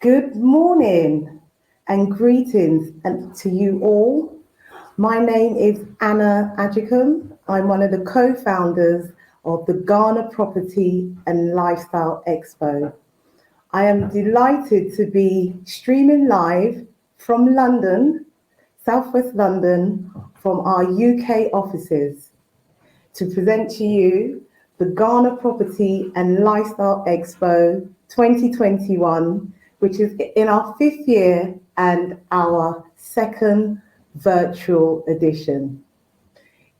Good morning and greetings and to you all. My name is Anna Ajicum. I'm one of the co-founders of the Ghana Property and Lifestyle Expo. I am delighted to be streaming live from London, Southwest London, from our UK offices to present to you the Ghana Property and Lifestyle Expo 2021, which is in our fifth year and our second virtual edition.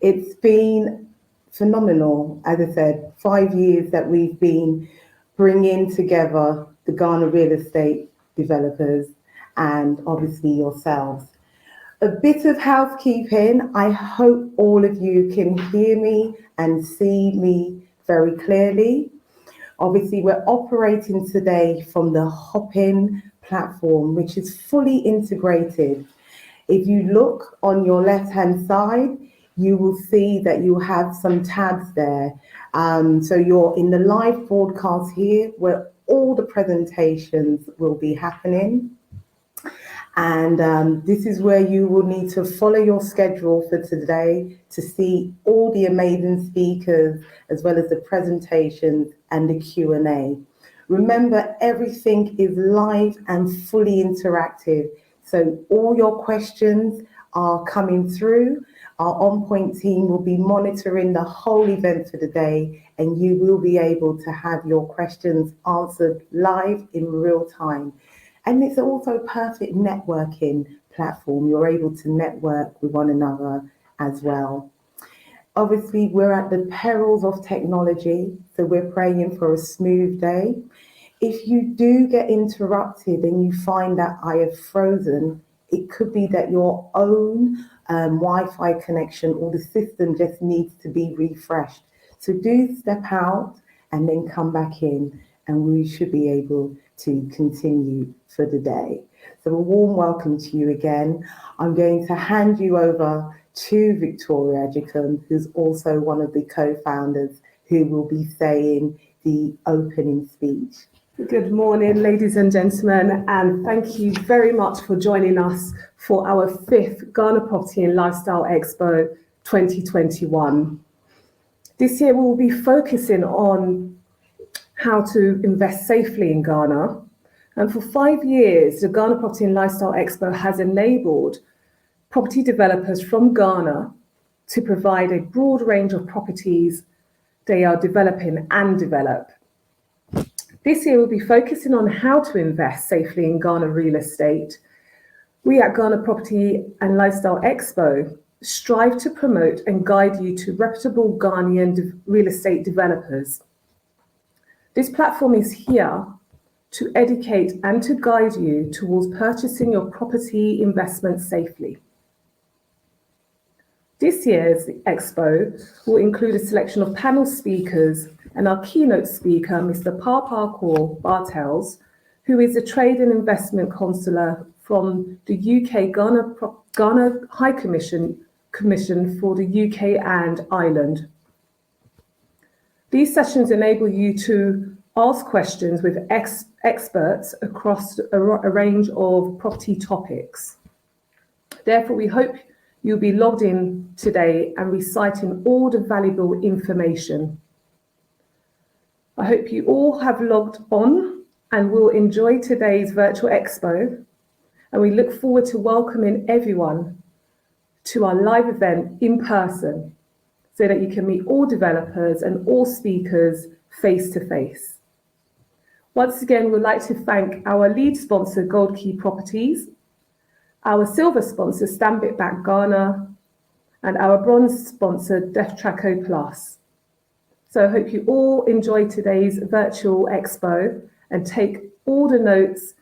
It's been phenomenal, as I said, 5 years that we've been bringing together the Ghana real estate developers and obviously yourselves. A bit of housekeeping. I hope all of you can hear me and see me very clearly. Obviously, we're operating today from the Hopin platform, which is fully integrated. If you look on your left-hand side, you will see that you have some tabs there. So you're in the live broadcast here where all the presentations will be happening. And this is where you will need to follow your schedule for today to see all the amazing speakers, as well as the presentations and the Q&A. Remember, everything is live and fully interactive. So all your questions are coming through. Our on-point team will be monitoring the whole event for the day, and you will be able to have your questions answered live in real time. And it's also a perfect networking platform. You're able to network with one another as well. Obviously, we're at the perils of technology, so we're praying for a smooth day. If you do get interrupted and you find that I have frozen, it could be that your own Wi-Fi connection or the system just needs to be refreshed. So do step out and then come back in, and we should be able to continue for the day. So a warm welcome to you again. I'm going to hand you over to Victoria Ajicum, who's also one of the co-founders, who will be saying the opening speech. Good morning, ladies and gentlemen, and thank you very much for joining us for our fifth Ghana Property and Lifestyle Expo 2021. This year we will be focusing on how to invest safely in Ghana. And for 5 years, the Ghana Property and Lifestyle Expo has enabled property developers from Ghana to provide a broad range of properties they are developing and develop. This year, we'll be focusing on how to invest safely in Ghana real estate. We at Ghana Property and Lifestyle Expo strive to promote and guide you to reputable Ghanaian real estate developers. This platform is here to educate and to guide you towards purchasing your property investment safely. This year's expo will include a selection of panel speakers and our keynote speaker, Mr. Parparkor Bartels, who is a trade and investment consular from the UK Ghana High Commission for the UK and Ireland. These sessions enable you to ask questions with experts across a range of property topics. Therefore, we hope you'll be logged in today and reciting all the valuable information. I hope you all have logged on and will enjoy today's virtual expo, and we look forward to welcoming everyone to our live event in person so that you can meet all developers and all speakers face to face. Once again, we'd like to thank our lead sponsor, Gold Key Properties, our silver sponsor, Stanbic Bank Ghana, and our bronze sponsor, DefTraco Plus. So I hope you all enjoy today's virtual expo and take all the notes,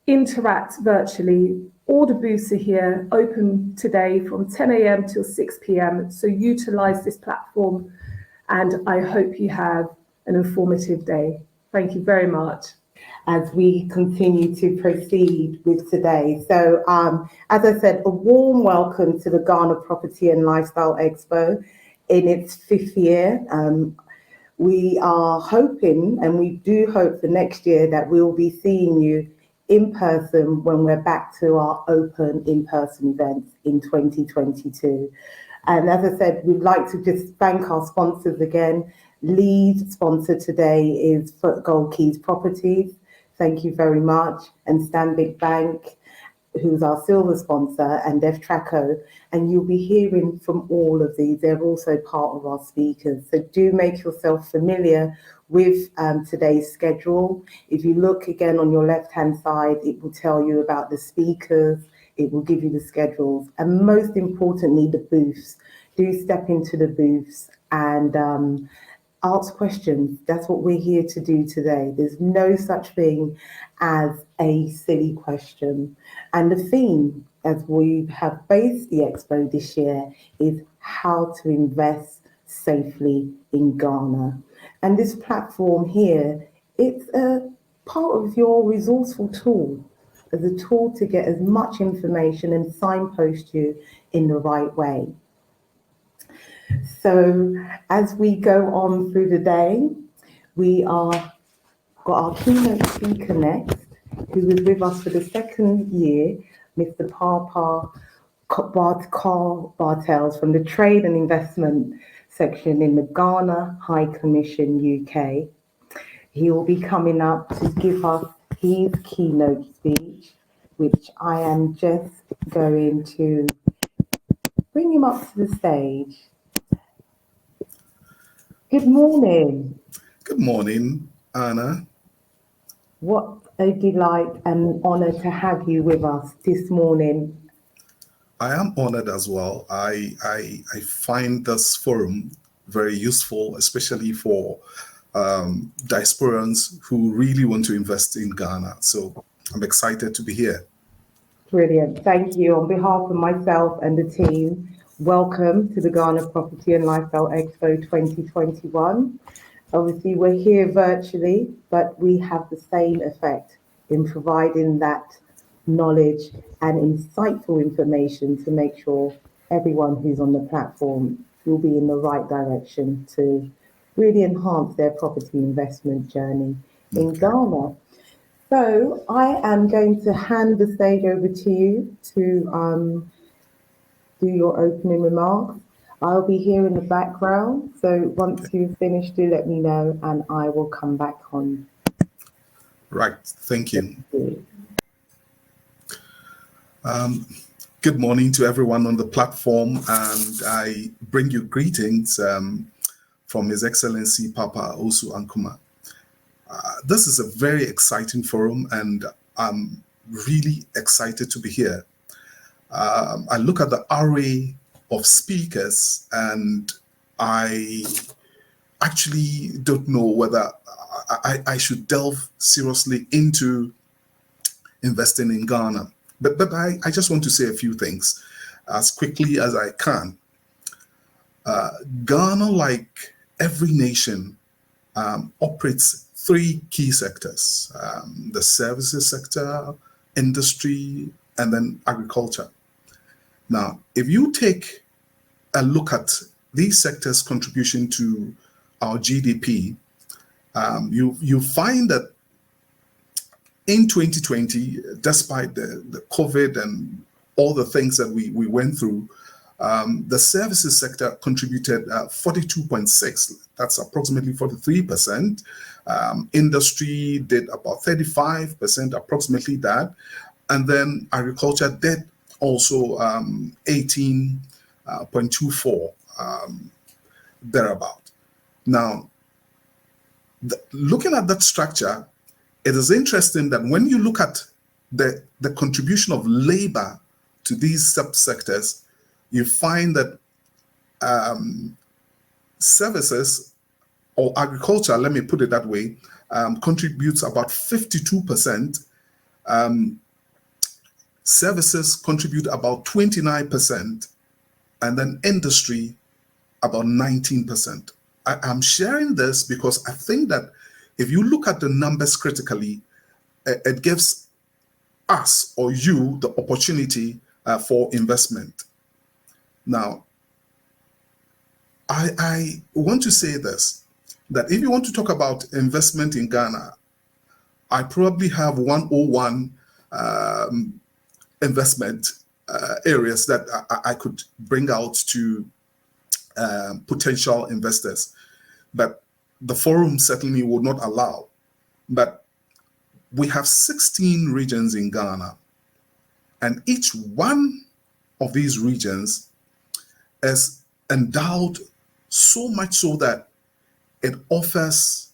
interact virtually. All the booths are here, open today from 10 a.m. till 6 p.m. So utilize this platform, and I hope you have an informative day. Thank you very much. As we continue to proceed with today. So, as I said, a warm welcome to the Ghana Property and Lifestyle Expo in its fifth year. We are hoping, and we do hope for next year, that we'll be seeing you in person when we're back to our open in-person events in 2022. And as I said, we'd like to just thank our sponsors again. Lead sponsor today is Gold Keys Properties. Thank you very much. And Stanbic Bank, who's our silver sponsor, and DevTraco. And you'll be hearing from all of these. They're also part of our speakers. So do make yourself familiar with today's schedule. If you look again on your left-hand side, it will tell you about the speakers. It will give you the schedules. And most importantly, the booths. Do step into the booths and ask questions. That's what we're here to do today. There's no such thing as a silly question. And the theme, as we have based the expo this year, is how to invest safely in Ghana. And this platform here, it's a part of your resourceful tool, as a tool to get as much information and signpost you in the right way. So as we go on through the day, we got our keynote speaker next, who is with us for the second year, Mr. Carl Bartels from the Trade and Investment section in the Ghana High Commission UK. He will be coming up to give us his keynote speech, which I am just going to bring him up to the stage. Good morning. Good morning, Anna. What a delight and honor to have you with us this morning. I am honored as well. I find this forum very useful, especially for diasporans who really want to invest in Ghana. So I'm excited to be here. Brilliant. Thank you. On behalf of myself and the team, welcome to the Ghana Property and Lifestyle Expo 2021. Obviously, we're here virtually, but we have the same effect in providing that knowledge and insightful information to make sure everyone who's on the platform will be in the right direction to really enhance their property investment journey in Ghana. So I am going to hand the stage over to you to do your opening remarks. I'll be here in the background, so once you've finished, do let me know and I will come back on. Right, thank you. Good morning to everyone on the platform, and I bring you greetings from His Excellency Papa Osu Ankuma. This is a very exciting forum, and I'm really excited to be here. I look at the array of speakers, and I actually don't know whether I should delve seriously into investing in Ghana. But I just want to say a few things as quickly as I can. Ghana, like every nation, operates three key sectors: the services sector, industry, and then agriculture. Now, if you take a look at these sectors' contribution to our GDP, you find that in 2020, despite the COVID and all the things that we went through, the services sector contributed 42.6. That's approximately 43%. Industry did about 35%, approximately that. And then agriculture did also 18.24, thereabout. Now, looking at that structure, it is interesting that when you look at the contribution of labor to these subsectors, you find that services or agriculture, let me put it that way, contributes about 52%. Services contribute about 29%, and then industry about 19%. I'm sharing this because I think that if you look at the numbers critically, it gives us or you the opportunity for investment. Now, I want to say this, that if you want to talk about investment in Ghana, I probably have 101 investment areas that I could bring out to potential investors, but the forum certainly would not allow. But we have 16 regions in Ghana, and each one of these regions is endowed so much so that it offers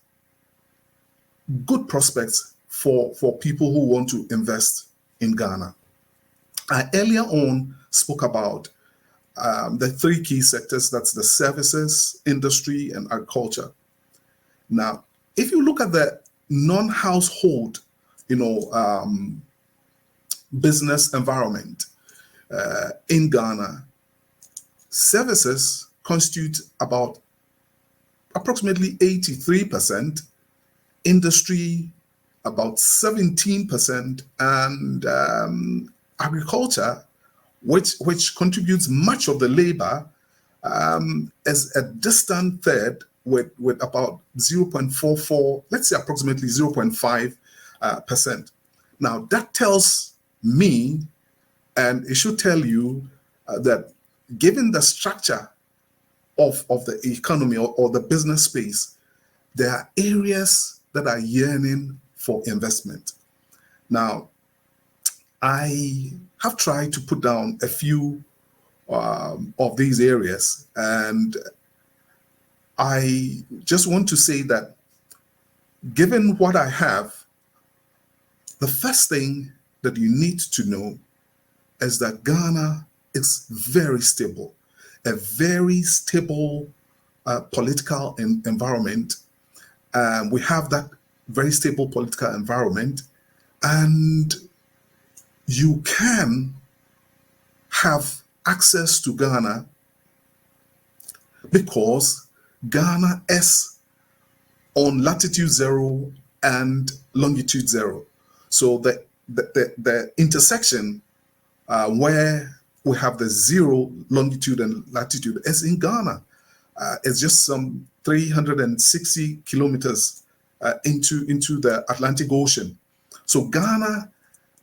good prospects for people who want to invest in Ghana. I earlier on spoke about the three key sectors, that's the services, industry, and agriculture. Now, if you look at the non-household, business environment in Ghana, services constitute about approximately 83%, industry about 17%, and agriculture, which contributes much of the labor, as a distant third with about 0.44, let's say approximately 0.5%. Now that tells me, and it should tell you, that given the structure of the economy or the business space, there are areas that are yearning for investment. Now, I have tried to put down a few of these areas, and I just want to say that given what I have, the first thing that you need to know is that Ghana is very stable, a very stable political environment. We have that very stable political environment, and you can have access to Ghana because Ghana is on latitude 0 and longitude 0. So the intersection where we have the 0 longitude and latitude is in Ghana. It's just some 360 kilometers into the Atlantic Ocean. So Ghana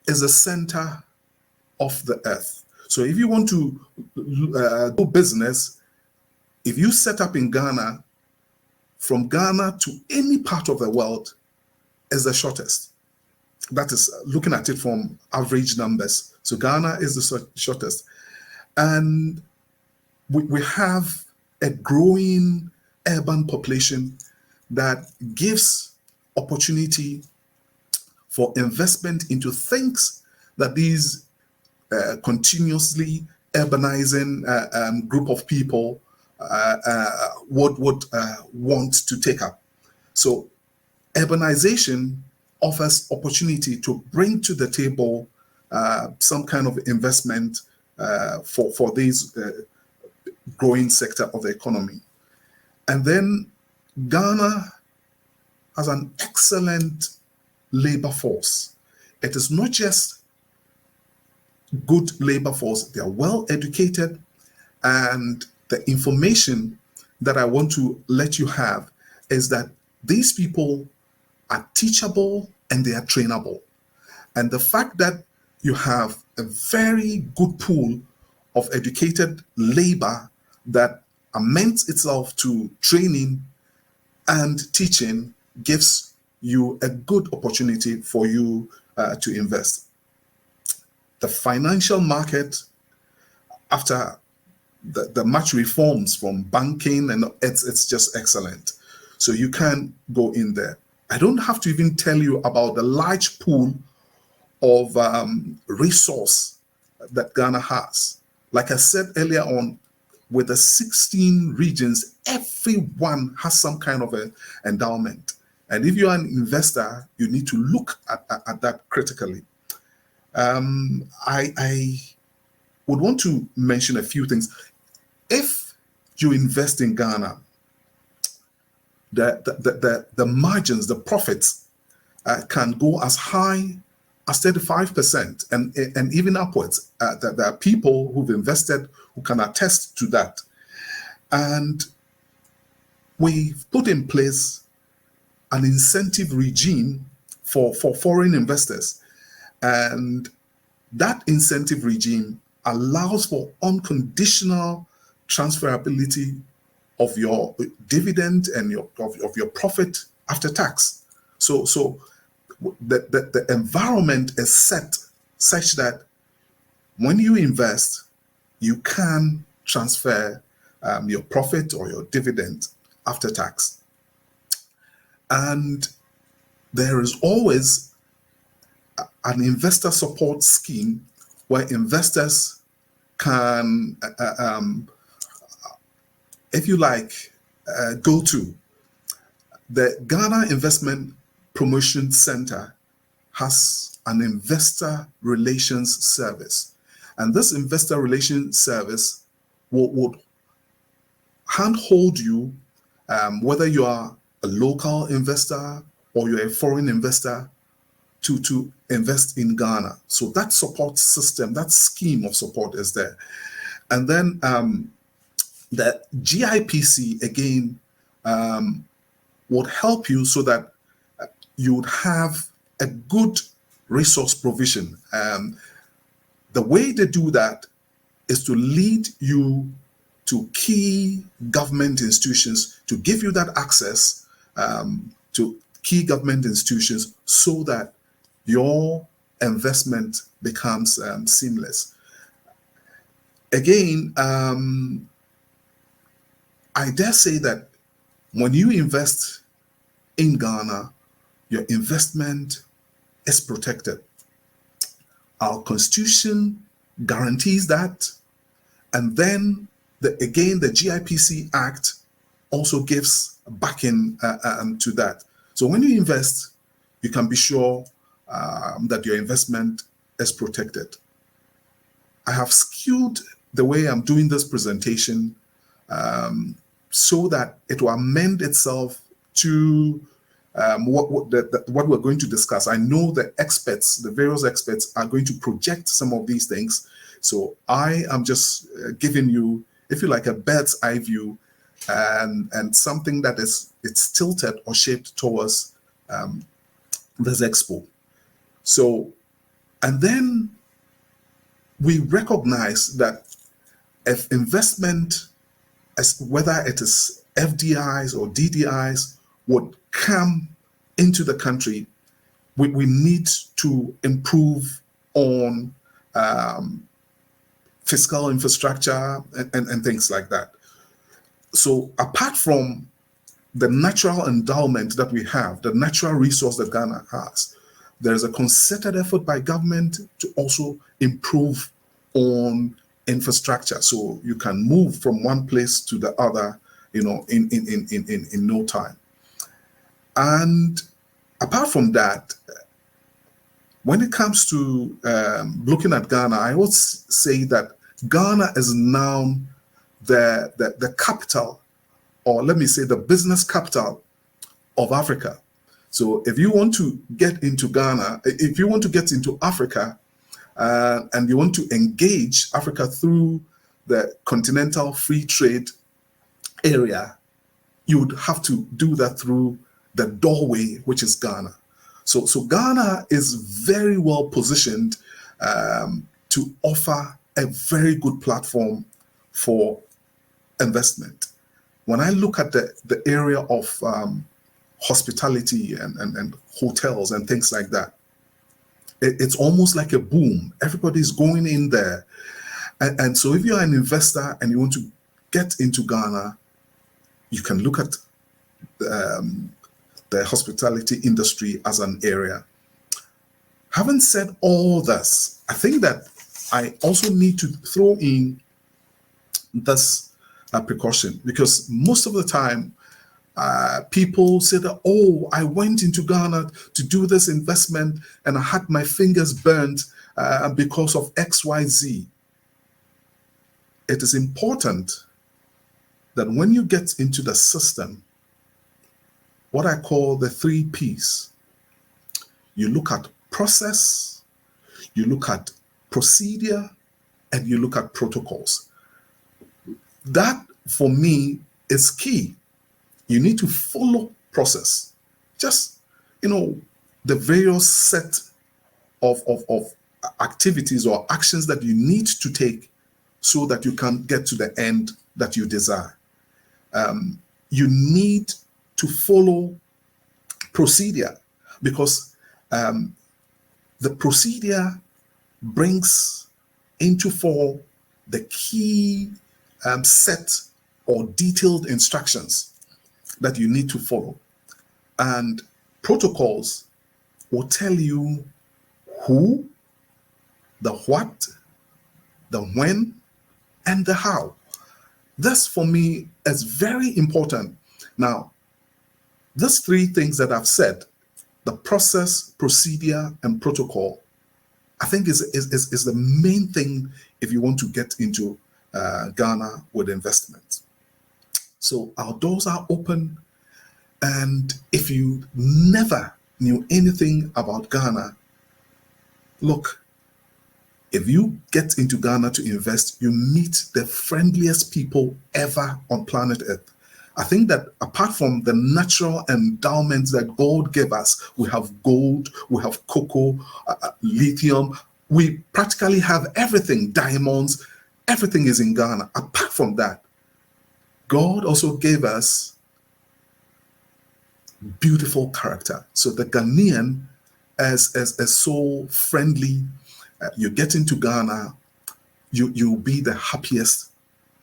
is the center of the earth. So if you want to do business, if you set up in Ghana, from Ghana to any part of the world is the shortest. That is looking at it from average numbers. So Ghana is the shortest. And we have a growing urban population that gives opportunity for investment into things that these continuously urbanizing group of people would want to take up. So urbanization offers opportunity to bring to the table some kind of investment for this growing sector of the economy. And then Ghana has an excellent labor force. It is not just good labor force, they are well educated, and the information that I want to let you have is that these people are teachable and they are trainable. And the fact that you have a very good pool of educated labor that amends itself to training and teaching gives you a good opportunity for you to invest. The financial market, after the much reforms from banking, and it's just excellent. So you can go in there. I don't have to even tell you about the large pool of resource that Ghana has. Like I said earlier on, with the 16 regions, everyone has some kind of an endowment. And if you are an investor, you need to look at that critically. I would want to mention a few things. If you invest in Ghana, the margins, the profits can go as high as 35% and even upwards. There are people who've invested who can attest to that. And we've put in place an incentive regime for foreign investors. And that incentive regime allows for unconditional transferability of your dividend and of your profit after tax. So the environment is set such that when you invest, you can transfer your profit or your dividend after tax. And there is always an investor support scheme where investors can, if you like, go to. The Ghana Investment Promotion Center has an investor relations service. And this investor relations service would handhold you, whether you are a local investor or you're a foreign investor, to invest in Ghana. So that support system, that scheme of support is there. And then the GIPC, again, would help you so that you would have a good resource provision. The way they do that is to lead you to key government institutions, to give you that access to key government institutions so that your investment becomes seamless. Again, I dare say that when you invest in Ghana, your investment is protected. Our constitution guarantees that. And then, the GIPC Act also gives backing to that. So when you invest, you can be sure that your investment is protected. I have skewed the way I'm doing this presentation so that it will amend itself to what we're going to discuss. I know the experts, the various experts, are going to project some of these things. So I am just giving you, if you like, a bird's eye view and something that it's tilted or shaped towards this expo. So, and then we recognize that if investment, as whether it is FDIs or DDIs, would come into the country, we need to improve on fiscal infrastructure and things like that. So apart from the natural endowment that we have, the natural resource that Ghana has, there is a concerted effort by government to also improve on infrastructure, so you can move from one place to the other, in no time. And apart from that, when it comes to looking at Ghana, I would say that Ghana is now the capital, or let me say the business capital of Africa. So if you want to get into Ghana, if you want to get into Africa, and you want to engage Africa through the continental free trade area, you would have to do that through the doorway, which is Ghana. So Ghana is very well positioned to offer a very good platform for investment. When I look at the area of hospitality and hotels and things like that, it's almost like a boom. Everybody's going in there. And so if you're an investor and you want to get into Ghana, you can look at the hospitality industry as an area. Having said all this, I think that I also need to throw in this precaution, because most of the time, people say that, oh, I went into Ghana to do this investment and I had my fingers burned because of XYZ. It is important that when you get into the system, what I call the 3 Ps, you look at process, you look at procedure, and you look at protocols. That, for me, is key. You need to follow process. Just, the various set of activities or actions that you need to take so that you can get to the end that you desire. You need to follow procedure, because the procedure brings into fore the key set or detailed instructions that you need to follow. And protocols will tell you who, the what, the when, and the how. This for me is very important. Now, these three things that I've said, the process, procedure, and protocol, I think is the main thing if you want to get into Ghana with investment. So our doors are open, and if you never knew anything about Ghana, look, if you get into Ghana to invest, you meet the friendliest people ever on planet Earth. I think that apart from the natural endowments that God gave us, we have gold, we have cocoa, lithium, we practically have everything, diamonds, everything is in Ghana. Apart from that, God also gave us beautiful character. So the Ghanaian is so friendly. You get into Ghana, you'll be the happiest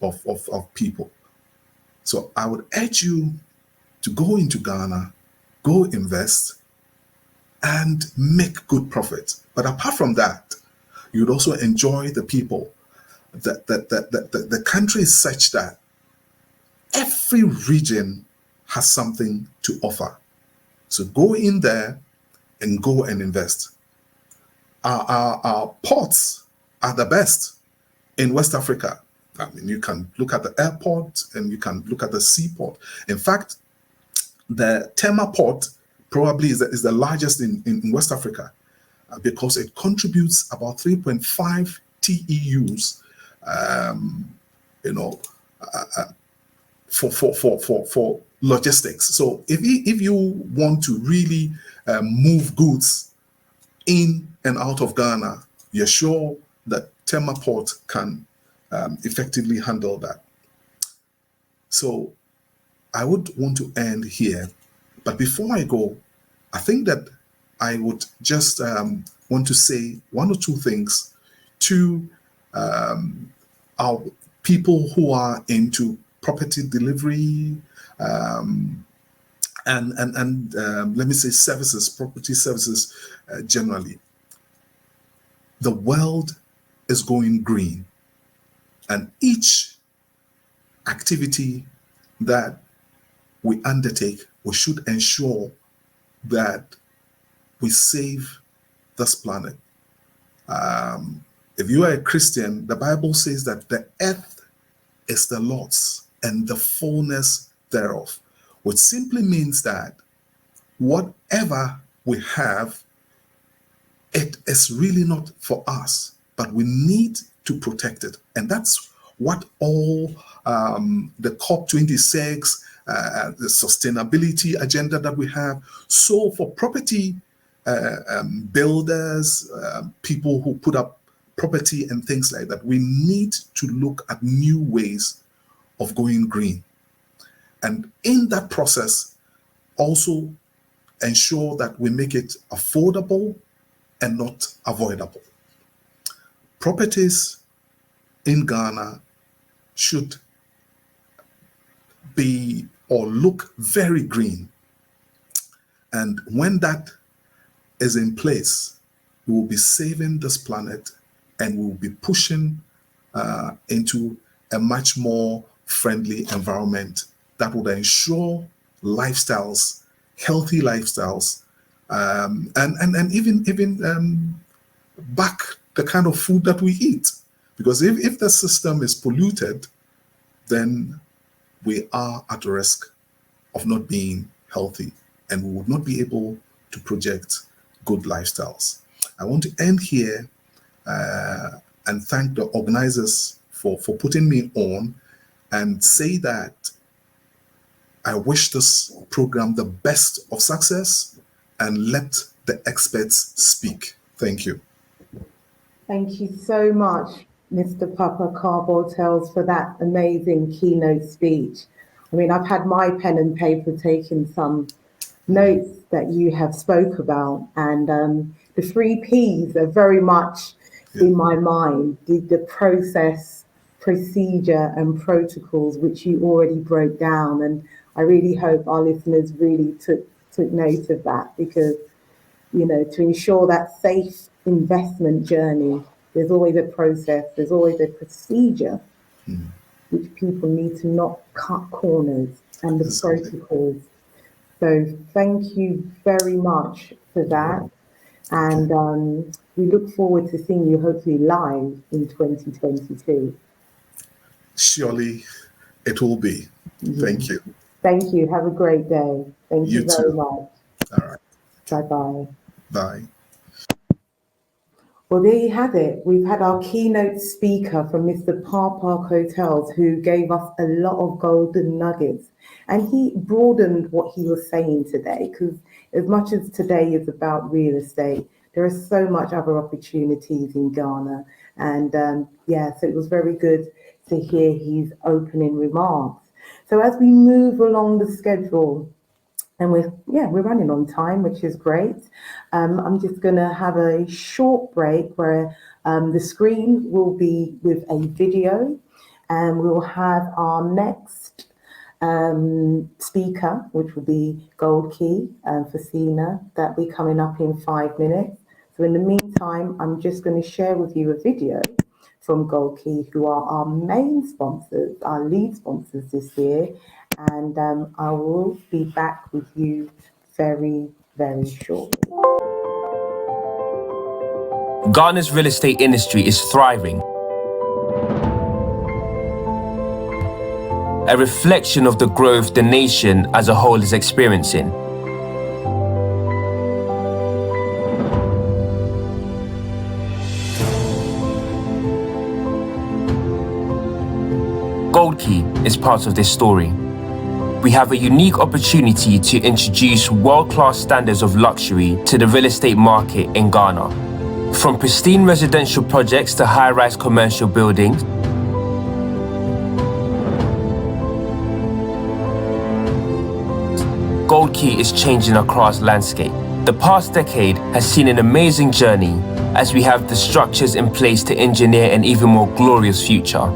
of people. So I would urge you to go into Ghana, go invest, and make good profit. But apart from that, you'd also enjoy the people. The country is such that every region has something to offer. So go in there and go and invest. Our ports are the best in West Africa. I mean, you can look at the airport and you can look at the seaport. In fact, the Tema port probably is the largest in West Africa because it contributes about 3.5 TEUs, for logistics. So if you want to really move goods in and out of Ghana, you're sure that Tema port can effectively handle that. So I would want to end here, but before I go, I think that I would just want to say one or two things to our people who are into property delivery and let me say services, property services generally. The world is going green, and each activity that we undertake, we should ensure that we save this planet. If you are a Christian, the Bible says that the earth is the Lord's and the fullness thereof, which simply means that whatever we have, it is really not for us, but we need to protect it. And that's what all the COP26, the sustainability agenda that we have. So for property builders, people who put up property and things like that, we need to look at new ways of going green. And in that process, also ensure that we make it affordable and not avoidable. Properties in Ghana should be or look very green. And when that is in place, we will be saving this planet and we will be pushing into a much more friendly environment that would ensure lifestyles, healthy lifestyles, and even back the kind of food that we eat. Because if the system is polluted, then we are at risk of not being healthy, and we would not be able to project good lifestyles. I want to end here and thank the organizers for putting me on, and say that I wish this program the best of success, and let the experts speak. Thank you. Thank you so much, Mr. Papa Carbotels, for that amazing keynote speech. I mean, I've had my pen and paper taking some notes that you have spoke about, and the three P's are very much Yeah. in my mind. The process, procedure, and protocols, which you already broke down, and I really hope our listeners really took note of that, because to ensure that safe investment journey, there's always a process, there's always a procedure which people need to not cut corners, and the Exactly. protocols. So thank you very much for that. And we look forward to seeing you hopefully live in 2022. Surely it will be. Yeah. Thank you. Thank you. Have a great day. Thank you You very too. much. All right. Bye bye. Bye. Well, there you have it. We've had our keynote speaker from Mr. Park Hotels, who gave us a lot of golden nuggets. And he broadened what he was saying today, because as much as today is about real estate, there are so much other opportunities in Ghana. And so it was very good to hear his opening remarks. So as we move along the schedule, and we're running on time, which is great. I'm just going to have a short break where the screen will be with a video, and we'll have our next speaker, which will be Gold Key for Sina, that will be coming up in 5 minutes. So in the meantime, I'm just going to share with you a video from Gold Key, who are our main sponsors, our lead sponsors this year. And I will be back with you very, very shortly. Ghana's real estate industry is thriving, a reflection of the growth the nation as a whole is experiencing. Gold Key is part of this story. We have a unique opportunity to introduce world-class standards of luxury to the real estate market in Ghana. From pristine residential projects to high-rise commercial buildings, Gold Key is changing across landscape. The past decade has seen an amazing journey as we have the structures in place to engineer an even more glorious future.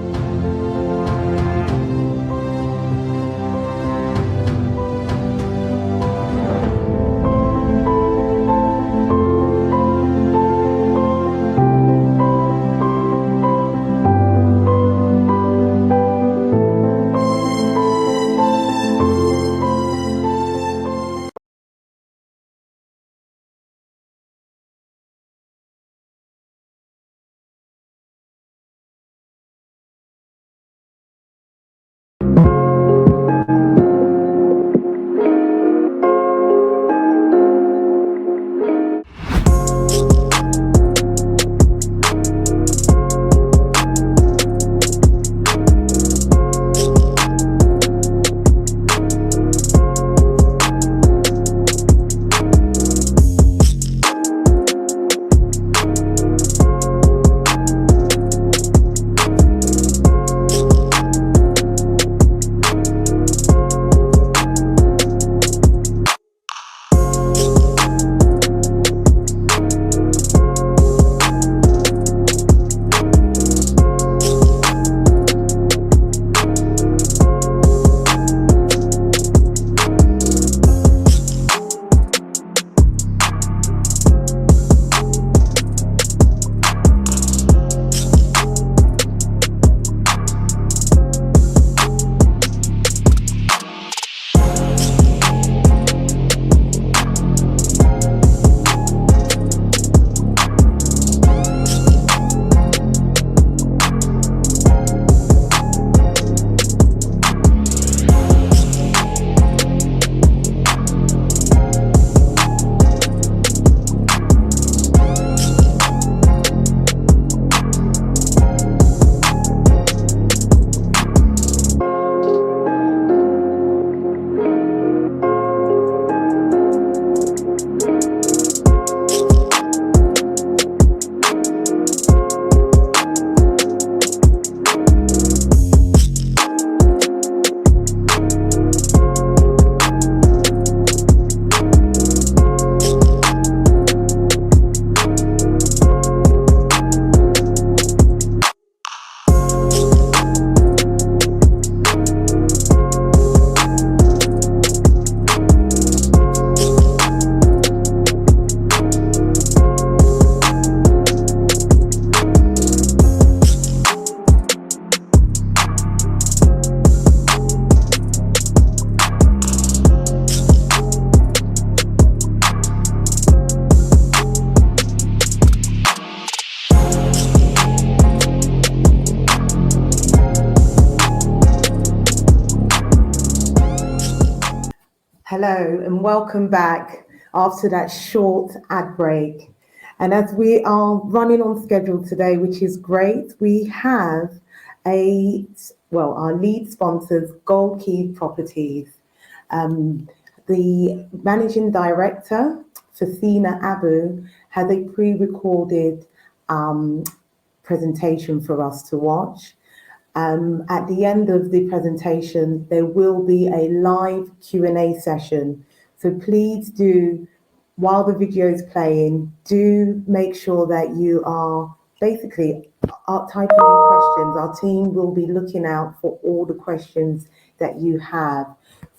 Hello and welcome back after that short ad break. And as we are running on schedule today, which is great, we have our lead sponsors, Gold Key Properties. The managing director, Fasina Abu, has a pre-recorded presentation for us to watch. At the end of the presentation, there will be a live Q&A session. So please do, while the video is playing, do make sure that you are basically typing in questions. Our team will be looking out for all the questions that you have.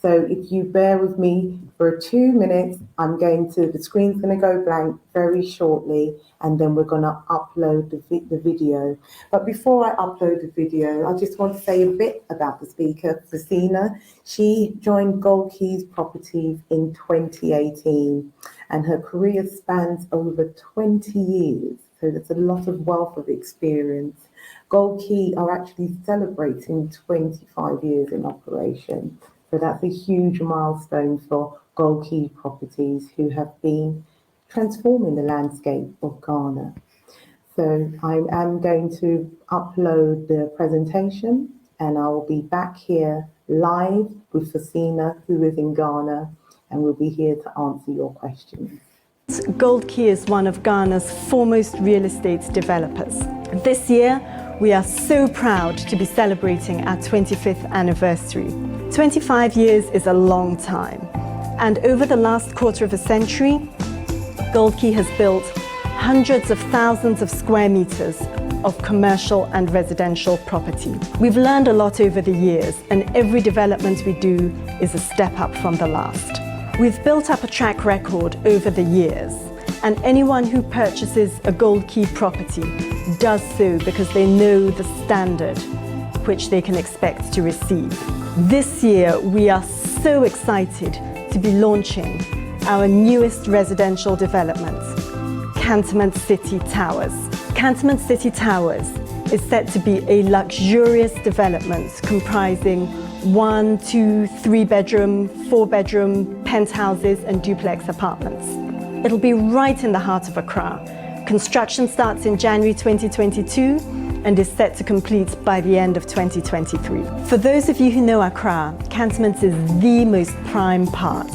So if you bear with me for 2 minutes, the screen's going to go blank very shortly, and then we're going to upload the video. But before I upload the video, I just want to say a bit about the speaker, Fasina. She joined Gold Key Properties in 2018, and her career spans over 20 years. So there's a lot of wealth of experience. Gold Key are actually celebrating 25 years in operation. So that's a huge milestone for Gold Key Properties, who have been transforming the landscape of Ghana. So I am going to upload the presentation, and I will be back here live with Fasina, who is in Ghana, and we'll be here to answer your questions. Gold Key is one of Ghana's foremost real estate developers. This year, we are so proud to be celebrating our 25th anniversary. 25 years is a long time, and over the last quarter of a century, Gold Key has built hundreds of thousands of square meters of commercial and residential property. We've learned a lot over the years, and every development we do is a step up from the last. We've built up a track record over the years, and anyone who purchases a Gold Key property does so because they know the standard which they can expect to receive. This year, we are so excited to be launching our newest residential development, Cantonment City Towers. Cantonment City Towers is set to be a luxurious development comprising 1, 2, 3-bedroom, 4-bedroom penthouses and duplex apartments. It'll be right in the heart of Accra. Construction starts in January 2022 and is set to complete by the end of 2023. For those of you who know Accra, Cantonment is the most prime part,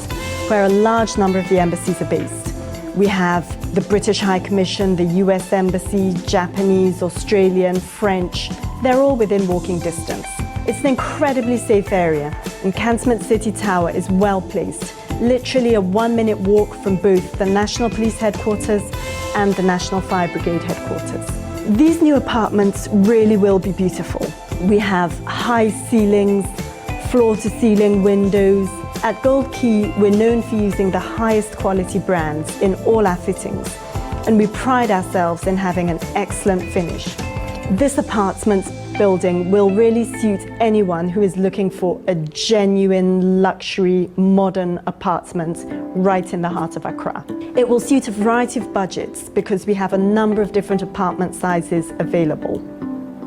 where a large number of the embassies are based. We have the British High Commission, the US Embassy, Japanese, Australian, French. They're all within walking distance. It's an incredibly safe area, and Cantonment City Tower is well placed, literally a 1-minute walk from both the National Police Headquarters and the National Fire Brigade Headquarters. These new apartments really will be beautiful. We have high ceilings, floor-to-ceiling windows. At Gold Key, we're known for using the highest quality brands in all our fittings, and we pride ourselves in having an excellent finish. This apartment building will really suit anyone who is looking for a genuine luxury modern apartment right in the heart of Accra. It will suit a variety of budgets because we have a number of different apartment sizes available.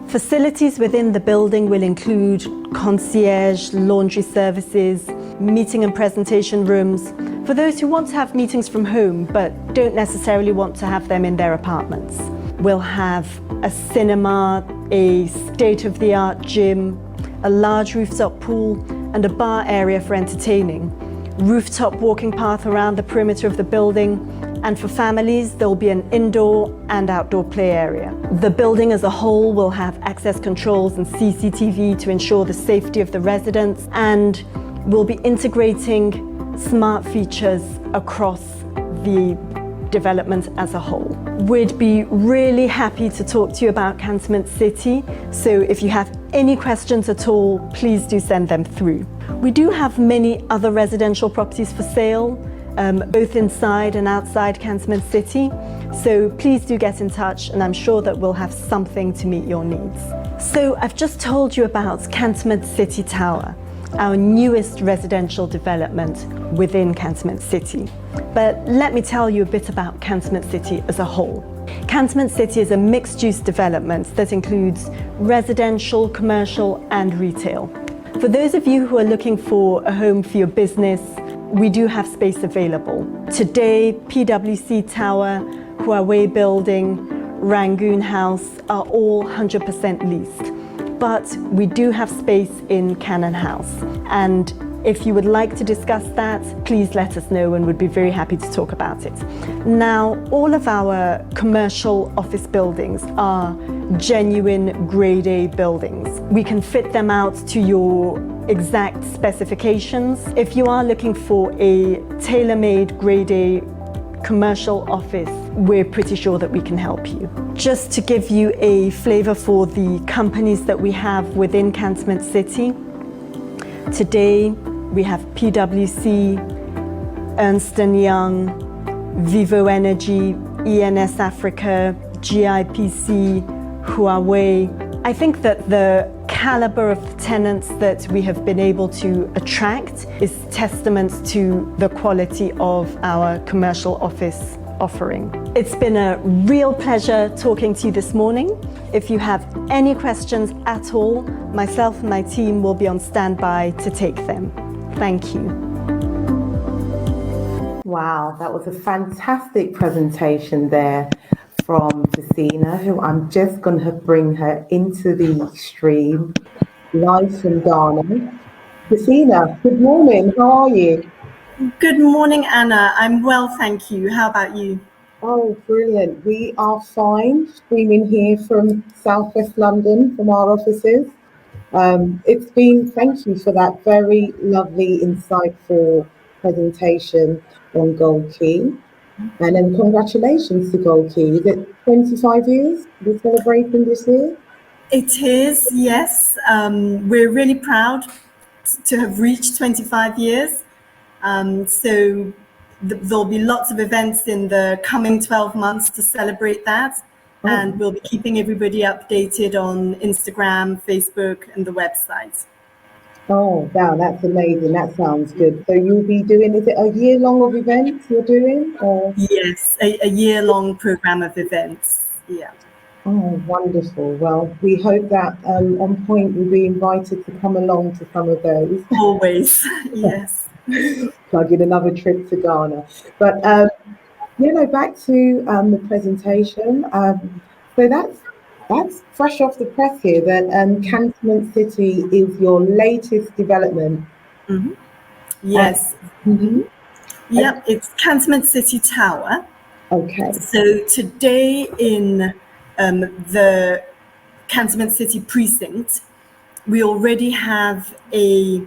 Facilities within the building will include concierge, laundry services, meeting and presentation rooms for those who want to have meetings from home but don't necessarily want to have them in their apartments. We'll have a cinema, a state-of-the-art gym, a large rooftop pool, and a bar area for entertaining. Rooftop walking path around the perimeter of the building, and for families, there'll be an indoor and outdoor play area. The building as a whole will have access controls and CCTV to ensure the safety of the residents, and we'll be integrating smart features across the development as a whole. We'd be really happy to talk to you about Cantonment City, so if you have any questions at all, please do send them through. We do have many other residential properties for sale, both inside and outside Cantonment City, so please do get in touch, and I'm sure that we'll have something to meet your needs. So I've just told you about Cantonment City Tower, our newest residential development within Cantonment City. But let me tell you a bit about Cantonment City as a whole. Cantonment City is a mixed-use development that includes residential, commercial, and retail. For those of you who are looking for a home for your business we do have space available. Today, PwC Tower, Huawei Building, Rangoon House are all 100% leased. But we do have space in Cannon House. And if you would like to discuss that, please let us know and we'd be very happy to talk about it. Now, all of our commercial office buildings are genuine Grade A buildings. We can fit them out to your exact specifications. If you are looking for a tailor-made Grade A commercial office, we're pretty sure that we can help you. Just to give you a flavor for the companies that we have within Cantonment City, today we have PwC, Ernst & Young, Vivo Energy, ENS Africa, GIPC, Huawei. I think that the caliber of the tenants that we have been able to attract is testament to the quality of our commercial office offering. It's been a real pleasure talking to you this morning. If you have any questions at all, myself and my team will be on standby to take them. Thank you. Wow, that was a fantastic presentation there from Christina, who I'm just going to bring her into the stream live from Ghana. Christina, good morning. How are you? Good morning, Anna. I'm well, thank you. How about you? Oh, brilliant. We are fine, streaming here from Southwest London, from our offices. Thank you for that very lovely, insightful presentation on Gold Key. And then congratulations to Gold Key. Is it 25 years we're celebrating this year? It is, yes. We're really proud to have reached 25 years. There'll be lots of events in the coming 12 months to celebrate that. Oh. And we'll be keeping everybody updated on Instagram, Facebook, and the website. Oh, wow, that's amazing. That sounds good. So you'll be doing, is it a year long of events you're doing? Or? Yes, a year-long program of events. Yeah. Oh, wonderful. Well, we hope that On Point will be invited to come along to some of those. Always, yes. Plug in another trip to Ghana. But, back to the presentation. So that's fresh off the press here, that Cantonment City is your latest development. Mm-hmm. Yes. Yep, it's Cantonment City Tower. Okay. So today in the Cantonment City precinct, we already have a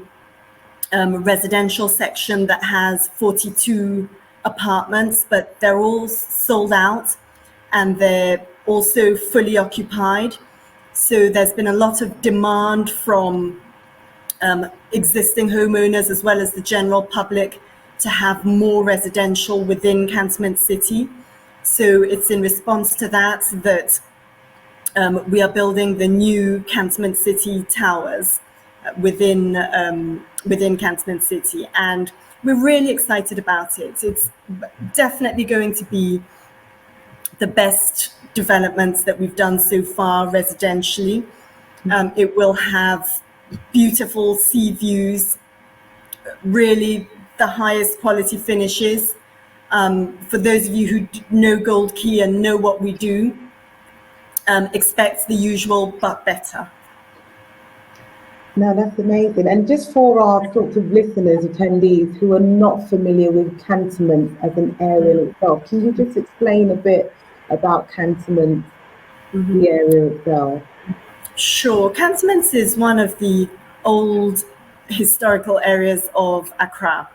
residential section that has 42 apartments, but they're all sold out and they're also fully occupied. So there's been a lot of demand from existing homeowners as well as the general public to have more residential within Cantonment City. So it's in response to that we are building the new Cantonment City towers within Cantonment City, and we're really excited about it. It's definitely going to be the best developments that we've done so far residentially. It will have beautiful sea views, really the highest quality finishes. For those of you who know Gold Key and know what we do, expect the usual but better. No, that's amazing. And just for our sort of listeners, attendees who are not familiar with Cantonment as an area itself, can you just explain a bit about Cantonment, the area itself? Sure. Cantonment is one of the old historical areas of Accra.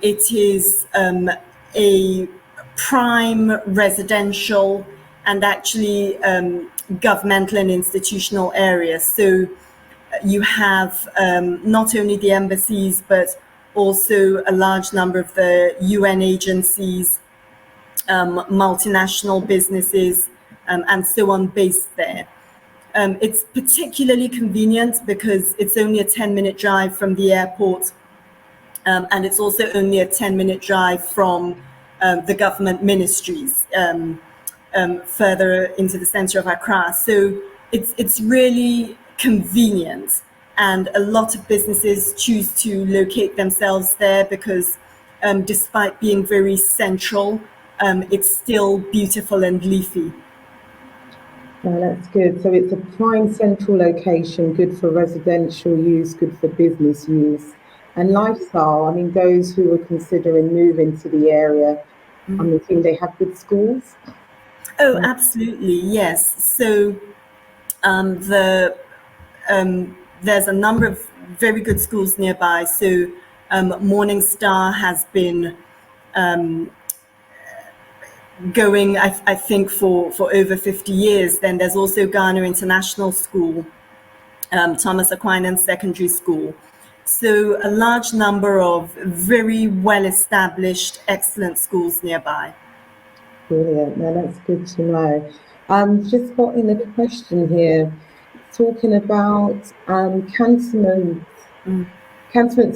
It is a prime residential and actually governmental and institutional area. So you have not only the embassies, but also a large number of the UN agencies, multinational businesses, and so on based there. It's particularly convenient because it's only a 10-minute drive from the airport, and it's also only a 10-minute drive from the government ministries further into the center of Accra. So it's really convenient, and a lot of businesses choose to locate themselves there because despite being very central, it's still beautiful and leafy. Oh, that's good. So it's a prime central location, good for residential use, good for business use. And lifestyle, I mean, those who are considering moving to the area, I'm assuming they have good schools. Oh, absolutely, yes. So the there's a number of very good schools nearby. So Morning Star has been going, I think, for over 50 years. Then there's also Ghana International School, Thomas Aquinas Secondary School. So a large number of very well-established, excellent schools nearby. Brilliant. No, that's good to know. Just got in a question here, talking about Cantonment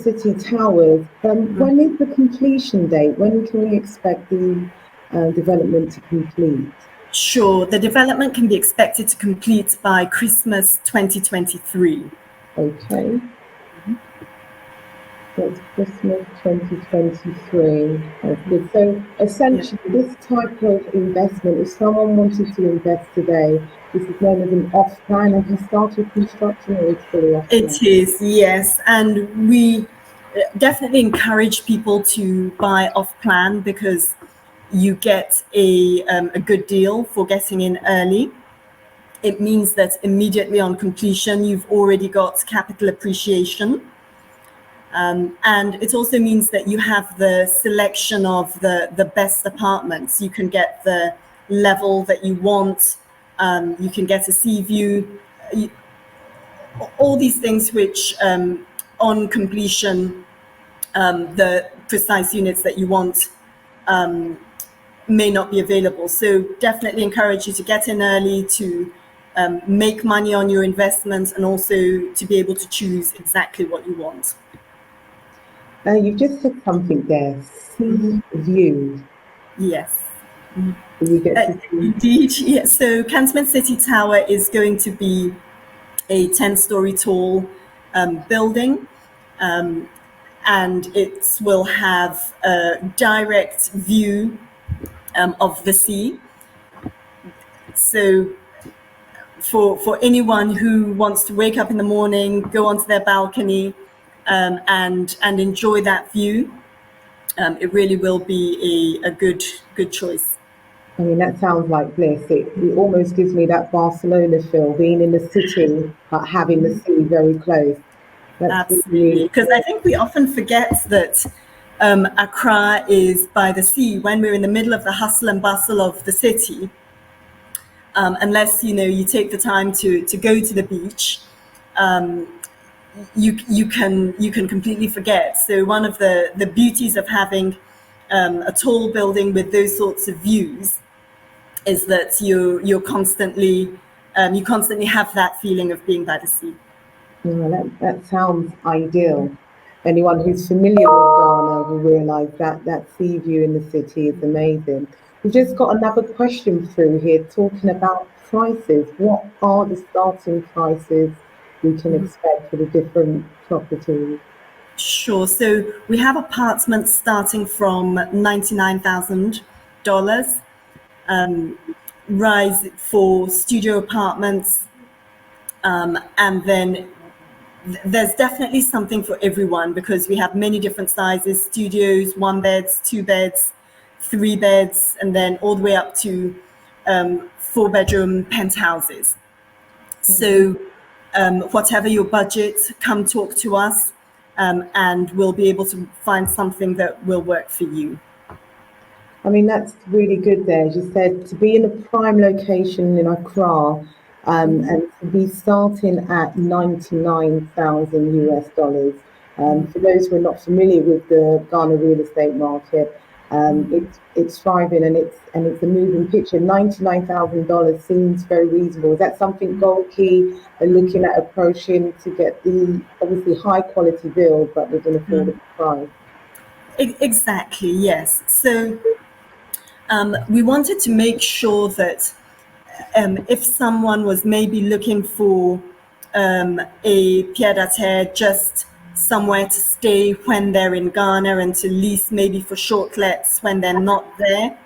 City Towers. When is the completion date? When can we expect the development to complete? Sure, the development can be expected to complete by Christmas 2023. Okay. That's Christmas 2023. That's good. So essentially, this type of investment, if someone wanted to invest today, this is known as an off-plan. Have you started construction or it's fully off-plan? It is, yes. And we definitely encourage people to buy off-plan because you get a good deal for getting in early. It means that immediately on completion, you've already got capital appreciation. And it also means that you have the selection of the best apartments. You can get the level that you want. You can get a sea view. All these things which on completion, the precise units that you want may not be available. So definitely encourage you to get in early, to make money on your investments, and also to be able to choose exactly what you want. You've just said something there, sea view. Yes. You get to see. Indeed, yes. So Cantonment City Tower is going to be a 10-story tall building, and it will have a direct view of the sea. So for anyone who wants to wake up in the morning, go onto their balcony, and enjoy that view, it really will be a good choice. I mean, that sounds like bliss. It almost gives me that Barcelona feel, being in the city, but having the sea very close. That's Absolutely, because I think we often forget that Accra is by the sea when we're in the middle of the hustle and bustle of the city. Unless you take the time to go to the beach, you can completely forget. So one of the beauties of having a tall building with those sorts of views is that you constantly have that feeling of being by the sea. that sounds ideal. Anyone who's familiar with Ghana will realise that sea view in the city is amazing. We've just got another question through here talking about prices. What are the starting prices we can expect for the different properties? Sure. So we have apartments starting from $99,000, rise for studio apartments, and then there's definitely something for everyone because we have many different sizes: studios, 1 beds, 2 beds, 3 beds, and then all the way up to 4-bedroom penthouses. So whatever your budget, come talk to us, and we'll be able to find something that will work for you. I mean, that's really good there. As you said, to be in a prime location in Accra, and to be starting at 99,000 US dollars. For those who are not familiar with the Ghana real estate market, it's thriving and it's a moving picture. $99,000 seems very reasonable. Is that something Gold Key are looking at approaching to get the obviously high quality build, but with an affordable price? Exactly, yes. So we wanted to make sure that if someone was maybe looking for a pied-à-terre just somewhere to stay when they're in Ghana and to lease maybe for short lets when they're not there.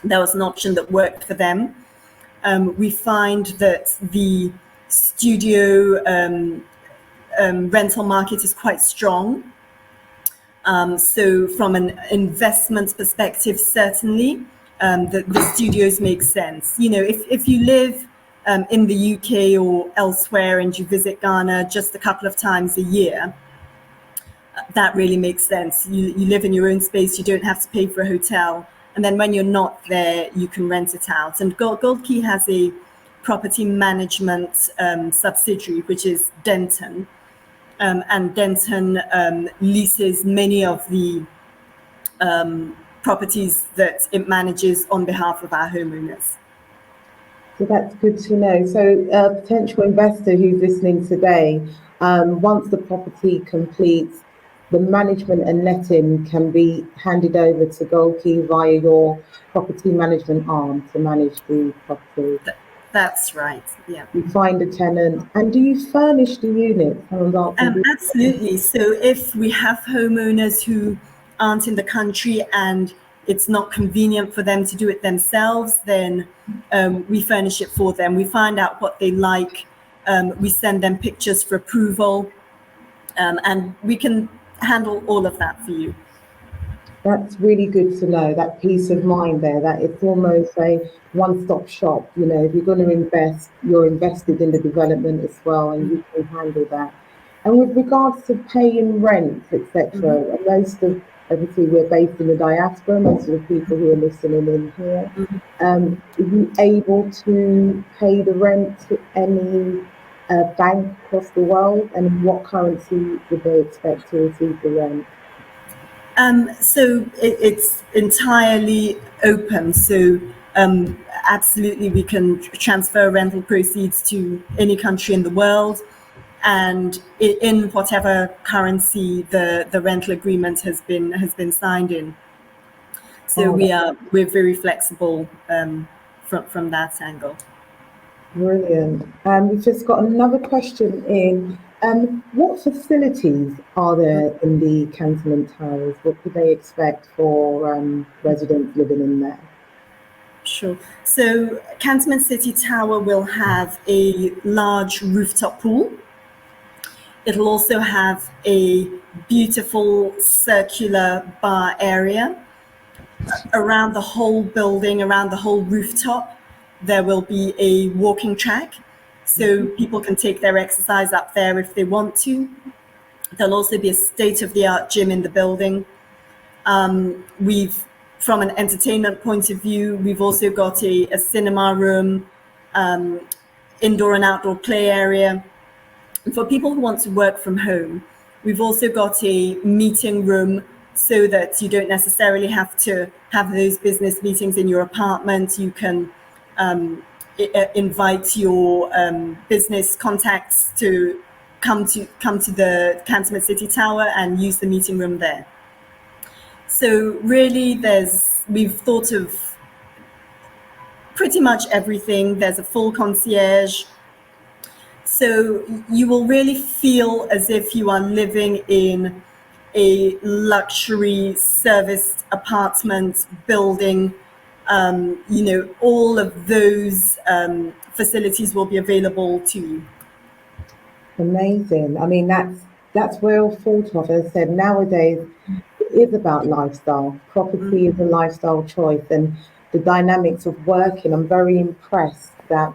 That was an option that worked for them. We find that the studio rental market is quite strong. So from an investment perspective, certainly, the studios make sense. You know, if you live in the UK or elsewhere and you visit Ghana just a couple of times a year, that really makes sense. You live in your own space, you don't have to pay for a hotel. And then when you're not there, you can rent it out. And Gold Key has a property management subsidiary, which is Denton. And Denton leases many of the properties that it manages on behalf of our homeowners. So that's good to know. So a potential investor who's listening today, once the property completes, the management and letting can be handed over to Gold Key via your property management arm to manage the property. That's right, yeah. You find a tenant, and do you furnish the unit? Absolutely. So if we have homeowners who aren't in the country and it's not convenient for them to do it themselves, then we furnish it for them. We find out what they like. We send them pictures for approval, and we can handle all of that for you. That's really good to know, that peace of mind there, that it's almost a one-stop shop. You know, if you're going to invest, you're invested in the development as well, and you can handle that. And with regards to paying rent, etc., most of, obviously we're based in the diaspora, most of the people who are listening in here, are you able to pay the rent to any bank across the world, and in what currency would they expect to receive the rent? So it's entirely open. So absolutely, we can transfer rental proceeds to any country in the world, and in whatever currency the rental agreement has been signed in. So we're very flexible from that angle. Brilliant. We've just got another question in. What facilities are there in the Cantonment Towers? What could they expect for residents living in there? Sure. So Cantonment City Tower will have a large rooftop pool. It'll also have a beautiful circular bar area. Around the whole building, around the whole rooftop, there will be a walking track, so people can take their exercise up there if they want to. There'll also be a state-of-the-art gym in the building. From an entertainment point of view, we've also got a cinema room, indoor and outdoor play area. And for people who want to work from home, we've also got a meeting room so that you don't necessarily have to have those business meetings in your apartment. You can invite your business contacts to come to the Cantonment City Tower and use the meeting room there. So really, we've thought of pretty much everything. There's a full concierge. So you will really feel as if you are living in a luxury serviced apartment building. All of those facilities will be available to you. Amazing. I mean, that's well thought of. As I said, nowadays it is about lifestyle. Property is a lifestyle choice, and the dynamics of working. I'm very impressed that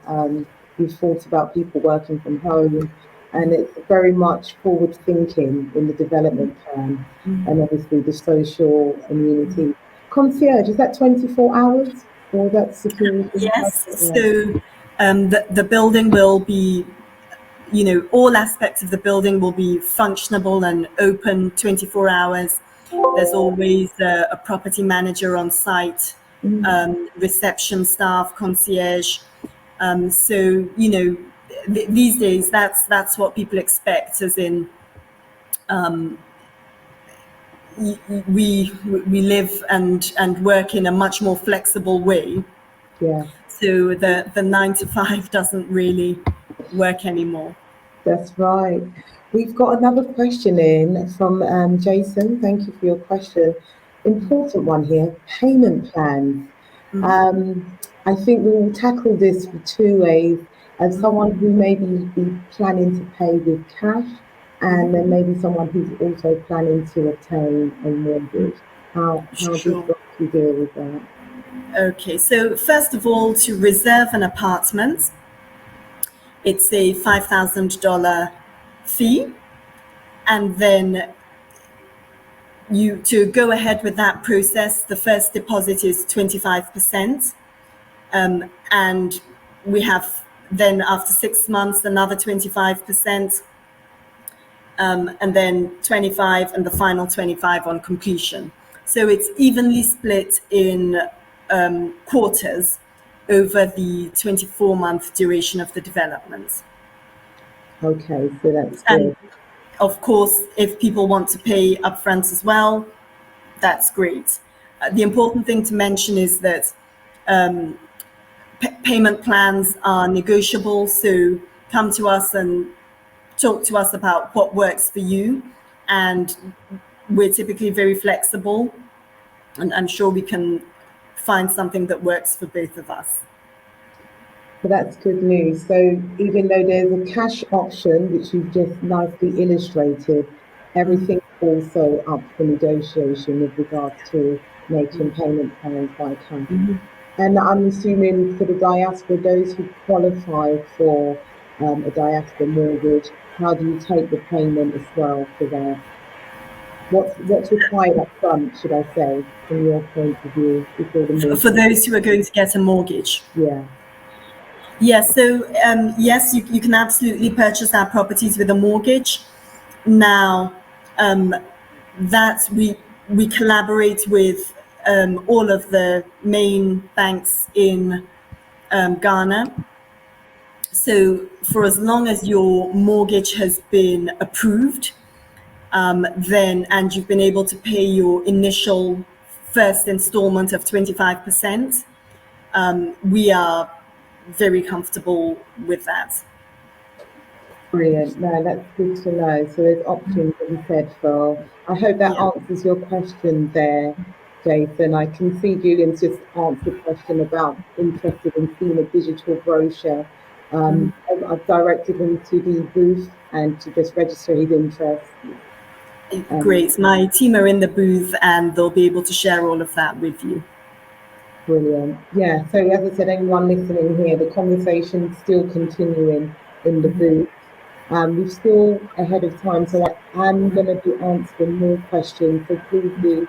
you've thought about people working from home, and it's very much forward thinking in the development plan, and obviously the social immunity. Concierge, is that 24 hours or that security? Yes. So the building will be, all aspects of the building will be functionable and open 24 hours. There's always a property manager on site, reception staff, concierge. These days that's what people expect, as in we live and work in a much more flexible way. Yeah. So the 9 to 5 doesn't really work anymore. That's right. We've got another question in from Jason. Thank you for your question. Important one here, payment plans. I think we'll tackle this for two ways. As someone who maybe be planning to pay with cash, and then maybe someone who's also planning to obtain a mortgage. How do Sure. you deal with that? Okay, so first of all, to reserve an apartment, it's a $5,000 fee, and then to go ahead with that process, the first deposit is 25%, and we have then after 6 months another 25%, and then 25, and the final 25 on completion. So it's evenly split in quarters over the 24-month duration of the development. Okay, so that's And good. of course, if people want to pay upfront as well, that's great. The important thing to mention is that payment plans are negotiable, so come to us and talk to us about what works for you, and we're typically very flexible, and I'm sure we can find something that works for both of us. So that's good news. So even though there's a cash option, which you've just nicely illustrated, everything's also up for negotiation with regards to making payment plans by cash. And I'm assuming for the diaspora, those who qualify for a diaspora mortgage, how do you take the payment as well for that? What's required up front, should I say, from your point of view, before the mortgage? For those who are going to get a mortgage. Yeah. Yes, so yes, you can absolutely purchase our properties with a mortgage. Now, that we collaborate with all of the main banks in Ghana. So for as long as your mortgage has been approved, then and you've been able to pay your initial first installment of 25%, we are very comfortable with that. Brilliant. No, that's good to know. So there's options, as you said, for. I hope that Yeah. answers your question there, Jason. I can see Julian's just answered the question about interested in seeing a digital brochure. I've directed him to the booth and to just register his interest. Great. My team are in the booth and they'll be able to share all of that with you. Brilliant. Yeah. So as I said, anyone listening here, the conversation's still continuing in the booth. We're still ahead of time, so I'm going to be answering more questions. So please do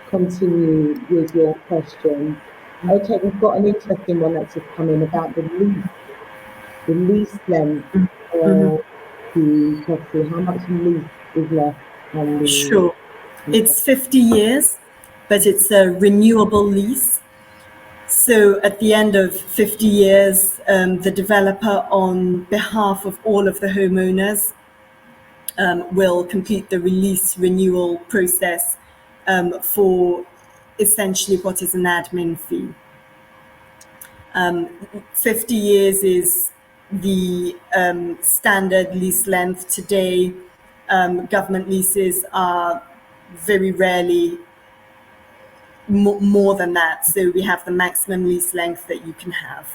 continue with your questions. Okay, we've got an interesting one that's just come in about the lease length of the property. How much lease is left on the? Sure. It's 50 years, but it's a renewable lease. So at the end of 50 years, the developer, on behalf of all of the homeowners, will complete the lease renewal process for essentially what is an admin fee. 50 years is the standard lease length today. Government leases are very rarely more than that. So we have the maximum lease length that you can have.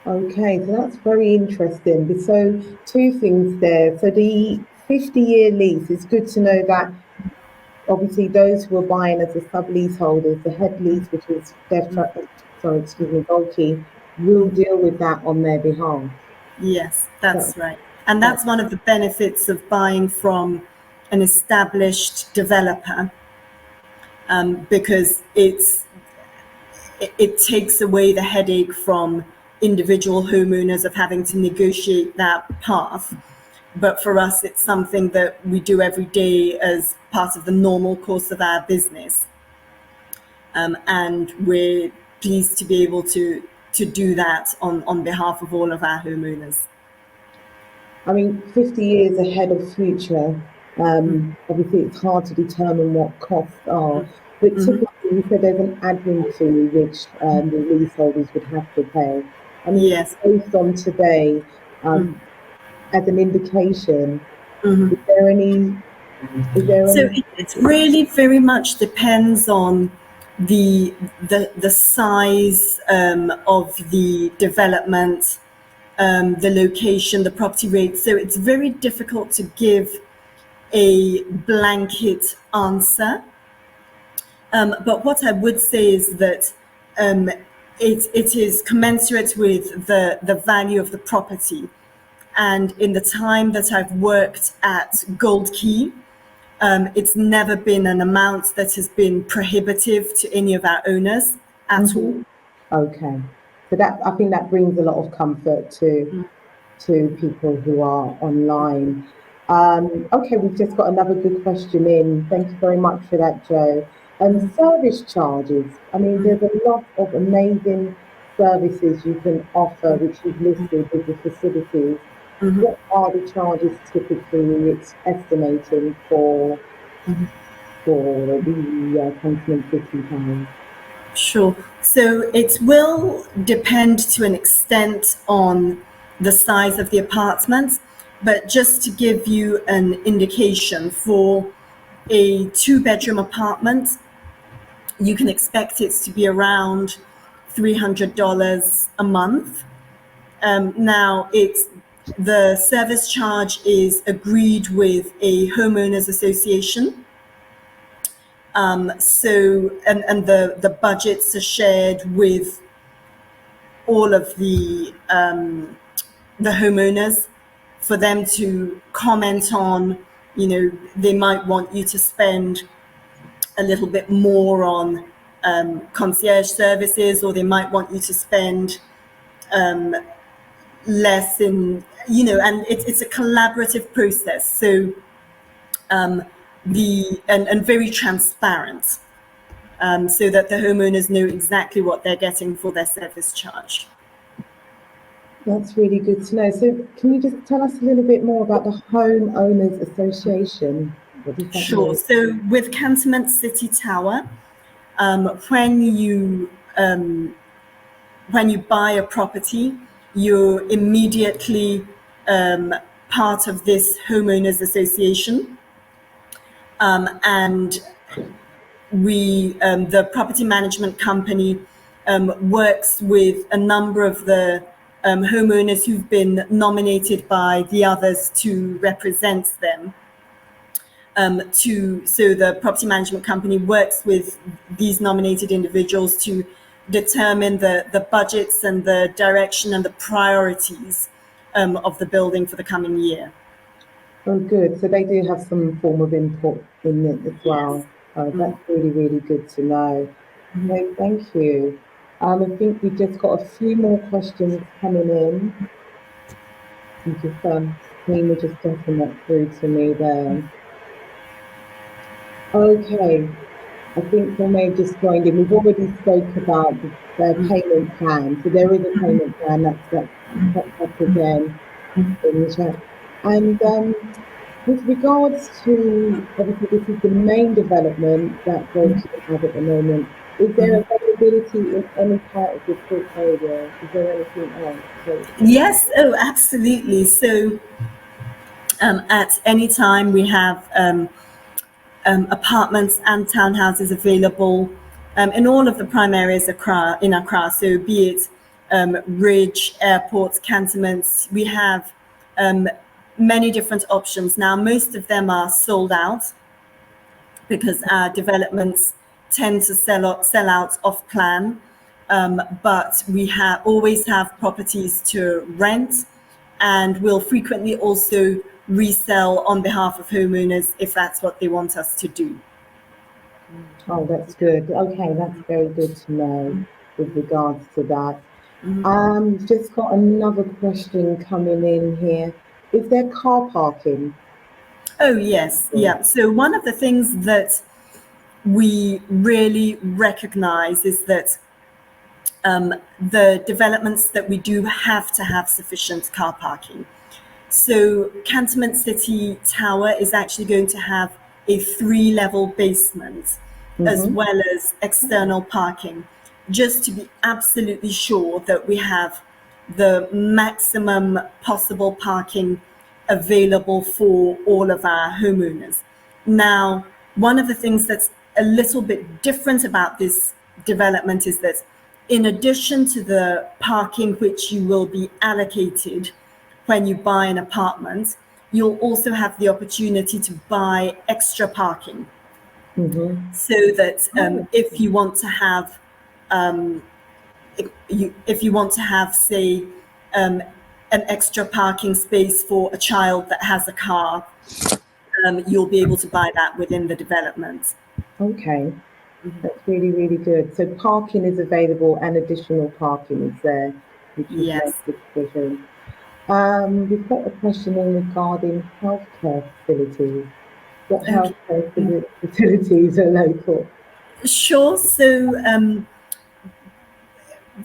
Okay, so that's very interesting. So two things there. So the 50-year lease, it's good to know that obviously those who are buying as a sublease holders, the head lease, which is Bulky, will deal with that on their behalf. Yes, that's right. And that's one of the benefits of buying from an established developer, because it takes away the headache from individual homeowners of having to negotiate that path. But for us, it's something that we do every day as part of the normal course of our business. And we're pleased to be able to do that on behalf of all of our homeowners. I mean, 50 years ahead of future, obviously it's hard to determine what costs are, but typically you said there's an admin fee which the leaseholders would have to pay. I mean, Yes. based on today, as an indication? Mhm. Is there any? Is there So any? it really very much depends on the size of the development, the location, the property rate. So it's very difficult to give a blanket answer. But what I would say is that it is commensurate with the value of the property. And in the time that I've worked at Gold Key, it's never been an amount that has been prohibitive to any of our owners at all. Okay, so that I think that brings a lot of comfort to people who are online. Okay, we've just got another good question in. Thank you very much for that, Joe. Service charges. I mean, there's a lot of amazing services you can offer, which you've listed with the facilities. What are the charges typically estimating for the Continent City Tower? Sure. So it will depend to an extent on the size of the apartment, but just to give you an indication, for a 2-bedroom apartment, you can expect it to be around $300 a month. Now, the service charge is agreed with a homeowners association. And the budgets are shared with all of the homeowners for them to comment on. You know, they might want you to spend a little bit more on concierge services, or they might want you to spend less in, you know, and it's a collaborative process. So and very transparent, so that the homeowners know exactly what they're getting for their service charge. That's really good to know. So can you just tell us a little bit more about the Homeowners Association? What does that Sure. mean? So with Cantonment City Tower, when you buy a property, you're immediately part of this homeowners association, and the property management company works with a number of the homeowners who've been nominated by the others to represent them. So the property management company works with these nominated individuals to determine the budgets and the direction and the priorities of the building for the coming year. Oh, good. So they do have some form of input in it as well. Oh, that's really, really good to know. Okay, thank you. I think we've just got a few more questions coming in. You just Queen were just getting that through to me there. Okay, I think we may have just joined in. We've already spoke about the payment plan. So there is a payment plan that's popped up again in the chat. And with regards to, obviously, this is the main development that Gold have at the moment. Is there availability in any part of the portfolio? Is there anything else? Yes, oh, absolutely. So at any time we have apartments and townhouses available in all of the prime areas in Accra. So be it Ridge, airports, cantonments, we have many different options. Now, most of them are sold out because our developments tend to sell out off plan. But we always have properties to rent, and we'll frequently also resell on behalf of homeowners if that's what they want us to do. Oh, that's good. Okay, that's very good to know with regards to that. Just got another question coming in here. Is there car parking? Oh, yes. Yeah. So one of the things that we really recognize is that the developments that we do have to have sufficient car parking. So Cantonment City Tower is actually going to have a 3-level basement as well as external parking, just to be absolutely sure that we have the maximum possible parking available for all of our homeowners. Now, one of the things that's a little bit different about this development is that in addition to the parking which you will be allocated when you buy an apartment, you'll also have the opportunity to buy extra parking. So that if you want to have, if you want to have, say, an extra parking space for a child that has a car, you'll be able to buy that within the development. Okay, that's really, really good. So parking is available and additional parking is there, which is Yes. makes the provision. We've got a question in regarding healthcare facilities. What Okay. healthcare facilities are local? Sure. So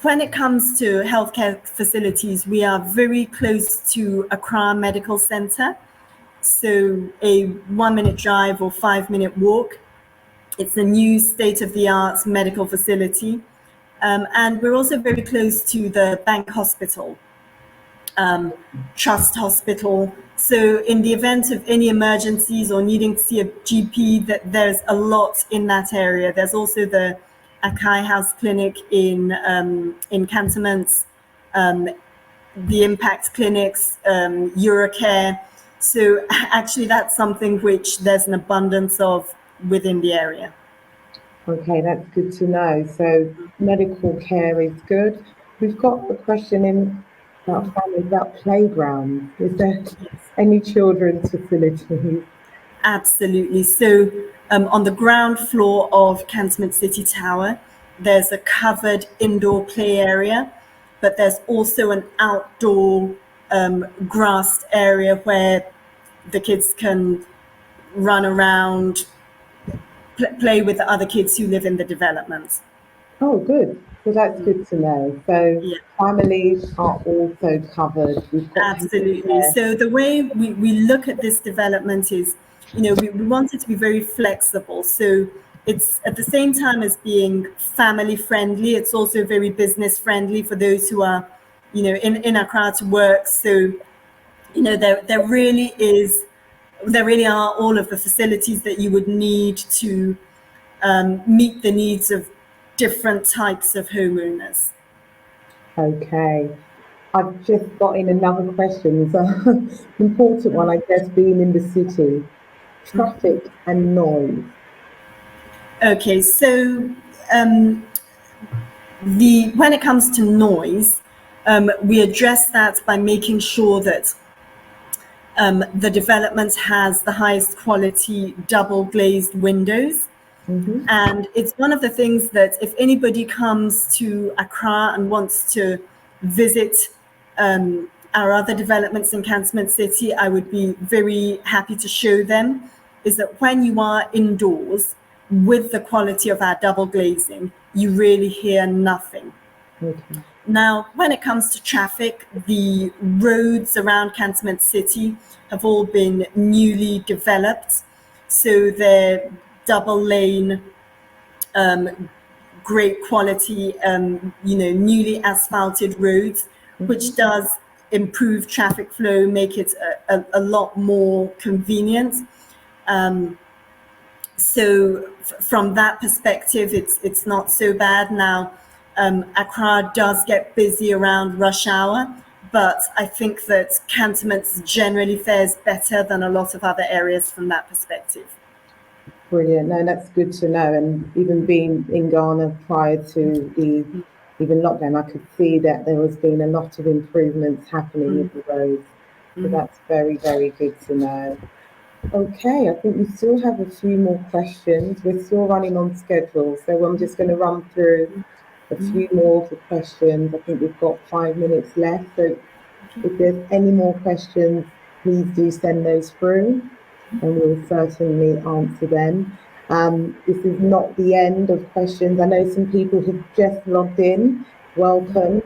when it comes to healthcare facilities, we are very close to Accra Medical Center. So a 1-minute drive or 5-minute walk. It's a new state-of-the-art medical facility. And we're also very close to the Bank Hospital, Trust Hospital. So in the event of any emergencies or needing to see a GP, there's a lot in that area. There's also the Akai House Clinic in Cantonments, the Impact Clinics, Eurocare. So actually that's something which there's an abundance of within the area. Okay, that's good to know. So medical care is good. We've got a question in about families about playgrounds. Is there any children's facilities? Absolutely. So on the ground floor of Cantonment City Tower, there's a covered indoor play area, but there's also an outdoor grassed area where the kids can run around, play with the other kids who live in the development. Oh, good. So that's good to know. So Yeah. families are also covered. We've got Absolutely. So the way we look at this development is, we want it to be very flexible. So it's at the same time as being family friendly, it's also very business friendly for those who are, in Accra to work. So, there really are all of the facilities that you would need to meet the needs of different types of homeowners. Okay. I've just got in another question. So important one, I guess, being in the city, traffic and noise. Okay, so when it comes to noise, we address that by making sure that the development has the highest quality double glazed windows. And it's one of the things that if anybody comes to Accra and wants to visit our other developments in Cantonment City, I would be very happy to show them, is that when you are indoors with the quality of our double glazing, you really hear nothing. Okay. Now, when it comes to traffic, the roads around Cantonment City have all been newly developed. So they're double lane, great quality, newly asphalted roads, which does improve traffic flow, make it a lot more convenient. So from that perspective, it's not so bad. Now, Accra does get busy around rush hour, but I think that Cantonments generally fares better than a lot of other areas from that perspective. Brilliant. No, that's good to know. And even being in Ghana prior to the even lockdown, I could see that there has been a lot of improvements happening with the roads. So that's very, very good to know. Okay, I think we still have a few more questions. We're still running on schedule, so I'm just going to run through a few more of the questions. I think we've got 5 minutes left, so if there's any more questions, please do send those through and we'll certainly answer them. This is not the end of questions. I know some people have just logged in. Welcome.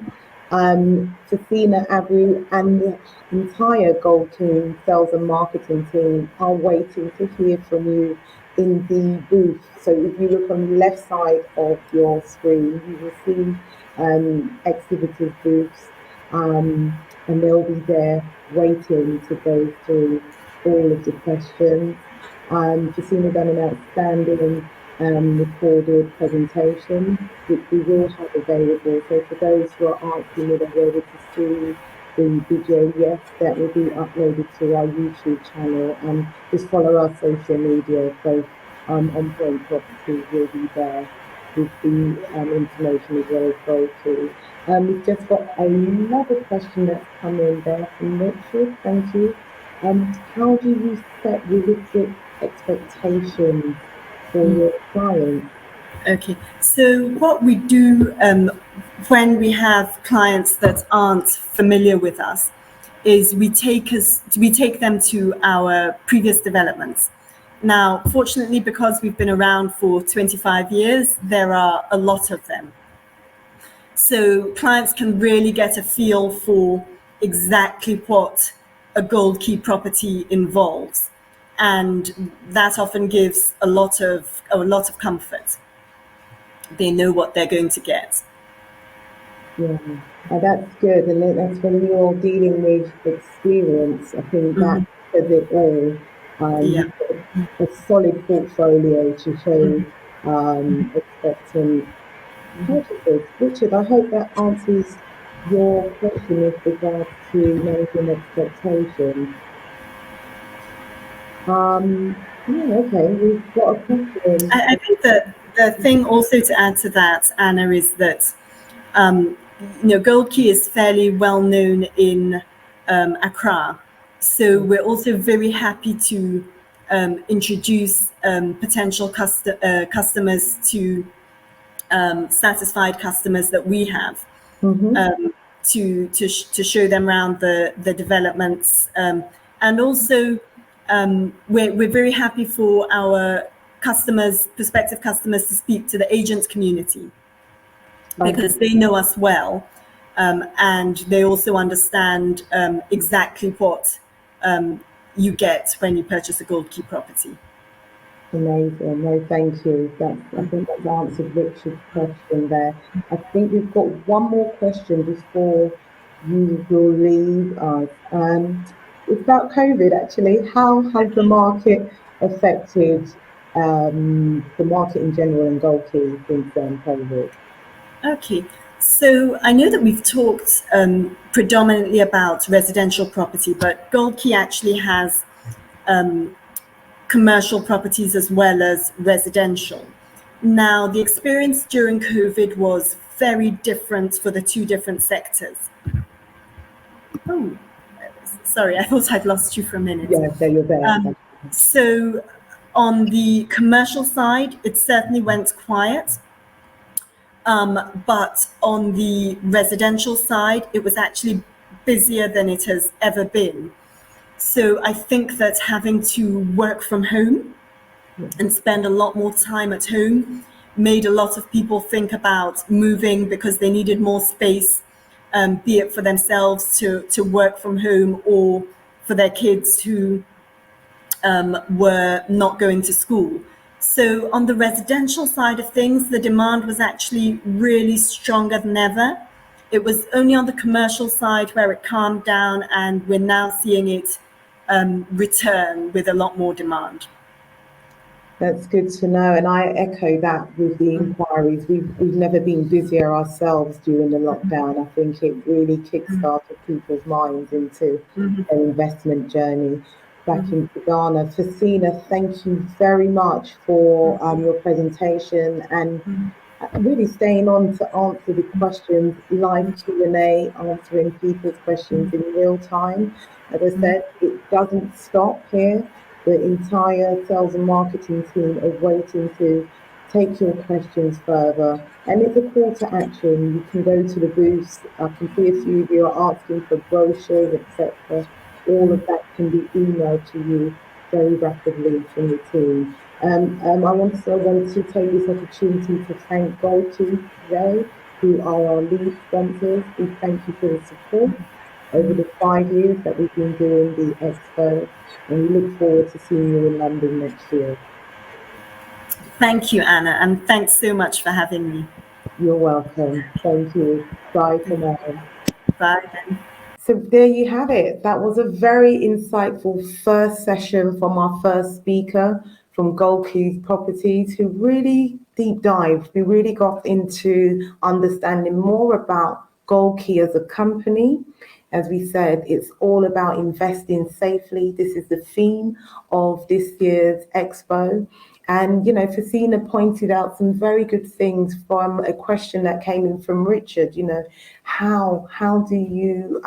Safina, Abu, and the entire Gold team, sales and marketing team, are waiting to hear from you in the booth. So if you look on the left side of your screen, you will see exhibitors booths. and they'll be there waiting to go through all of the questions. Christina done an outstanding recorded presentation, which we will have available. So for those who are asking whether they're able to see the video, yes, that will be uploaded to our YouTube channel, and just follow our social media. So On Point Property will be there with the information as well as Gold. We've just got another question that's come in there from Richard. Thank you. How do you set realistic expectations for your clients? Okay, so what we do when we have clients that aren't familiar with us is we take them to our previous developments. Now, fortunately, because we've been around for 25 years, there are a lot of them. So clients can really get a feel for exactly what a Gold Key property involves, and that often gives a lot of comfort. They know what they're going to get. Yeah, that's good, and that's when you're dealing with experience. I think that says it all. Yeah. You've got a solid portfolio to show expectant purchases. Richard, I hope that answers your question with regards to managing expectations. Yeah, okay, we've got a question. I think that the thing also to add to that, Anna, is that Gold Key is fairly well known in Accra. So we're also very happy to introduce potential customers to satisfied customers that we have, to show them around the developments, and also we're very happy for our prospective customers, to speak to the agent community, because they know us well, and they also understand exactly what you get when you purchase a Gold Key property. Amazing. No, thank you. I think that's answered Richard's question there. I think we've got one more question before you will leave us. It's about COVID, actually. How has the market affected the market in general in Gold Key since COVID? Okay, so I know that we've talked predominantly about residential property, but Gold Key actually has commercial properties as well as residential. Now, the experience during COVID was very different for the two different sectors. Oh, sorry, I thought I'd lost you for a minute. Yeah, so you're there. So on the commercial side, it certainly went quiet. But on the residential side, it was actually busier than it has ever been. So I think that having to work from home and spend a lot more time at home made a lot of people think about moving, because they needed more space, be it for themselves to work from home, or for their kids who were not going to school. So on the residential side of things, the demand was actually really stronger than ever. It was only on the commercial side where it calmed down, and we're now seeing it return with a lot more demand. That's good to know, and I echo that with the inquiries. We've never been busier ourselves during the lockdown. I think it really kick-started people's minds into their investment journey back into Ghana. Fasina, thank you very much for your presentation, and really staying on to answer the questions, live Q&A, answering people's questions in real time. As I said, it doesn't stop here. The entire sales and marketing team are waiting to take your questions further. And it's a call to action. You can go to the booths. I can see a few of you are asking for brochures, etc. All of that can be emailed to you very rapidly from the team. I want to take this opportunity to thank Gold Key today, who are our lead sponsors. We thank you for the support over the 5 years that we've been doing the expo, and we look forward to seeing you in London next year. Thank you, Anna, and thanks so much for having me. You're welcome. Thank you. Bye for now. Bye then. So there you have it. That was a very insightful first session from our first speaker from Gold Key Properties, who really deep dived. We really got into understanding more about Gold Key as a company. As we said, it's all about investing safely. This is the theme of this year's expo. And, you know, Faustina pointed out some very good things from a question that came in from Richard, you know, how do you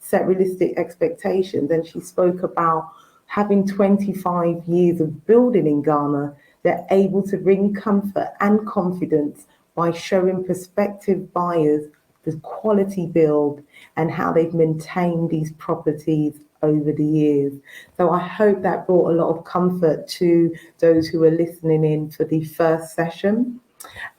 set realistic expectations? And she spoke about having 25 years of building in Ghana. They're able to bring comfort and confidence by showing prospective buyers the quality build and how they've maintained these properties over the years. So I hope that brought a lot of comfort to those who are listening in for the first session.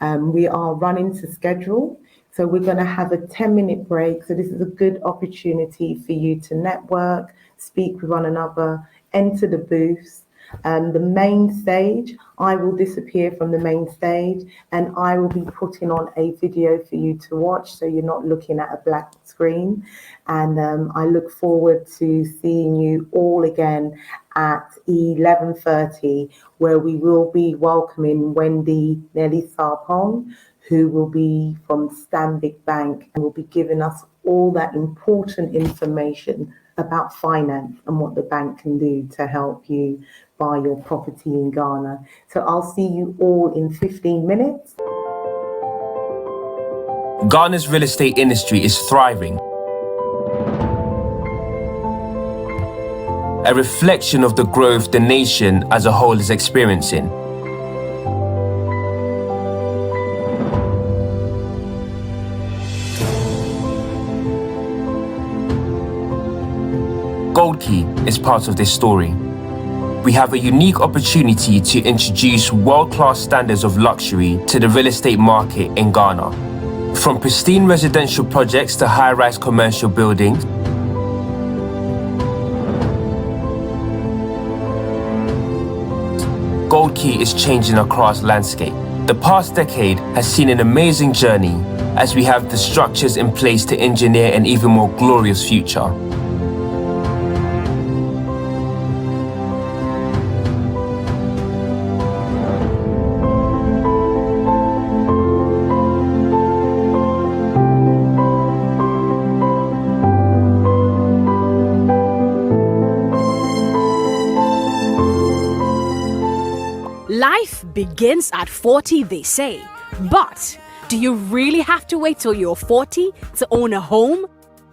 We are running to schedule, so we're going to have a 10-minute break. So this is a good opportunity for you to network, speak with one another, enter the booths. The main stage, I will disappear from the main stage and I will be putting on a video for you to watch, so you're not looking at a black screen. And I look forward to seeing you all again at 11:30, where we will be welcoming Wendy Nelly Sarpong, who will be from Stanbic Bank and will be giving us all that important information about finance and what the bank can do to help you buy your property in Ghana. So I'll see you all in 15 minutes. Ghana's real estate industry is thriving, a reflection of the growth the nation as a whole is experiencing. Gold Key is part of this story. We have a unique opportunity to introduce world-class standards of luxury to the real estate market in Ghana. From pristine residential projects to high-rise commercial buildings, Gold Key is changing across landscape. The past decade has seen an amazing journey as we have the structures in place to engineer an even more glorious future. Life begins at 40, they say. But do you really have to wait till you're 40 to own a home?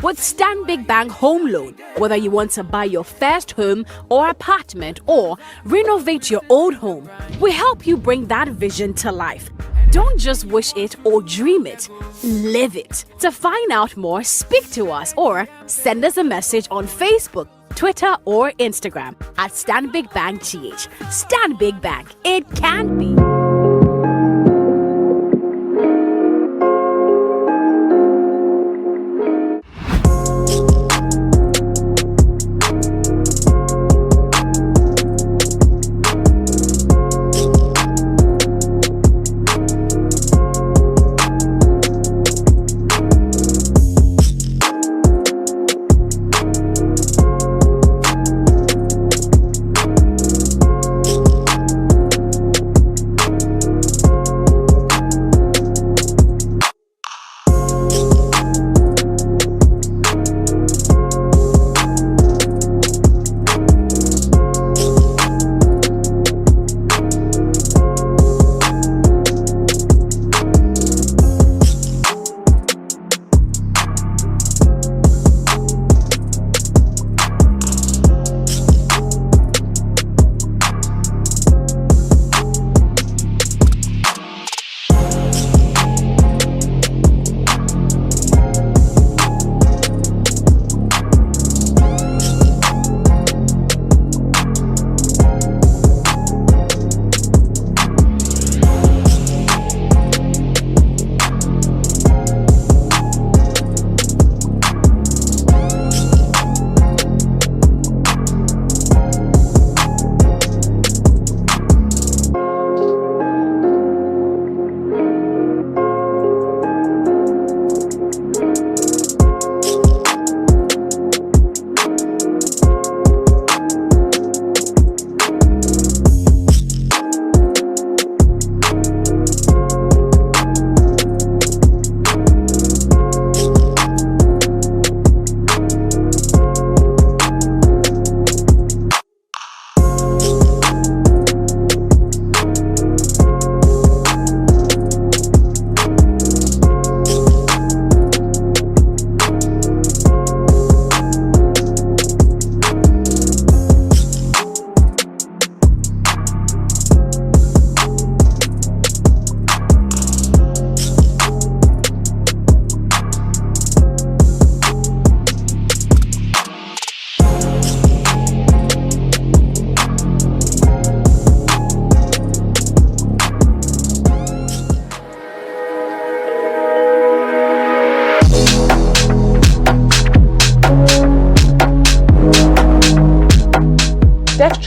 With Stanbic Bank Home Loan, whether you want to buy your first home or apartment or renovate your old home, we help you bring that vision to life. Don't just wish it or dream it, live it. To find out more, speak to us or send us a message on Facebook, Twitter or Instagram at Stanbic Bank GH. Stanbic Bank, it can be.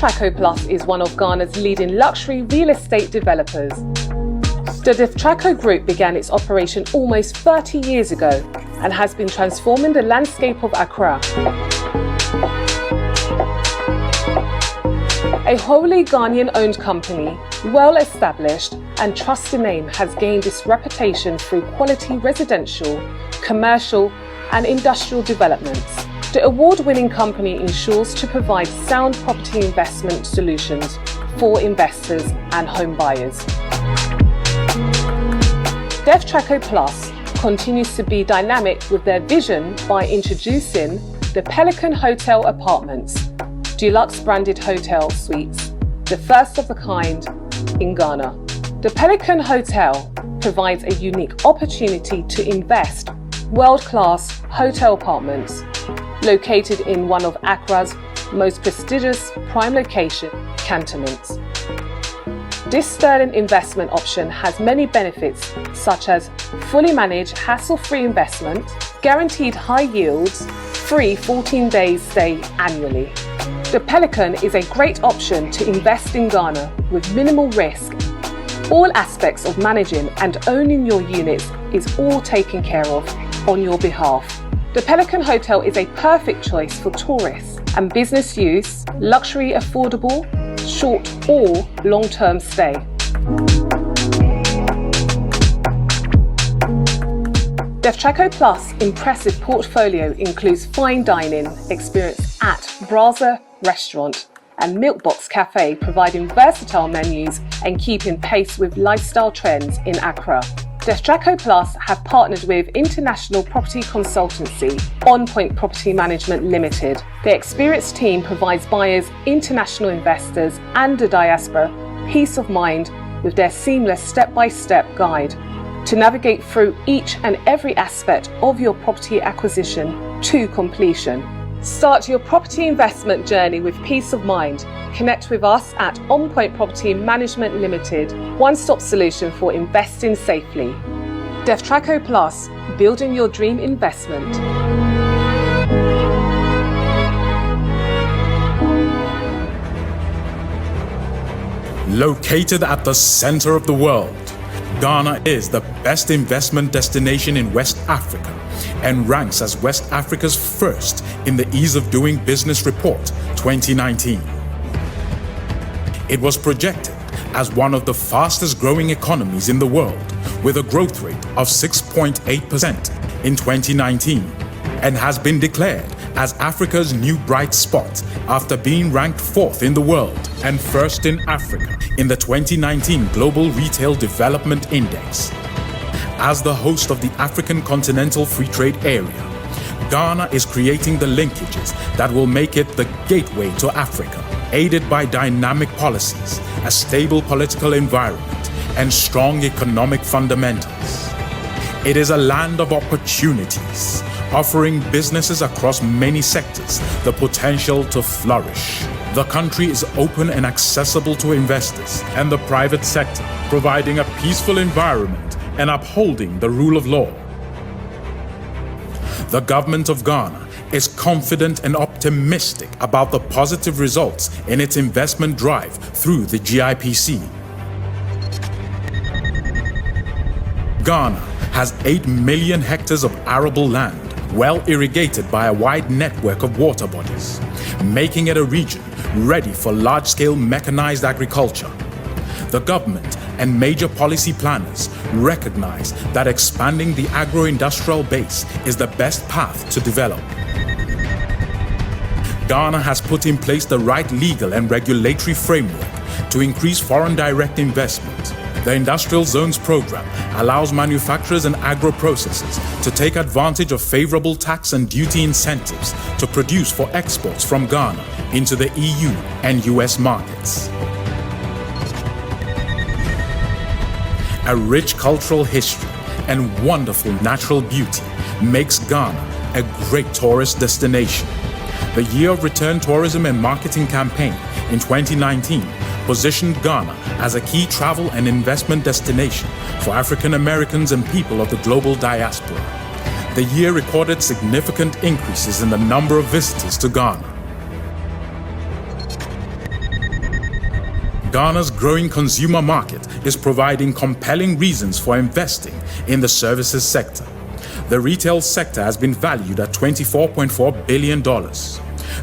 DevTraco Plus is one of Ghana's leading luxury real estate developers. The DevTraco Group began its operation almost 30 years ago and has been transforming the landscape of Accra. A wholly Ghanaian-owned company, well established and trusted name has gained its reputation through quality residential, commercial and industrial developments. The award-winning company ensures to provide sound property investment solutions for investors and home buyers. DevTraco Plus continues to be dynamic with their vision by introducing the Pelican Hotel Apartments, deluxe branded hotel suites, the first of a kind in Ghana. The Pelican Hotel provides a unique opportunity to invest world-class hotel apartments located in one of Accra's most prestigious prime location cantonments. This sterling investment option has many benefits such as fully managed hassle-free investment, guaranteed high yields, free 14 days stay annually. The Pelican is a great option to invest in Ghana with minimal risk. All aspects of managing and owning your units is all taken care of on your behalf. The Pelican Hotel is a perfect choice for tourists and business use, luxury affordable, short or long-term stay. DevTraco Plus' impressive portfolio includes fine dining experience at Braza Restaurant and Milkbox Cafe, providing versatile menus and keeping pace with lifestyle trends in Accra. DevTraco Plus have partnered with international property consultancy On Point Property Management Limited. The experienced team provides buyers, international investors and the diaspora peace of mind with their seamless step-by-step guide to navigate through each and every aspect of your property acquisition to completion. Start your property investment journey with peace of mind. Connect with us at On Point Property Management Limited, one-stop solution for investing safely. DevTraco Plus, building your dream investment. Located at the center of the world, Ghana is the best investment destination in West Africa and ranks as West Africa's first in the Ease of Doing Business Report 2019. It was projected as one of the fastest growing economies in the world with a growth rate of 6.8% in 2019 and has been declared as Africa's new bright spot after being ranked 4th in the world and 1st in Africa in the 2019 Global Retail Development Index. As the host of the African Continental Free Trade Area, Ghana is creating the linkages that will make it the gateway to Africa, aided by dynamic policies, a stable political environment, and strong economic fundamentals. It is a land of opportunities, offering businesses across many sectors the potential to flourish. The country is open and accessible to investors and the private sector, providing a peaceful environment and upholding the rule of law. The government of Ghana is confident and optimistic about the positive results in its investment drive through the GIPC. Ghana has 8 million hectares of arable land, well irrigated by a wide network of water bodies, making it a region ready for large-scale mechanized agriculture. The government and major policy planners recognize that expanding the agro-industrial base is the best path to develop. Ghana has put in place the right legal and regulatory framework to increase foreign direct investment. The Industrial Zones Program allows manufacturers and agro-processors to take advantage of favorable tax and duty incentives to produce for exports from Ghana into the EU and US markets. A rich cultural history and wonderful natural beauty makes Ghana a great tourist destination. The Year of Return Tourism and Marketing campaign in 2019 positioned Ghana as a key travel and investment destination for African Americans and people of the global diaspora. The year recorded significant increases in the number of visitors to Ghana. Ghana's growing consumer market is providing compelling reasons for investing in the services sector. The retail sector has been valued at $24.4 billion.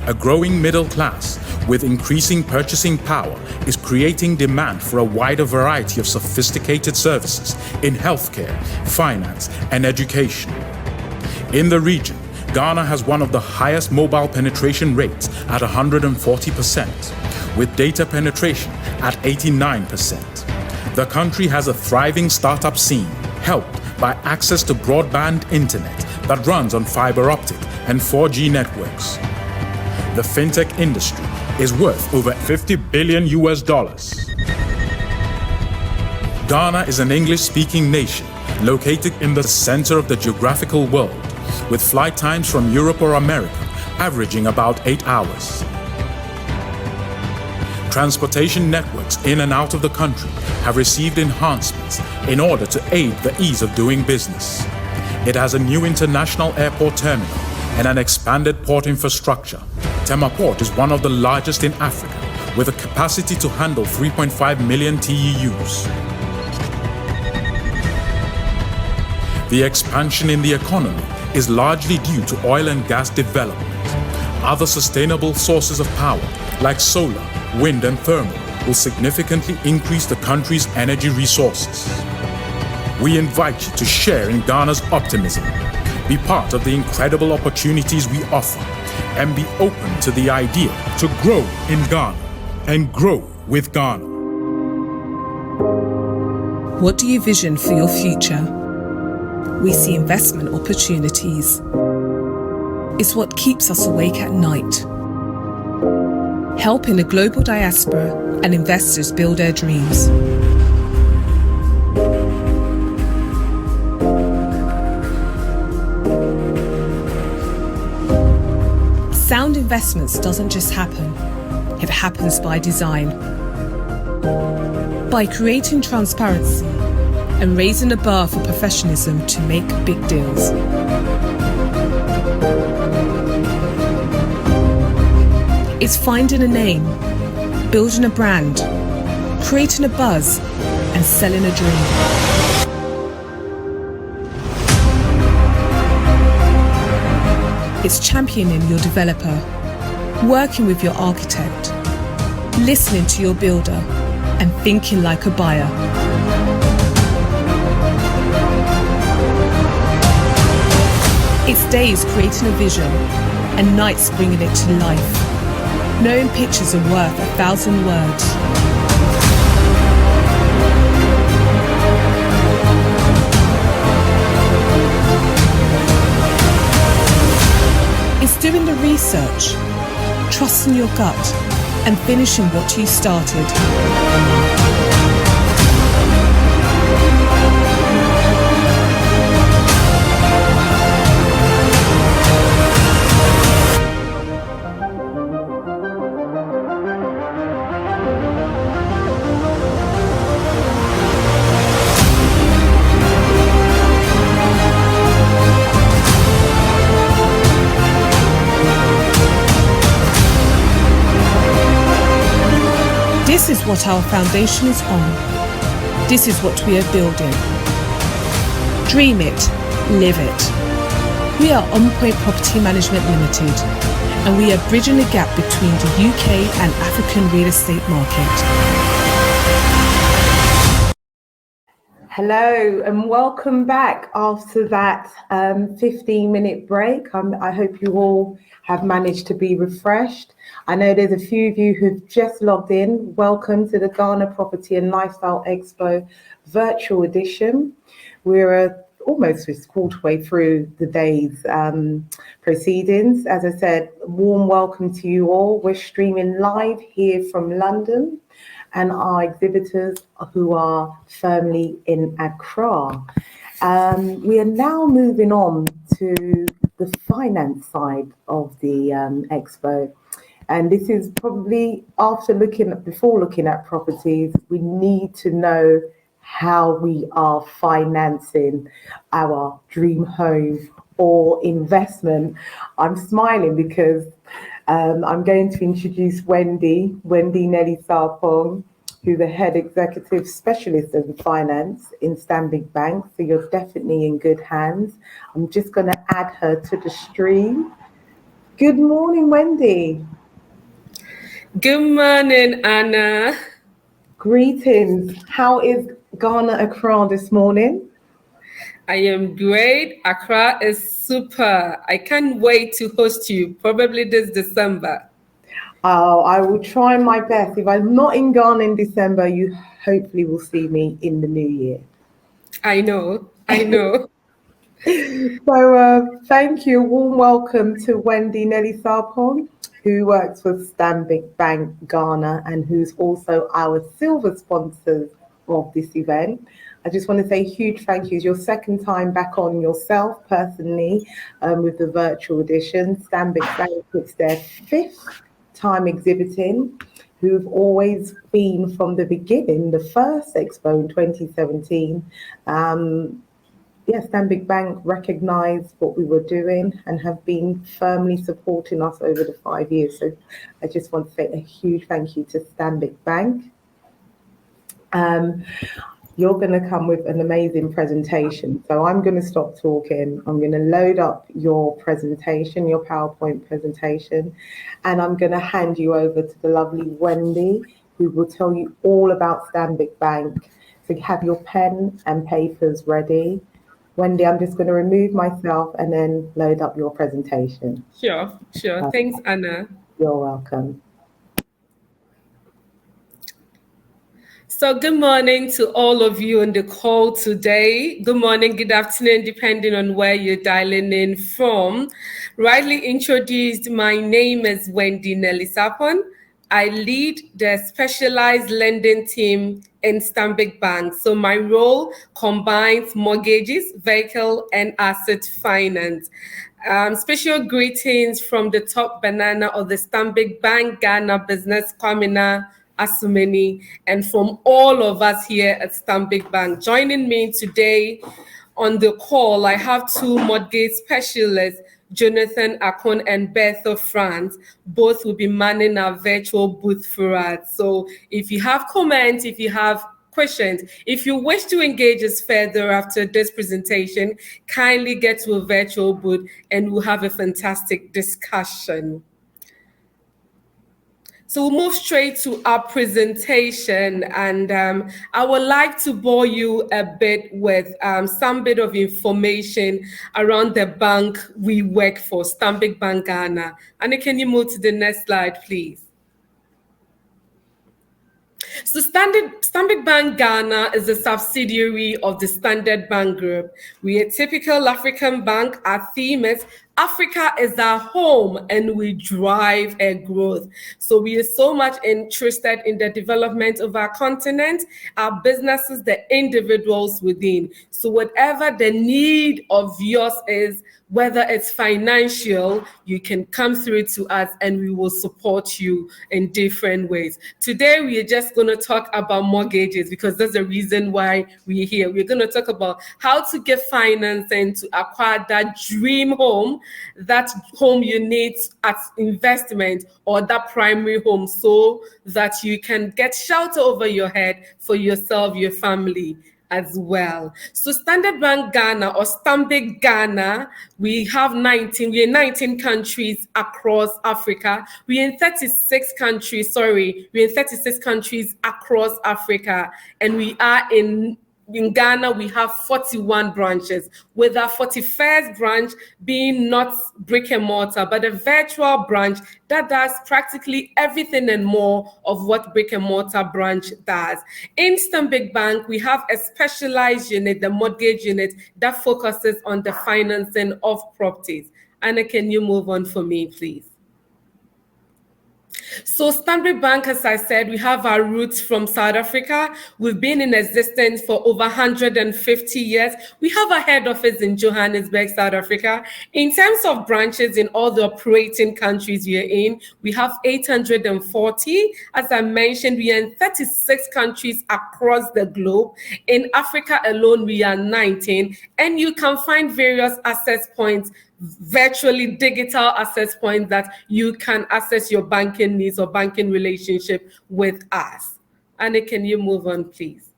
A growing middle class with increasing purchasing power is creating demand for a wider variety of sophisticated services in healthcare, finance, and education. In the region, Ghana has one of the highest mobile penetration rates at 140%, with data penetration at 89%. The country has a thriving startup scene, helped by access to broadband internet that runs on fiber optic and 4G networks. The fintech industry is worth over $50 billion. Ghana is an English-speaking nation located in the center of the geographical world, with flight times from Europe or America averaging about 8 hours. Transportation networks in and out of the country have received enhancements in order to aid the ease of doing business. It has a new international airport terminal and an expanded port infrastructure. Tema Port is one of the largest in Africa, with a capacity to handle 3.5 million TEUs. The expansion in the economy is largely due to oil and gas development. Other sustainable sources of power, like solar, wind, and thermal, will significantly increase the country's energy resources. We invite you to share in Ghana's optimism, be part of the incredible opportunities we offer, and be open to the idea to grow in Ghana and grow with Ghana. What do you vision for your future? We see investment opportunities. It's what keeps us awake at night. Helping the global diaspora and investors build their dreams. Sound investments doesn't just happen, it happens by design. By creating transparency and raising the bar for professionalism to make big deals. It's finding a name, building a brand, creating a buzz, and selling a dream. It's championing your developer, working with your architect, listening to your builder, and thinking like a buyer. It's days creating a vision and nights bringing it to life. Knowing pictures are worth 1,000 words. It's doing the research, trusting your gut, and finishing what you started. This is what our foundation is on. This is what we are building. Dream it, live it. We are On Point Property Management Limited, and we are bridging the gap between the UK and African real estate market. Hello and welcome back after that 15-minute break. I hope you all have managed to be refreshed. I know there's a few of you who've just logged in. Welcome to the Ghana Property and Lifestyle Expo virtual edition. We're almost a quarter way through the day's proceedings. As I said, a warm welcome to you all. We're streaming live here from London, and our exhibitors who are firmly in Accra. We are now moving on to the finance side of the expo. And this is probably before looking at properties, we need to know how we are financing our dream home or investment. I'm smiling because I'm going to introduce Wendy Nelly Sarpong, who's the head executive specialist in finance in Stanbic Bank. So you're definitely in good hands. I'm just going to add her to the stream. Good morning, Wendy. Good morning, Anna. Greetings. How is Ghana, Accra this morning? I am great. Accra is super. I can't wait to host you, probably this December. Oh, I will try my best. If I'm not in Ghana in December, you hopefully will see me in the new year. I know. So thank you. A warm welcome to Wendy Nelly Sarpong, who works for Stanbic Bank Ghana and who's also our silver sponsors of this event. I just want to say a huge thank you. It's your second time back on yourself personally with the virtual edition. Stanbic Bank, it's their fifth time exhibiting, who've always been from the beginning, the first expo in 2017. Stanbic Bank recognised what we were doing and have been firmly supporting us over the 5 years. So I just want to say a huge thank you to Stanbic Bank. You're going to come with an amazing presentation. So I'm going to stop talking. I'm going to load up your presentation, your PowerPoint presentation, and I'm going to hand you over to the lovely Wendy, who will tell you all about Stanbic Bank. So have your pen and papers ready. Wendy, I'm just going to remove myself and then load up your presentation. Sure. Thanks, Anna. You're welcome. So good morning to all of you on the call today. Good morning, good afternoon, depending on where you're dialing in from. Rightly introduced, my name is Wendy Nelly Sarpong. I lead the specialized lending team in Stanbic Bank. So my role combines mortgages, vehicle, and asset finance. Special greetings from the top banana of the Stanbic Bank Ghana business, Kwamina Asumeni, and from all of us here at Stanbic Bank. Joining me today on the call, I have two mortgage specialists, Jonathan Akon and Bertha France. Both will be manning our virtual booth for us. So if you have comments, if you have questions, if you wish to engage us further after this presentation, kindly get to a virtual booth and we'll have a fantastic discussion. So we'll move straight to our presentation, and I would like to bore you a bit with some bit of information around the bank we work for, Stanbic Bank Ghana. And can you move to the next slide, please? So Stanbic Bank Ghana is a subsidiary of the Standard Bank Group. We are a typical African bank. Our theme is Africa is our home and we drive a growth. So we are so much interested in the development of our continent, our businesses, the individuals within. So whatever the need of yours is, whether it's financial, you can come through to us and we will support you in different ways. Today, we are just going to talk about mortgages because that's the reason why we're here. We're going to talk about how to get financing to acquire that dream home, that home you need as investment or that primary home so that you can get shelter over your head for yourself, your family as well. So Standard Bank Ghana or Stanbic Ghana, we're in 19 countries across Africa. We're in 36 countries across Africa, and we are in Ghana, we have 41 branches, with our 41st branch being not brick and mortar, but a virtual branch that does practically everything and more of what brick and mortar branch does. In Stanbic Bank, we have a specialized unit, the mortgage unit, that focuses on the financing of properties. Anna, can you move on for me, please? So Stanbic Bank, as I said, we have our roots from South Africa. We've been in existence for over 150 years. We have a head office in Johannesburg, South Africa. In terms of branches in all the operating countries we are in, we have 840. As I mentioned, we are in 36 countries across the globe. In Africa alone, we are 19. And you can find various access points, virtually digital access points that you can access your banking needs or banking relationship with us. Anna, can you move on, please?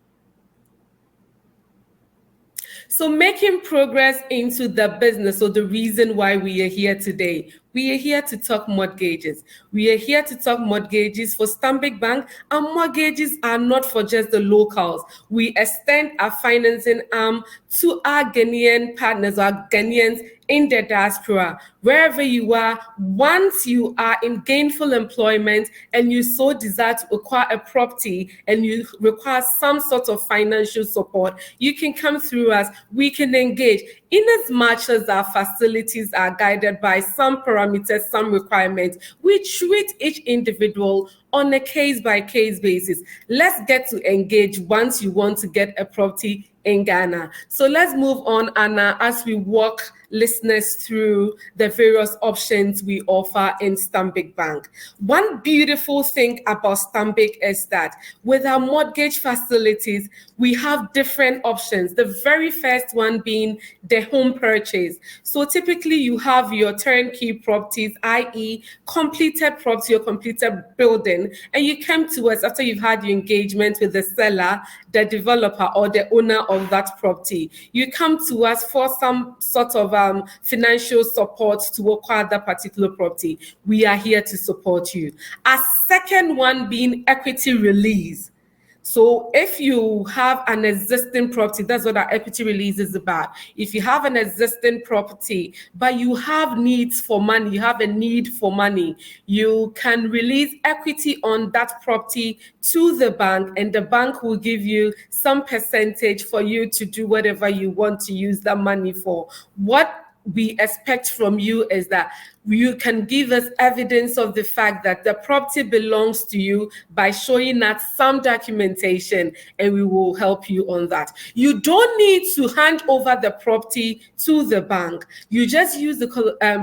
So making progress into the business, or the reason why we are here today. We are here to talk mortgages. We are here to talk mortgages for Stanbic Bank, and mortgages are not for just the locals. We extend our financing arm to our Ghanaian partners, our Ghanaians in the diaspora. Wherever you are, once you are in gainful employment and you so desire to acquire a property and you require some sort of financial support, you can come through us. We can engage. In as much as our facilities are guided by some parameters, some requirements, we treat each individual on a case-by-case basis. Let's get to engage once you want to get a property in Ghana. So let's move on, Anna, as we walk listeners through the various options we offer in Stanbic Bank. One beautiful thing about Stanbic is that with our mortgage facilities, we have different options. The very first one being the home purchase. So typically you have your turnkey properties, i.e. completed property or completed building, and you come to us after you've had your engagement with the seller, the developer, or the owner of that property. You come to us for some sort of financial support to acquire that particular property. We are here to support you. A second one being equity release. So if you have an existing property, that's what our equity release is about. If you have an existing property, but you have needs for money, you have a need for money, you can release equity on that property to the bank, and the bank will give you some percentage for you to do whatever you want to use that money for. What we expect from you is that you can give us evidence of the fact that the property belongs to you by showing us some documentation, and we will help you on that. You don't need to hand over the property to the bank. You just use the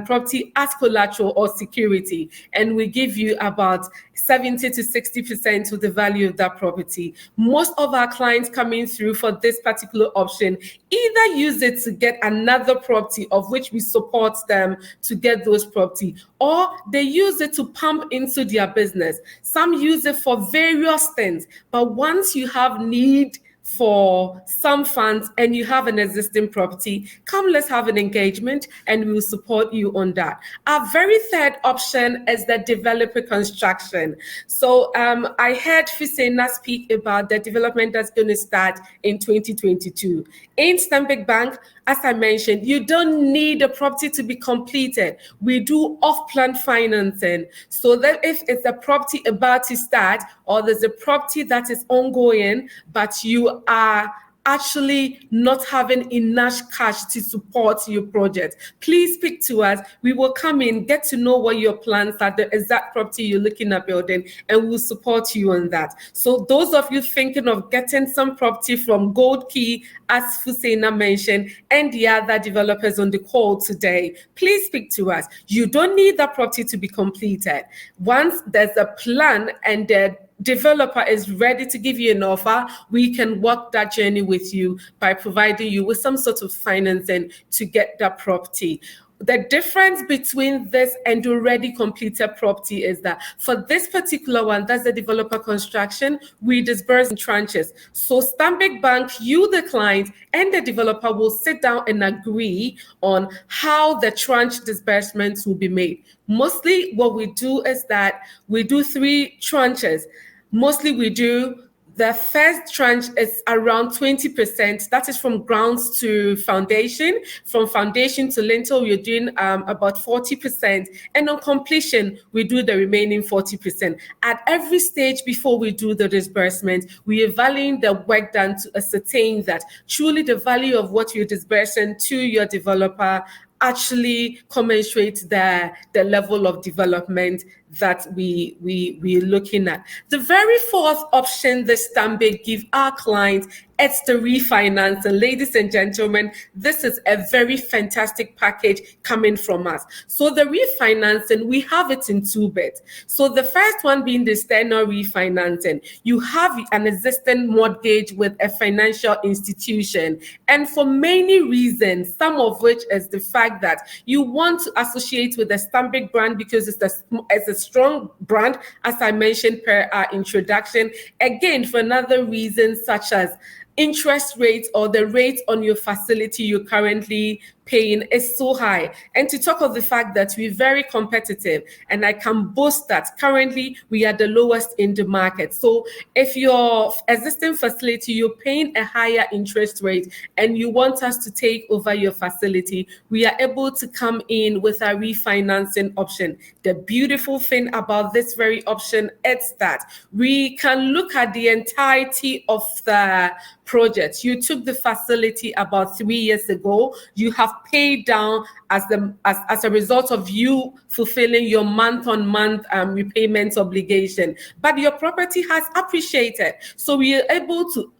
property as collateral or security, and we give you about 70 to 60% of the value of that property. Most of our clients coming through for this particular option either use it to get another property of which we support them to get those property, or they use it to pump into their business. Some use it for various things, but once you have need for some funds and you have an existing property, come, let's have an engagement and we will support you on that. Our very third option is the developer construction. So I heard Fusena speak about the development that's going to start in 2022. In Stanbic Bank, as I mentioned, you don't need a property to be completed. We do off-plan financing, so that if it's a property about to start or there's a property that is ongoing, but you are actually not having enough cash to support your project, please speak to us. We will come in, get to know what your plans are, the exact property you're looking at building, and we'll support you on that. So those of you thinking of getting some property from Gold Key, as Fusena mentioned, and the other developers on the call today, please speak to us. You don't need that property to be completed. Once there's a plan and the developer is ready to give you an offer, we can walk that journey with you by providing you with some sort of financing to get that property. The difference between this and already completed property is that for this particular one, that's the developer construction, we disburse in tranches. So Stanbic Bank, you, the client, and the developer will sit down and agree on how the tranche disbursements will be made. Mostly what we do is that we do 3 tranches. Mostly we do, the first tranche is around 20%. That is from grounds to foundation. From foundation to lintel, we're doing about 40%. And on completion, we do the remaining 40%. At every stage before we do the disbursement, we evaluate the work done to ascertain that truly the value of what you're disbursing to your developer actually commensurate the level of development that we're looking at. The very fourth option the Stanbic give our clients It's the refinance. And ladies and gentlemen, this is a very fantastic package coming from us. So the refinancing, we have it in two bits. So the first one being the standard refinancing. You have an existing mortgage with a financial institution. And for many reasons, some of which is the fact that you want to associate with the Stanbic brand because it's a strong brand, as I mentioned per our introduction. Again, for another reason, such as interest rates or the rate on your facility you're currently paying is so high. And to talk of the fact that we're very competitive, and I can boast that currently we are the lowest in the market. So if your existing facility, you're paying a higher interest rate and you want us to take over your facility, we are able to come in with a refinancing option. The beautiful thing about this very option is that we can look at the entirety of the project. You took the facility about 3 years ago. You have paid down as a result of you fulfilling your month-on-month repayment obligation. But your property has appreciated. So we are able to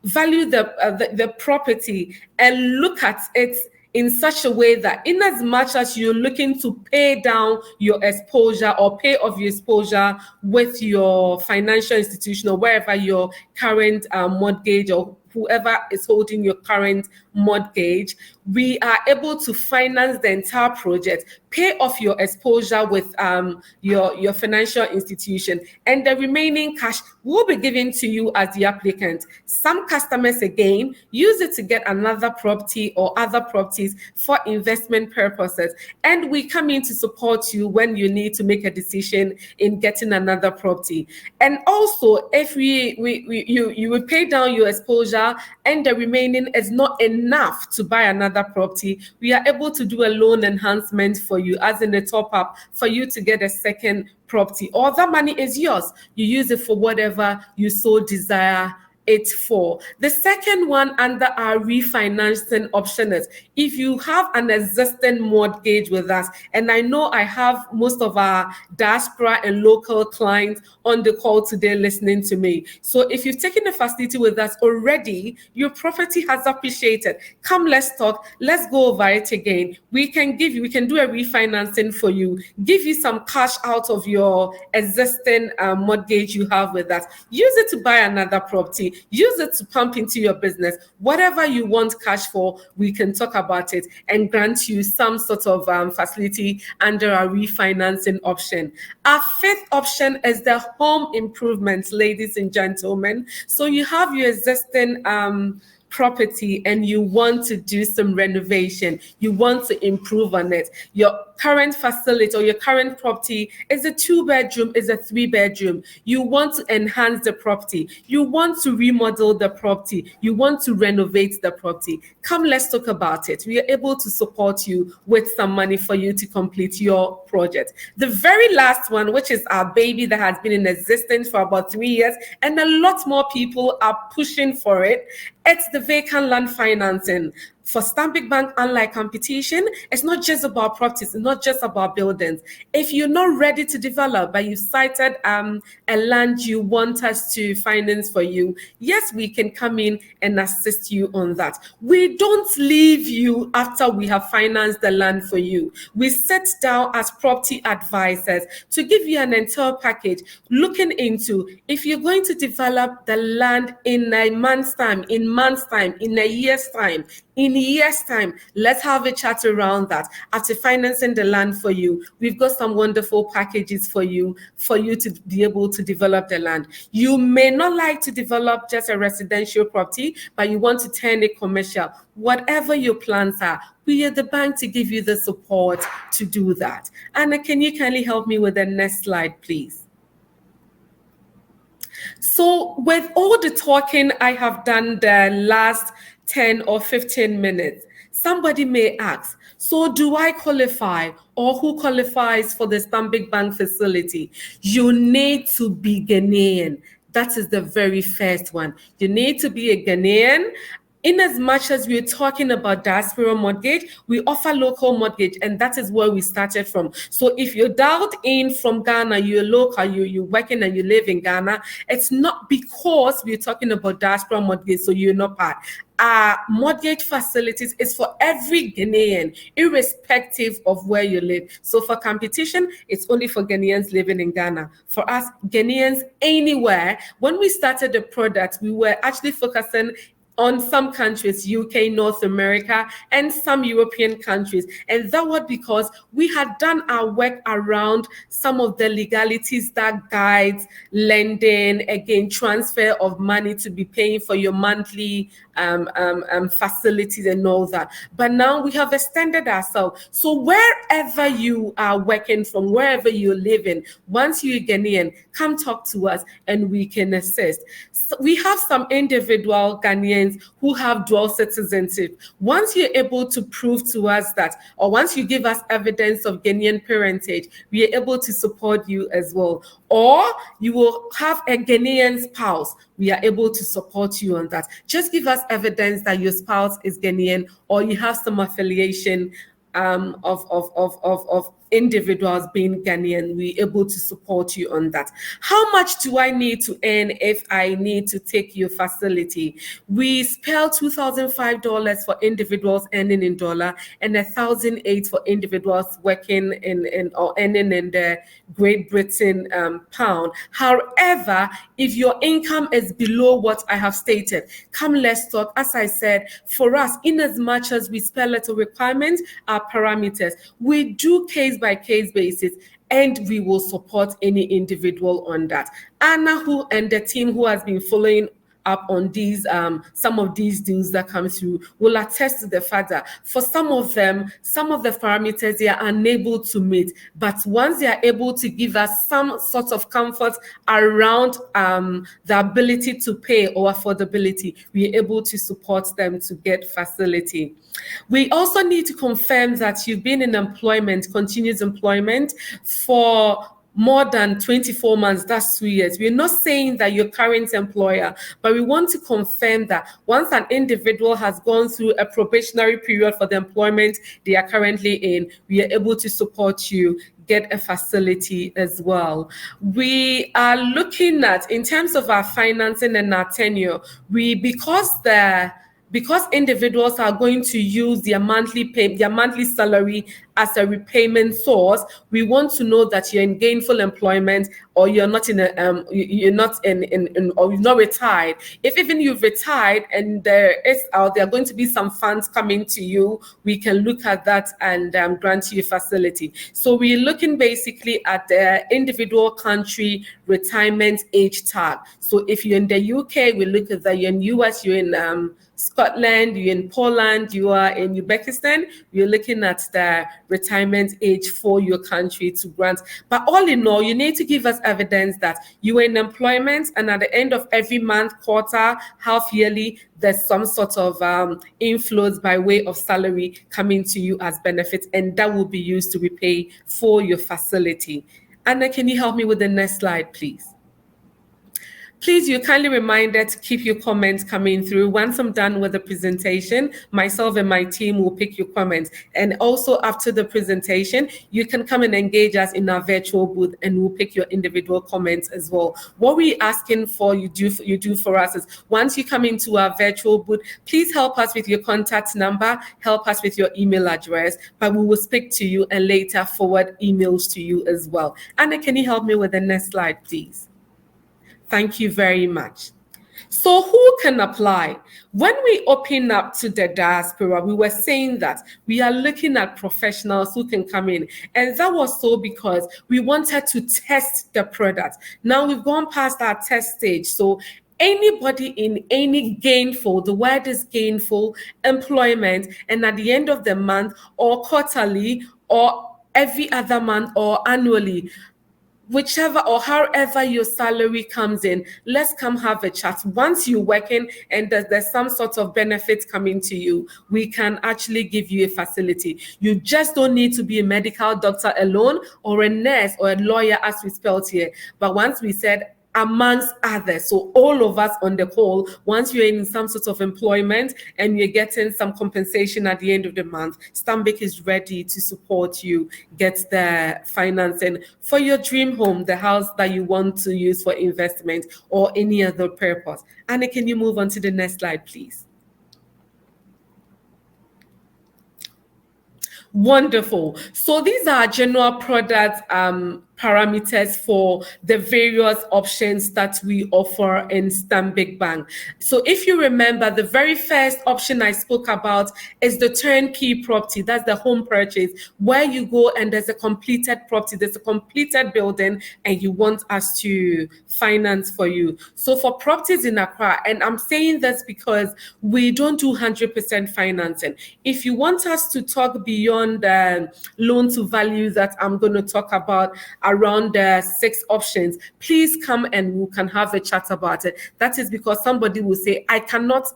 value the property and look at it in such a way that in as much as you're looking to pay down your exposure or pay off your exposure with your financial institution or wherever your current mortgage or whoever is holding your current mortgage, we are able to finance the entire project, pay off your exposure with your financial institution, and the remaining cash will be given to you as the applicant. Some customers, again, use it to get another property or other properties for investment purposes, and we come in to support you when you need to make a decision in getting another property. And also, if you will pay down your exposure and the remaining is not enough to buy another property, we are able to do a loan enhancement for you, as in a top up for you to get a second property. All that money is yours. You use it for whatever you so desire it for. The second one under our refinancing option is if you have an existing mortgage with us, and I know I have most of our diaspora and local clients on the call today listening to me. So if you've taken a facility with us already, your property has appreciated. Come, let's talk. Let's go over it again. We can do a refinancing for you, give you some cash out of your existing mortgage you have with us. Use it to buy another property. Use it to pump into your business. Whatever you want cash for, we can talk about it and grant you some sort of facility under our refinancing option. Our fifth option is the home improvements, ladies and gentlemen. So you have your existing property and you want to do some renovation, you want to improve on it. Your current facility or your current property is a 2-bedroom, is a 3-bedroom. You want to enhance the property, you want to remodel the property, you want to renovate the property. Come, let's talk about it. We are able to support you with some money for you to complete your project. The very last one, which is our baby that has been in existence for about 3 years, and a lot more people are pushing for it. It's the vacant land financing. For Stanbic Bank, unlike competition, it's not just about properties, it's not just about buildings. If you're not ready to develop, but you cited a land you want us to finance for you, yes, we can come in and assist you on that. We don't leave you after we have financed the land for you. We sit down as property advisors to give you an entire package, looking into if you're going to develop the land in a month's time, in a year's time, in a year's time, let's have a chat around that. After financing the land for you, we've got some wonderful packages for you to be able to develop the land. You may not like to develop just a residential property, but you want to turn it commercial. Whatever your plans are, we are the bank to give you the support to do that. Anna, can you kindly help me with the next slide, please? So with all the talking I have done the last 10 or 15 minutes, somebody may ask, so do I qualify, or who qualifies for the Stanbic Bank facility? You need to be Ghanaian. That is the very first one. You need to be a Ghanaian. in as much as we're talking about diaspora mortgage, we offer local mortgage, and that is where we started from. So if you're dialed in from Ghana, you're local, you're working and you live in Ghana, it's not because we're talking about diaspora mortgage, so you're not part. Our mortgage facilities is for every Ghanaian, irrespective of where you live. So for competition, it's only for Ghanaians living in Ghana. For us, Ghanaians anywhere. When we started the product, we were actually focusing on some countries, UK, North America, and some European countries. And that was because we had done our work around some of the legalities that guides lending, again, transfer of money to be paying for your monthly facilities and all that. But now we have extended ourselves. So wherever you are working from, wherever you're living, once you're Ghanaian, come talk to us and we can assist. So we have some individual Ghanaians who have dual citizenship. Once you're able to prove to us that, or once you give us evidence of Ghanaian parentage, we are able to support you as well. Or you will have a Ghanaian spouse, we are able to support you on that. Just give us evidence that your spouse is Ghanaian or you have some affiliation of individuals being Ghanaian, we're able to support you on that. How much do I need to earn if I need to take your facility? We spell $2,005 for individuals earning in dollar and $1,008 for individuals working in or earning in the Great Britain pound. However, if your income is below what I have stated, come let's talk. As I said, for us, in as much as we spell letter requirements, our parameters, we do case by case basis, and we will support any individual on that. Anna, who and the team who has been following up on these some of these deals that come through, will attest to the fact that for some of them, some of the parameters they are unable to meet, but once they are able to give us some sort of comfort around the ability to pay or affordability, we are able to support them to get facility. We also need to confirm that you've been in employment, continuous employment, for more than 24 months, that's 2 years. We're not saying that your current employer, but we want to confirm that once an individual has gone through a probationary period for the employment they are currently in, we are able to support you get a facility as well. We are looking at, in terms of our financing and our tenure, because individuals are going to use their monthly salary as a repayment source, we want to know that you're in gainful employment or you're not in a you're not in or you're not retired. If even you've retired and there are going to be some funds coming to you, we can look at that and grant you a facility. So we're looking basically at the individual country retirement age tag. So if you're in the UK, we look at that. You're in US, you're in Scotland, you're in Poland, you are in Uzbekistan, you're looking at the retirement age for your country to grant. But all in all, you need to give us evidence that you are in employment, and at the end of every month, quarter, half yearly, there's some sort of inflows by way of salary coming to you as benefits, and that will be used to repay for your facility. Anna, can you help me with the next slide, please? Please, you're kindly reminded to keep your comments coming through. Once I'm done with the presentation, myself and my team will pick your comments. And also after the presentation, you can come and engage us in our virtual booth and we'll pick your individual comments as well. What we're asking for you do for us is once you come into our virtual booth, please help us with your contact number, help us with your email address, but we will speak to you and later forward emails to you as well. Anna, can you help me with the next slide, please? Thank you very much. So who can apply? When we open up to the diaspora, we were saying that we are looking at professionals who can come in. And that was so because we wanted to test the product. Now we've gone past our test stage. So anybody in any gainful, the word is gainful, employment, and at the end of the month or quarterly or every other month or annually, whichever or however your salary comes in, let's come have a chat. Once you're working and there's some sort of benefits coming to you, we can actually give you a facility. You just don't need to be a medical doctor alone or a nurse or a lawyer as we spelled here. But once we said amongst others. So all of us on the call, once you're in some sort of employment and you're getting some compensation at the end of the month, Stanbic is ready to support you get the financing for your dream home, the house that you want to use for investment or any other purpose. Anna, can you move on to the next slide, please? Wonderful. So these are general product parameters for the various options that we offer in Stanbic Bank. So if you remember, the very first option I spoke about is the turnkey property. That's the home purchase, where you go and there's a completed property, there's a completed building, and you want us to finance for you. So for properties in Accra, and I'm saying this because we don't do 100% financing. If you want us to talk beyond the loan to value that I'm going to talk about, around the 6 options, please come and we can have a chat about it. That is because somebody will say, I cannot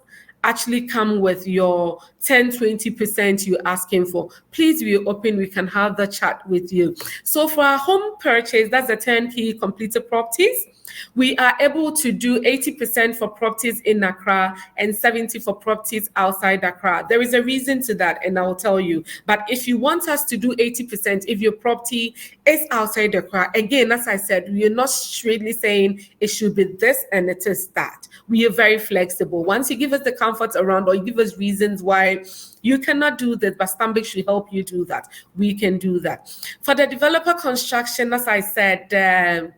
actually come with your 10-20% you're asking for. Please be open, we can have the chat with you. So for our home purchase, that's the turnkey completed properties. We are able to do 80% for properties in Accra and 70% for properties outside Accra. There is a reason to that, and I will tell you. But if you want us to do 80%, if your property is outside Accra, again, as I said, we are not straightly saying it should be this and it is that. We are very flexible. Once you give us the comfort around or you give us reasons why you cannot do that, but Stanbic should help you do that, we can do that. For the developer construction, as I said,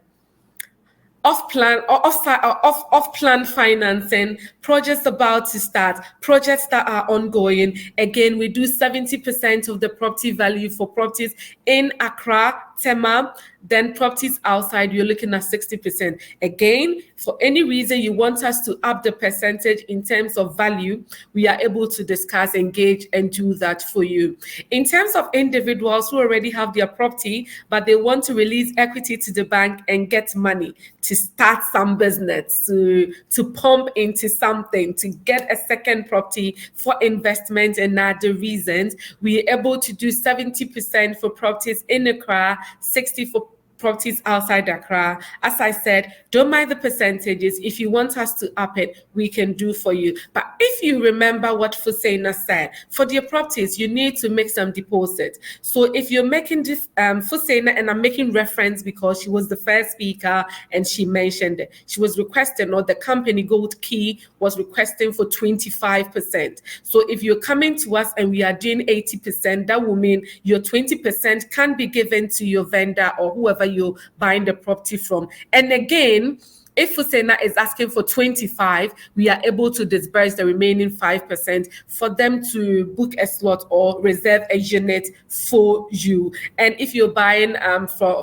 off-plan financing, projects about to start, projects that are ongoing. Again, we do 70% of the property value for properties in Accra, Tema, then properties outside, you're looking at 60%. Again, for any reason you want us to up the percentage in terms of value, we are able to discuss, engage, and do that for you. In terms of individuals who already have their property, but they want to release equity to the bank and get money to start some business, to pump into something, to get a second property for investment and other reasons, we are able to do 70% for properties in Accra, 60% for properties outside Accra. As I said, don't mind the percentages. If you want us to up it, we can do for you. But if you remember what Fusena said, for their properties, you need to make some deposits. So if you're making this, Fusena, and I'm making reference because she was the first speaker and she mentioned it, she was requesting, or the company Gold Key was requesting for 25%. So if you're coming to us and we are doing 80%, that will mean your 20% can be given to your vendor or whoever you're buying the property from. And again, if Fusena is asking for 25, we are able to disburse the remaining 5% for them to book a slot or reserve a unit for you. And if you're buying for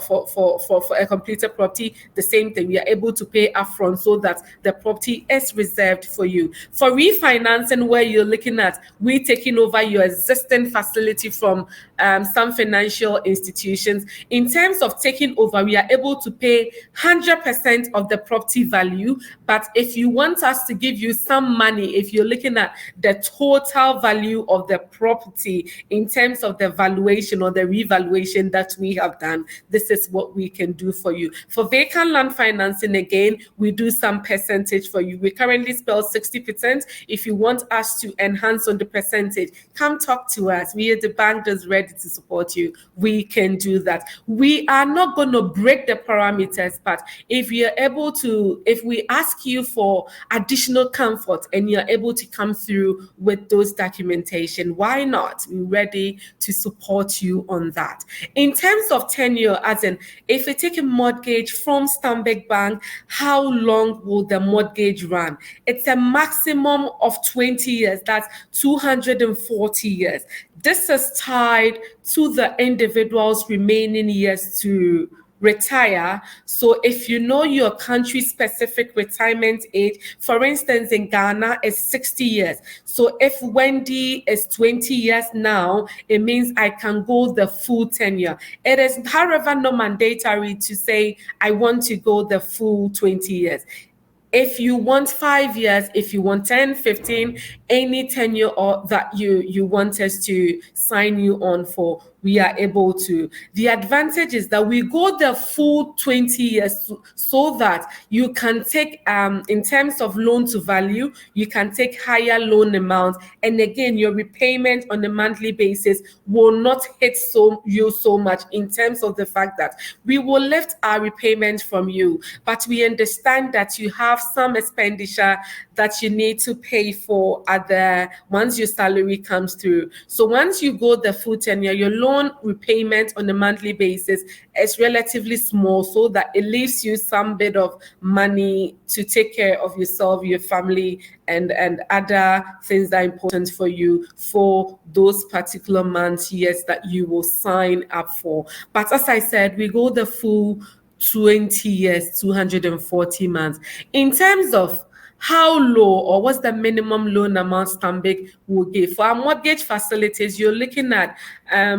a completed property, the same thing. We are able to pay upfront so that the property is reserved for you. For refinancing, where you're looking at we taking over your existing facility from some financial institutions, in terms of taking over, we are able to pay 100% of the property value. But if you want us to give you some money, if you're looking at the total value of the property in terms of the valuation or the revaluation that we have done, this is what we can do for you. For vacant land financing, again, we do some percentage for you. We currently spell 60%. If you want us to enhance on the percentage, come talk to us. We are the bank that's ready to support you. We can do that. We are not going to break the parameters, but if you're able to, if we ask you for additional comfort and you're able to come through with those documentation, why not? We're ready to support you on that. In terms of tenure, as in, if you take a mortgage from Stanbic Bank, how long will the mortgage run? It's a maximum of 20 years. That's 240 years. This is tied to the individual's remaining years to retire. So if you know your country-specific retirement age, for instance, in Ghana, is 60 years. So if Wendy is 20 years now, it means I can go the full tenure. It is, however, not mandatory to say, I want to go the full 20 years. If you want 5 years, if you want 10, 15, any tenure or that you want us to sign you on for, we are able to. The advantage is that we go the full 20 years so that you can take, in terms of loan to value, you can take higher loan amounts. And again, your repayment on a monthly basis will not hit you so much, in terms of the fact that we will lift our repayment from you. But we understand that you have some expenditure that you need to pay for once your salary comes through. So once you go the full tenure, your loan repayment on a monthly basis is relatively small, so that it leaves you some bit of money to take care of yourself, your family, and other things that are important for you for those particular months, years that you will sign up for. But as I said, we go the full 20 years, 240 months. In terms of how low, or what's the minimum loan amount Stanbic will give? For our mortgage facilities, you're looking at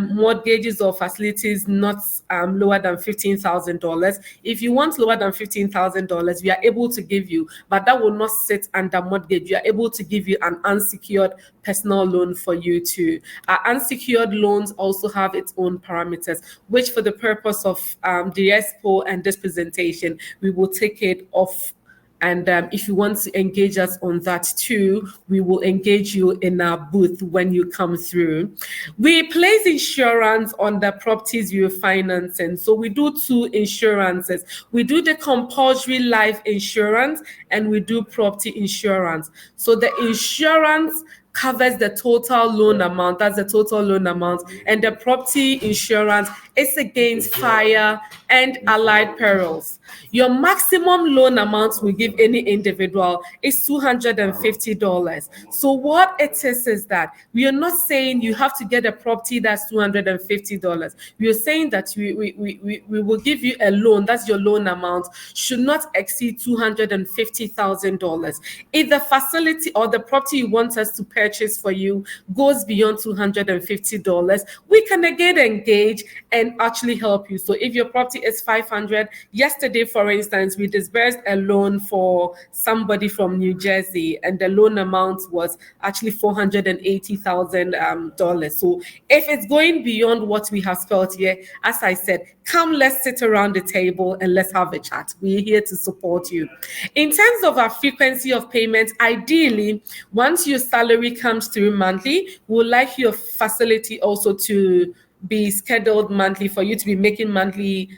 mortgages or facilities not lower than $15,000. If you want lower than $15,000, we are able to give you, but that will not sit under mortgage. We are able to give you an unsecured personal loan for you too. Our unsecured loans also have its own parameters, which for the purpose of the expo and this presentation, we will take it off. And if you want to engage us on that too, we will engage you in our booth when you come through. We place insurance on the properties you're financing. So we do two insurances. We do the compulsory life insurance and we do property insurance. So the insurance covers the total loan amount. That's the total loan amount. And the property insurance is against fire and allied perils. Your maximum loan amount we give any individual is $250. So what it is that we are not saying you have to get a property that's $250. We are saying that we will give you a loan, that's your loan amount, should not exceed $250,000. If the facility or the property you want us to purchase for you goes beyond $250, we can again engage and actually help you. So if your property is $500, yesterday, for instance, we disbursed a loan for somebody from New Jersey, and the loan amount was actually $480,000. So if it's going beyond what we have spelled here, as I said, come, let's sit around the table and let's have a chat. We're here to support you. In terms of our frequency of payments, ideally, once your salary comes through monthly, we'd like your facility also to be scheduled monthly, for you to be making monthly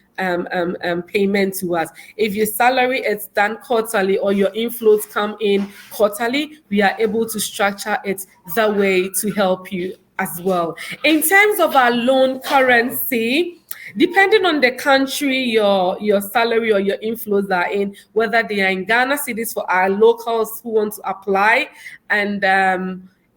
payment to us. If your salary is done quarterly or your inflows come in quarterly, we are able to structure it that way to help you as well. In terms of our loan currency, depending on the country your salary or your inflows are in, whether they are in Ghana cedis for our locals who want to apply, and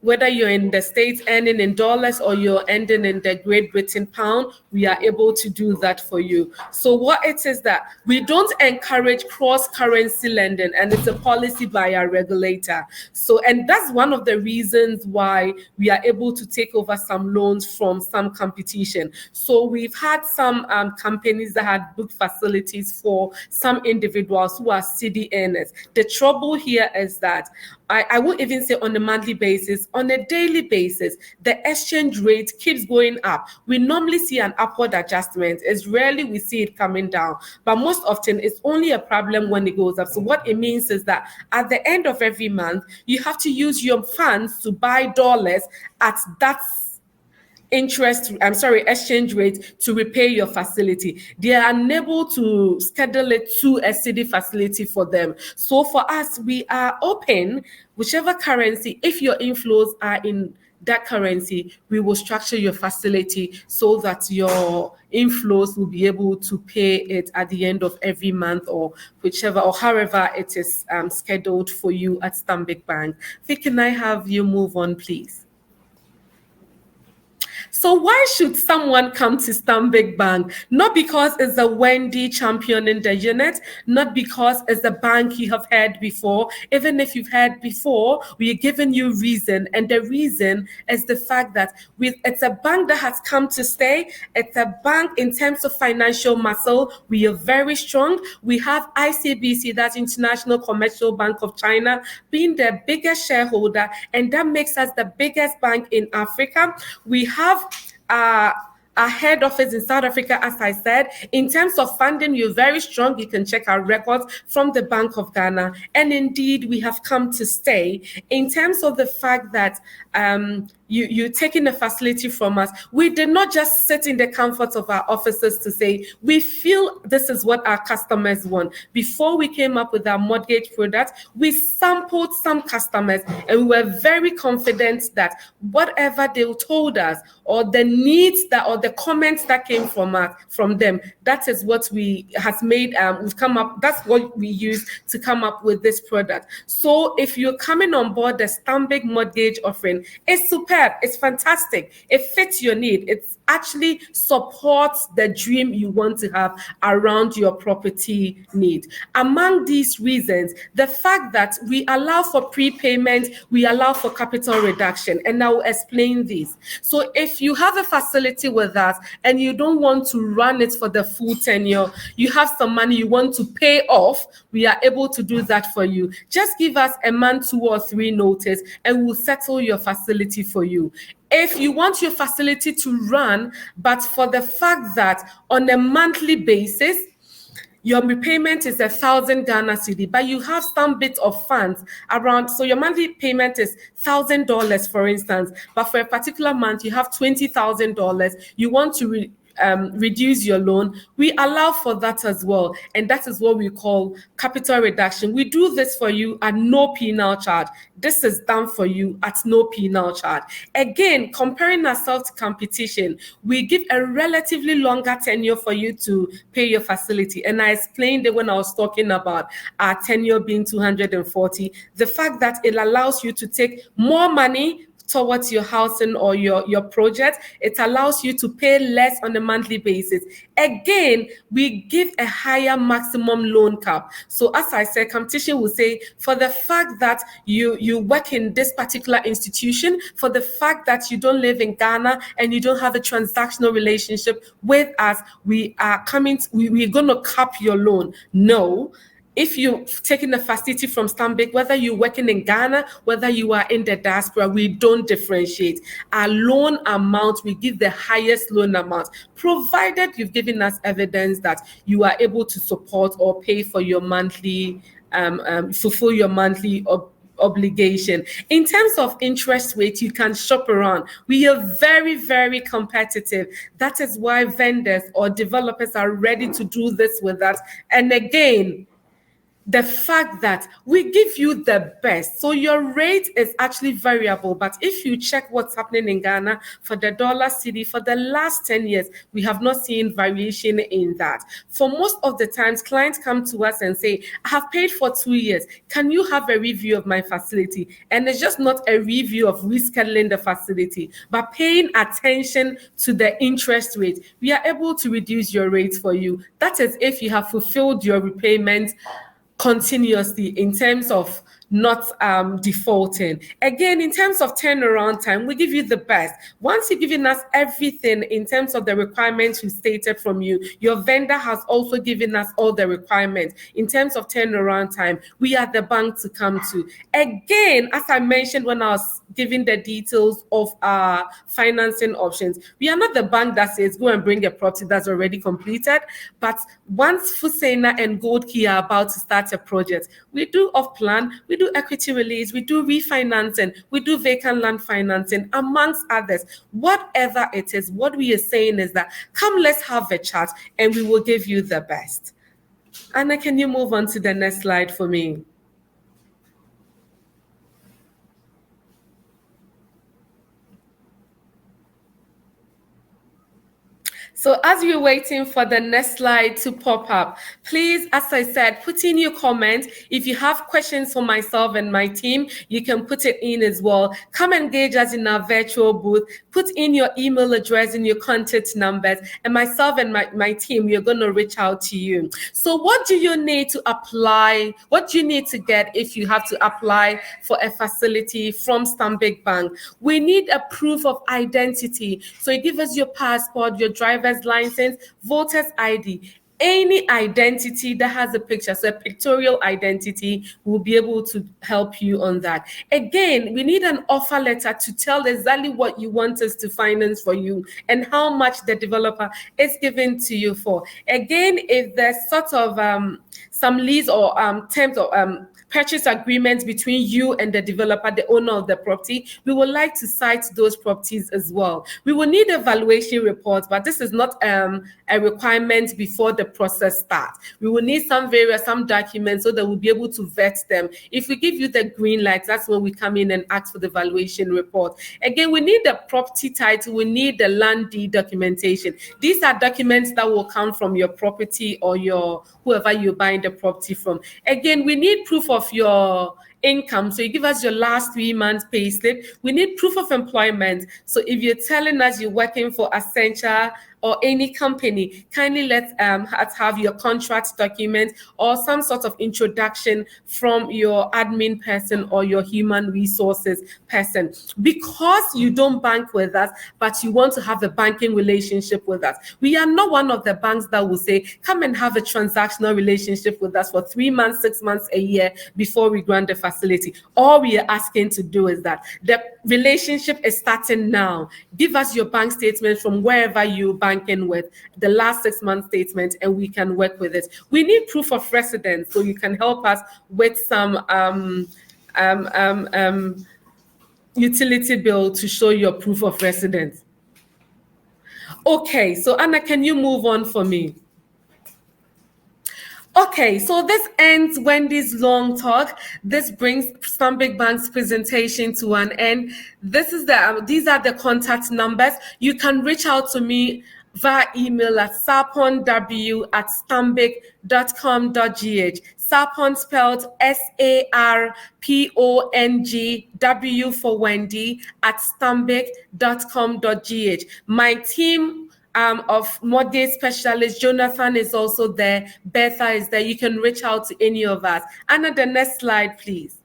whether you're in the States earning in dollars or you're earning in the Great Britain pound, we are able to do that for you. So what it is that we don't encourage cross-currency lending, and it's a policy by our regulator. So, and that's one of the reasons why we are able to take over some loans from some competition. So we've had some companies that had booked facilities for some individuals who are CD earners. The trouble here is that I won't even say on a monthly basis, on a daily basis, the exchange rate keeps going up. We normally see an upward adjustment. It's rarely we see it coming down, but most often it's only a problem when it goes up. So what it means is that at the end of every month, you have to use your funds to buy dollars at that exchange rate to repay your facility. They are unable to schedule it to a city facility for them. So for us, we are open, whichever currency, if your inflows are in that currency, we will structure your facility so that your inflows will be able to pay it at the end of every month, or whichever, or however it is scheduled for you at Stanbic Bank. Vic, can I have you move on, please? So why should someone come to Stanbic Bank? Not because it's a Wendy championing the unit, not because it's a bank you have heard before. Even if you've heard before, we are giving you reason. And the reason is the fact that it's a bank that has come to stay. It's a bank in terms of financial muscle. We are very strong. We have ICBC, that's International Commercial Bank of China, being the biggest shareholder, and that makes us the biggest bank in Africa. We have our head office in South Africa, as I said. In terms of funding, we're very strong. You can check our records from the Bank of Ghana. And indeed, we have come to stay. In terms of the fact that you're taking a facility from us, we did not just sit in the comfort of our offices to say, we feel this is what our customers want. Before we came up with our mortgage product, we sampled some customers and we were very confident that whatever they told us or the needs that or the comments that came from us, from them, that is what we've come up, that's what we use to come up with this product. So if you're coming on board the Stanbic mortgage offering, it's superb, it's fantastic, it fits your need, it actually supports the dream you want to have around your property need. Among these reasons, the fact that we allow for prepayment, we allow for capital reduction, and I will explain this. So if you have a facility with us and you don't want to run it for the full tenure, you have some money you want to pay off, we are able to do that for you. Just give us a month, 2 or 3 notice, and we'll settle your facility for you. If you want your facility to run, but for the fact that on a monthly basis, your repayment is 1,000 Ghana cedi, but you have some bit of funds around, so your monthly payment is $1,000, for instance, but for a particular month, you have $20,000, you want to reduce your loan, we allow for that as well. And that is what we call capital reduction. We do this for you at no penal charge. This is done for you at no penal charge. Again, comparing ourselves to competition, we give a relatively longer tenure for you to pay your facility. And I explained it when I was talking about our tenure being 240. The fact that it allows you to take more money towards your housing or your project, it allows you to pay less on a monthly basis. Again, we give a higher maximum loan cap. So as I said, competition will say, for the fact that you work in this particular institution, for the fact that you don't live in Ghana and you don't have a transactional relationship with us, we're going to cap your loan. No. If you've taken a facility from Stanbic, whether you're working in Ghana, whether you are in the diaspora, we don't differentiate. Our loan amount, we give the highest loan amount, provided you've given us evidence that you are able to support or pay for your monthly, fulfill your monthly obligation. In terms of interest rate, you can shop around. We are very, very competitive. That is why vendors or developers are ready to do this with us. And again, the fact that we give you the best. So your rate is actually variable, but if you check what's happening in Ghana for the dollar cedi for the last 10 years, we have not seen variation in that. For most of the times, clients come to us and say, I have paid for 2 years. Can you have a review of my facility? And it's just not a review of rescheduling the facility, but paying attention to the interest rate. We are able to reduce your rates for you. That is if you have fulfilled your repayment continuously in terms of not defaulting. Again, in terms of turnaround time, we give you the best. Once you've given us everything in terms of the requirements we stated from you, your vendor has also given us all the requirements. In terms of turnaround time, we are the bank to come to. Again, as I mentioned when I was giving the details of our financing options, we are not the bank that says go and bring a property that's already completed, but once Fusena and Gold Key are about to start a project, we do off-plan, we do equity release, we do refinancing, we do vacant land financing, amongst others. Whatever it is, what we are saying is that come, let's have a chat and we will give you the best. Anna, can you move on to the next slide for me? So as you're waiting for the next slide to pop up, please, as I said, put in your comment. If you have questions for myself and my team, you can put it in as well. Come engage us in our virtual booth. Put in your email address and your contact numbers, and myself and my team, we're going to reach out to you. So what do you need to apply? What do you need to get if you have to apply for a facility from Stanbic Bank? We need a proof of identity. So you give us your passport, your driver's license, voter's ID. any identity that has a picture, so a pictorial identity, will be able to help you on that. Again, we need an offer letter to tell exactly what you want us to finance for you and how much the developer is giving to you for. Again, if there's sort of some lease or terms of purchase agreements between you and the developer, the owner of the property, we would like to cite those properties as well. We will need a valuation report, but this is not a requirement before the process starts. We will need some documents so that we'll be able to vet them. If we give you the green light, that's when we come in and ask for the valuation report. Again, we need the property title, we need the land deed documentation. These are documents that will come from your property or your whoever you're buying the property from. Again, we need proof of your income. So you give us your last 3 months pay slip. We need proof of employment. So if you're telling us you're working for Accenture or any company, kindly let us have your contract document or some sort of introduction from your admin person or your human resources person. Because you don't bank with us, but you want to have a banking relationship with us. We are not one of the banks that will say, come and have a transactional relationship with us for 3 months, 6 months, a year before we grant the facility. All we are asking to do is that the relationship is starting now. Give us your bank statement from wherever you banking with, the last 6 months statement, and we can work with it. We need proof of residence, so you can help us with some utility bill to show your proof of residence. Okay, so Anna, can you move on for me? Okay, so this ends Wendy's long talk. This brings Stanbic Bank's presentation to an end. These are the contact numbers. You can reach out to me via email at sarpongw@stanbic.com.gh. Sarpong spelled SARPONGW for Wendy at stanbic.com.gh. My team of mortgage specialist Jonathan is also there. Betha is there. You can reach out to any of us. Anna, the next slide, please.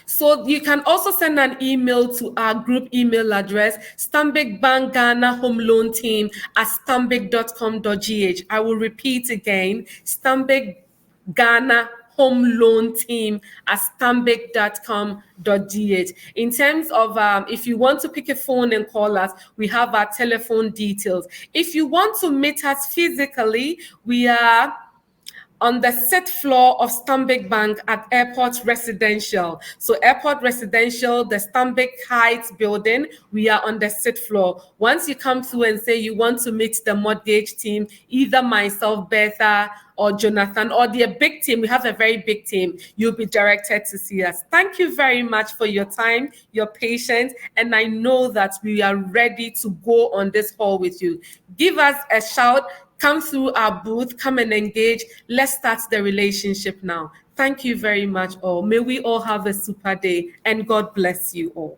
So you can also send an email to our group email address, Stanbic Bank Ghana Home Loan Team at stanbic.com.gh. I will repeat again, Stanbic Ghana Home Loan Team at stanbic.com.gh. In terms of if you want to pick a phone and call us, we have our telephone details. If you want to meet us physically, we are on the 6th floor of Stanbic Bank at Airport Residential. So Airport Residential, the Stanbic Heights building, we are on the 6th floor. Once you come through and say you want to meet the mortgage team, either myself, Betha, or Jonathan, or the big team, we have a very big team, you'll be directed to see us. Thank you very much for your time, your patience, and I know that we are ready to go on this call with you. Give us a shout. Come through our booth, come and engage. Let's start the relationship now. Thank you very much all. May we all have a super day and God bless you all.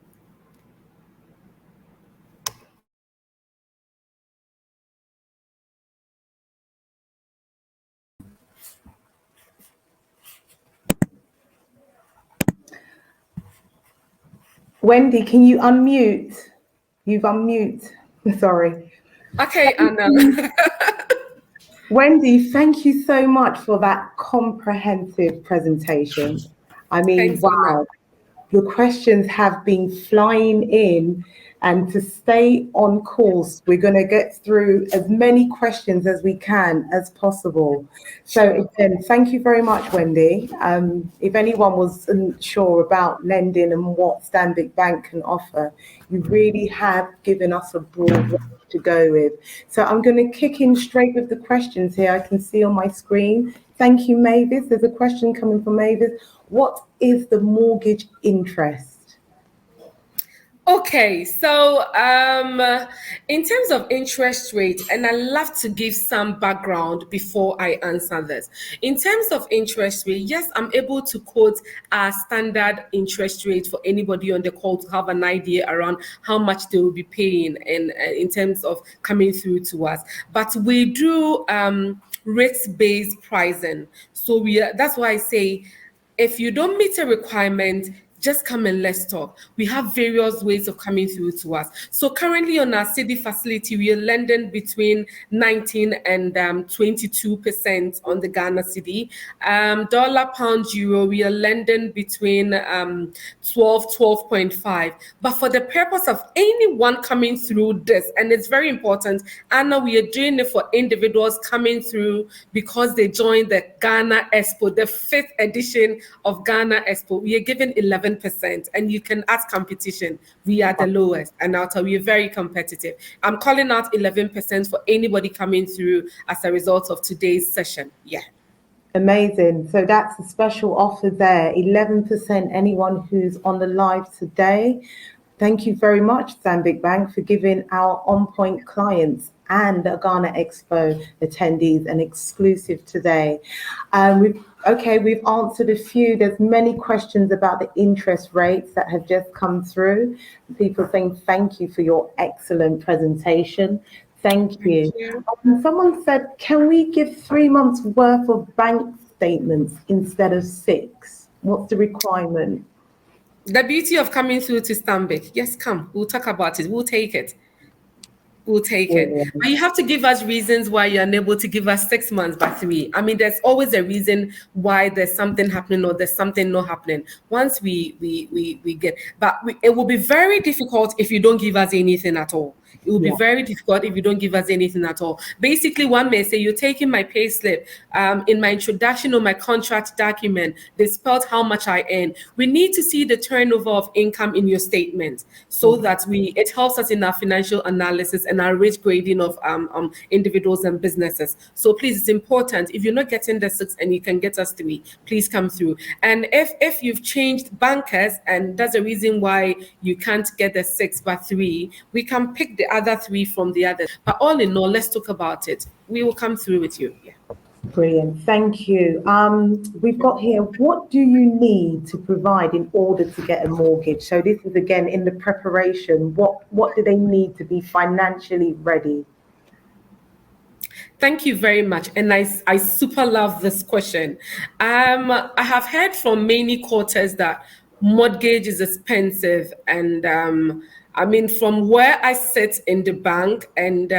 Wendy, can you unmute? You've unmute. Sorry. Okay, Anna. Wendy, thank you so much for that comprehensive presentation. I mean, Thanks, wow, Anna. the questions have been flying in, and to stay on course, we're going to get through as many questions as we can as possible. So again, thank you very much, Wendy. If anyone wasn't sure about lending and what Stanbic Bank can offer, you really have given us a broad range to go with. So I'm going to kick in straight with the questions here. I can see on my screen. Thank you, Mavis. There's a question coming from Mavis. What is the mortgage interest? Okay, so in terms of interest rate, and I love to give some background before I answer this. In terms of interest rate, yes, I'm able to quote a standard interest rate for anybody on the call to have an idea around how much they will be paying in terms of coming through to us. But we do rates-based pricing. So that's why I say, if you don't meet a requirement, just come and let's talk. We have various ways of coming through to us. So currently on our city facility, we are lending between 19 and 22% on the Ghana cedi. Dollar, pound, euro, we are lending between 12.5. But for the purpose of anyone coming through this, and it's very important, Anna, we are doing it for individuals coming through because they joined the Ghana Expo, the 5th edition of Ghana Expo. We are giving 11%, and you can ask competition. We are the lowest, and I'll tell you, we're very competitive. I'm calling out 11% for anybody coming through as a result of today's session. Yeah. Amazing. So that's a special offer there. 11% anyone who's on the live today. Thank you very much, Stanbic Bank, for giving our on-point clients and the Ghana Expo attendees an exclusive today. We've answered a few. There's many questions about the interest rates that have just come through. People saying thank you for your excellent presentation. Thank you. Someone said, can we give 3 months worth of bank statements instead of 6? What's the requirement? The beauty of coming through to Stanbic. Yes, come. We'll talk about it. We'll take it. We'll take it. But you have to give us reasons why you're unable to give us 6 months by 3. I mean, there's always a reason why there's something happening or there's something not happening. Once we get, it will be very difficult if you don't give us anything at all. It will be very difficult if you don't give us anything at all. Basically, one may say, you're taking my pay slip. In my introduction or my contract document, they spelled how much I earn. We need to see the turnover of income in your statement so that it helps us in our financial analysis and our risk grading of individuals and businesses. So please, it's important. If you're not getting the 6 and you can get us 3, please come through. And if you've changed bankers and that's a reason why you can't get the 6 but 3, we can pick the other 3 from the others. But all in all, let's talk about it. We will come through with you. Yeah. Brilliant. Thank you. We've got here, what do you need to provide in order to get a mortgage? So this is again in the preparation. What do they need to be financially ready? Thank you very much. And I super love this question. I have heard from many quarters that mortgage is expensive. And I mean, from where I sit in the bank and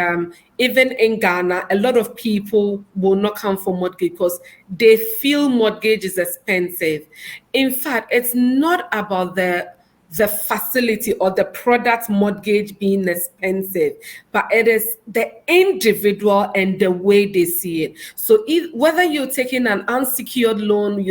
even in Ghana, a lot of people will not come for mortgage because they feel mortgage is expensive. In fact, it's not about the facility or the product mortgage being expensive, but it is the individual and the way they see it. So whether you're taking an unsecured loan,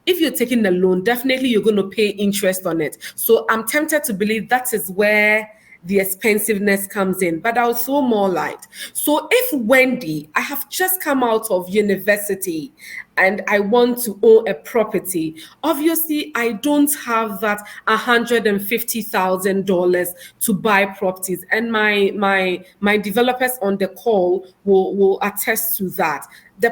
if you're taking a loan, definitely you're going to pay interest on it. So I'm tempted to believe that is where the expensiveness comes in, but I'll throw more light. So if Wendy, I have just come out of university and I want to own a property, obviously I don't have that $150,000 to buy properties, and my developers on the call will attest to that. The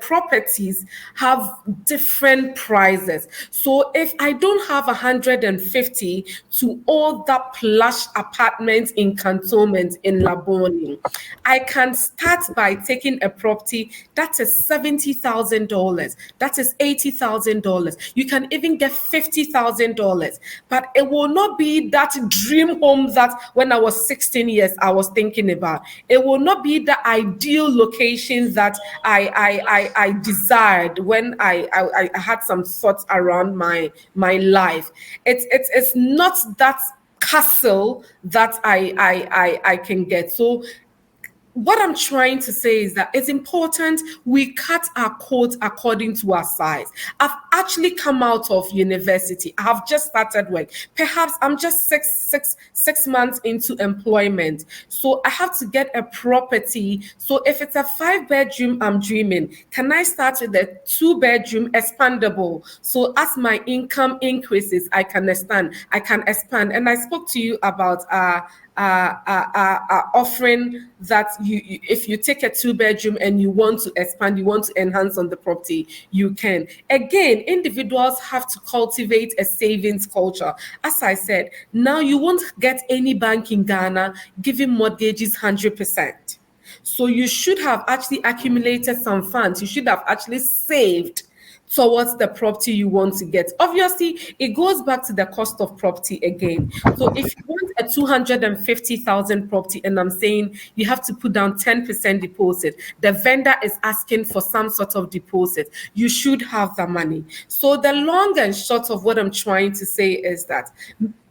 properties have different prices. So if I don't have 150 to own that plush apartment in Cantonment in Laboni, I can start by taking a property that is $70,000. That is $80,000. You can even get $50,000, but it will not be that dream home that when I was 16 years I was thinking about. It will not be the ideal location that I desired when I had some thoughts around my life. It's not that castle that I can get. So what I'm trying to say is that it's important we cut our coat according to our size. I've actually come out of university. I have just started work. Perhaps I'm just six months into employment. So I have to get a property. So if it's a 5-bedroom, I'm dreaming. Can I start with a 2-bedroom expandable? So as my income increases, I can expand. And I spoke to you about offering that if you take a 2-bedroom and you want to expand, you want to enhance on the property, you can. Again, individuals have to cultivate a savings culture. As I said, now you won't get any bank in Ghana giving mortgages 100%. So you should have actually accumulated some funds. You should have actually saved towards the property you want to get. Obviously, it goes back to the cost of property again. So if you want a 250,000 property and I'm saying you have to put down 10% deposit, the vendor is asking for some sort of deposit, you should have the money. So the long and short of what I'm trying to say is that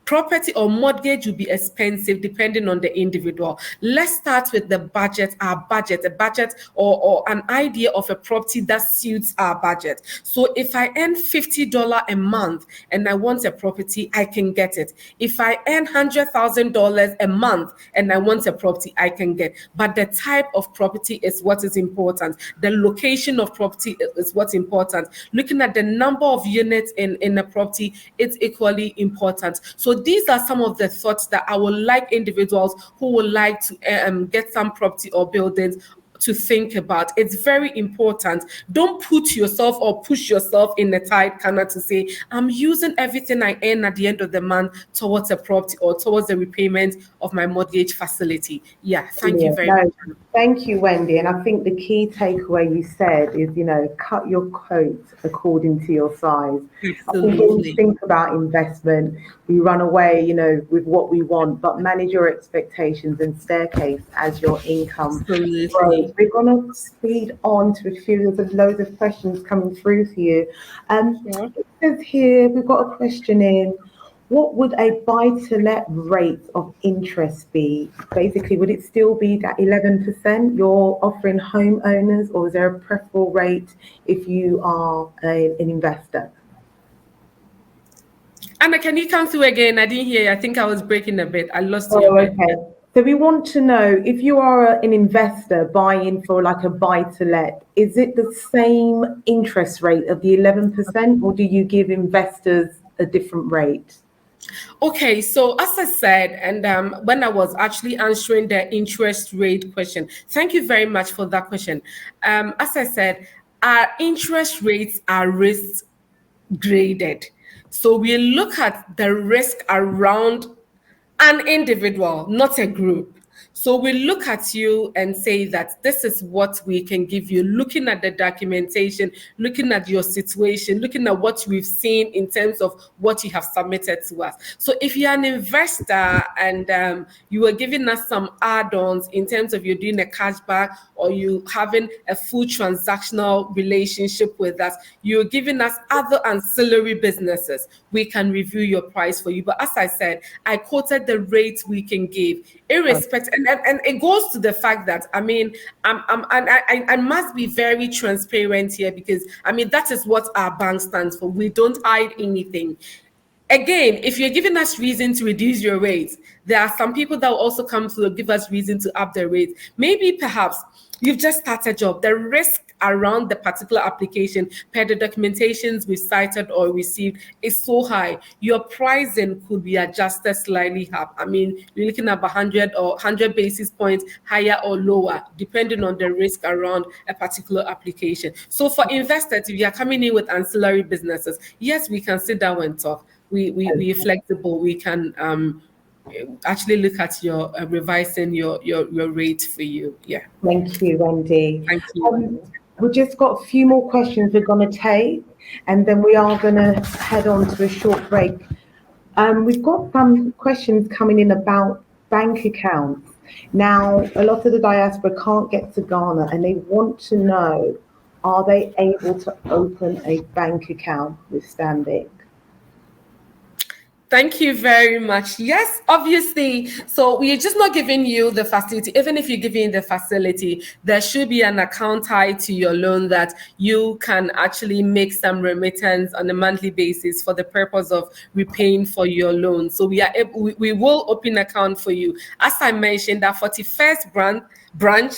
property or mortgage will be expensive depending on the individual. Let's start with the budget, a budget or an idea of a property that suits our budget. So if I earn $50 a month and I want a property, I can get it. If I earn $100,000 a month and I want a property, I can get. But the type of property is what is important. The location of property is what's important. Looking at the number of units in a property, it's equally important. So these are some of the thoughts that I would like individuals who would like to get some property or buildings to think about. It's very important. Don't put yourself or push yourself in a tight corner to say, I'm using everything I earn at the end of the month towards a property or towards the repayment of my mortgage facility. Yeah, thank you very much. Thank you, Wendy. And I think the key takeaway you said is, cut your coat according to your size. I think when we think about investment, we run away, with what we want, but manage your expectations and staircase as your income grows. We're going to speed on to a few. There's loads of questions coming through for you. It says here, we've got a question in. What would a buy-to-let rate of interest be? Basically, would it still be that 11% you're offering homeowners, or is there a preferable rate if you are an investor? Anna, can you come through again? I didn't hear you. I think I was breaking a bit. I lost you a bit. Okay. So we want to know, if you are an investor buying for like a buy-to-let, is it the same interest rate of the 11%, or do you give investors a different rate? Okay, so as I said, and when I was actually answering the interest rate question, thank you very much for that question. As I said, our interest rates are risk graded. So we look at the risk around an individual, not a group. So we look at you and say that this is what we can give you, looking at the documentation, looking at your situation, looking at what we've seen in terms of what you have submitted to us. So if you're an investor and you are giving us some add-ons in terms of you're doing a cashback or you having a full transactional relationship with us, you're giving us other ancillary businesses, we can review your price for you. But as I said, I quoted the rate we can give, irrespective, and it goes to the fact that I must be very transparent here, because that is what our bank stands for. We don't hide anything. Again, if you're giving us reason to reduce your rates, there are some people that will also come to give us reason to up the rates. Maybe perhaps you've just started a job. The risk around the particular application per the documentations we cited or received is so high. Your pricing could be adjusted slightly up. You're looking at 100 or 100 basis points higher or lower, depending on the risk around a particular application. So for investors, if you are coming in with ancillary businesses, yes, we can sit down and talk. We are flexible. We can actually look at your revising your rate for you. Yeah. Thank you, Wendy. Thank you. We've just got a few more questions we're going to take, and then we are going to head on to a short break. We've got some questions coming in about bank accounts. Now, a lot of the diaspora can't get to Ghana, and they want to know, are they able to open a bank account with Stanbic? Thank you very much. Yes, obviously. So we are just not giving you the facility. Even if you're giving the facility, there should be an account tied to your loan that you can actually make some remittance on a monthly basis for the purpose of repaying for your loan. So we will open an account for you. As I mentioned, that 41st branch,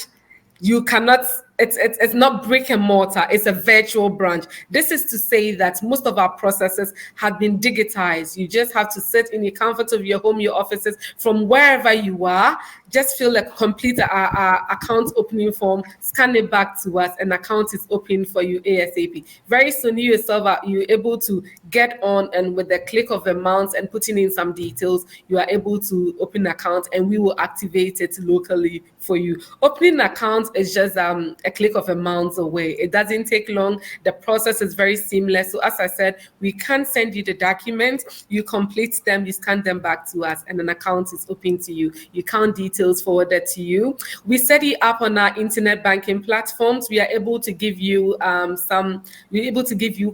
you cannot, it's not brick and mortar, it's a virtual branch. This is to say that most of our processes have been digitized. You just have to sit in the comfort of your home, your offices, from wherever you are. Just complete our account opening form, scan it back to us, and account is open for you ASAP. Very soon, you yourself you're able to get on, and with the click of a mouse and putting in some details, you are able to open an account, and we will activate it locally for you. Opening an account is just a a click of a mouse away. It doesn't take long. The process is very seamless. So as I said, we can send you the documents, you complete them, you scan them back to us, and an account is open to you. Your account details forwarded to you. We set it up on our internet banking platforms. We are able to give you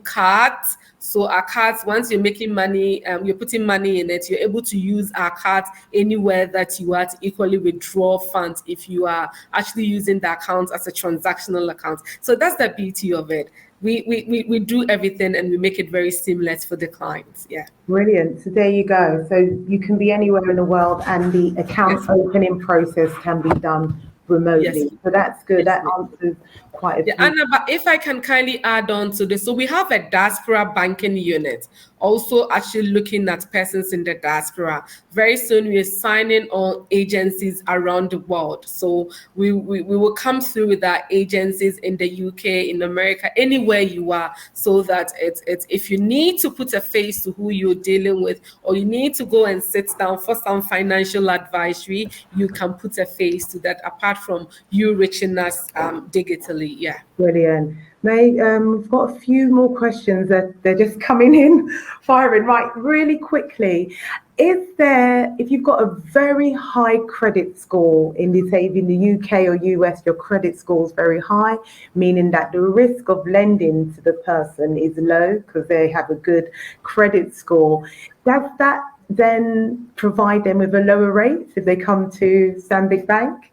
cards. So our cards, once you're making money, you're putting money in it, you're able to use our cards anywhere that you are to equally withdraw funds if you are actually using the account as a transactional account. So that's the beauty of it. We do everything and we make it very seamless for the clients. Yeah. Brilliant. So there you go. So you can be anywhere in the world and the account opening process can be done remotely. Yes. So that's good. Yes. That answers quite a few. Anna, but if I can kindly add on to this, so we have a diaspora banking unit, also actually looking at persons in the diaspora. Very soon we're signing on agencies around the world. So we will come through with our agencies in the UK, in America, anywhere you are, so that it's if you need to put a face to who you're dealing with, or you need to go and sit down for some financial advisory, you can put a face to that apart from you reaching us digitally. Yeah. Brilliant. We've got a few more questions that they're just coming in, firing right really quickly. If you've got a very high credit score in the UK or US, your credit score is very high, meaning that the risk of lending to the person is low because they have a good credit score. Does that then provide them with a lower rate if they come to Stanbic Bank?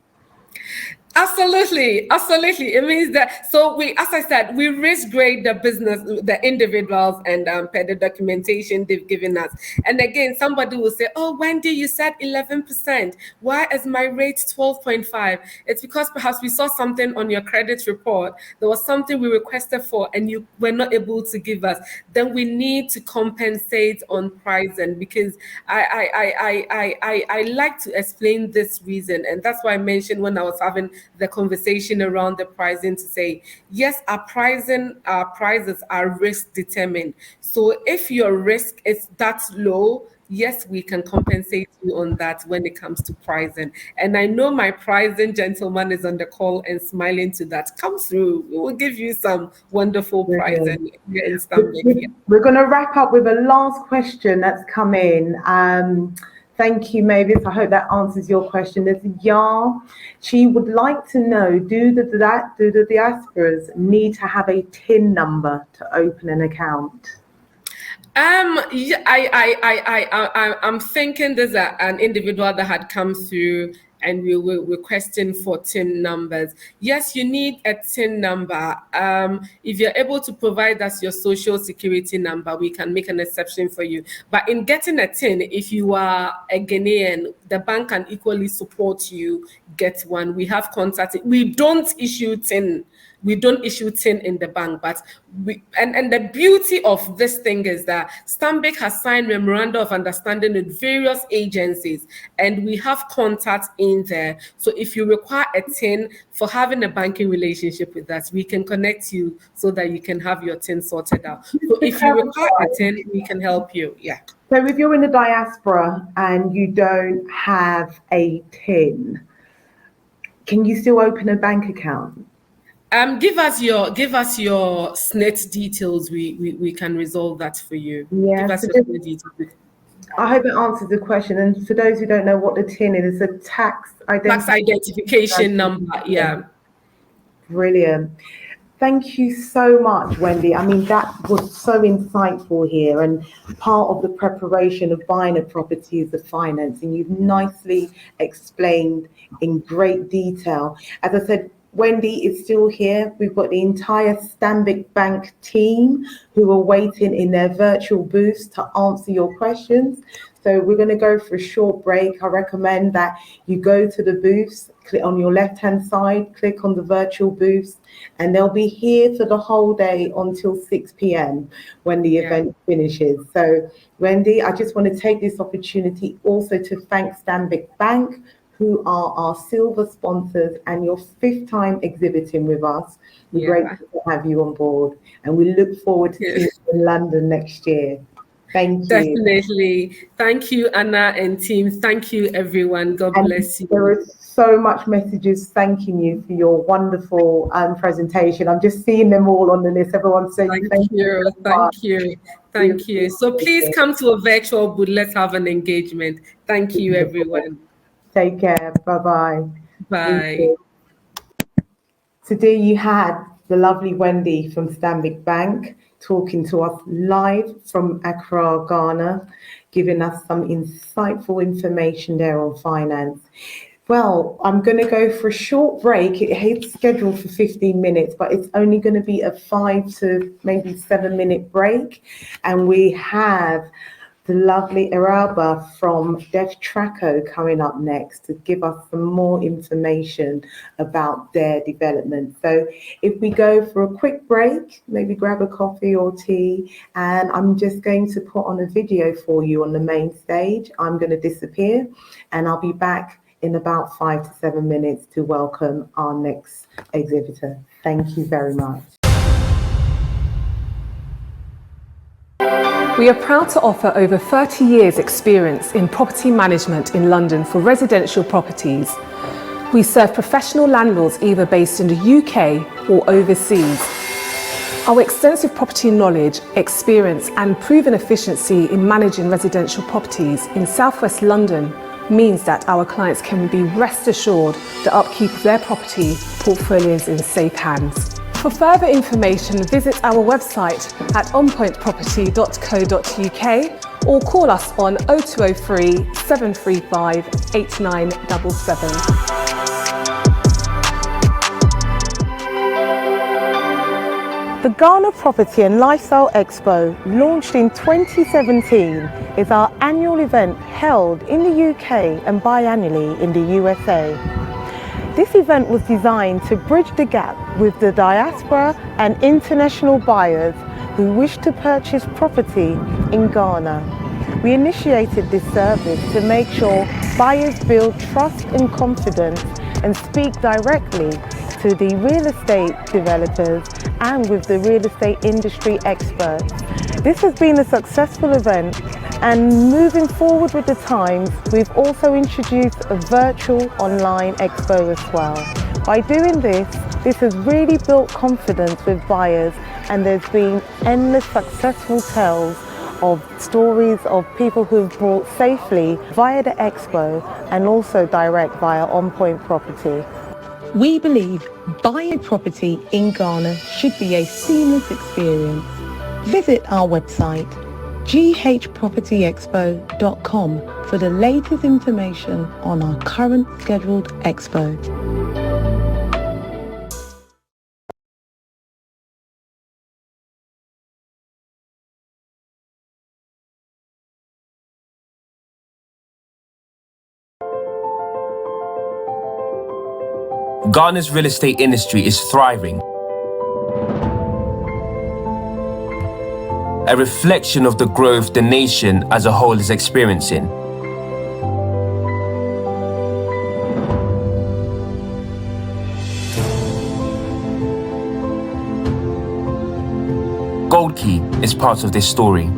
Absolutely. It means that, so as I said, we risk grade the business, the individuals, and per the documentation they've given us. And again, somebody will say, "Oh, Wendy, you said 11%. Why is my rate 12.5?" It's because perhaps we saw something on your credit report. There was something we requested for, and you were not able to give us. Then we need to compensate on pricing, because I like to explain this reason, and that's why I mentioned when I was having the conversation around the pricing to say, yes, our prices are risk determined. So if your risk is that low, yes, we can compensate you on that when it comes to pricing. And I know my pricing gentleman is on the call and smiling to that. Come through. We will give you some wonderful pricing here in Stanbic. We're going to wrap up with a last question that's come in. Thank you, Mavis. I hope that answers your question. There's Yar. She would like to know, do the diasporas need to have a TIN number to open an account? Yeah, I'm thinking there's an individual that had come through and we were requesting for TIN numbers. Yes, you need a TIN number. If you're able to provide us your social security number, we can make an exception for you. But in getting a TIN, if you are a Ghanaian, the bank can equally support you get one. We have contacted. We don't issue TIN. We don't issue TIN in the bank, but and the beauty of this thing is that Stanbic has signed memoranda of understanding with various agencies, and we have contacts in there. So if you require a TIN for having a banking relationship with us, we can connect you so that you can have your TIN sorted out. So if you require a TIN, we can help you. Yeah. So if you're in the diaspora and you don't have a TIN, can you still open a bank account? Give us your SNIT details. We can resolve that for you. Yeah, give us your SNIT details. I hope it answers the question. And for those who don't know what the TIN is, it's a tax identification number. Yeah. Brilliant. Thank you so much, Wendy. I mean, that was so insightful here, and part of the preparation of buying a property is the financing. You've nicely explained in great detail. As I said, Wendy is still here. We've got the entire Stanbic Bank team who are waiting in their virtual booths to answer your questions. So we're going to go for a short break. I recommend that you go to the booths, click on your left-hand side, click on the virtual booths, and they'll be here for the whole day until 6 p.m. when the event finishes. So Wendy, I just want to take this opportunity also to thank Stanbic Bank, who are our silver sponsors and your 5th time exhibiting with us. We're grateful to have you on board, and we look forward to seeing you in London next year. Thank you. Definitely. Thank you, Anna and team. Thank you, everyone. God bless you. There are so so much messages thanking you for your wonderful presentation. I'm just seeing them all on the list. Everyone's saying Thank you. so much. Thank you. So please come to a virtual booth. Let's have an engagement. Thank you, everyone. Take care. Bye-bye. Bye. Today you had the lovely Wendy from Stanbic Bank talking to us live from Accra, Ghana, giving us some insightful information there on finance. Well, I'm going to go for a short break. It's scheduled for 15 minutes, but it's only going to be a 5 to maybe 7 minute break. And we have the lovely Araba from Def Traco coming up next to give us some more information about their development. So if we go for a quick break, maybe grab a coffee or tea, and I'm just going to put on a video for you on the main stage. I'm going to disappear and I'll be back in about 5 to 7 minutes to welcome our next exhibitor. Thank you very much. We are proud to offer over 30 years experience in property management in London for residential properties. We serve professional landlords either based in the UK or overseas. Our extensive property knowledge, experience and proven efficiency in managing residential properties in South West London means that our clients can be rest assured the upkeep of their property portfolio is in safe hands. For further information, visit our website at onpointproperty.co.uk or call us on 0203 735 8977. The Ghana Property and Lifestyle Expo, launched in 2017, is our annual event held in the UK and biannually in the USA. This event was designed to bridge the gap with the diaspora and international buyers who wish to purchase property in Ghana. We initiated this service to make sure buyers build trust and confidence and speak directly to the real estate developers and with the real estate industry experts. This has been a successful event, and moving forward with the times, we've also introduced a virtual online expo as well. By doing this has really built confidence with buyers, and there's been endless successful tales of stories of people who've bought safely via the expo and also direct via On Point Property. We believe buying property in Ghana should be a seamless experience. Visit our website ghpropertyexpo.com for the latest information on our current scheduled expo. Ghana's real estate industry is thriving, a reflection of the growth the nation as a whole is experiencing. Gold Key is part of this story.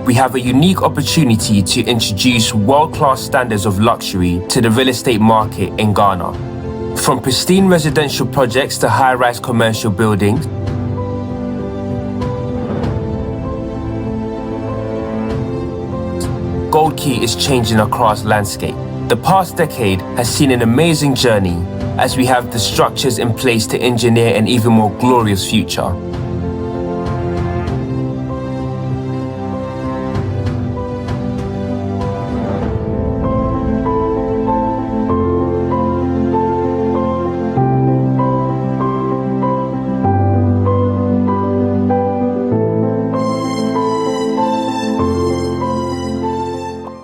We have a unique opportunity to introduce world-class standards of luxury to the real estate market in Ghana. From pristine residential projects to high-rise commercial buildings, Gold Key is changing Accra's landscape. The past decade has seen an amazing journey as we have the structures in place to engineer an even more glorious future.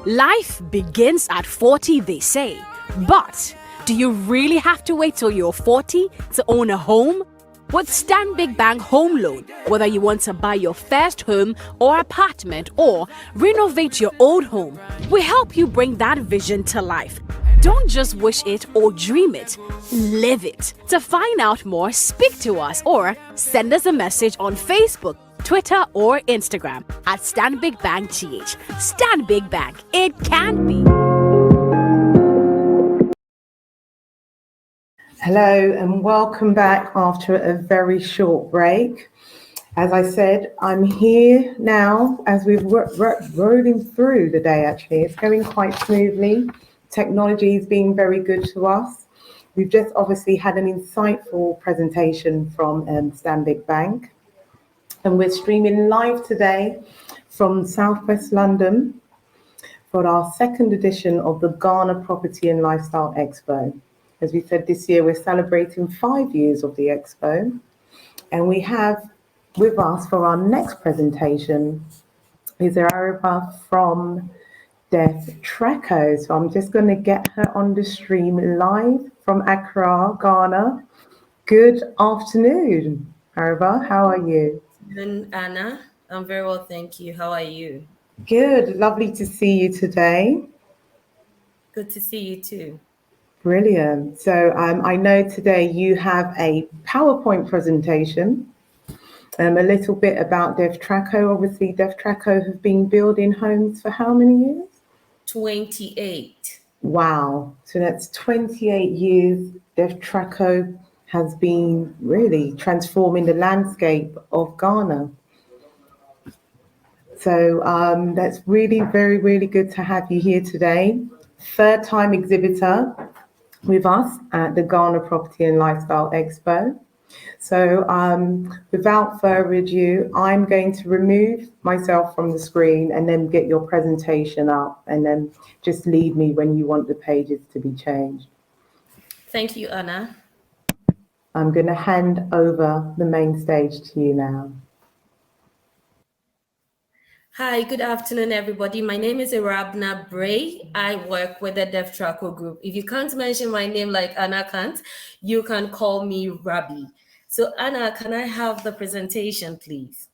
Life begins at 40, they say. But do you really have to wait till you're 40 to own a home? With Stanbic Bank Home Loan, whether you want to buy your first home or apartment or renovate your old home, we help you bring that vision to life. Don't just wish it or dream it, live it. To find out more, speak to us or send us a message on Facebook, Twitter or Instagram at Stanbic Bank GH. Stanbic Bank, it can be. Hello and welcome back after a very short break. As I said, I'm here now as we've rolling through the day actually. It's going quite smoothly. Technology is being very good to us. We've just obviously had an insightful presentation from Stanbic Bank, and we're streaming live today from Southwest London for our second edition of the Ghana Property and Lifestyle Expo. As we said, this year we're celebrating 5 years of the Expo, and we have with us for our next presentation is Ariba from DevTraco. So I'm just going to get her on the stream live from Accra, Ghana. Good afternoon, Ariba. How are you? Anna, I'm very well, thank you. How are you? Good. Lovely to see you today. Good to see you too. Brilliant. So I know today you have a PowerPoint presentation, a little bit about DevTraco. Obviously, DevTraco have been building homes for how many years? 28. Wow. So that's 28 years. DevTraco has been really transforming the landscape of Ghana. So that's really really good to have you here today. Third time exhibitor with us at the Ghana Property and Lifestyle Expo. So without further ado, I'm going to remove myself from the screen and then get your presentation up, and then just leave me when you want the pages to be changed. Thank you, Anna. I'm going to hand over the main stage to you now. Hi, good afternoon, everybody. My name is Irabna Bray. I work with the DevTraco group. If you can't mention my name like Anna can't, you can call me Rabi. So Anna, can I have the presentation, please?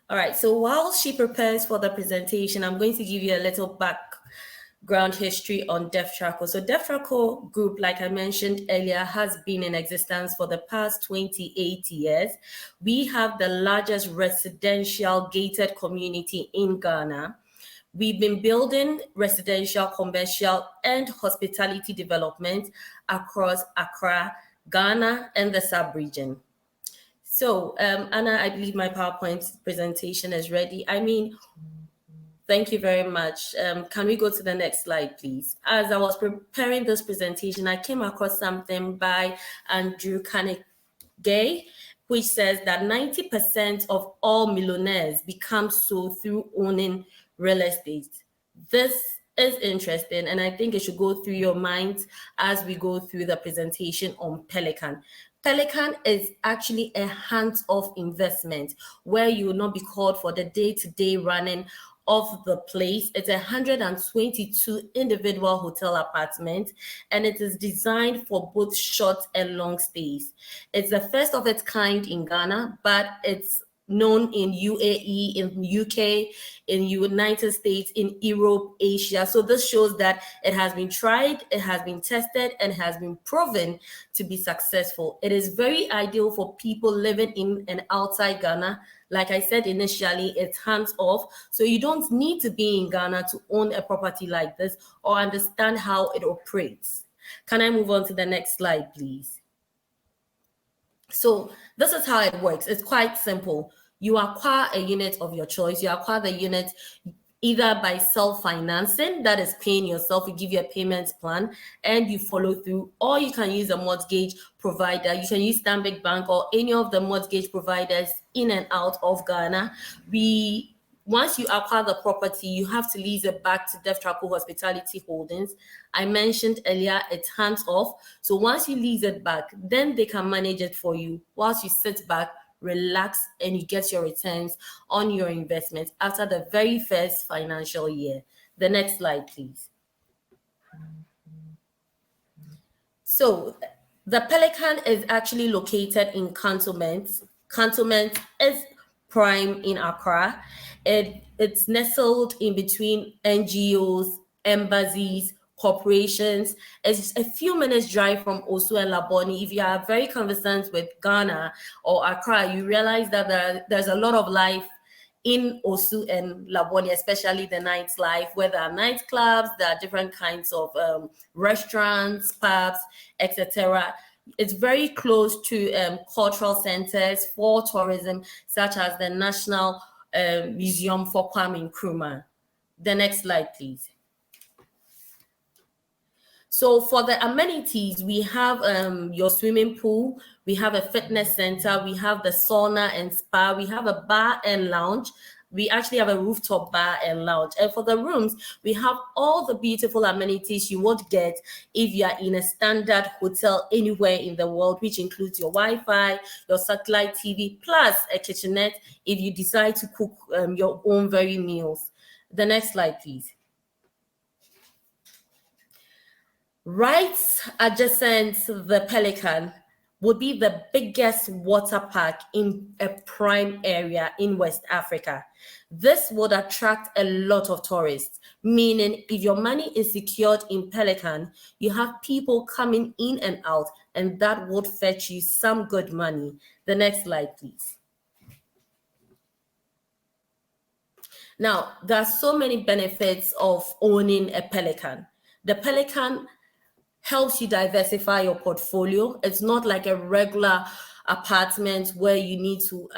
All right, so while she prepares for the presentation, I'm going to give you a little background history on DevTraco. So DevTraco Group, like I mentioned earlier, has been in existence for the past 28 years. We have the largest residential gated community in Ghana. We've been building residential, commercial, and hospitality development across Accra, Ghana, and the sub-region. So, Anna, I believe my PowerPoint presentation is ready. Thank you very much. Can we go to the next slide, please? As I was preparing this presentation, I came across something by Andrew Carnegie, which says that 90% of all millionaires become so through owning real estate. This is interesting, and I think it should go through your mind as we go through the presentation on Pelican. Pelican is actually a hands-off investment where you will not be called for the day-to-day running of the place. It's 122 individual hotel apartments, and it is designed for both short and long stays. It's the first of its kind in Ghana, but it's known in UAE, in UK, in United States, in Europe, Asia. So this shows that it has been tried, it has been tested, and has been proven to be successful. It is very ideal for people living in and outside Ghana. Like I said initially, it's hands off. So you don't need to be in Ghana to own a property like this or understand how it operates. Can I move on to the next slide, please? So this is how it works. It's quite simple. You acquire a unit of your choice. You acquire the unit either by self-financing, that is paying yourself, we give you a payment plan, and you follow through, or you can use a mortgage provider. You can use Stanbic Bank or any of the mortgage providers in and out of Ghana. Once you acquire the property, you have to lease it back to DevTraco Hospitality Holdings. I mentioned earlier, it's hands off. So once you lease it back, then they can manage it for you whilst you sit back, relax, and you get your returns on your investment after the very first financial year. The next slide, please. So the Pelican is actually located in Cantonment. Cantonment is prime in Accra. It's nestled in between NGOs, embassies, corporations. It's a few minutes drive from Osu and Laboni. If you are very conversant with Ghana or Accra, you realize that there's a lot of life in Osu and Laboni, especially the nightlife, where there are nightclubs, there are different kinds of restaurants, pubs, etc. It's very close to cultural centers for tourism, such as the National Museum for Kwame Nkrumah. The next slide, please. So for the amenities, we have your swimming pool, we have a fitness center, we have the sauna and spa, we have a bar and lounge. We actually have a rooftop bar and lounge. And for the rooms, we have all the beautiful amenities you would get if you are in a standard hotel anywhere in the world, which includes your Wi-Fi, your satellite TV, plus a kitchenette if you decide to cook your own very meals. The next slide, please. Right adjacent the Pelican would be the biggest water park in a prime area in West Africa. This would attract a lot of tourists, meaning if your money is secured in Pelican, you have people coming in and out, and that would fetch you some good money. The next slide, please. Now, there are so many benefits of owning a Pelican. The Pelican helps you diversify your portfolio. It's not like a regular apartment where you need to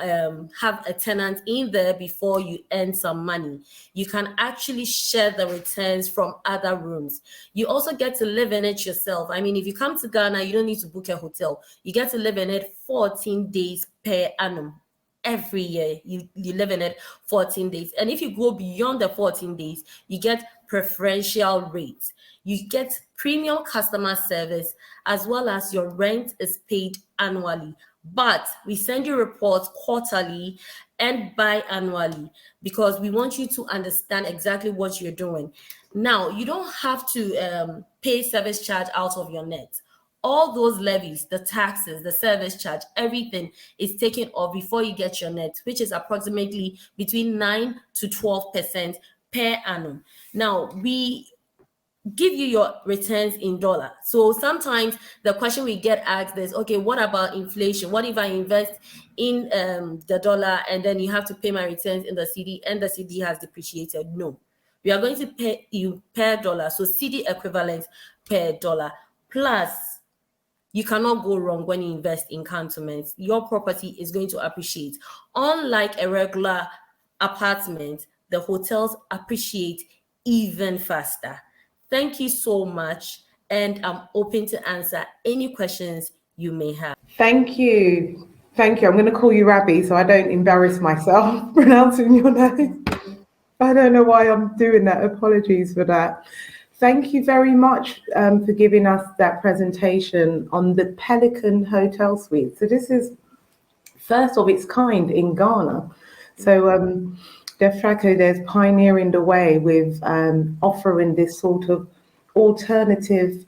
have a tenant in there before you earn some money. You can actually share the returns from other rooms. You also get to live in it yourself. I mean, if you come to Ghana, you don't need to book a hotel. You get to live in it 14 days per annum. Every year, you live in it 14 days. And if you go beyond the 14 days, you get preferential rates. You get premium customer service, as well as your rent is paid annually. But we send you reports quarterly and biannually because we want you to understand exactly what you're doing. Now, you don't have to pay service charge out of your net. All those levies, the taxes, the service charge, everything is taken off before you get your net, which is approximately between 9 to 12% per annum. Now, we give you your returns in dollar. So sometimes the question we get asked is, okay, what about inflation? What if I invest in the dollar and then you have to pay my returns in the CD and the CD has depreciated? No, we are going to pay you per dollar. So CD equivalent per dollar. Plus, you cannot go wrong when you invest in cantonments. Your property is going to appreciate. Unlike a regular apartment, the hotels appreciate even faster. Thank you so much, and I'm open to answer any questions you may have. Thank you. Thank you. I'm going to call you Rabbi so I don't embarrass myself pronouncing your name. I don't know why I'm doing that. Apologies for that. Thank you very much for giving us that presentation on the Pelican Hotel Suite. So this is first of its kind in Ghana. So DevTraco, there's pioneering the way with offering this sort of alternative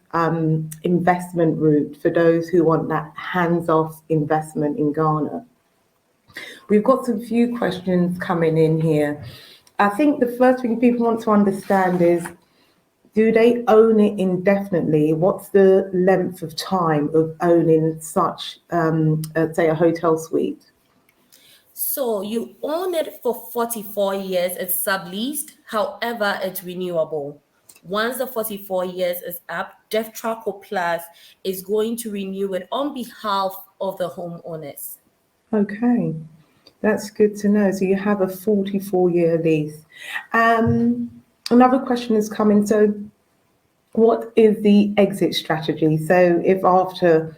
investment route for those who want that hands-off investment in Ghana. We've got some few questions coming in here. I think the first thing people want to understand is, do they own it indefinitely? What's the length of time of owning such, say, a hotel suite? So you own it for 44 years, it's subleased, however, it's renewable. Once the 44 years is up, DevTraco Plus is going to renew it on behalf of the homeowners. Okay, that's good to know. So you have a 44-year lease. Another question is coming. So what is the exit strategy? So if after,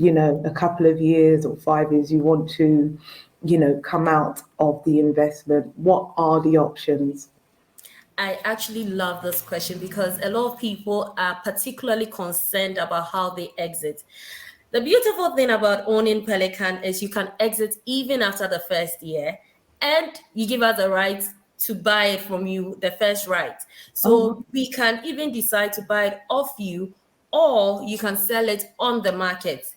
a couple of years or 5 years, you want to, come out of the investment, what are the options? I actually love this question because a lot of people are particularly concerned about how they exit. The beautiful thing about owning Pelican is you can exit even after the first year, and you give us the right to buy it from you, the first right. So we can even decide to buy it off you, or you can sell it on the market.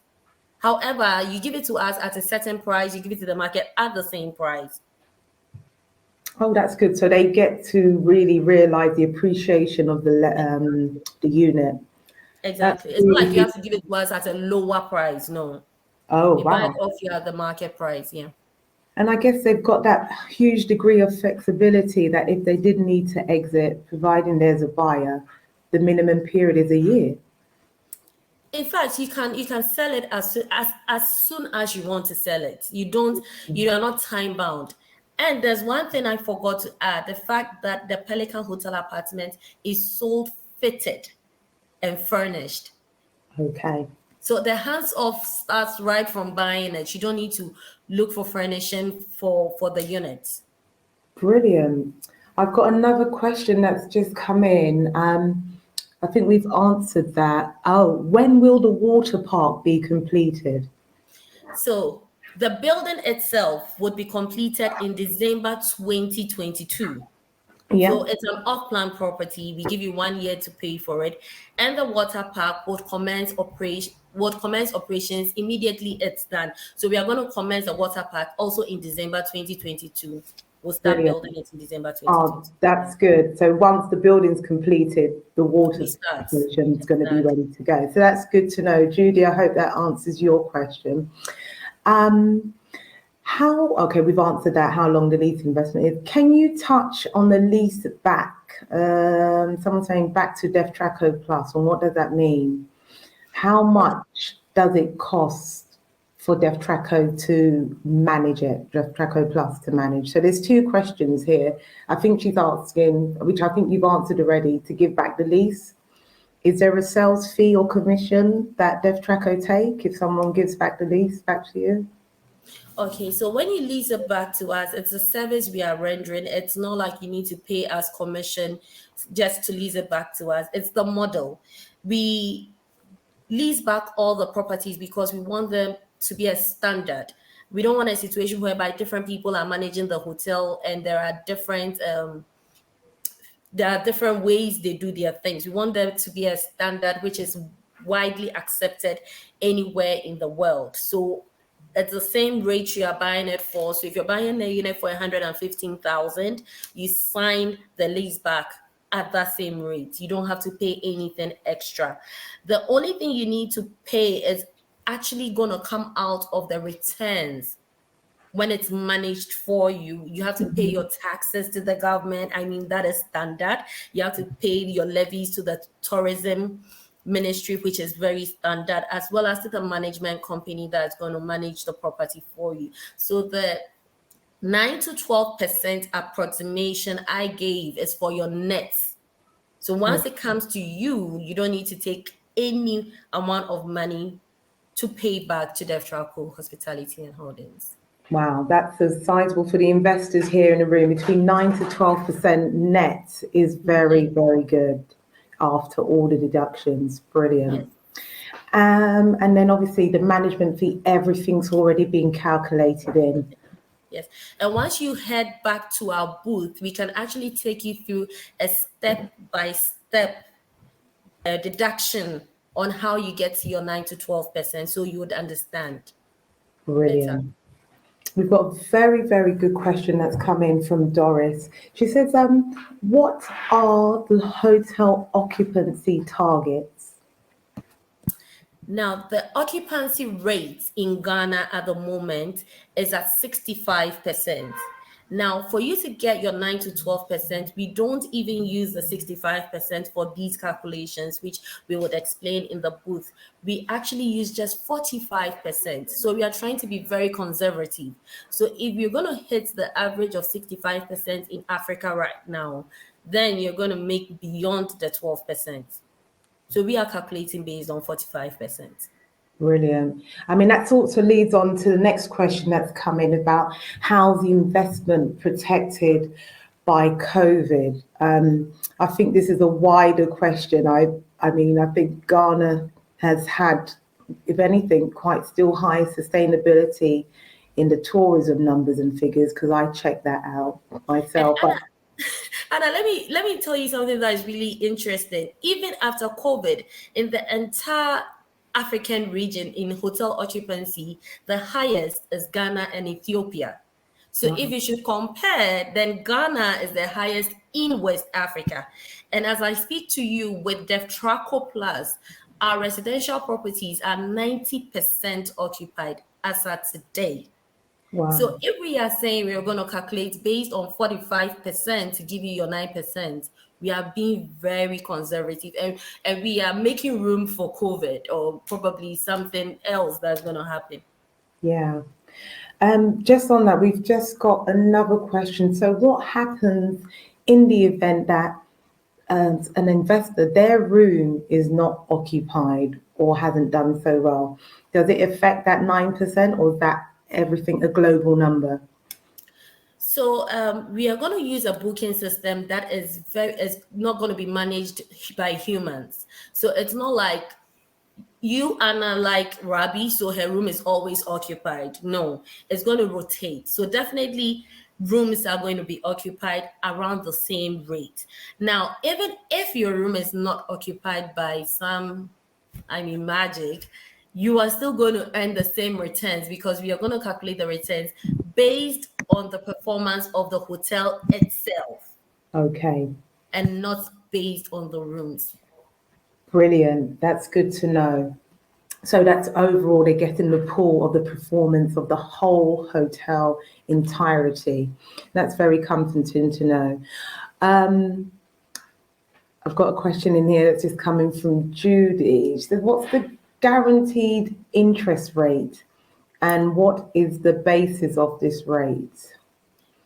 However, you give it to us at a certain price, you give it to the market at the same price. Oh, that's good. So they get to really realize the appreciation of the unit. Exactly. It's not like you have to give it to us at a lower price. No. Oh, we buy wow. it off you at the market price. Yeah. And I guess they've got that huge degree of flexibility that if they did need to exit, providing there's a buyer, the minimum period is a year. In fact, you can sell it as soon as you want to sell it. You are not time bound. And there's one thing I forgot to add: the fact that the Pelican Hotel apartment is sold fitted and furnished. Okay. So the hands off starts right from buying it. You don't need to look for furnishing for the unit. Brilliant. I've got another question that's just come in. I think we've answered that. Oh, when will the water park be completed? So the building itself would be completed in December 2022. Yeah, So it's an off-plan property. We give you 1 year to pay for it, and the water park would commence operations immediately it's done. So we are going to commence the water park also in December 2022. We'll start brilliant. building it in December Oh, 2022. that's good. So once the building's completed, the water We start. station's going to be Exactly. ready to go. So that's good to know. Judy, I hope that answers your question. Okay, we've answered that, how long the lease investment is. Can you touch on the lease back? Someone's saying back to DefTraco Plus, and what does that mean? How much does it cost for DefTraco to manage it, DefTraco Plus to manage? So there's two questions here. I think she's asking, which I think you've answered already, to give back the lease. Is there a sales fee or commission that DefTraco take if someone gives back the lease back to you? Okay, so when you lease it back to us, it's a service we are rendering. It's not like you need to pay us commission just to lease it back to us. It's the model. We lease back all the properties because we want them to be a standard. We don't want a situation whereby different people are managing the hotel and there are different ways they do their things. We want them to be a standard which is widely accepted anywhere in the world. So it's the same rate you are buying it for. So if you're buying a unit for 115,000, you sign the lease back at that same rate. You don't have to pay anything extra. The only thing you need to pay is actually going to come out of the returns. When it's managed for you, you have to pay your taxes to the government. I mean, that is standard. You have to pay your levies to the tourism ministry, which is very standard, as well as to the management company that's going to manage the property for you. So the 9 to 12% approximation I gave is for your nets. So once it comes to you, you don't need to take any amount of money to pay back to DefTraco Hospitality and Holdings. Wow, that's a sizable for the investors here in the room. Between 9 to 12% net is very, very good after all the deductions. Brilliant. And then obviously the management fee, everything's already been calculated in. Yes. And once you head back to our booth, we can actually take you through a step-by-step deduction on how you get to your 9 to 12%, so you would understand better. Brilliant. We've got a very, very good question that's come in from Doris. She says, what are the hotel occupancy targets? Now, the occupancy rate in Ghana at the moment is at 65%. Now, for you to get your 9 to 12%, we don't even use the 65% for these calculations, which we would explain in the booth. We actually use just 45%. So we are trying to be very conservative. So if you're going to hit the average of 65% in Africa right now, then you're going to make beyond the 12%. So we are calculating based on 45%. Brilliant. I mean, that also leads on to the next question that's come in about how's the investment protected by COVID. I think this is a wider question. I mean, I think Ghana has had, if anything, quite still high sustainability in the tourism numbers and figures, because I checked that out myself. Anna, let me tell you something that is really interesting. Even after COVID, in the entire African region in hotel occupancy, the highest is Ghana and Ethiopia. So if you should compare, then Ghana is the highest in West Africa. And as I speak to you with DefTraco Plus, our residential properties are 90% occupied as of today. Wow. So if we are saying we're going to calculate based on 45% to give you your 9%, we are being very conservative, and we are making room for COVID or probably something else that's going to happen. Yeah. Just on that, we've just got another question. So what happens in the event that an investor, their room is not occupied or hasn't done so well? Does it affect that 9%, or is that everything a global number? So we are going to use a booking system that is not going to be managed by humans. So it's not like you, Anna, like Rabi, so her room is always occupied. No, it's going to rotate. So definitely rooms are going to be occupied around the same rate. Now, even if your room is not occupied by magic, you are still going to earn the same returns, because we are going to calculate the returns based on the performance of the hotel itself Okay, and not based on the rooms. brilliant. That's good to know. So that's overall, they're getting the pool of the performance of the whole hotel entirety. That's very comforting to know. I've got a question in here that's just coming from Judy. She says, what's the guaranteed interest rate and what is the basis of this rate?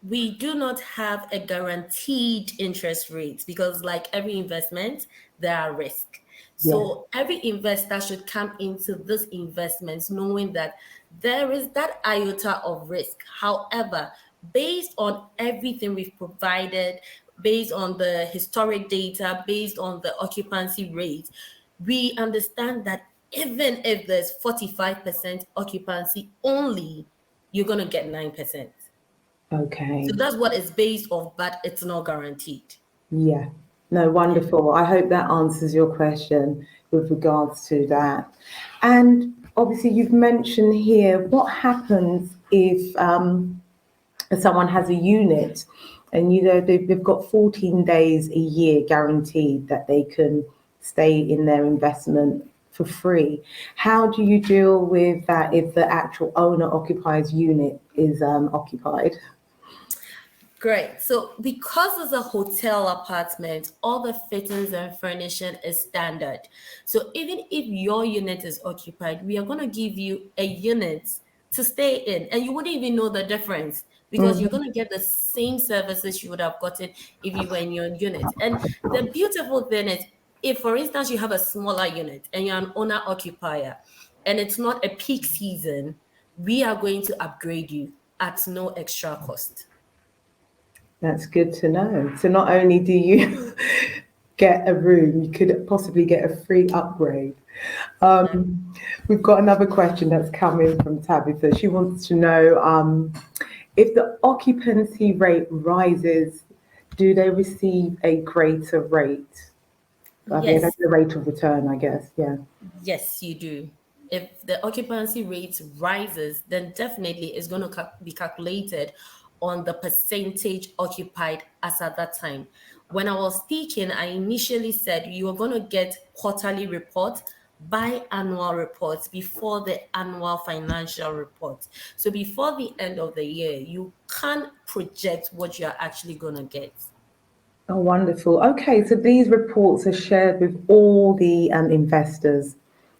We do not have a guaranteed interest rate because, like every investment, there are risks. So every investor should come into this investment knowing that there is that iota of risk. However, based on everything we've provided, based on the historic data, based on the occupancy rate, we understand that even if there's 45% occupancy only, you're going to get 9%. Okay. So that's what it's based on, but it's not guaranteed. Yeah. No, wonderful. I hope that answers your question with regards to that. And obviously, you've mentioned here what happens if someone has a unit and they've got 14 days a year guaranteed that they can stay in their investment for free. How do you deal with that if the actual owner occupies unit is occupied? Great. So because it's a hotel apartment, all the fittings and furnishing is standard. So even if your unit is occupied, we are going to give you a unit to stay in, and you wouldn't even know the difference because you're going to get the same services you would have gotten if you were in your unit. And the beautiful thing is, if for instance you have a smaller unit and you're an owner occupier and it's not a peak season, we are going to upgrade you at no extra cost. That's good to know. So not only do you get a room, you could possibly get a free upgrade. We've got another question that's coming from Tabitha. She wants to know if the occupancy rate rises, do they receive a greater rate? I think that's the rate of return, I guess. Yeah. Yes, you do. If the occupancy rate rises, then definitely it's going to be calculated on the percentage occupied as at that time. When I was speaking, I initially said you are going to get quarterly reports, biannual reports before the annual financial report. So before the end of the year, you can't project what you're actually going to get. Oh, wonderful. Okay, so these reports are shared with all the investors.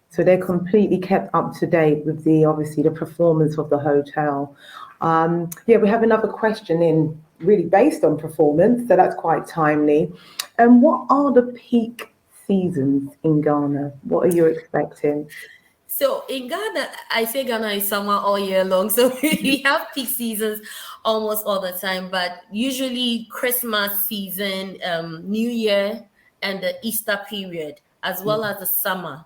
So they're completely kept up to date with obviously the performance of the hotel. We have another question in really based on performance, so that's quite timely. And what are the peak seasons in Ghana? What are you expecting? So in Ghana, I say Ghana is summer all year long. So we have peak seasons almost all the time, but usually Christmas season, New Year, and the Easter period, as well as the summer,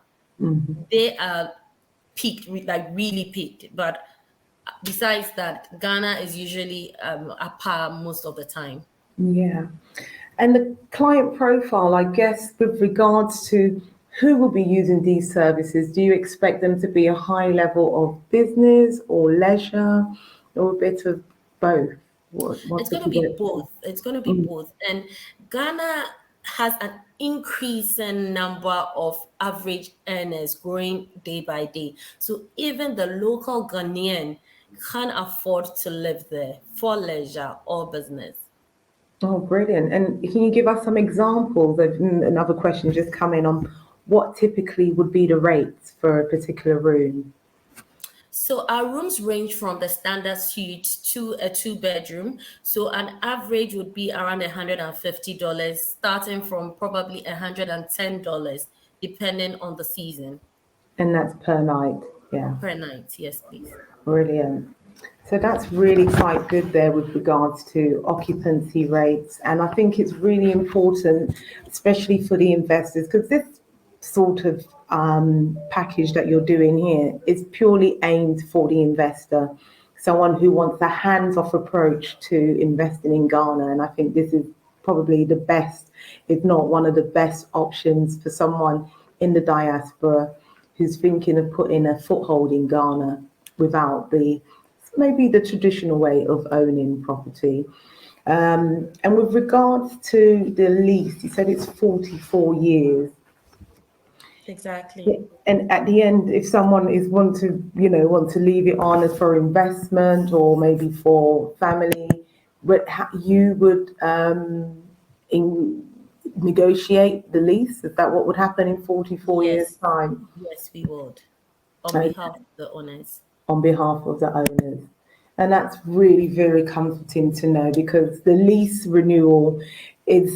they are peaked, like really peaked. But besides that, Ghana is usually a par most of the time. Yeah. And the client profile, I guess, with regards to who will be using these services, do you expect them to be a high level of business or leisure or a bit of both? It's going to be both. It's going to be both. And Ghana has an increasing number of average earners growing day by day. So even the local Ghanaian can afford to live there for leisure or business. Oh, brilliant. And can you give us some examples of another question just come in on what typically would be the rates for a particular room? So our rooms range from the standard suite to a two-bedroom. So an average would be around $150, starting from probably $110, depending on the season. And that's per night. Yeah, Per night. Yes, please. brilliant. So that's really quite good there with regards to occupancy rates. And I think it's really important, especially for the investors, because this sort of package that you're doing here is purely aimed for the investor, someone who wants a hands-off approach to investing in Ghana. And I think this is probably the best, if not one of the best options for someone in the diaspora who's thinking of putting a foothold in Ghana without maybe the traditional way of owning property. And with regards to the lease, you said it's 44 years. Exactly. And at the end, if someone want to leave it on as for investment or maybe for family, you would negotiate the lease. Is that what would happen in 44 years' Yes. time? Yes, we would. On Okay. behalf of the owners. On behalf of the owners. And that's really very comforting to know, because the lease renewal is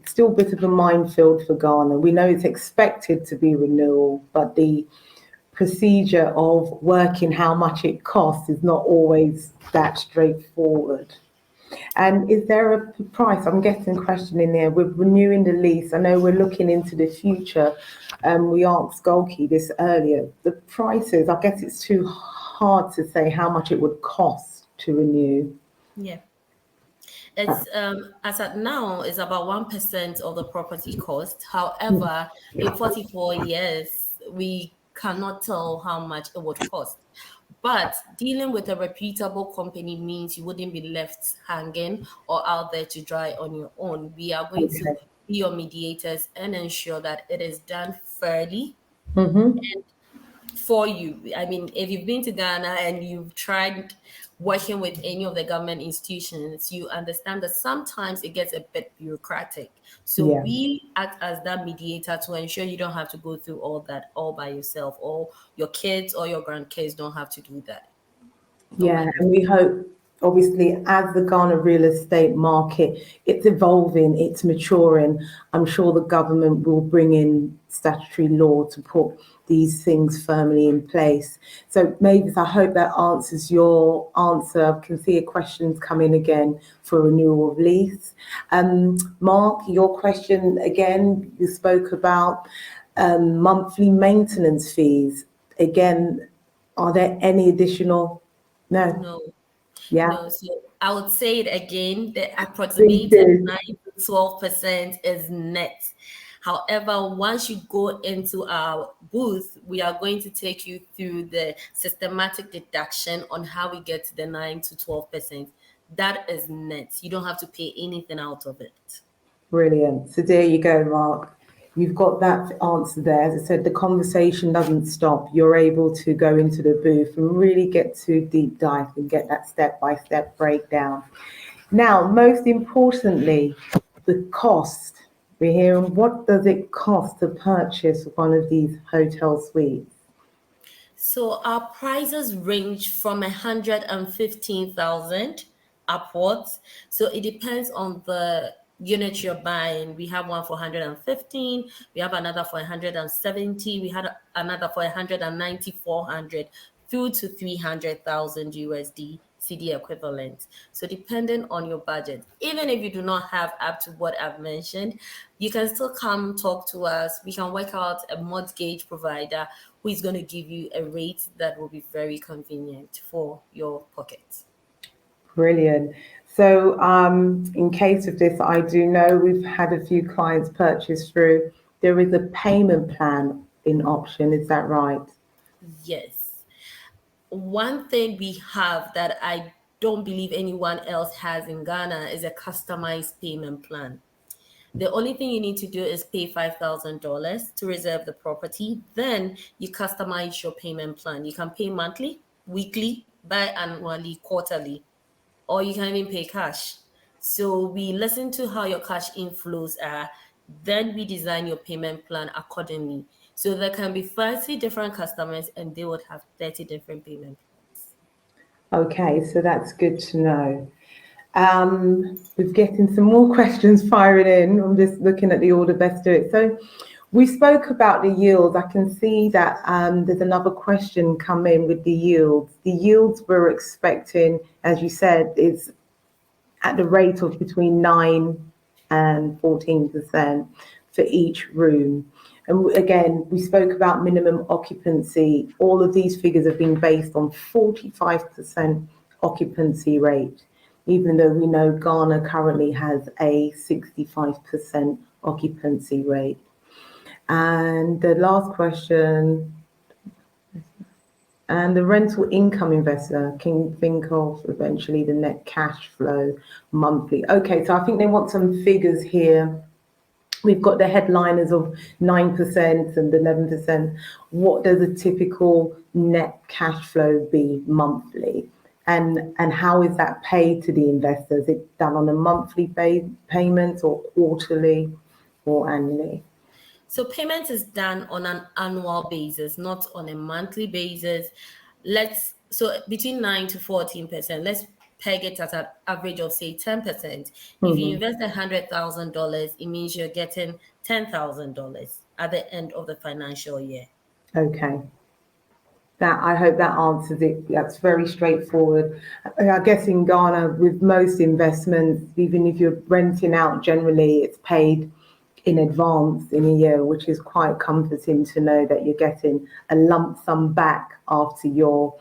still a bit of a minefield for Ghana. We know it's expected to be renewal, but the procedure of working how much it costs is not always that straightforward. And is there a price? I'm getting a question in there. We're renewing the lease. I know we're looking into the future. We asked Golki this earlier. The prices, I guess it's too hard to say how much it would cost to renew. Yeah. It's as at now is about 1% of the property cost. However, in 44 years, we cannot tell how much it would cost. But dealing with a reputable company means you wouldn't be left hanging or out there to dry on your own. We are going to Okay. be your mediators and ensure that it is done fairly Mm-hmm. and for you. I mean, if you've been to Ghana and you've tried working with any of the government institutions, you understand that sometimes it gets a bit bureaucratic. So Yeah. we act as that mediator to ensure you don't have to go through all that all by yourself, or your kids or your grandkids don't have to do that. Yeah, and we hope, obviously, as the Ghana real estate market, it's evolving, it's maturing. I'm sure the government will bring in statutory law to put these things firmly in place. So, Mavis, I hope that answers your answer. I can see a question's come in again for renewal of lease. Mark, your question again, you spoke about monthly maintenance fees. Again, are there any additional? No. No, Yeah. no. So I would say it again, the Please approximated do. 9 to 12% is net. However, once you go into our booth, we are going to take you through the systematic deduction on how we get to the 9 to 12%. That is net. You don't have to pay anything out of it. Brilliant. So there you go, Mark. You've got that answer there. As I said, the conversation doesn't stop. You're able to go into the booth and really get to deep dive and get that step-by-step breakdown. Now, most importantly, the cost. We're hearing, what does it cost to purchase one of these hotel suites? So our prices range from 115,000 upwards. So it depends on the unit you're buying. We have one for 115, we have another for 170, we had another for 190, 400 through to 300,000 USD CD equivalent. So depending on your budget, even if you do not have up to what I've mentioned, you can still come talk to us. We can work out a mortgage provider who is going to give you a rate that will be very convenient for your pocket. Brilliant. So in case of this, I do know we've had a few clients purchase through. There is a payment plan in option. Is that right? Yes. One thing we have that I don't believe anyone else has in Ghana is a customized payment plan. The only thing you need to do is pay $5,000 to reserve the property. Then you customize your payment plan. You can pay monthly, weekly, biannually, quarterly, or you can even pay cash. So we listen to how your cash inflows are, then we design your payment plan accordingly. So there can be 30 different customers and they would have 30 different payment plans. Okay, so that's good to know. We're getting some more questions firing in. I'm just looking at the order, best do it. So we spoke about the yields. I can see that there's another question come in with the yields. The yields we're expecting, as you said, is at the rate of between 9 and 14% for each room. And again, we spoke about minimum occupancy. All of these figures have been based on 45% occupancy rate, even though we know Ghana currently has a 65% occupancy rate. And the last question, and the rental income investor can think of eventually the net cash flow monthly. Okay, so I think they want some figures here. We've got the headliners of 9% and 11%. What does a typical net cash flow be monthly? And how is that paid to the investors? Is it done on a monthly payment or quarterly or annually? So payment is done on an annual basis, not on a monthly basis. So between 9 to 14%. Let's peg it at an average of say 10%. If you invest $100,000, it means you're getting $10,000 at the end of the financial year. Okay. I hope that answers it. That's very straightforward. I guess in Ghana, with most investments, even if you're renting out, generally it's paid in advance in a year, which is quite comforting to know that you're getting a lump sum back after your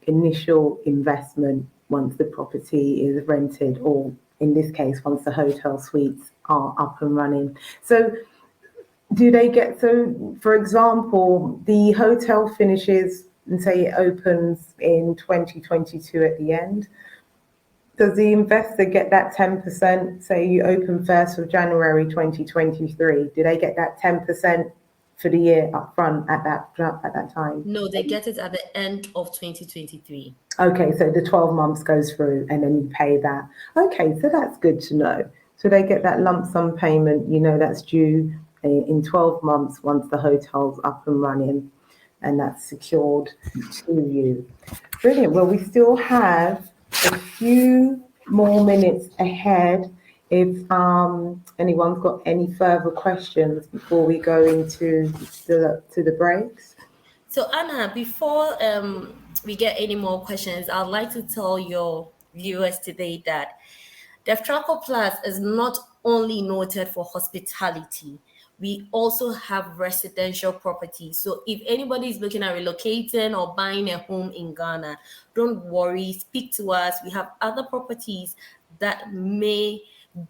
initial investment once the property is rented, or in this case, once the hotel suites are up and running. So for example, the hotel finishes and say it opens in 2022 at the end. Does the investor get that 10%? Say you open 1st of January 2023. Do they get that 10% for the year up front at that time? No, they get it at the end of 2023. Okay, so the 12 months goes through and then you pay that. Okay, so that's good to know. So they get that lump sum payment, that's due in 12 months once the hotel's up and running, and that's secured to you. Brilliant. Well, we still have a few more minutes ahead. If anyone's got any further questions before we go into the breaks. So Anna, before we get any more questions, I'd like to tell your viewers today that DevTraco Plus is not only noted for hospitality, we also have residential property. So if anybody is looking at relocating or buying a home in Ghana, don't worry, speak to us. We have other properties that may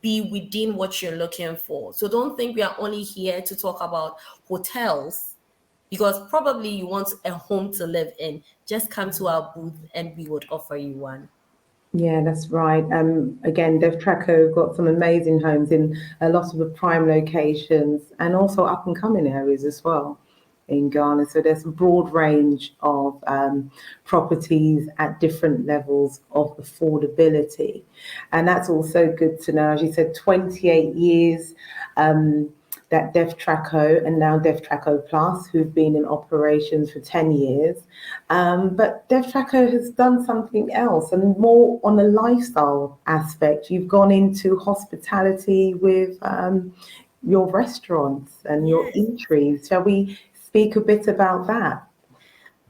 be within what you're looking for. So don't think we are only here to talk about hotels, because probably you want a home to live in. Just come to our booth and we would offer you one. Yeah, that's right. Again, DevTraco got some amazing homes in a lot of the prime locations and also up and coming areas as well in Ghana. So there's a broad range of properties at different levels of affordability. And that's also good to know. As you said, 28 years that DevTraco and now DevTraco Plus, who've been in operations for 10 years. But DevTraco has done something else, and more on the lifestyle aspect. You've gone into hospitality with your restaurants and your eateries. Shall we speak a bit about that?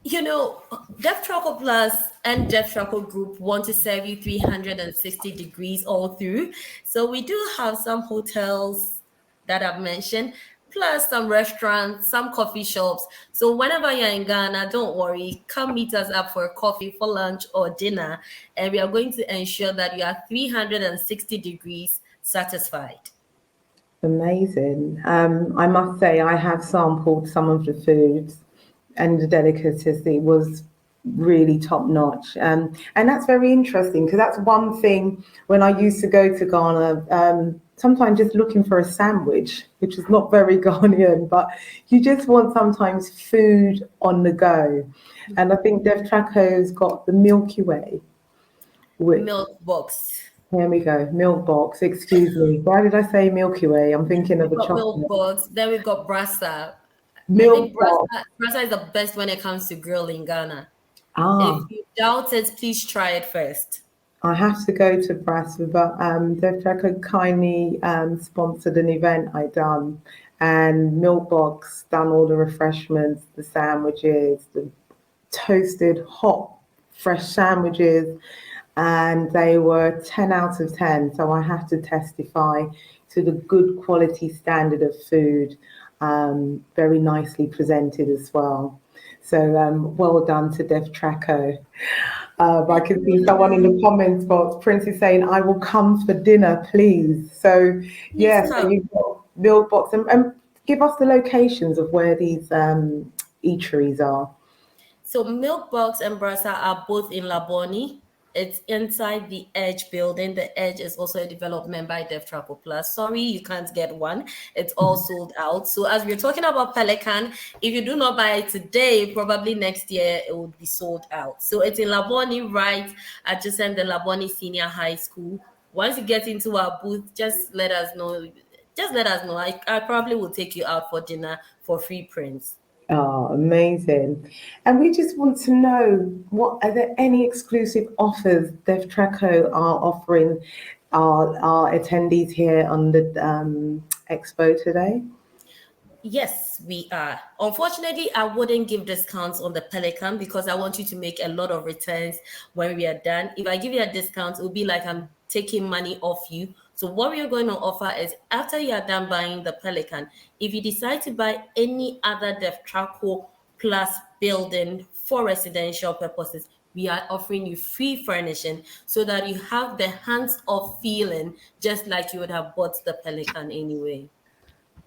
DevTraco Plus and DevTraco Group want to serve you 360 degrees all through. So we do have some hotels that I've mentioned, plus some restaurants, some coffee shops. So whenever you're in Ghana, don't worry, come meet us up for coffee, for lunch or dinner, and we are going to ensure that you are 360 degrees satisfied. Amazing. I must say I have sampled some of the foods and the delicacy was really top notch. And that's very interesting because that's one thing when I used to go to Ghana, sometimes just looking for a sandwich, which is not very Ghanaian, but you just want sometimes food on the go. And I think Dev Traco's got the Milky Way. Milk box. Here we go, milk box. Excuse me. Why did I say Milky Way? I'm thinking of We've a got milk chocolate. box. Then we've got brasa. I think Milk box. brasa is the best when it comes to grill in Ghana. Ah, If you doubt it, please try it first. I have to go to Bradford, but Dev Traco kindly sponsored an event I done, and Milkbox done all the refreshments, the sandwiches, the toasted hot fresh sandwiches, and they were 10 out of 10. So I have to testify to the good quality standard of food, very nicely presented as well. So well done to Dev Traco. I can see someone in the comments box, Prince is saying, I will come for dinner, please. So, yes, so you've got Milk Box. And give us the locations of where these eateries are. So Milk Box and Brasa are both in Laboni. It's inside the Edge building. The Edge is also a development by Dev Traco Plus. Sorry, you can't get one. It's all sold out. So as we're talking about Pelican, if you do not buy it today, probably next year it would be sold out. So it's in Laboni, right adjacent the Laboni Senior High School. Once you get into our booth, just let us know. Just let us know. I probably will take you out for dinner for free prints. Oh, amazing. And we just want to know, what are there any exclusive offers Dev Traco are offering our attendees here on the expo today? Yes, we are. Unfortunately, I wouldn't give discounts on the Pelican because I want you to make a lot of returns when we are done. If I give you a discount, it will be like I'm taking money off you. So what we are going to offer is after you are done buying the Pelican, if you decide to buy any other Dev Traco Plus building for residential purposes, we are offering you free furnishing so that you have the hands-off feeling just like you would have bought the Pelican anyway.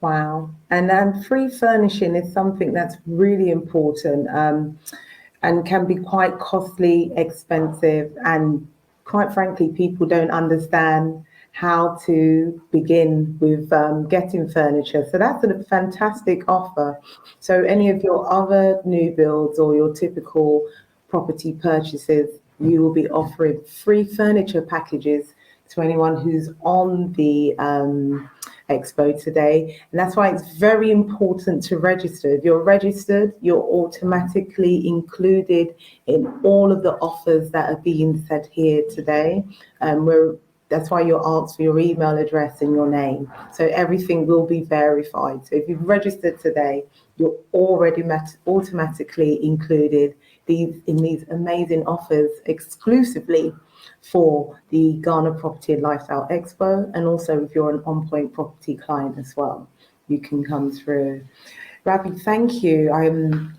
Wow. And free furnishing is something that's really important and can be quite costly, expensive, and quite frankly, people don't understand how to begin with getting furniture. So that's a fantastic offer. So any of your other new builds or your typical property purchases, you will be offering free furniture packages to anyone who's on the expo today. And that's why it's very important to register. If you're registered, you're automatically included in all of the offers that are being said here today. That's why you're asked for your email address and your name. So everything will be verified. So if you've registered today, you're already automatically included in these amazing offers exclusively for the Ghana Property and Lifestyle Expo. And also if you're an On Point Property client as well, you can come through. Ravi, thank you.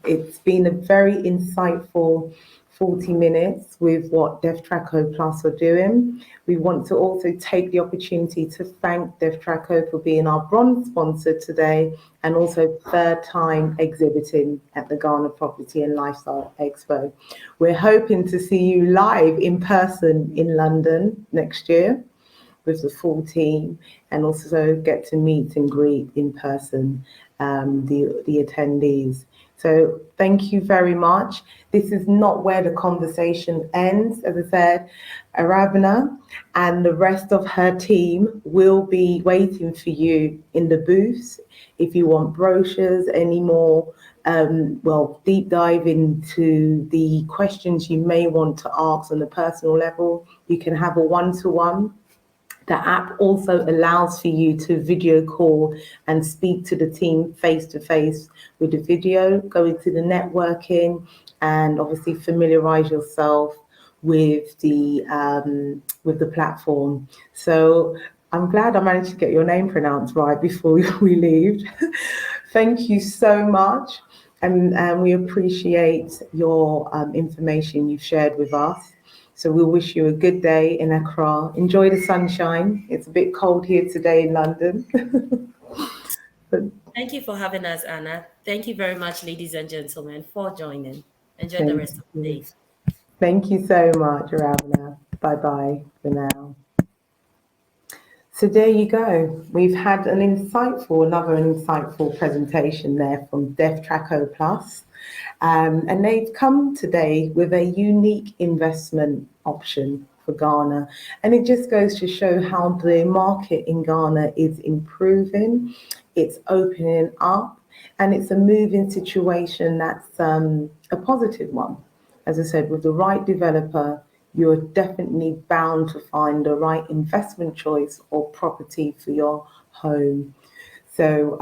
It's been a very insightful 40 minutes with what Dev Traco Plus are doing. We want to also take the opportunity to thank Dev Traco for being our bronze sponsor today and also third time exhibiting at the Ghana Property and Lifestyle Expo. We're hoping to see you live in person in London next year with the full team and also get to meet and greet in person the attendees. So thank you very much. This is not where the conversation ends. As I said, Aravana and the rest of her team will be waiting for you in the booths. If you want brochures, any more, deep dive into the questions you may want to ask on a personal level, you can have a one-to-one. The app also allows for you to video call and speak to the team face to face with the video, go into the networking and obviously familiarize yourself with the platform. So I'm glad I managed to get your name pronounced right before we leave. Thank you so much. And we appreciate your information you've shared with us. So we'll wish you a good day in Accra. Enjoy the sunshine. It's a bit cold here today in London. Thank you for having us, Anna. Thank you very much, ladies and gentlemen, for joining. Enjoy the rest of the day. Thank you so much, Ravana. Bye-bye for now. So there you go. We've had another insightful presentation there from DevTraco Plus. And they've come today with a unique investment option for Ghana. And it just goes to show how the market in Ghana is improving, it's opening up, and it's a moving situation that's a positive one. As I said, with the right developer, you're definitely bound to find the right investment choice or property for your home. So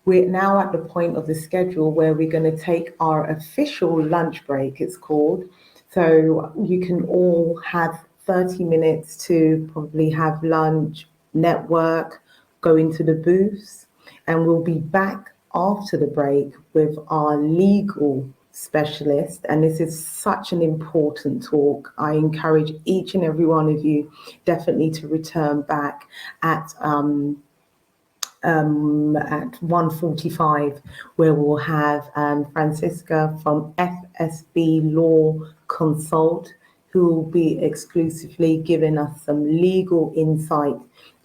we're now at the point of the schedule where we're going to take our official lunch break, it's called. So you can all have 30 minutes to probably have lunch, network, go into the booths, and we'll be back after the break with our legal specialist. And this is such an important talk. I encourage each and every one of you definitely to return back at 1:45, where we'll have Francisca from FSB Law Consult, who will be exclusively giving us some legal insight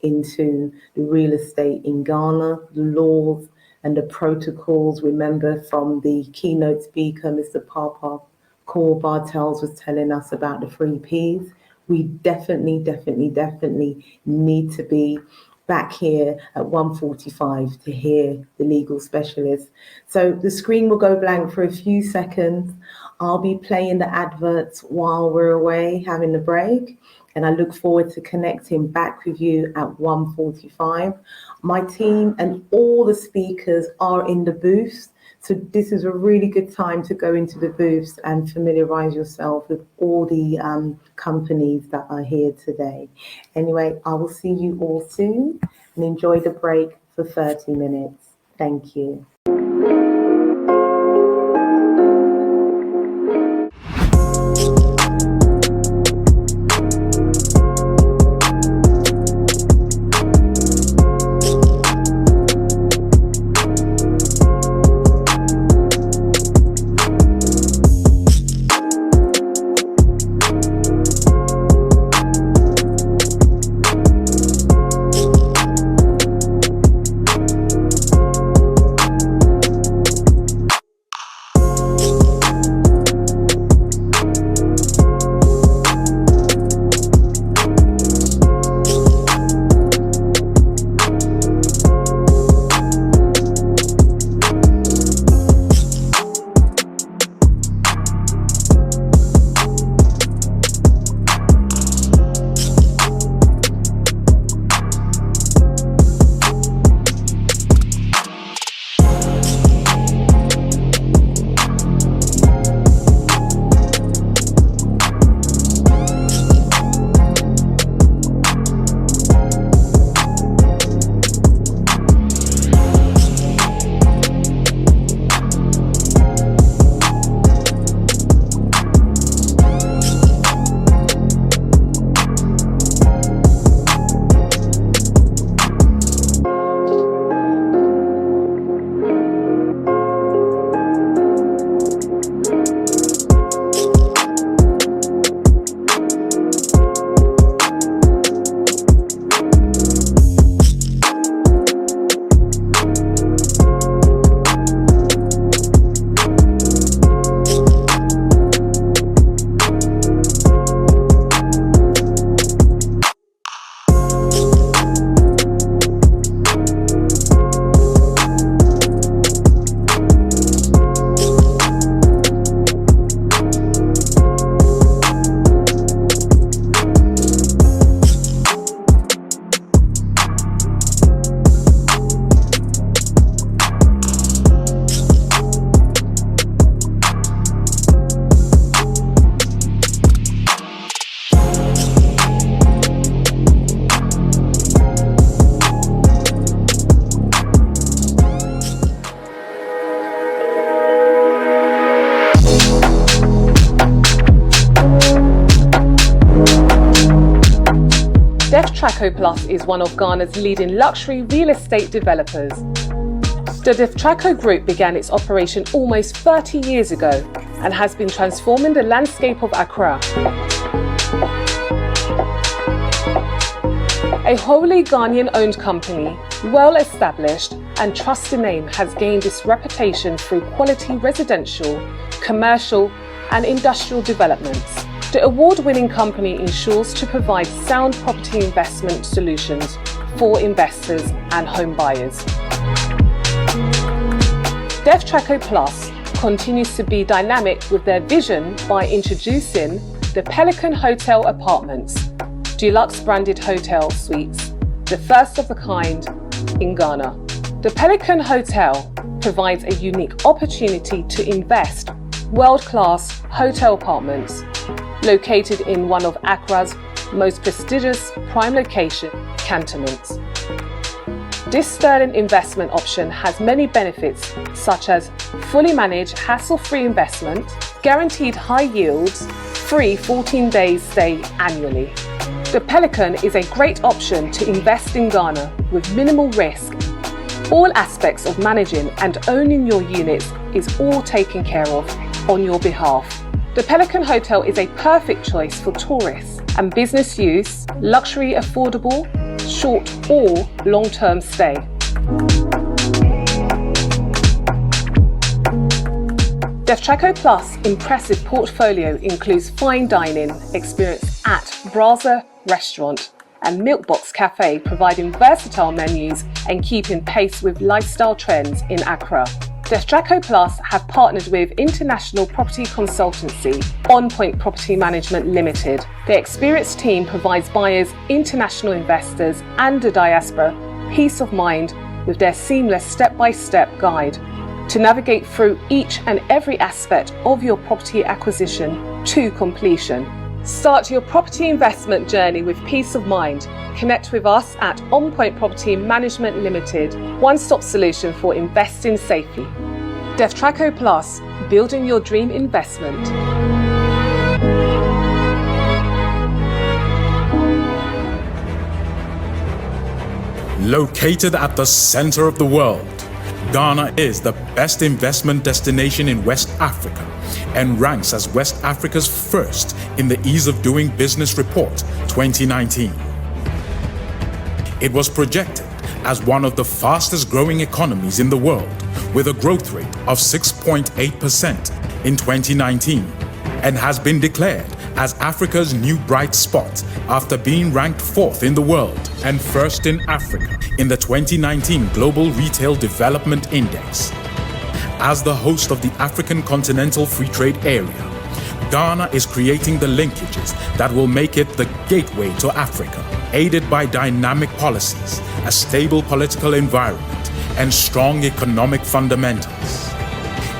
into the real estate in Ghana, the laws and the protocols. Remember, from the keynote speaker, Mr. Papa Core Bartels was telling us about the 3 Ps. We definitely need to be back here at 1:45 to hear the legal specialist. So the screen will go blank for a few seconds. I'll be playing the adverts while we're away having the break, and I look forward to connecting back with you at 1:45. My team and all the speakers are in the booths, so this is a really good time to go into the booths and familiarize yourself with all the companies that are here today. Anyway, I will see you all soon, and enjoy the break for 30 minutes. Thank you. DevTraco Plus is one of Ghana's leading luxury real estate developers. The DevTraco Group began its operation almost 30 years ago and has been transforming the landscape of Accra. A wholly Ghanaian-owned company, well established and trusted name, has gained its reputation through quality residential, commercial and industrial developments. The award-winning company ensures to provide sound property investment solutions for investors and home buyers. DevTraco Plus continues to be dynamic with their vision by introducing the Pelican Hotel Apartments, deluxe branded hotel suites, the first of a kind in Ghana. The Pelican Hotel provides a unique opportunity to invest world-class hotel apartments located in one of Accra's most prestigious prime location cantonments. This sterling investment option has many benefits such as fully managed, hassle-free investment, guaranteed high yields, free 14 days stay annually. The Pelican is a great option to invest in Ghana with minimal risk. All aspects of managing and owning your units is all taken care of on your behalf. The Pelican Hotel is a perfect choice for tourists and business use, luxury affordable, short or long-term stay. DevTraco Plus' impressive portfolio includes fine dining experience at Braza Restaurant and Milkbox Cafe, providing versatile menus and keeping pace with lifestyle trends in Accra. DevTraco Plus have partnered with international property consultancy On Point Property Management Limited. The experienced team provides buyers, international investors and the diaspora peace of mind with their seamless step-by-step guide to navigate through each and every aspect of your property acquisition to completion. Start your property investment journey with peace of mind. Connect with us at On Point Property Management Limited, one-stop solution for investing safely. DevTraco Plus, building your dream investment. Located at the center of the world, Ghana is the best investment destination in West Africa and ranks as West Africa's first in the Ease of Doing Business Report 2019. It was projected as one of the fastest growing economies in the world, with a growth rate of 6.8% in 2019, and has been declared as Africa's new bright spot after being ranked 4th in the world and 1st in Africa in the 2019 Global Retail Development Index. As the host of the African Continental Free Trade Area, Ghana is creating the linkages that will make it the gateway to Africa, aided by dynamic policies, a stable political environment, and strong economic fundamentals.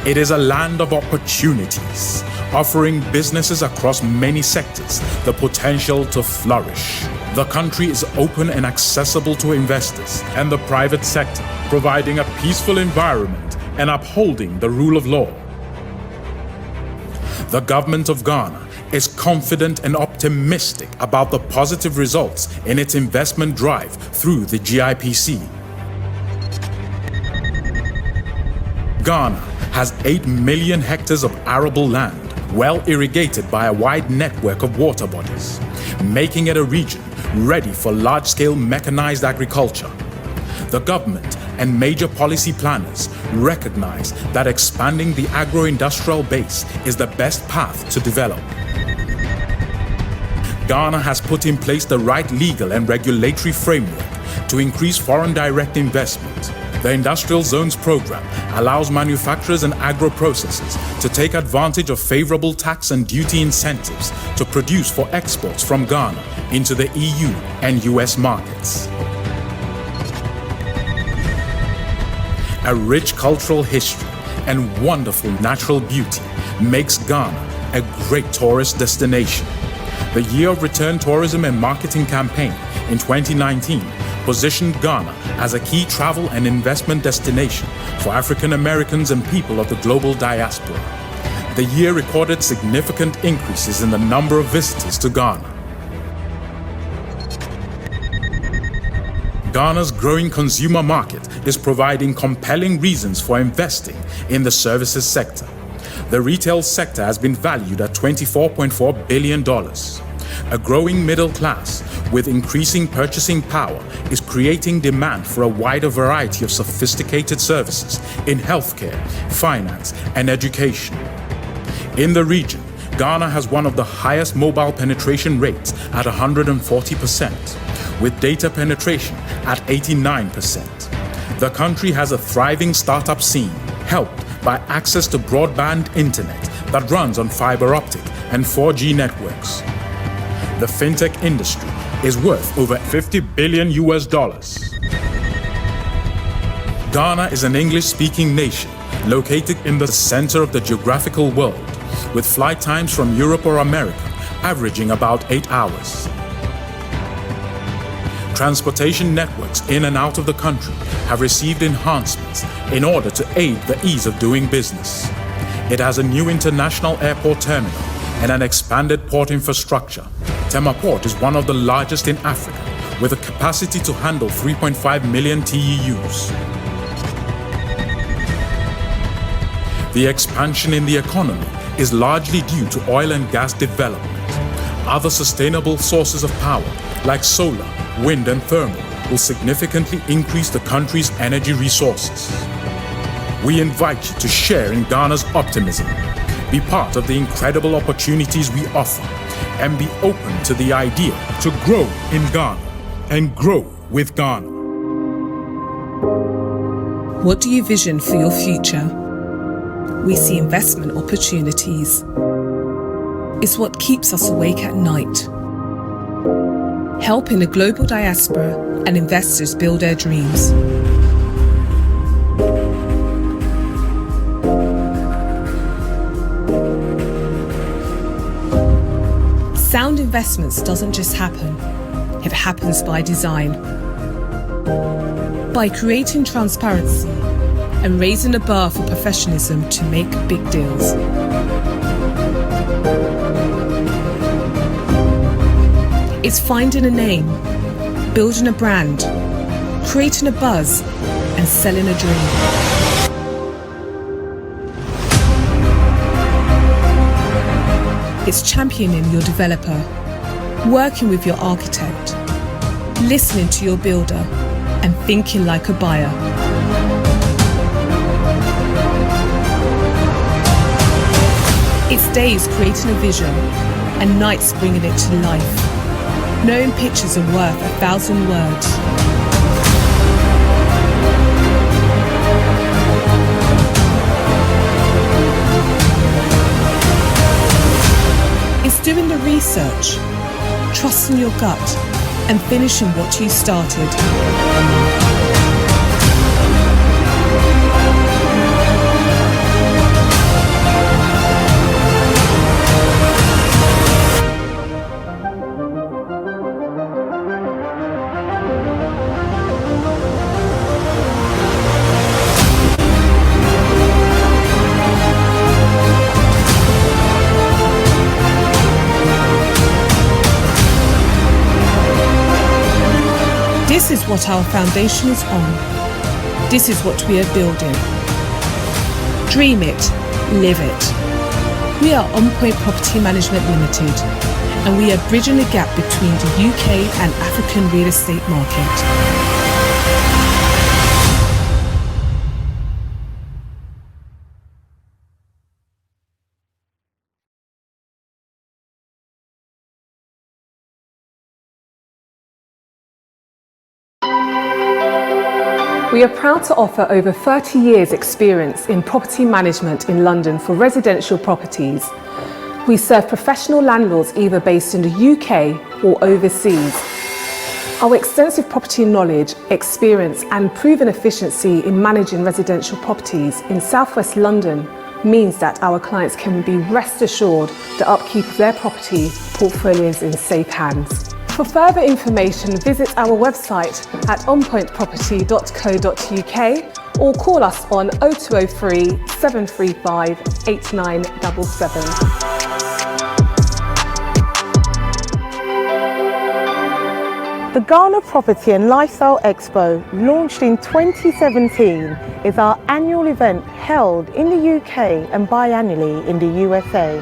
It is a land of opportunities, offering businesses across many sectors the potential to flourish. The country is open and accessible to investors and the private sector, providing a peaceful environment and upholding the rule of law. The government of Ghana is confident and optimistic about the positive results in its investment drive through the GIPC. Ghana has 8 million hectares of arable land, well irrigated by a wide network of water bodies, making it a region ready for large-scale mechanized agriculture. The government and major policy planners recognize that expanding the agro-industrial base is the best path to develop. Ghana has put in place the right legal and regulatory framework to increase foreign direct investment. The Industrial Zones Program allows manufacturers and agro-processors to take advantage of favorable tax and duty incentives to produce for exports from Ghana into the EU and US markets. A rich cultural history and wonderful natural beauty makes Ghana a great tourist destination. The Year of Return Tourism and Marketing campaign in 2019 positioned Ghana as a key travel and investment destination for African Americans and people of the global diaspora. The year recorded significant increases in the number of visitors to Ghana. Ghana's growing consumer market is providing compelling reasons for investing in the services sector. The retail sector has been valued at $24.4 billion. A growing middle class with increasing purchasing power, is creating demand for a wider variety of sophisticated services in healthcare, finance, and education. In the region, Ghana has one of the highest mobile penetration rates at 140%, with data penetration at 89%. The country has a thriving startup scene, helped by access to broadband internet that runs on fiber optic and 4G networks. The fintech industry is worth over $50 billion. Ghana is an English-speaking nation located in the center of the geographical world, with flight times from Europe or America averaging about 8 hours. Transportation networks in and out of the country have received enhancements in order to aid the ease of doing business. It has a new international airport terminal and an expanded port infrastructure. Tema Port is one of the largest in Africa, with a capacity to handle 3.5 million TEUs. The expansion in the economy is largely due to oil and gas development. Other sustainable sources of power, like solar, wind, and thermal, will significantly increase the country's energy resources. We invite you to share in Ghana's optimism, be part of the incredible opportunities we offer, and be open to the idea to grow in Ghana and grow with Ghana. What do you vision for your future? We see investment opportunities. It's what keeps us awake at night. Helping the global diaspora and investors build their dreams. Sound investments doesn't just happen, it happens by design. By creating transparency and raising the bar for professionalism to make big deals. It's finding a name, building a brand, creating a buzz, and selling a dream. It's championing your developer, working with your architect, listening to your builder, and thinking like a buyer. It's days creating a vision and nights bringing it to life. Knowing pictures are worth 1,000 words. It's doing the research, trusting your gut, and finishing what you started. This is what our foundation is on. This is what we are building. Dream it, live it. We are On Point Property Management Limited, and we are bridging the gap between the UK and African real estate market. We are proud to offer over 30 years experience in property management in London for residential properties. We serve professional landlords either based in the UK or overseas. Our extensive property knowledge, experience and proven efficiency in managing residential properties in Southwest London means that our clients can be rest assured the upkeep of their property portfolio is in safe hands. For further information, visit our website at onpointproperty.co.uk or call us on 0203 735 8977. The Ghana Property and Lifestyle Expo, launched in 2017, is our annual event held in the UK and biannually in the USA.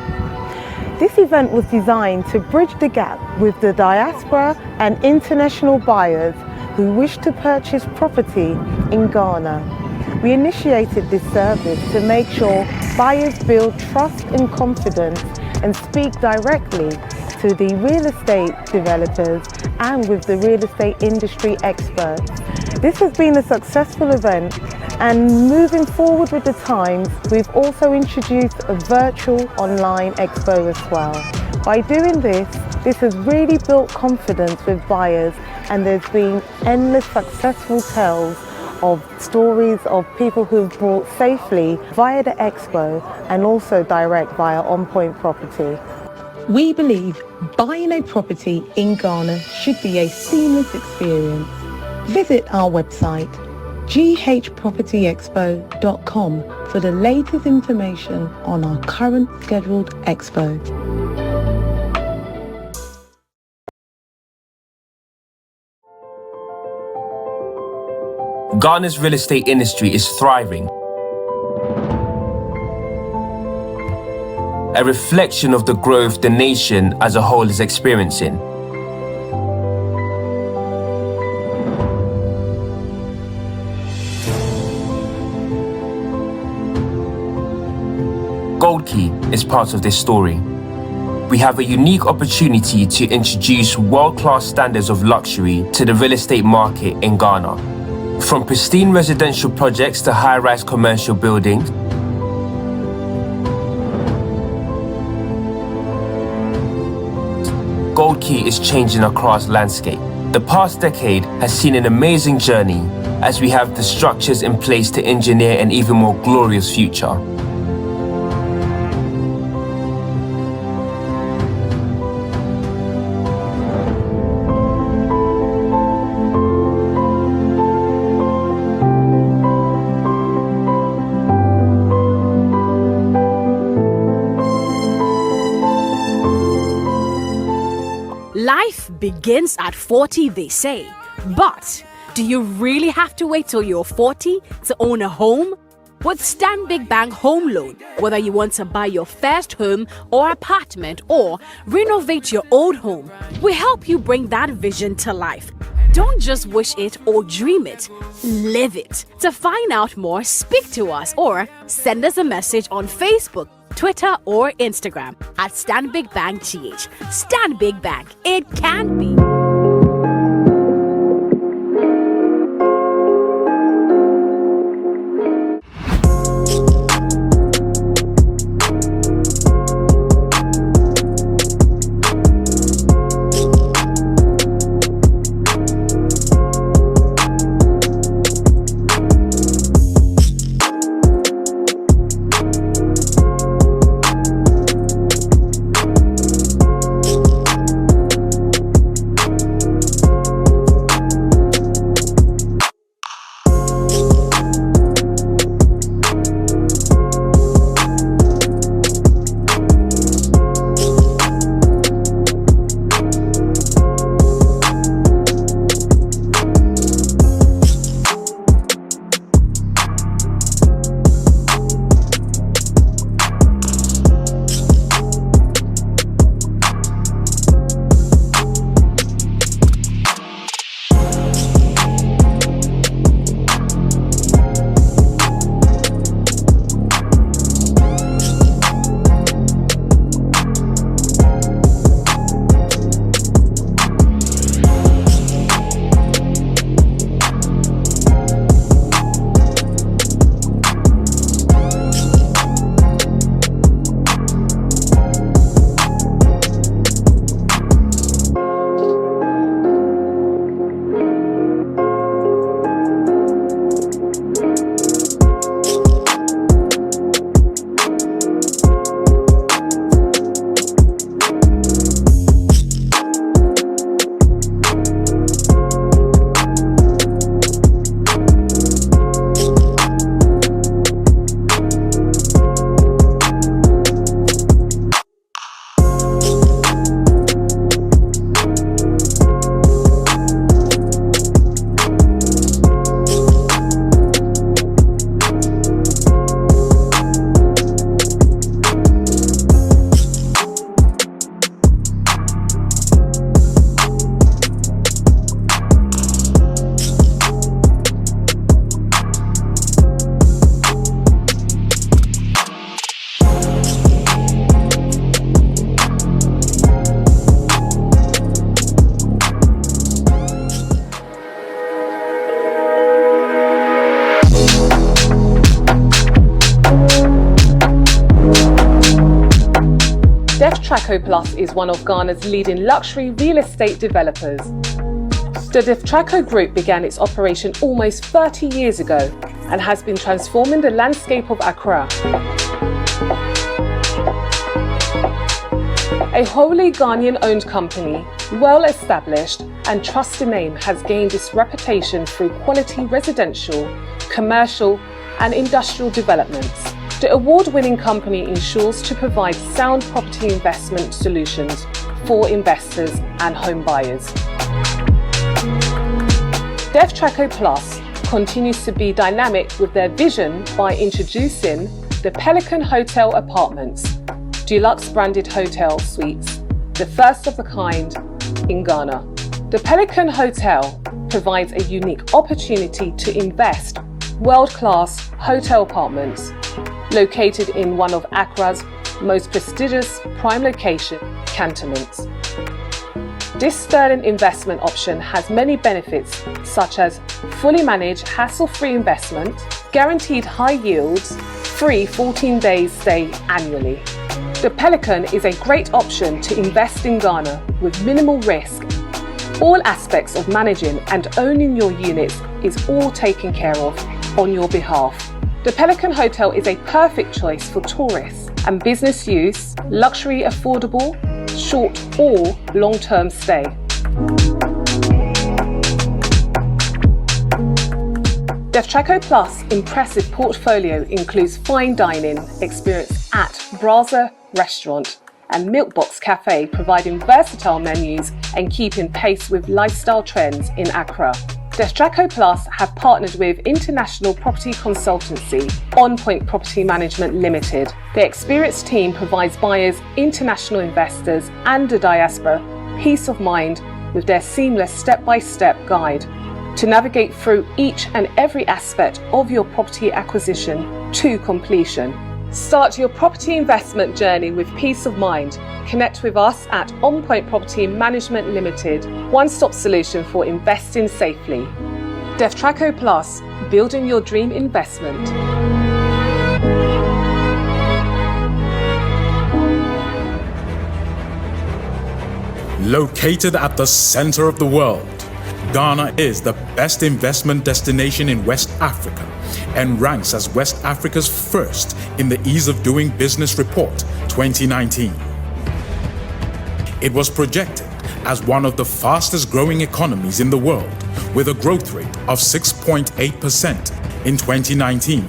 This event was designed to bridge the gap with the diaspora and international buyers who wish to purchase property in Ghana. We initiated this service to make sure buyers build trust and confidence and speak directly to the real estate developers and with the real estate industry experts. This has been a successful event, and moving forward with the times, we've also introduced a virtual online expo as well. By doing this has really built confidence with buyers, and there's been endless successful tales of stories of people who've bought safely via the expo and also direct via On Point Property. We believe buying a property in Ghana should be a seamless experience. Visit our website ghpropertyexpo.com for the latest information on our current scheduled expo. Ghana's real estate industry is thriving, a reflection of the growth the nation as a whole is experiencing. Gold Key is part of this story. We have a unique opportunity to introduce world-class standards of luxury to the real estate market in Ghana. From pristine residential projects to high-rise commercial buildings, Gold Key is changing across landscape. The past decade has seen an amazing journey as we have the structures in place to engineer an even more glorious future. Life begins at 40, they say. But do you really have to wait till you're 40 to own a home? With Stanbic Bank Home Loan, whether you want to buy your first home or apartment or renovate your old home, we help you bring that vision to life. Don't just wish it or dream it, live it. To find out more, speak to us or send us a message on Facebook, Twitter or Instagram at Stanbic Bank GH. Stanbic Bank, it can be. Deftraco Plus is one of Ghana's leading luxury real estate developers. The Deftraco Group began its operation almost 30 years ago and has been transforming the landscape of Accra. A wholly Ghanaian-owned company, well established and trusted name has gained its reputation through quality residential, commercial and industrial developments. The award-winning company ensures to provide sound property investment solutions for investors and home buyers. Deftraco Plus continues to be dynamic with their vision by introducing the Pelican Hotel Apartments, deluxe branded hotel suites, the first of a kind in Ghana. The Pelican Hotel provides a unique opportunity to invest world-class hotel apartments located in one of Accra's most prestigious prime location cantonments. This sterling investment option has many benefits such as fully managed hassle-free investment, guaranteed high yields, free 14 days stay annually. The Pelican is a great option to invest in Ghana with minimal risk. All aspects of managing and owning your units is all taken care of on your behalf. The Pelican Hotel is a perfect choice for tourists and business use, luxury affordable, short or long-term stay. Deftraco Plus' impressive portfolio includes fine dining experience at Braza Restaurant and Milkbox Cafe, providing versatile menus and keeping pace with lifestyle trends in Accra. Deftraco Plus have partnered with international property consultancy On Point Property Management Limited. The experienced team provides buyers, international investors and the diaspora peace of mind with their seamless step-by-step guide to navigate through each and every aspect of your property acquisition to completion. Start your property investment journey with peace of mind. Connect with us at On Point Property Management Limited, one-stop solution for investing safely. Deftraco Plus, building your dream investment. Located at the center of the world, Ghana is the best investment destination in West Africa and ranks as West Africa's first in the Ease of Doing Business Report 2019. It was projected as one of the fastest growing economies in the world with a growth rate of 6.8% in 2019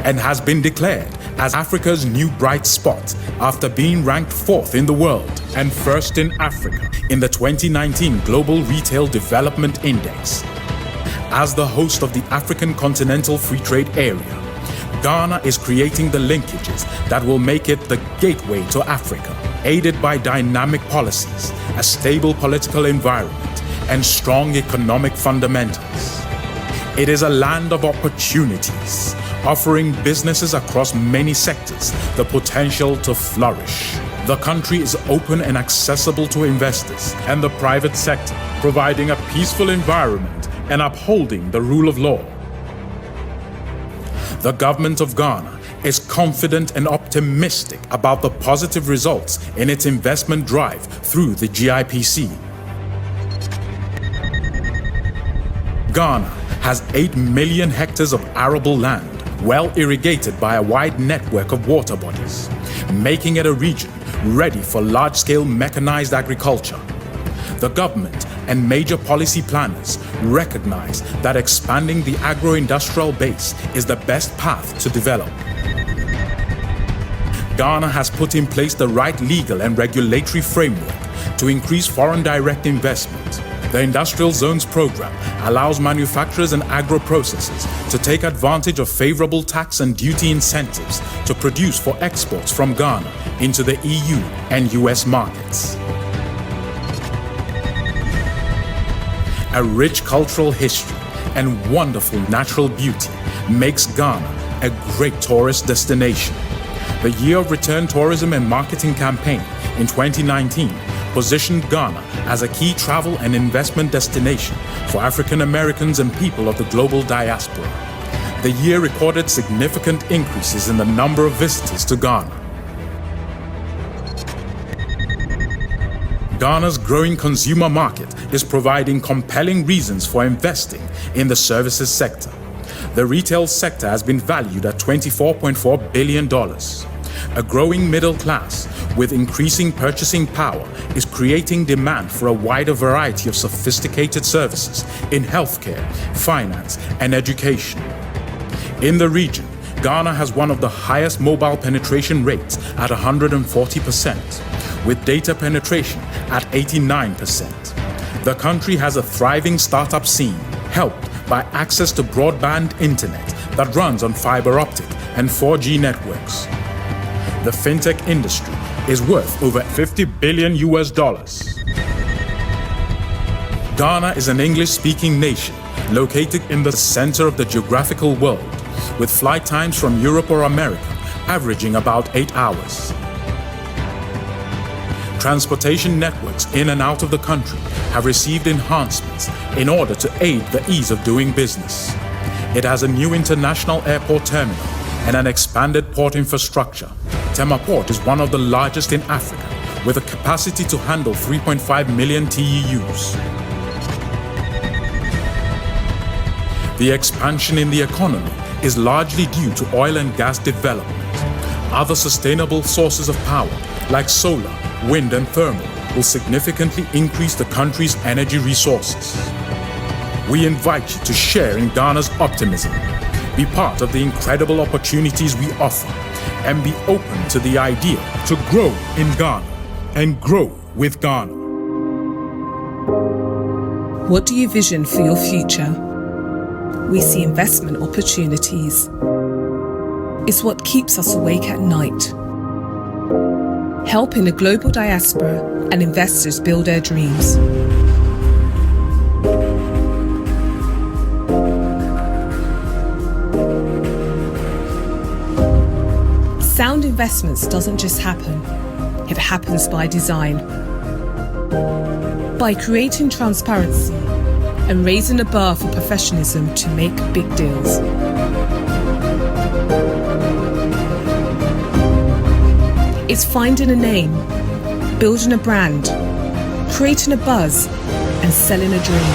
and has been declared as Africa's new bright spot after being ranked 4th in the world and 1st in Africa in the 2019 Global Retail Development Index. As the host of the African Continental Free Trade Area, Ghana is creating the linkages that will make it the gateway to Africa, aided by dynamic policies, a stable political environment, and strong economic fundamentals. It is a land of opportunities, offering businesses across many sectors the potential to flourish. The country is open and accessible to investors and the private sector, providing a peaceful environment and upholding the rule of law. The government of Ghana is confident and optimistic about the positive results in its investment drive through the GIPC. Ghana has 8 million hectares of arable land, well irrigated by a wide network of water bodies, making it a region ready for large-scale mechanized agriculture. The government and major policy planners recognize that expanding the agro-industrial base is the best path to develop. Ghana has put in place the right legal and regulatory framework to increase foreign direct investment. The Industrial Zones Program allows manufacturers and agro-processors to take advantage of favorable tax and duty incentives to produce for exports from Ghana into the EU and US markets. A rich cultural history and wonderful natural beauty makes Ghana a great tourist destination. The Year of Return Tourism and Marketing campaign in 2019 positioned Ghana as a key travel and investment destination for African Americans and people of the global diaspora. The year recorded significant increases in the number of visitors to Ghana. Ghana's growing consumer market is providing compelling reasons for investing in the services sector. The retail sector has been valued at $24.4 billion. A growing middle class with increasing purchasing power is creating demand for a wider variety of sophisticated services in healthcare, finance, and education. In the region, Ghana has one of the highest mobile penetration rates at 140%, with data penetration at 89%. The country has a thriving startup scene, helped by access to broadband internet that runs on fiber optic and 4G networks. The fintech industry is worth over $50 billion. Ghana is an English-speaking nation located in the center of the geographical world, with flight times from Europe or America averaging about 8 hours. Transportation networks in and out of the country have received enhancements in order to aid the ease of doing business. It has a new international airport terminal and an expanded port infrastructure. Tema Port is one of the largest in Africa, with a capacity to handle 3.5 million TEUs. The expansion in the economy is largely due to oil and gas development. Other sustainable sources of power, like solar, wind, and thermal, will significantly increase the country's energy resources. We invite you to share in Ghana's optimism, be part of the incredible opportunities we offer, and be open to the idea to grow in Ghana and grow with Ghana. What do you vision for your future? We see investment opportunities. It's what keeps us awake at night. Helping the global diaspora and investors build their dreams. Sound investments doesn't just happen, it happens by design. By creating transparency and raising the bar for professionalism to make big deals. It's finding a name, building a brand, creating a buzz, and selling a dream.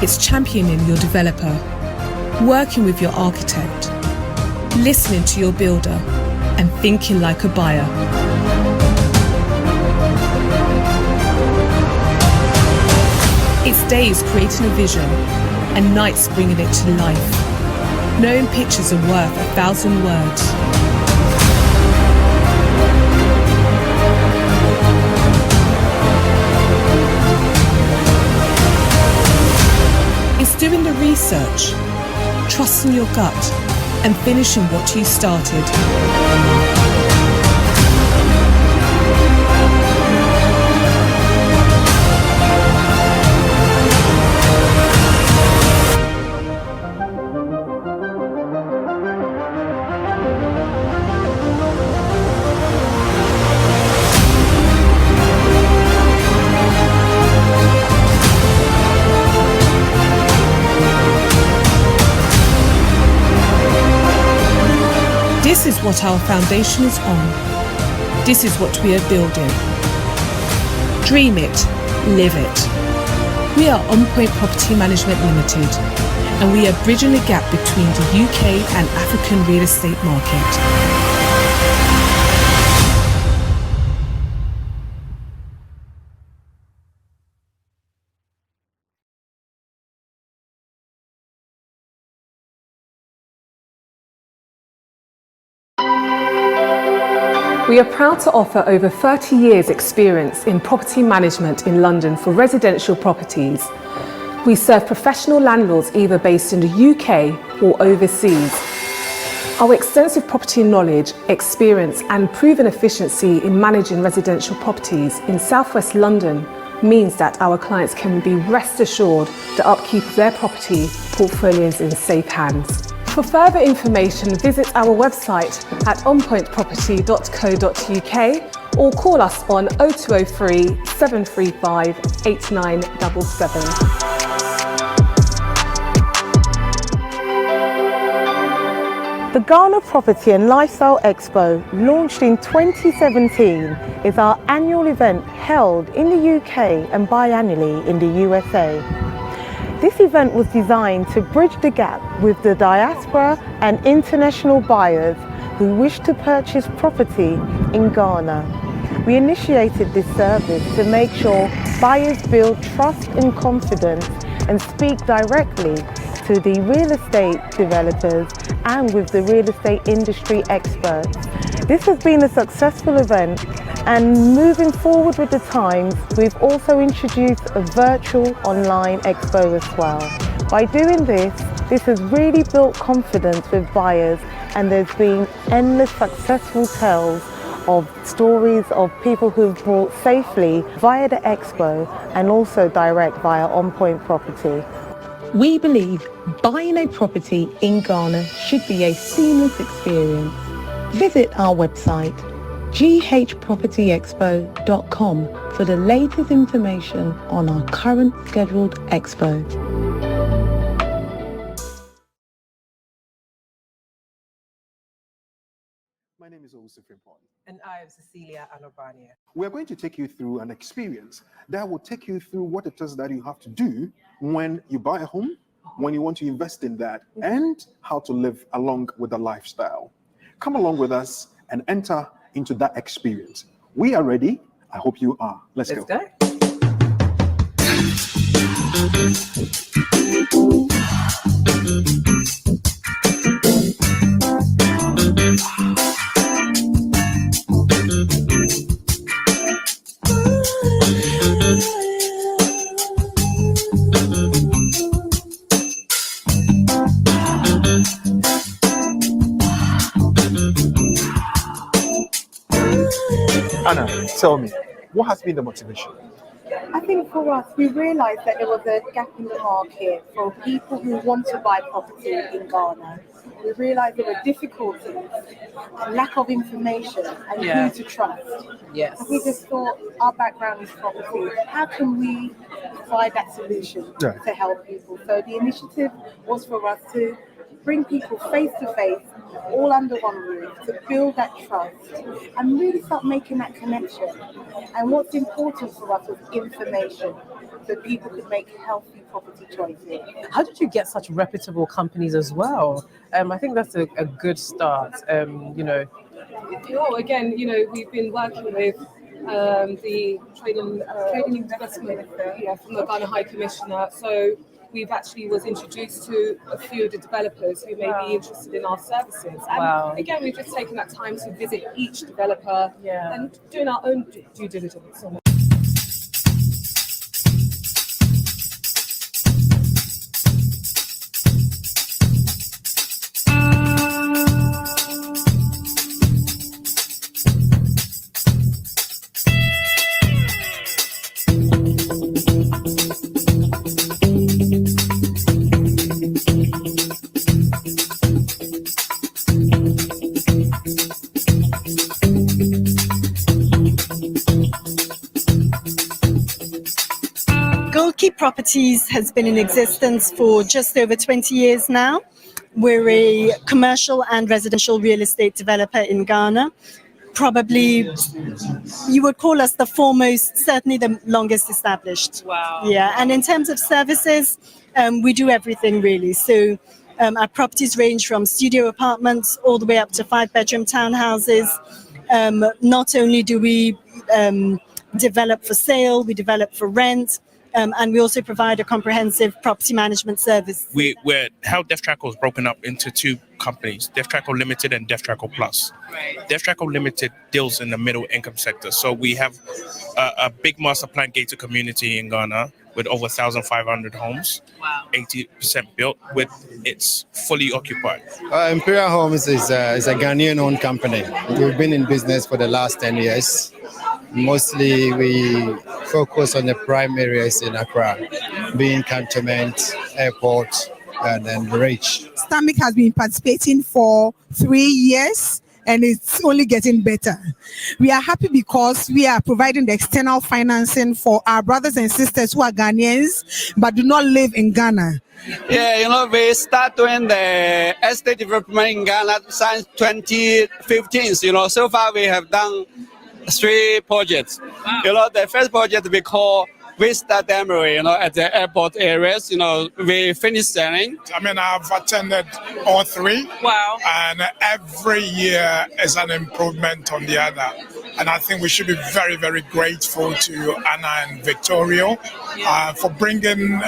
It's championing your developer, working with your architect, listening to your builder, and thinking like a buyer. It's days creating a vision and nights bringing it to life. Knowing pictures are worth 1,000 words. It's doing the research, trusting your gut, and finishing what you started. This is what our foundation is on. This is what we are building. Dream it, live it. We are On Point Property Management Limited, and we are bridging the gap between the UK and African real estate market. We are proud to offer over 30 years experience in property management in London for residential properties. We serve professional landlords either based in the UK or overseas. Our extensive property knowledge, experience and proven efficiency in managing residential properties in Southwest London means that our clients can be rest assured the upkeep of their property portfolio is in safe hands. For further information, visit our website at onpointproperty.co.uk or call us on 0203 735 8977. The Ghana Property and Lifestyle Expo, launched in 2017, is our annual event held in the UK and biannually in the USA. This event was designed to bridge the gap with the diaspora and international buyers who wish to purchase property in Ghana. We initiated this service to make sure buyers build trust and confidence and speak directly to the real estate developers and with the real estate industry experts. This has been a successful event, and moving forward with the times, we've also introduced a virtual online expo as well. By doing this has really built confidence with buyers, and there's been endless successful tales of stories of people who've bought safely via the expo and also direct via On Point Property. We believe buying a property in Ghana should be a seamless experience. Visit our website ghpropertyexpo.com for the latest information on our current scheduled expo. My name is Owusu Frimpong. And I am Cecilia Anobania. We are going to take you through an experience that will take you through what it is that you have to do when you buy a home, when you want to invest in that, and how to live along with the lifestyle. Come along with us and enter into that experience. We are ready. I hope you are. Let's go. Anna, tell me, what has been the motivation? I think for us, we realised that there was a gap in the market for people who want to buy property in Ghana. We realised there were difficulties, lack of information, and who to trust. Yes. And we just thought, our background is property. How can we provide that solution to help people? So the initiative was for us to bring people face to face, all under one roof, to build that trust and really start making that connection. And what's important for us was information, so people could make healthy property choices. How did you get such reputable companies as well? I think that's a good start. Well, again, we've been working with the trading investment from the Ghana High Commissioner. So we've actually was introduced to a few of the developers who may be interested in our services. And again, we've just taken that time to visit each developer and doing our own due diligence on it. Properties has been in existence for just over 20 years now. We're a commercial and residential real estate developer in Ghana. Probably you would call us the foremost, certainly the longest established. Wow. Yeah, and in terms of services, we do everything really. So our properties range from studio apartments all the way up to 5-bedroom townhouses. Not only do we develop for sale, we develop for rent. And we also provide a comprehensive property management service. How DevTrackle is broken up into two companies, DevTrackle Limited and DevTrackle Plus. Right. DevTrackle Limited deals in the middle income sector. So we have a big master plan gated community in Ghana with over 1,500 homes, 80% built, with it's fully occupied. Imperial Homes is a Ghanaian-owned company. We've been in business for the last 10 years. Mostly we focus on the prime areas in Accra, being Cantonment, Airport, and then Reach. Stanbic has been participating for 3 years, and it's only getting better. We are happy because we are providing the external financing for our brothers and sisters who are Ghanaians but do not live in Ghana. Yeah, we start doing the estate development in Ghana since 2015. So far we have done 3 projects. Wow. The first project we call Vista Demery, at the airport areas. We finished selling. I mean, I've attended all 3. Wow. And every year is an improvement on the other. And I think we should be very, very grateful to Anna and Victoria for bringing,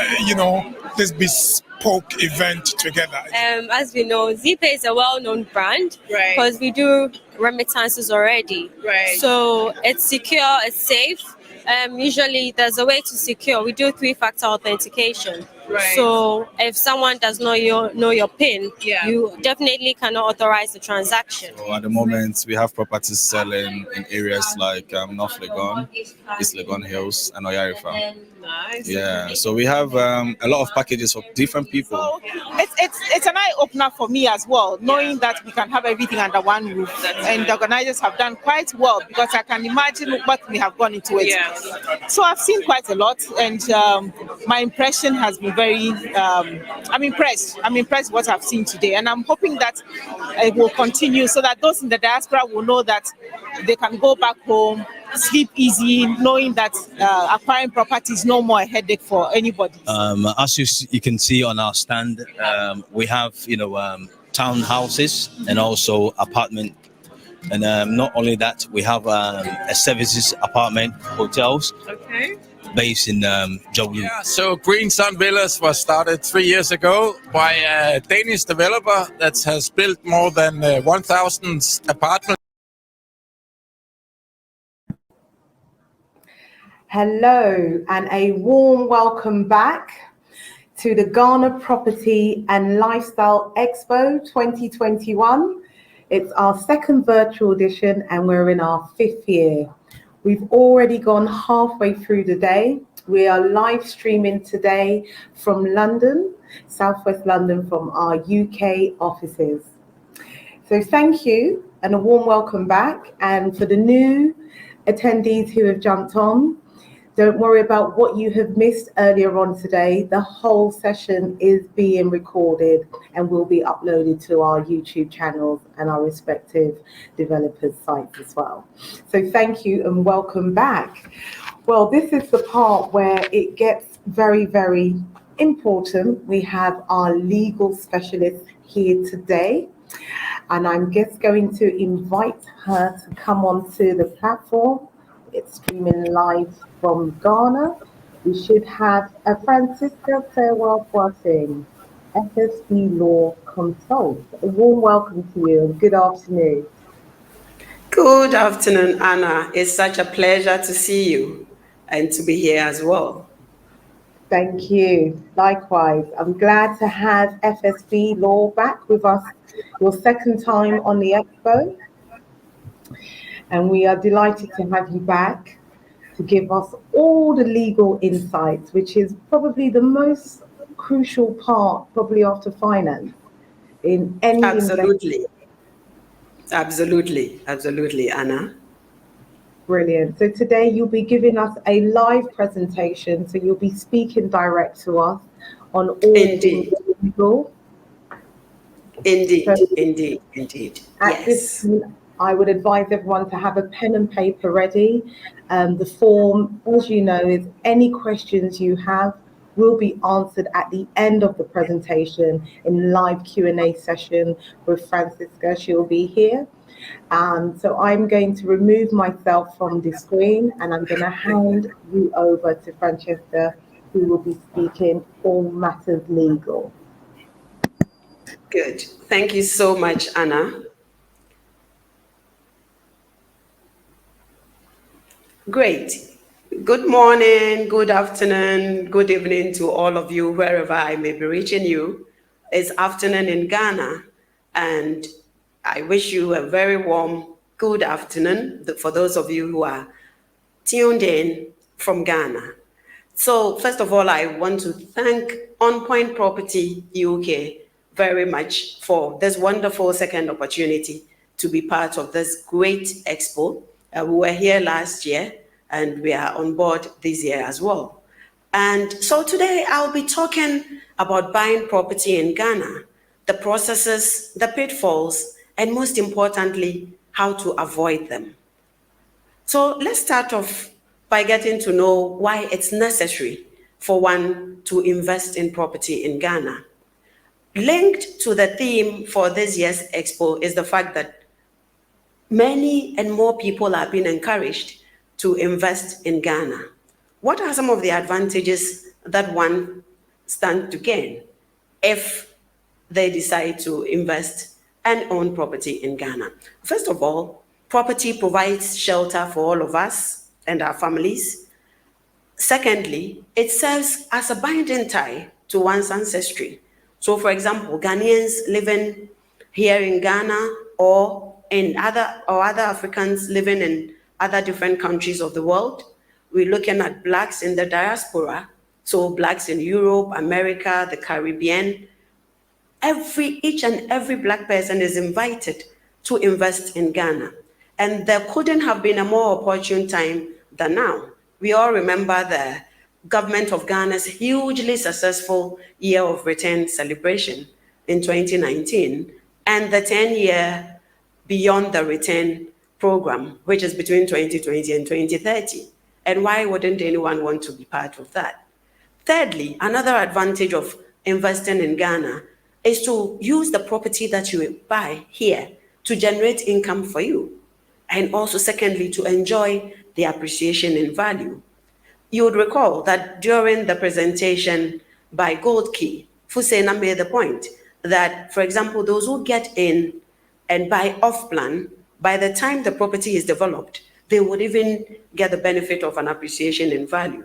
this bespoke event together. As we know, ZPay is a well-known brand because we do remittances already. Right. So it's secure, it's safe. Usually there's a way to secure. We do 3-factor authentication. Right. So if someone does not know your PIN, you definitely cannot authorize the transaction. So at the moment, we have properties selling in areas like North Legon, East Legon Hills, and Oyarifa. Nice. Yeah, so we have a lot of packages for different people. So it's an eye opener for me as well, knowing that we can have everything under one roof, and the organizers have done quite well because I can imagine what we have gone into it. Yeah. So I've seen quite a lot, and my impression has been very. I'm impressed. I'm impressed with what I've seen today, and I'm hoping that it will continue so that those in the diaspora will know that they can go back home, sleep easy, knowing that acquiring property is no more a headache for anybody. As you can see on our stand, we have townhouses and also apartment, and not only that, we have a services apartment hotels. Okay. Based in Joburg. Yeah, so Green Sun Villas was started 3 years ago by a Danish developer that has built more than 1,000 apartments. Hello and a warm welcome back to the Ghana Property and Lifestyle Expo 2021. It's our second virtual edition and we're in our 5th year. We've already gone halfway through the day. We are live streaming today from London, Southwest London, from our UK offices. So thank you and a warm welcome back. And for the new attendees who have jumped on, don't worry about what you have missed earlier on today. The whole session is being recorded and will be uploaded to our YouTube channels and our respective developers' sites as well. So thank you and welcome back. Well, this is the part where it gets very, very important. We have our legal specialist here today, and I'm just going to invite her to come onto the platform. It's streaming live from Ghana. We should have a Francisca Sewell-Boateng, FSB Law Consult. A warm welcome to you and good afternoon. Good afternoon, Anna. It's such a pleasure to see you and to be here as well. Thank you. Likewise. I'm glad to have FSB Law back with us, your second time on the Expo. And we are delighted to have you back to give us all the legal insights, which is probably the most crucial part, probably after finance, in any Absolutely. Absolutely, Anna. Brilliant. So today you'll be giving us a live presentation, so you'll be speaking direct to us on all things legal. Indeed. At this point, I would advise everyone to have a pen and paper ready. The form, as you know, is any questions you have will be answered at the end of the presentation in live Q&A session with Francisca. She'll be here. So I'm going to remove myself from the screen and I'm going to hand you over to Francesca, who will be speaking all matters legal. Good. Thank you so much, Anna. Great. Good morning, good afternoon, good evening to all of you, wherever I may be reaching you. It's afternoon in Ghana, and I wish you a very warm good afternoon for those of you who are tuned in from Ghana. So first of all, I want to thank On Point Property UK very much for this wonderful second opportunity to be part of this great expo. We were here last year and we are on board this year as well. And so today I'll be talking about buying property in Ghana, the processes, the pitfalls, and most importantly, how to avoid them. So let's start off by getting to know why it's necessary for one to invest in property in Ghana. Linked to the theme for this year's expo is the fact that many and more people are being encouraged to invest in Ghana. What are some of the advantages that one stands to gain if they decide to invest and own property in Ghana? First of all, property provides shelter for all of us and our families. Secondly, it serves as a binding tie to one's ancestry. So, for example, Ghanaians living here in Ghana or other Africans living in other different countries of the world, we're looking at Blacks in the diaspora, so Blacks in Europe, America, the Caribbean. Each and every Black person is invited to invest in Ghana. And there couldn't have been a more opportune time than now. We all remember the government of Ghana's hugely successful Year of Return celebration in 2019 and the 10-year Beyond the Return program, which is between 2020 and 2030. And why wouldn't anyone want to be part of that? Thirdly, another advantage of investing in Ghana is to use the property that you buy here to generate income for you. And also, secondly, to enjoy the appreciation in value. You would recall that during the presentation by Gold Key, Fusena made the point that, for example, those who get in and buy off-plan, by the time the property is developed, they would even get the benefit of an appreciation in value.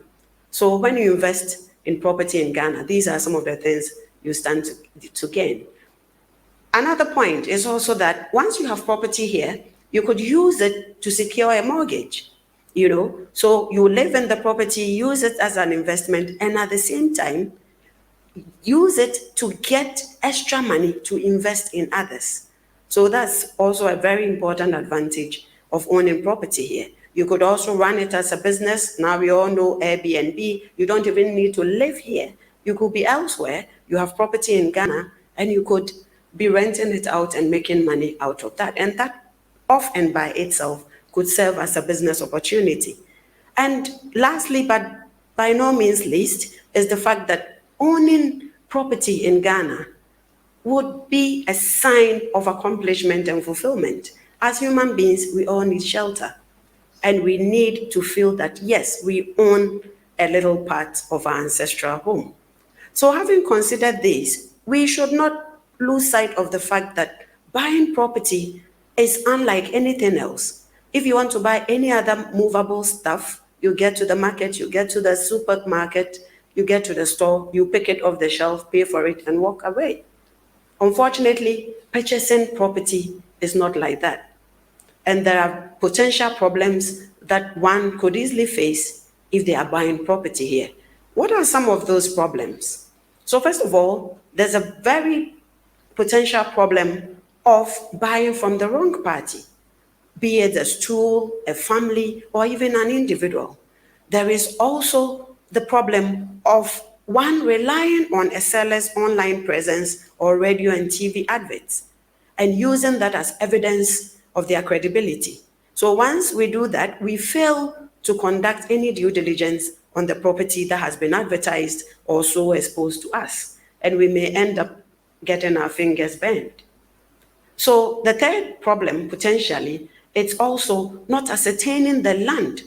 So when you invest in property in Ghana, these are some of the things you stand to gain. Another point is also that once you have property here, you could use it to secure a mortgage, So you live in the property, use it as an investment, and at the same time, use it to get extra money to invest in others. So that's also a very important advantage of owning property here. You could also run it as a business. Now we all know Airbnb. You don't even need to live here. You could be elsewhere. You have property in Ghana, and you could be renting it out and making money out of that. And that off and by itself could serve as a business opportunity. And lastly, but by no means least, is the fact that owning property in Ghana would be a sign of accomplishment and fulfillment. As human beings, we all need shelter. And we need to feel that, yes, we own a little part of our ancestral home. So having considered this, we should not lose sight of the fact that buying property is unlike anything else. If you want to buy any other movable stuff, you get to the market, you get to the supermarket, you get to the store, you pick it off the shelf, pay for it, and walk away. Unfortunately, purchasing property is not like that. And there are potential problems that one could easily face if they are buying property here. What are some of those problems? So first of all, there's a very potential problem of buying from the wrong party, be it a school, a family, or even an individual. There is also the problem of one relying on a seller's online presence or radio and TV adverts and using that as evidence of their credibility. So once we do that, we fail to conduct any due diligence on the property that has been advertised or so exposed to us, and we may end up getting our fingers burned. So the third problem, potentially, it's also not ascertaining the land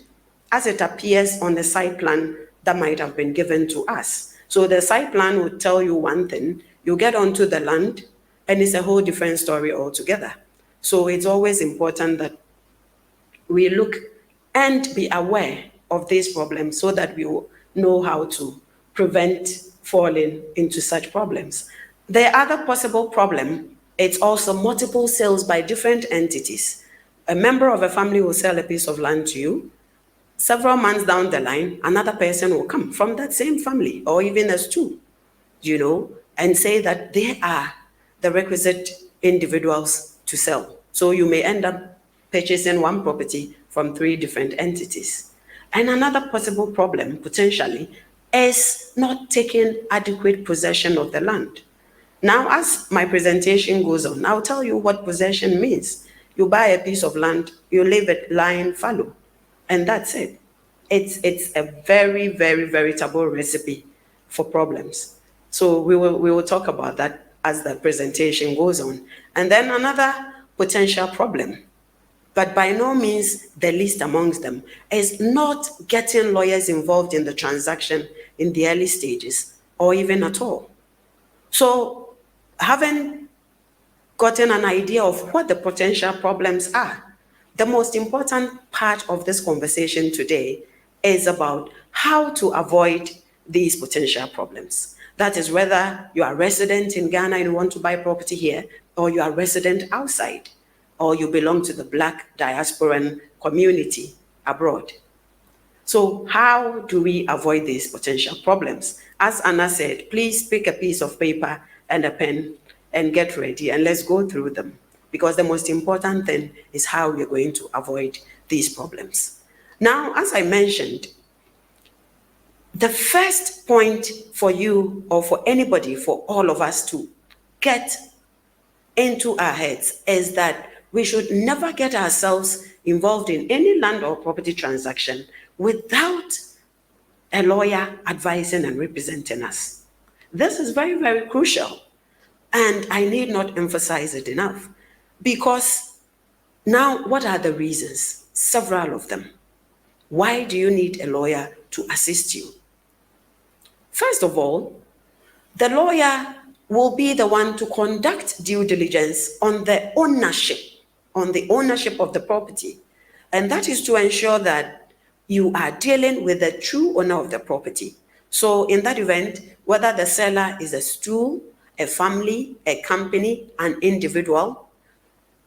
as it appears on the site plan that might have been given to us. So the site plan would tell you one thing, you get onto the land, and it's a whole different story altogether. So it's always important that we look and be aware of these problems so that we will know how to prevent falling into such problems. The other possible problem, it's also multiple sales by different entities. A member of a family will sell a piece of land to you. Several months down the line, another person will come from that same family, or even as two, and say that they are the requisite individuals to sell. So you may end up purchasing one property from 3 different entities. And another possible problem, potentially, is not taking adequate possession of the land. Now, as my presentation goes on, I'll tell you what possession means. You buy a piece of land, you leave it lying fallow, and that's it. It's a very, very veritable recipe for problems. So we will talk about that as the presentation goes on. And then another potential problem, but by no means the least amongst them, is not getting lawyers involved in the transaction in the early stages or even at all. So having gotten an idea of what the potential problems are, the most important part of this conversation today is about how to avoid these potential problems. That is whether you are resident in Ghana and you want to buy property here, or you are resident outside, or you belong to the Black diasporan community abroad. So how do we avoid these potential problems? As Anna said, please pick a piece of paper and a pen and get ready, and let's go through them, because the most important thing is how we're going to avoid these problems. Now, as I mentioned, the first point for you or for anybody, for all of us to get into our heads is that we should never get ourselves involved in any land or property transaction without a lawyer advising and representing us. This is very, very crucial, and I need not emphasize it enough, because now what are the reasons? Several of them. Why do you need a lawyer to assist you? First of all, the lawyer will be the one to conduct due diligence on the ownership of the property. And that is to ensure that you are dealing with the true owner of the property. So in that event, whether the seller is a stool, a family, a company, an individual,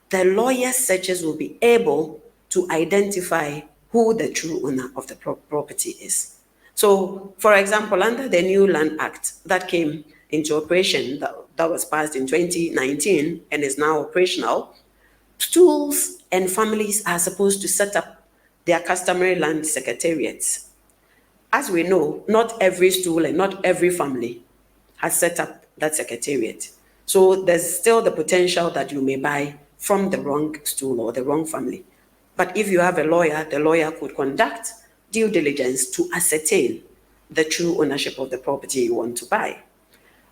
the lawyer's searches will be able to identify who the true owner of the property is. So, for example, under the new Land Act that came into operation, that was passed in 2019 and is now operational, stools and families are supposed to set up their customary land secretariats. As we know, not every stool and not every family has set up that secretariat. So there's still the potential that you may buy from the wrong stool or the wrong family. But if you have a lawyer, the lawyer could conduct due diligence to ascertain the true ownership of the property you want to buy.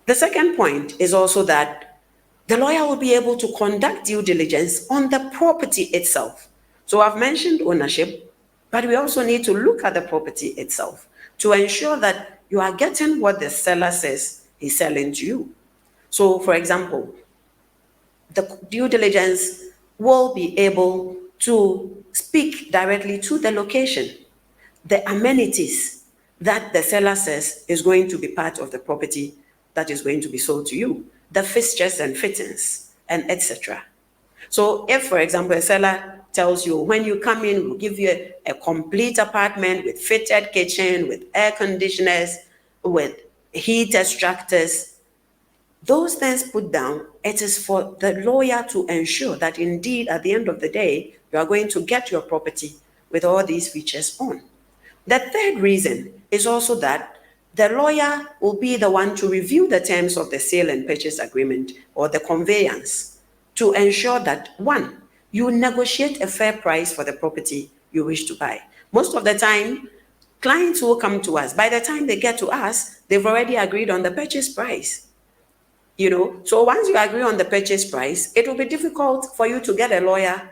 The second point is also that the lawyer will be able to conduct due diligence on the property itself. So I've mentioned ownership, but we also need to look at the property itself to ensure that you are getting what the seller says he's selling to you. So, for example, the due diligence will be able to speak directly to the location, the amenities that the seller says is going to be part of the property that is going to be sold to you, the fixtures and fittings, and etc. So if, for example, a seller tells you, when you come in, we'll give you a complete apartment with fitted kitchen, with air conditioners, with heat extractors, those things put down, it is for the lawyer to ensure that indeed at the end of the day, you are going to get your property with all these features on. The third reason is also that the lawyer will be the one to review the terms of the sale and purchase agreement or the conveyance to ensure that, one, you negotiate a fair price for the property you wish to buy. Most of the time, clients will come to us. By the time they get to us, they've already agreed on the purchase price. So once you agree on the purchase price, it will be difficult for you to get a lawyer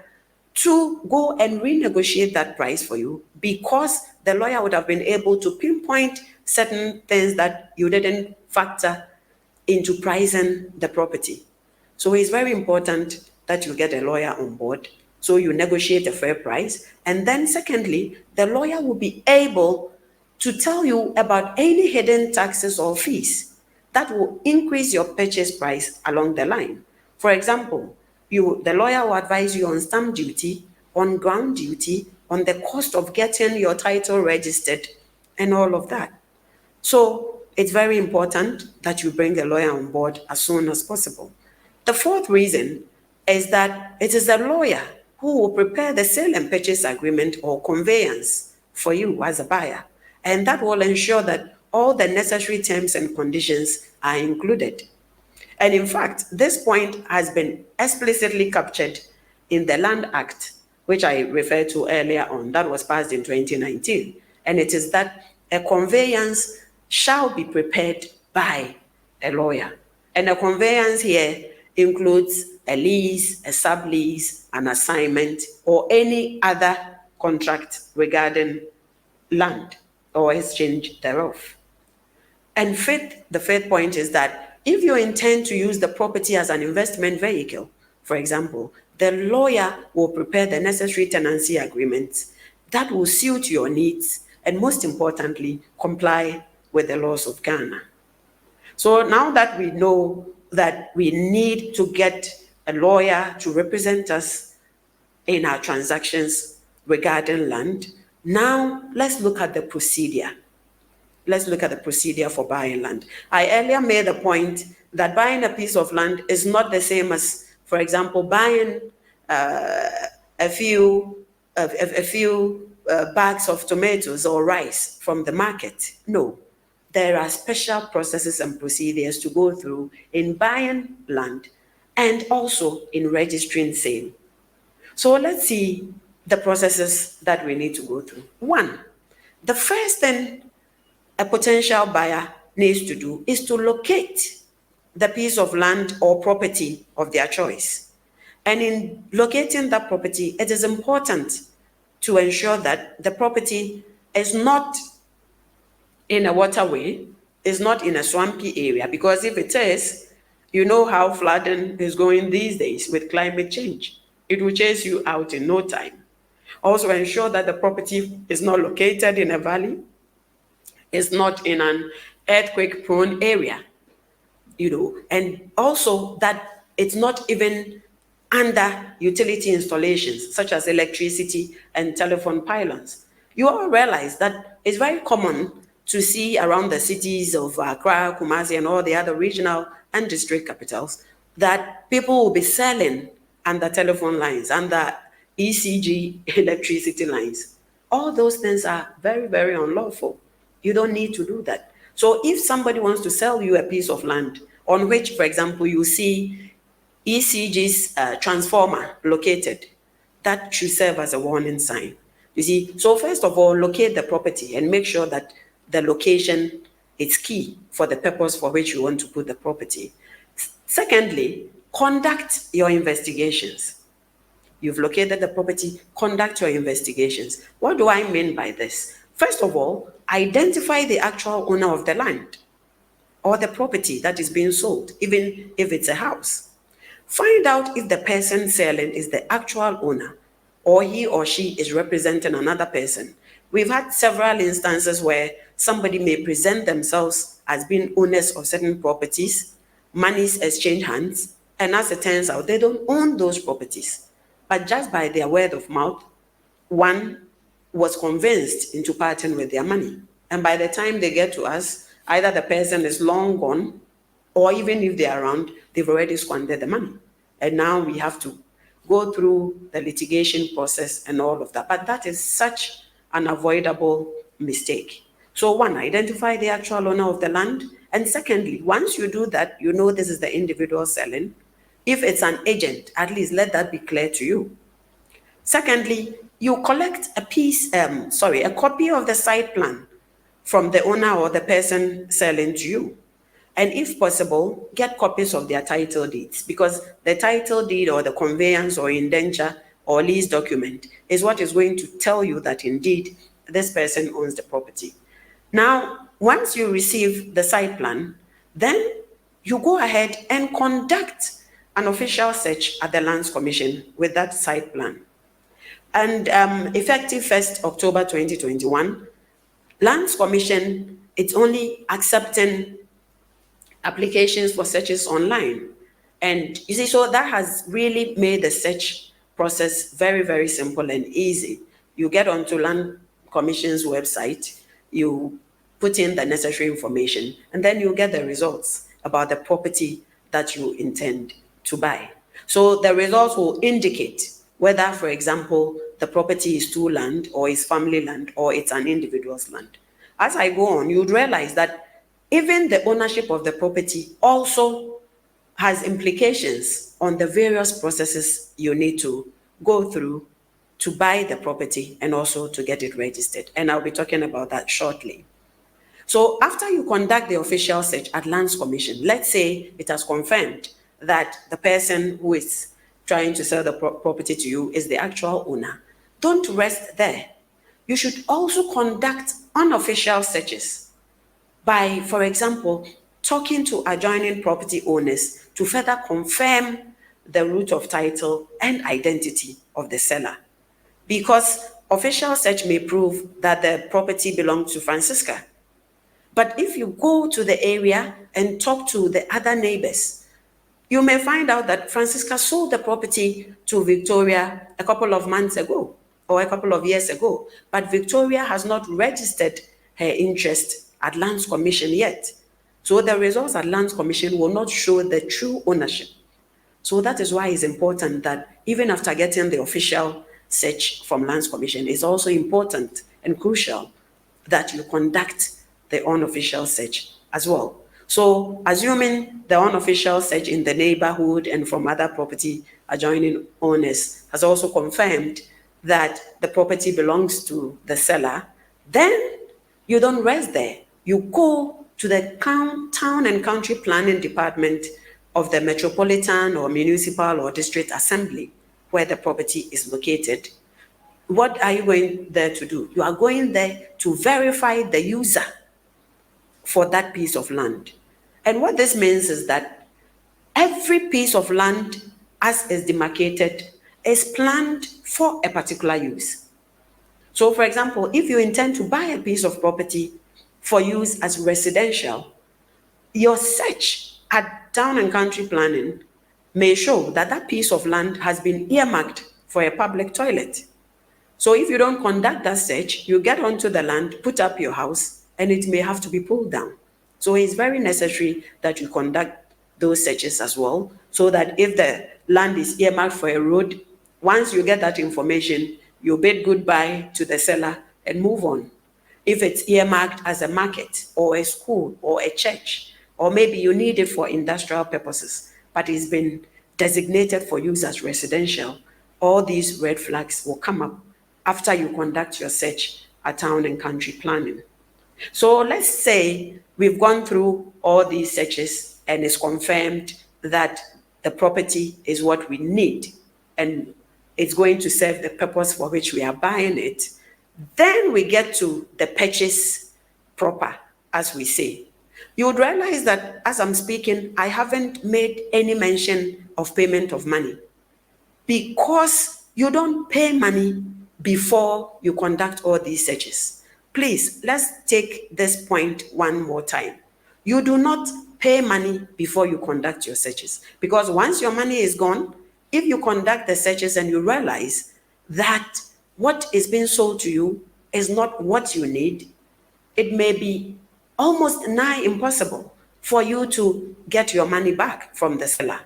to go and renegotiate that price for you, because the lawyer would have been able to pinpoint certain things that you didn't factor into pricing the property. So it's very important that you get a lawyer on board, so you negotiate a fair price. And then secondly, the lawyer will be able to tell you about any hidden taxes or fees that will increase your purchase price along the line. For example, the lawyer will advise you on stamp duty, on ground duty, on the cost of getting your title registered, and all of that. So it's very important that you bring a lawyer on board as soon as possible. The fourth reason is that it is the lawyer who will prepare the sale and purchase agreement or conveyance for you as a buyer. And that will ensure that all the necessary terms and conditions are included. And in fact, this point has been explicitly captured in the Land Act, which I referred to earlier on, that was passed in 2019. And it is that a conveyance shall be prepared by a lawyer. And a conveyance here includes a lease, a sublease, an assignment, or any other contract regarding land or exchange thereof. And the fifth point is that if you intend to use the property as an investment vehicle, for example, the lawyer will prepare the necessary tenancy agreements that will suit your needs and, most importantly, comply with the laws of Ghana. So now that we know that we need to get a lawyer to represent us in our transactions regarding land, now let's look at the procedure. Let's look at the procedure for buying land. I earlier made the point that buying a piece of land is not the same as, for example, buying a few bags of tomatoes or rice from the market. No, there are special processes and procedures to go through in buying land and also in registering sale. So let's see the processes that we need to go through. One, the first thing a potential buyer needs to do is to locate the piece of land or property of their choice. And in locating that property, it is important to ensure that the property is not in a waterway, is not in a swampy area, because if it is, you know how flooding is going these days with climate change. It will chase you out in no time. Also ensure that the property is not located in a valley, is not in an earthquake-prone area, and also that it's not even under utility installations such as electricity and telephone pylons. You all realize that it's very common to see around the cities of Accra, Kumasi, and all the other regional and district capitals that people will be selling under telephone lines, under ECG electricity lines. All those things are very, very unlawful. You don't need to do that. So if somebody wants to sell you a piece of land on which, for example, you see ECG's transformer located, that should serve as a warning sign. You see, so first of all, locate the property and make sure that the location is key for the purpose for which you want to put the property. Secondly, conduct your investigations. You've located the property, conduct your investigations. What do I mean by this? First of all, identify the actual owner of the land or the property that is being sold, even if it's a house. Find out if the person selling is the actual owner or he or she is representing another person. We've had several instances where somebody may present themselves as being owners of certain properties, monies exchange hands, and as it turns out, they don't own those properties. But just by their word of mouth, one was convinced into parting with their money. And by the time they get to us, either the person is long gone, or even if they're around, they've already squandered the money. And now we have to go through the litigation process and all of that. But that is such an avoidable mistake. So one, identify the actual owner of the land. And secondly, once you do that, you know this is the individual selling. If it's an agent, at least let that be clear to you. Secondly, you collect a copy of the site plan from the owner or the person selling to you. And if possible, get copies of their title deeds, because the title deed or the conveyance or indenture or lease document is what is going to tell you that indeed this person owns the property. Now, once you receive the site plan, then you go ahead and conduct an official search at the Lands Commission with that site plan. And effective 1st October 2021, Lands Commission, it's only accepting applications for searches online. And you see, so that has really made the search process very, very simple and easy. You get onto Land Commission's website, you put in the necessary information, and then you get the results about the property that you intend to buy. So the results will indicate whether, for example, the property is two land or is family land or it's an individual's land. As I go on, you'd realize that even the ownership of the property also has implications on the various processes you need to go through to buy the property and also to get it registered. And I'll be talking about that shortly. So after you conduct the official search at Lands Commission, let's say it has confirmed that the person who is trying to sell the property to you is the actual owner. Don't rest there. You should also conduct unofficial searches by, for example, talking to adjoining property owners to further confirm the root of title and identity of the seller. Because official search may prove that the property belongs to Francisca. But if you go to the area and talk to the other neighbors, you may find out that Francisca sold the property to Victoria a couple of months ago or a couple of years ago, but Victoria has not registered her interest at Lands Commission yet. So the results at Lands Commission will not show the true ownership. So that is why it's important that even after getting the official search from Lands Commission, it's also important and crucial that you conduct the unofficial search as well. So assuming the unofficial search in the neighborhood and from other property adjoining owners has also confirmed that the property belongs to the seller, then you don't rest there. You go to the town and country planning department of the metropolitan or municipal or district assembly where the property is located. What are you going there to do? You are going there to verify the user for that piece of land. And what this means is that every piece of land as is demarcated is planned for a particular use. So for example, if you intend to buy a piece of property for use as residential, your search at town and country planning may show that that piece of land has been earmarked for a public toilet. So if you don't conduct that search, you get onto the land, put up your house, and it may have to be pulled down. So it's very necessary that you conduct those searches as well, so that if the land is earmarked for a road, once you get that information, you bid goodbye to the seller and move on. If it's earmarked as a market or a school or a church, or maybe you need it for industrial purposes, but it's been designated for use as residential, all these red flags will come up after you conduct your search at town and country planning. So let's say we've gone through all these searches and it's confirmed that the property is what we need and it's going to serve the purpose for which we are buying it. Then we get to the purchase proper, as we say. You would realize that as I'm speaking, I haven't made any mention of payment of money because you don't pay money before you conduct all these searches. Please, let's take this point one more time. You do not pay money before you conduct your searches, because once your money is gone, if you conduct the searches and you realize that what is being sold to you is not what you need, it may be almost nigh impossible for you to get your money back from the seller.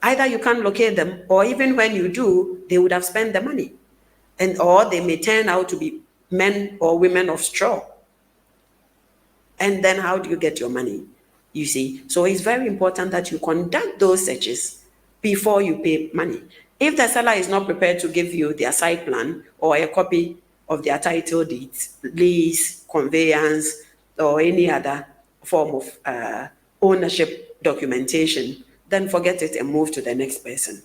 Either you can't locate them, or even when you do, they would have spent the money, or they may turn out to be men or women of straw. And then how do you get your money? You see, so it's very important that you conduct those searches before you pay money. If the seller is not prepared to give you their site plan or a copy of their title deeds, lease, conveyance, or any other form of ownership documentation, then forget it and move to the next person.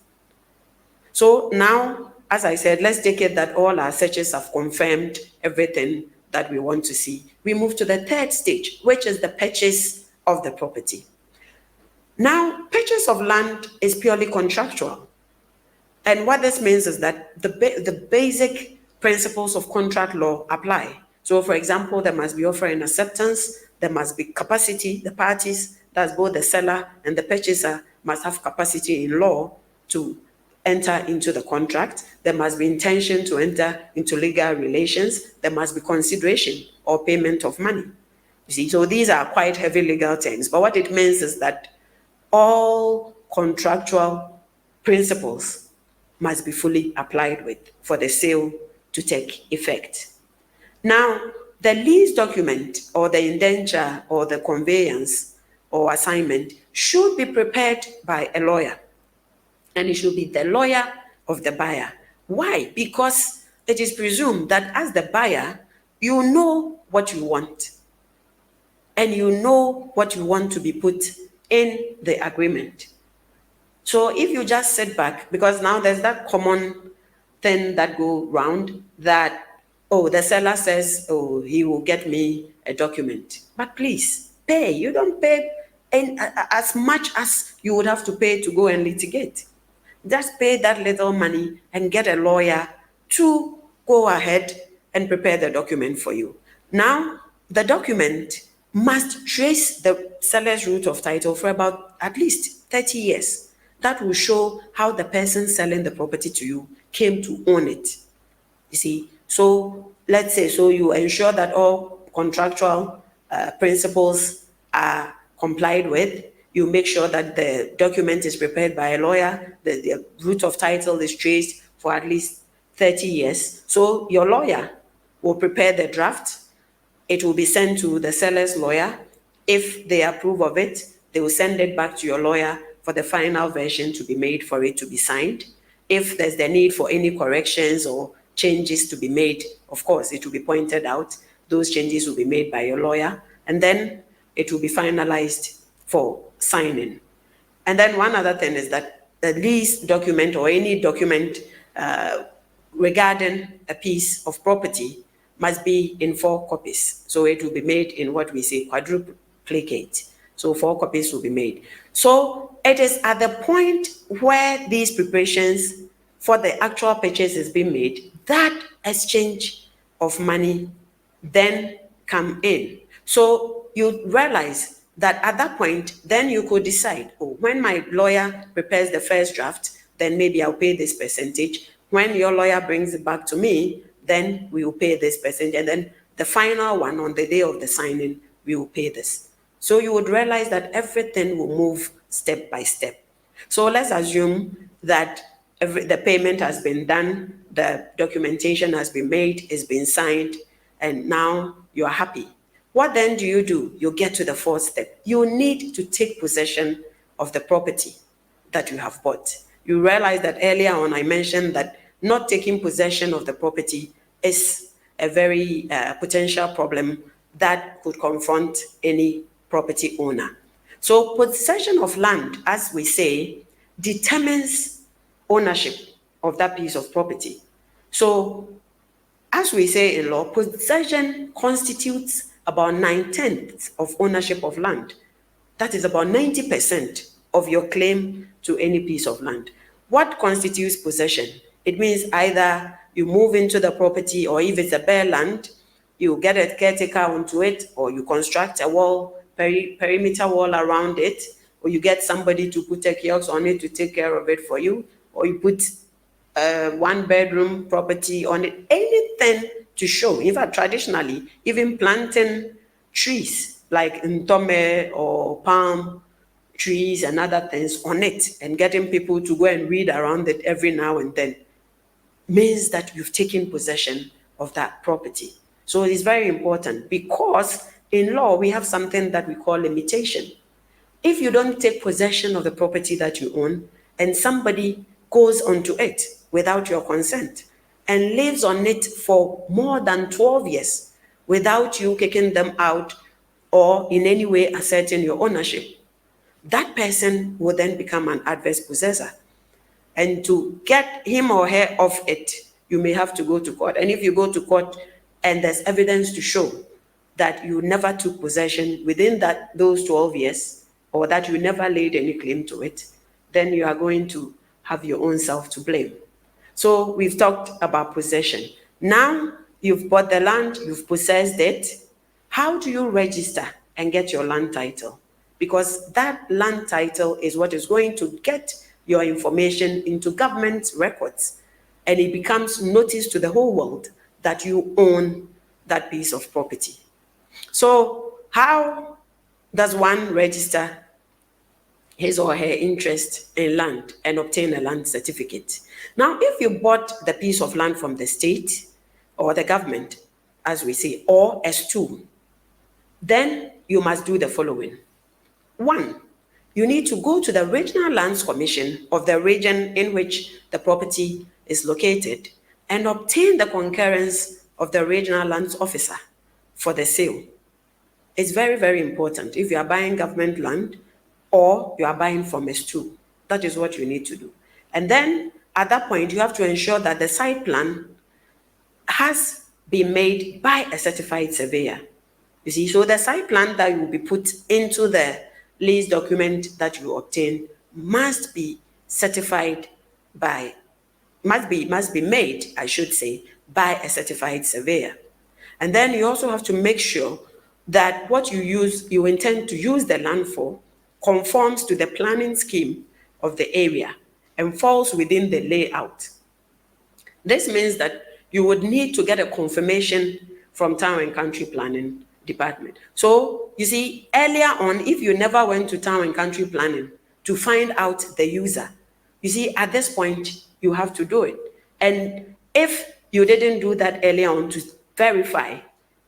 So now, as I said, let's take it that all our searches have confirmed everything that we want to see. We move to the third stage, which is the purchase of the property. Now, purchase of land is purely contractual. And what this means is that the basic principles of contract law apply. So, for example, there must be offer and acceptance, there must be capacity, the parties, that's both the seller and the purchaser, must have capacity in law to enter into the contract. There must be intention to enter into legal relations. There must be consideration or payment of money. You see, so these are quite heavy legal terms, but what it means is that all contractual principles must be fully applied with for the sale to take effect. Now, the lease document or the indenture or the conveyance or assignment should be prepared by a lawyer, and it should be the lawyer of the buyer. Why? Because it is presumed that as the buyer, you know what you want, and you know what you want to be put in the agreement. So if you just sit back, because now there's that common thing that go round that, oh, the seller says, oh, he will get me a document. But please, pay. You don't pay as much as you would have to pay to go and litigate. Just pay that little money and get a lawyer to go ahead and prepare the document for you. Now, the document must trace the seller's route of title for about at least 30 years. That will show how the person selling the property to you came to own it. You see, so let's say, so you ensure that all contractual principles are complied with. You make sure that the document is prepared by a lawyer, the route of title is traced for at least 30 years. So your lawyer will prepare the draft. It will be sent to the seller's lawyer. If they approve of it, they will send it back to your lawyer for the final version to be made, for it to be signed. If there's the need for any corrections or changes to be made, of course, it will be pointed out. Those changes will be made by your lawyer, and then it will be finalized for signing. And then one other thing is that the lease document or any document regarding a piece of property must be in 4 copies. So it will be made in what we say quadruplicate. So 4 copies will be made. So it is at the point where these preparations for the actual purchase is being made that exchange of money then come in. So you realize that at that point, then you could decide, oh, when my lawyer prepares the first draft, then maybe I'll pay this percentage. When your lawyer brings it back to me, then we will pay this percentage. And then the final one on the day of the signing, we will pay this. So you would realize that everything will move step by step. So let's assume that the payment has been done, the documentation has been made, it's been signed, and now you are happy. What then do? You get to the 4th step. You need to take possession of the property that you have bought. You realize that earlier on I mentioned that not taking possession of the property is a very potential problem that could confront any property owner. So possession of land, as we say, determines ownership of that piece of property. So as we say in law, possession constitutes about 9/10 of ownership of land. That is about 90% of your claim to any piece of land. What constitutes possession? It means either you move into the property, or if it's a bare land, you get a caretaker onto it, or you construct a wall, perimeter wall around it, or you get somebody to put a kiosk on it to take care of it for you, or you put a 1-bedroom property on it, anything to show. In fact, traditionally, even planting trees like ntome or palm trees and other things on it and getting people to go and read around it every now and then means that you've taken possession of that property. So it is very important, because in law, we have something that we call limitation. If you don't take possession of the property that you own and somebody goes onto it without your consent and lives on it for more than 12 years without you kicking them out or in any way asserting your ownership, that person will then become an adverse possessor. And to get him or her off it, you may have to go to court. And if you go to court and there's evidence to show that you never took possession within those 12 years, or that you never laid any claim to it, then you are going to have your own self to blame. So we've talked about possession. Now you've bought the land, you've possessed it. How do you register and get your land title? Because that land title is what is going to get your information into government records, and it becomes notice to the whole world that you own that piece of property. So how does one register his or her interest in land and obtain a land certificate. Now, if you bought the piece of land from the state or the government, as we say, or S2, then you must do the following. 1, you need to go to the Regional Lands Commission of the region in which the property is located and obtain the concurrence of the Regional Lands Officer for the sale. It's very, very important if you are buying government land or you are buying from S2. That is what you need to do. And then at that point, you have to ensure that the site plan has been made by a certified surveyor. You see, so the site plan that will be put into the lease document that you obtain must be certified by, must be made, I should say, by a certified surveyor. And then you also have to make sure that what you intend to use the land for conforms to the planning scheme of the area and falls within the layout. This means that you would need to get a confirmation from Town and Country Planning Department. So you see, earlier on, if you never went to Town and Country Planning to find out the user, you see, at this point, you have to do it. And if you didn't do that earlier on to verify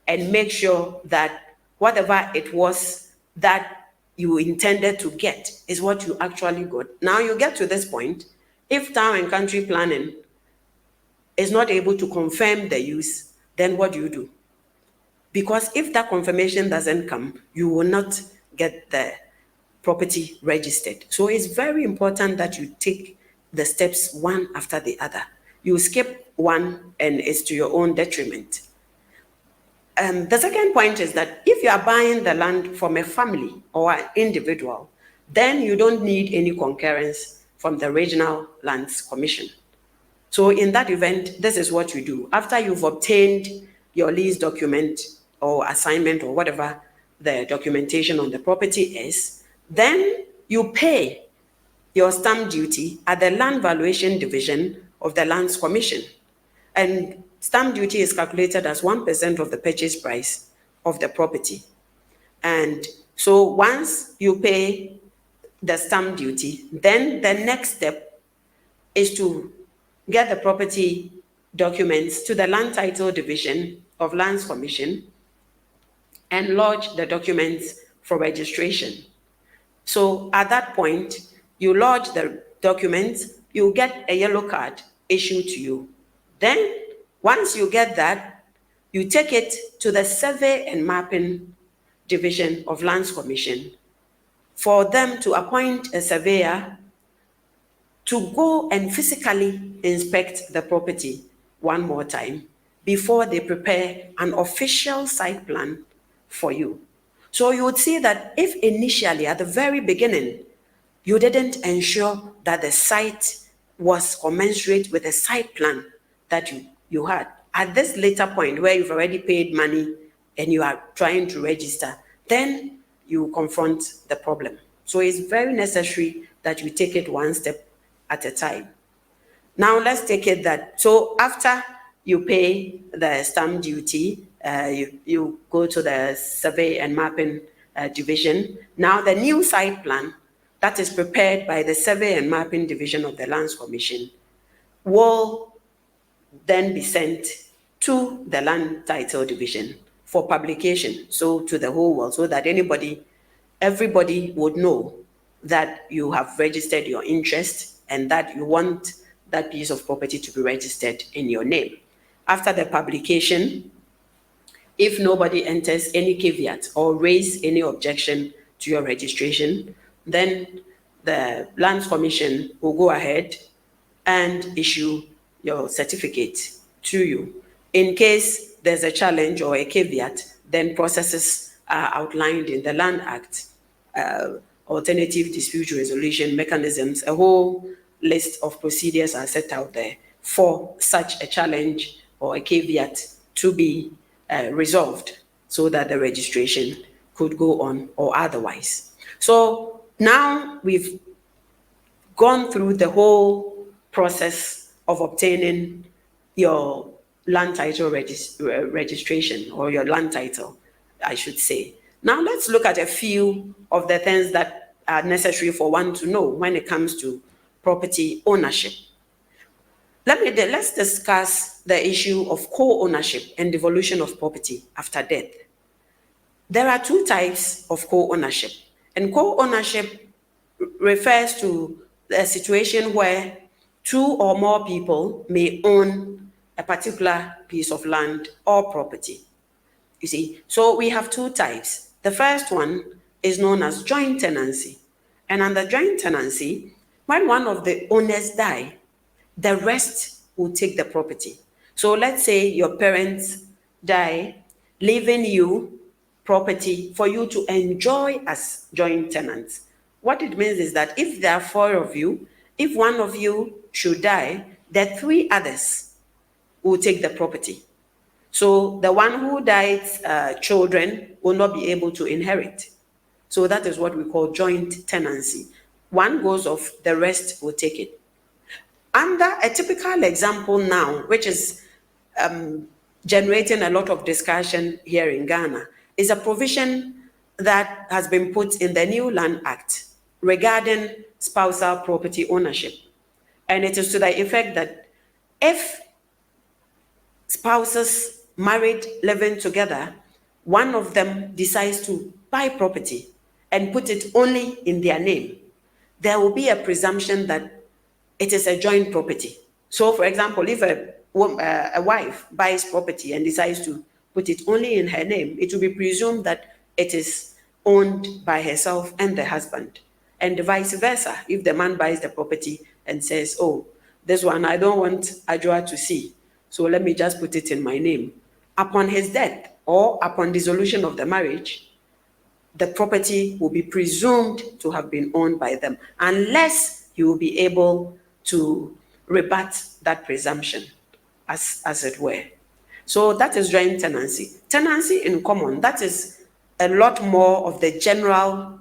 and make sure that whatever it was that you intended to get is what you actually got. Now you get to this point, if Town and Country Planning is not able to confirm the use, then what do? Because if that confirmation doesn't come, you will not get the property registered. So it's very important that you take the steps one after the other. You skip one and it's to your own detriment. The second point is that if you are buying the land from a family or an individual, then you don't need any concurrence from the Regional Lands Commission. So in that event, this is what you do. After you've obtained your lease document or assignment or whatever the documentation on the property is, then you pay your stamp duty at the Land Valuation Division of the Lands Commission. And stamp duty is calculated as 1% of the purchase price of the property. And so once you pay the stamp duty, then the next step is to get the property documents to the Land Title Division of Lands Commission and lodge the documents for registration. So at that point, you lodge the documents, you get a yellow card issued to you. Then, once you get that, you take it to the Survey and Mapping Division of Lands Commission for them to appoint a surveyor to go and physically inspect the property one more time before they prepare an official site plan for you. So you would see that if initially at the very beginning, you didn't ensure that the site was commensurate with the site plan that you had, at this later point where you've already paid money and you are trying to register, then you confront the problem. So it's very necessary that you take it one step at a time. Now let's take it that, so after you pay the stamp duty, you go to the Survey and Mapping Division. Now the new site plan that is prepared by the Survey and Mapping Division of the Lands Commission will then be sent to the Land Title Division for publication, so to the whole world, so that everybody would know that you have registered your interest and that you want that piece of property to be registered in your name. After the publication, if nobody enters any caveat or raise any objection to your registration, then the Lands Commission will go ahead and issue your certificate to you. In case there's a challenge or a caveat, then processes are outlined in the Land Act, alternative dispute resolution mechanisms, a whole list of procedures are set out there for such a challenge or a caveat to be resolved so that the registration could go on or otherwise. So now we've gone through the whole process of obtaining your land title registration, or your land title, I should say. Now let's look at a few of the things that are necessary for one to know when it comes to property ownership. Let's discuss the issue of co-ownership and devolution of property after death. There are two types of co-ownership, and co-ownership refers to a situation where two or more people may own a particular piece of land or property. You see, so we have two types. The first one is known as joint tenancy. And under joint tenancy, when one of the owners die, the rest will take the property. So let's say your parents die, leaving you property for you to enjoy as joint tenants. What it means is that if there are four of you, if one of you should die, the three others will take the property. So the one who died's children will not be able to inherit. So that is what we call joint tenancy. One goes off, the rest will take it. Under a typical example now, which is generating a lot of discussion here in Ghana, is a provision that has been put in the new Land Act regarding spousal property ownership. And it is to the effect that if spouses married living together, one of them decides to buy property and put it only in their name, there will be a presumption that it is a joint property. So for example, if a wife buys property and decides to put it only in her name, it will be presumed that it is owned by herself and the husband. And vice versa, if the man buys the property and says, oh, this one I don't want Ajua to see, so let me just put it in my name. Upon his death or upon dissolution of the marriage, the property will be presumed to have been owned by them, unless he will be able to rebut that presumption, as it were. So that is joint tenancy. Tenancy in common, that is a lot more of the general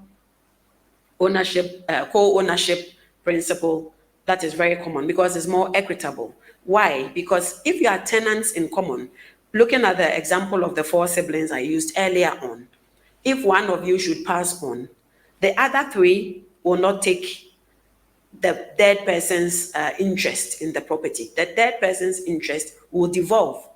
ownership, co-ownership principle that is very common because it's more equitable. Why? Because if you are tenants in common, looking at the example of the four siblings I used earlier on, if one of you should pass on, the other three will not take the dead person's interest in the property. The dead person's interest will devolve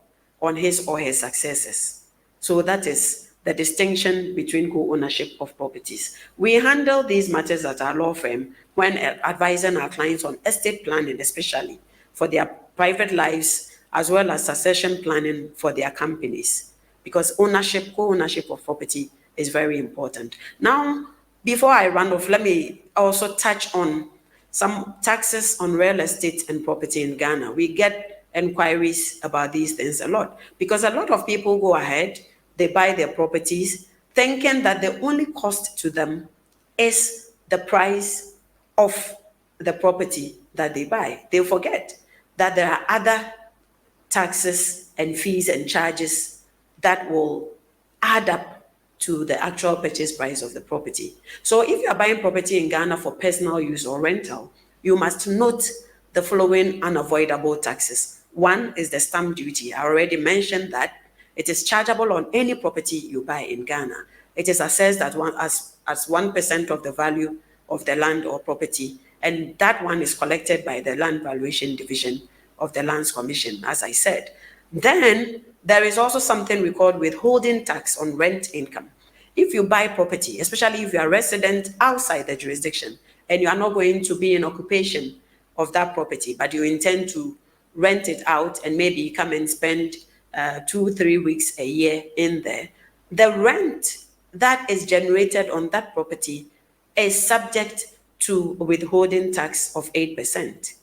on his or her successors. So that is the distinction between co-ownership of properties. We handle these matters at our law firm when advising our clients on estate planning, especially for their private lives, as well as succession planning for their companies, because ownership, co-ownership of property is very important. Now, before I run off, let me also touch on some taxes on real estate and property in Ghana. We get inquiries about these things a lot because a lot of people go ahead, they buy their properties thinking that the only cost to them is the price of the property that they buy. They forget that there are other taxes and fees and charges that will add up to the actual purchase price of the property. So if you are buying property in Ghana for personal use or rental, you must note the following unavoidable taxes. One is the stamp duty. I already mentioned that it is chargeable on any property you buy in Ghana. It is assessed at as 1% of the value of the land or property, and that one is collected by the Land Valuation Division of the Lands Commission, as I said. Then there is also something we call withholding tax on rent income. If you buy property, especially if you are resident outside the jurisdiction and you are not going to be in occupation of that property, but you intend to rent it out and maybe come and spend 2-3 weeks a year in there, the rent that is generated on that property is subject to withholding tax of 8%.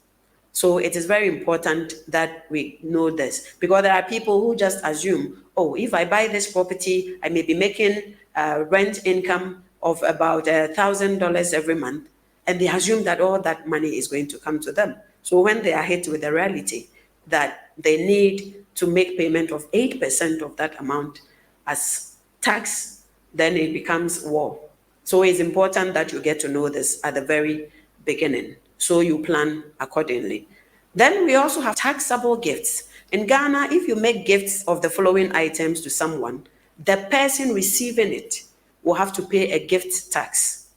So it is very important that we know this, because there are people who just assume, oh, if I buy this property, I may be making rent income of about $1,000 every month, and they assume that all that money is going to come to them. So when they are hit with the reality that they need to make payment of 8% of that amount as tax, then it becomes war. So it's important that you get to know this at the very beginning, so you plan accordingly. Then we also have taxable gifts. In Ghana, if you make gifts of the following items to someone, the person receiving it will have to pay a gift tax.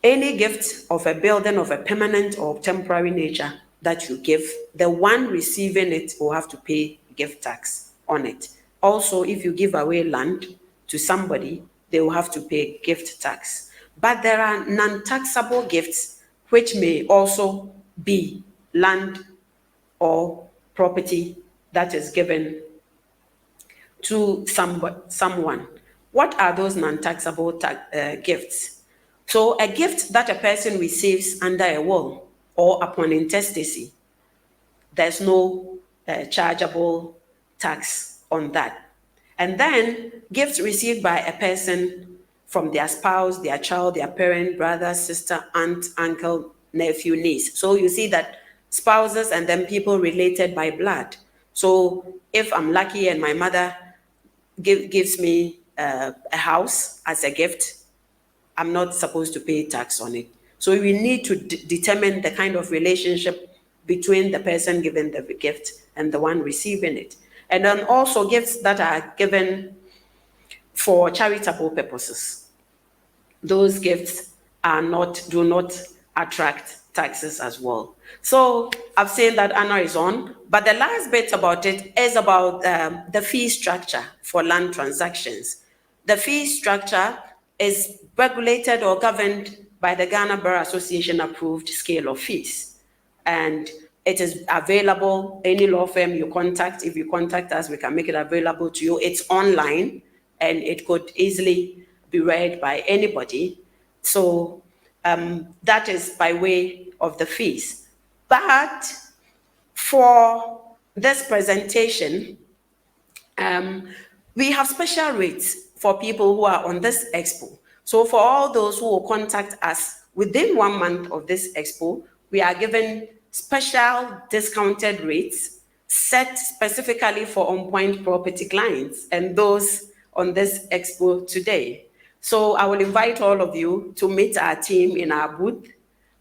Any gift of a building of a permanent or temporary nature that you give, the one receiving it will have to pay gift tax on it. Also, if you give away land to somebody, they will have to pay gift tax. But there are non-taxable gifts which may also be land or property that is given to someone. What are those non-taxable gifts? So a gift that a person receives under a will or upon intestacy, there's no chargeable tax on that. And then gifts received by a person from their spouse, their child, their parent, brother, sister, aunt, uncle, nephew, niece. So you see that spouses and then people related by blood. So if I'm lucky and my mother gives me a house as a gift, I'm not supposed to pay tax on it. So we need to determine the kind of relationship between the person giving the gift and the one receiving it. And then also gifts that are given for charitable purposes. Those gifts do not attract taxes as well. So I've seen that Anna is on, but the last bit about it is about the fee structure for land transactions. The fee structure is regulated or governed by the Ghana Bar Association approved scale of fees. And it is available, any law firm you contact, if you contact us, we can make it available to you. It's online and it could easily be read by anybody. So that is by way of the fees. But for this presentation, we have special rates for people who are on this expo. So for all those who will contact us within 1 month of this expo, we are given special discounted rates set specifically for on-point property clients and those on this expo today. So I will invite all of you to meet our team in our booth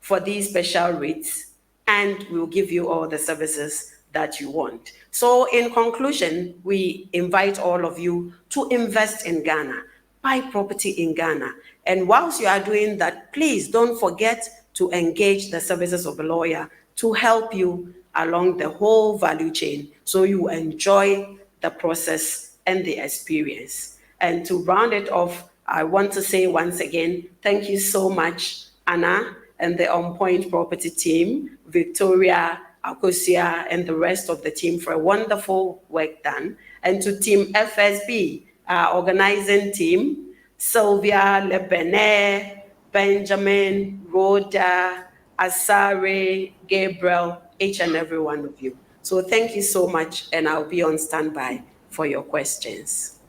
for these special rates, and we'll give you all the services that you want. So in conclusion, we invite all of you to invest in Ghana, buy property in Ghana. And whilst you are doing that, please don't forget to engage the services of a lawyer to help you along the whole value chain so you enjoy the process and the experience. And to round it off, I want to say once again, thank you so much, Anna, and the On Point Property team, Victoria, Akosia, and the rest of the team for a wonderful work done. And to Team FSB, our organizing team, Sylvia, Lebene, Benjamin, Rhoda, Asare, Gabriel, each and every one of you. So thank you so much, and I'll be on standby for your questions.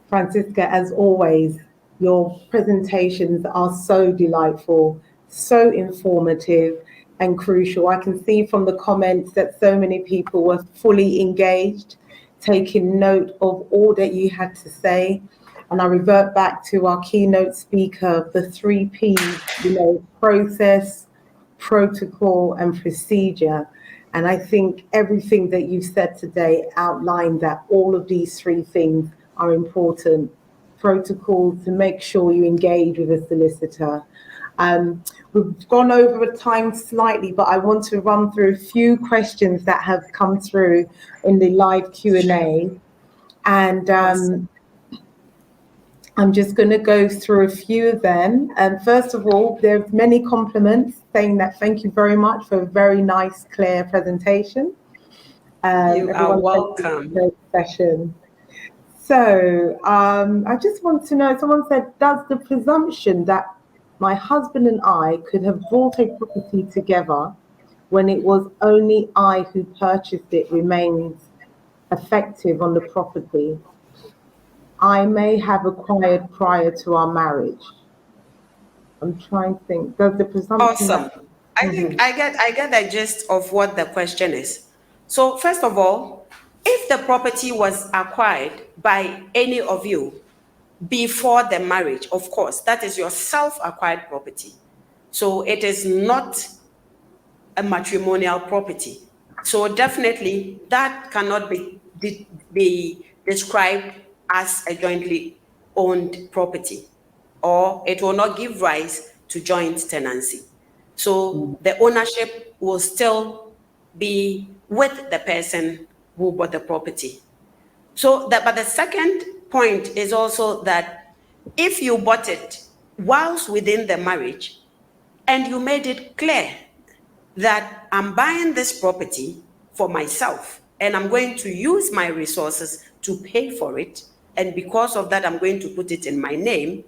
Francisca, as always, your presentations are so delightful, so informative and crucial. I can see from the comments that so many people were fully engaged, taking note of all that you had to say. And I revert back to our keynote speaker, the 3 Ps, process, protocol, and procedure. And I think everything that you've said today outlined that all of these 3 things are important. Protocol to make sure you engage with a solicitor. We've gone over time slightly, but I want to run through a few questions that have come through in the live Q&A. And I'm just going to go through a few of them. First of all, there's many compliments saying that thank you very much for a very nice, clear presentation. You are welcome. Session. So I just want to know, someone said, does the presumption that my husband and I could have bought a property together when it was only I who purchased it remains effective on the property I may have acquired prior to our marriage? I'm trying to think. Does the presumption? Awesome. I think I get the gist of what the question is. So first of all, if the property was acquired by any of you before the marriage, of course, that is your self-acquired property. So it is not a matrimonial property. So definitely that cannot be described as a jointly owned property. or it will not give rise to joint tenancy. So the ownership will still be with the person who bought the property. But the second point is also that if you bought it whilst within the marriage and you made it clear that I'm buying this property for myself and I'm going to use my resources to pay for it, and because of that, I'm going to put it in my name,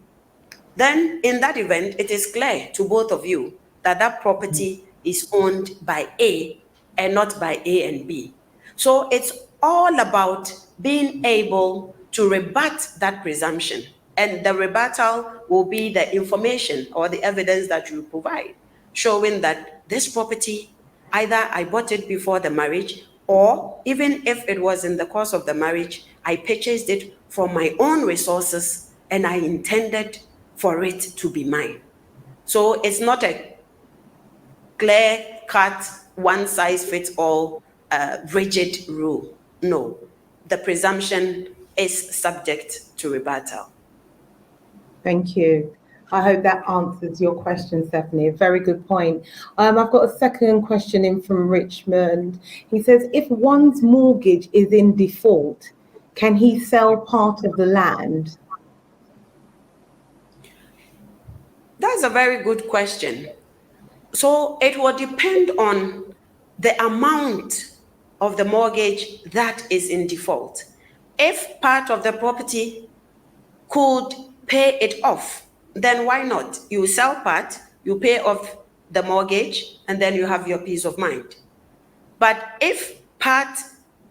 then in that event, it is clear to both of you that that property is owned by A and not by A and B. So it's all about being able to rebut that presumption. And the rebuttal will be the information or the evidence that you provide, showing that this property, either I bought it before the marriage, or even if it was in the course of the marriage, I purchased it from my own resources and I intended for it to be mine. So it's not a clear-cut, one-size-fits-all rigid rule. No, the presumption is subject to rebuttal. Thank you. I hope that answers your question, Stephanie. A very good point. I've got a second question in from Richmond. He says, if one's mortgage is in default, can he sell part of the land? That's a very good question. So it will depend on the amount of the mortgage that is in default. If part of the property could pay it off, then why not? You sell part, you pay off the mortgage, and then you have your peace of mind. But if part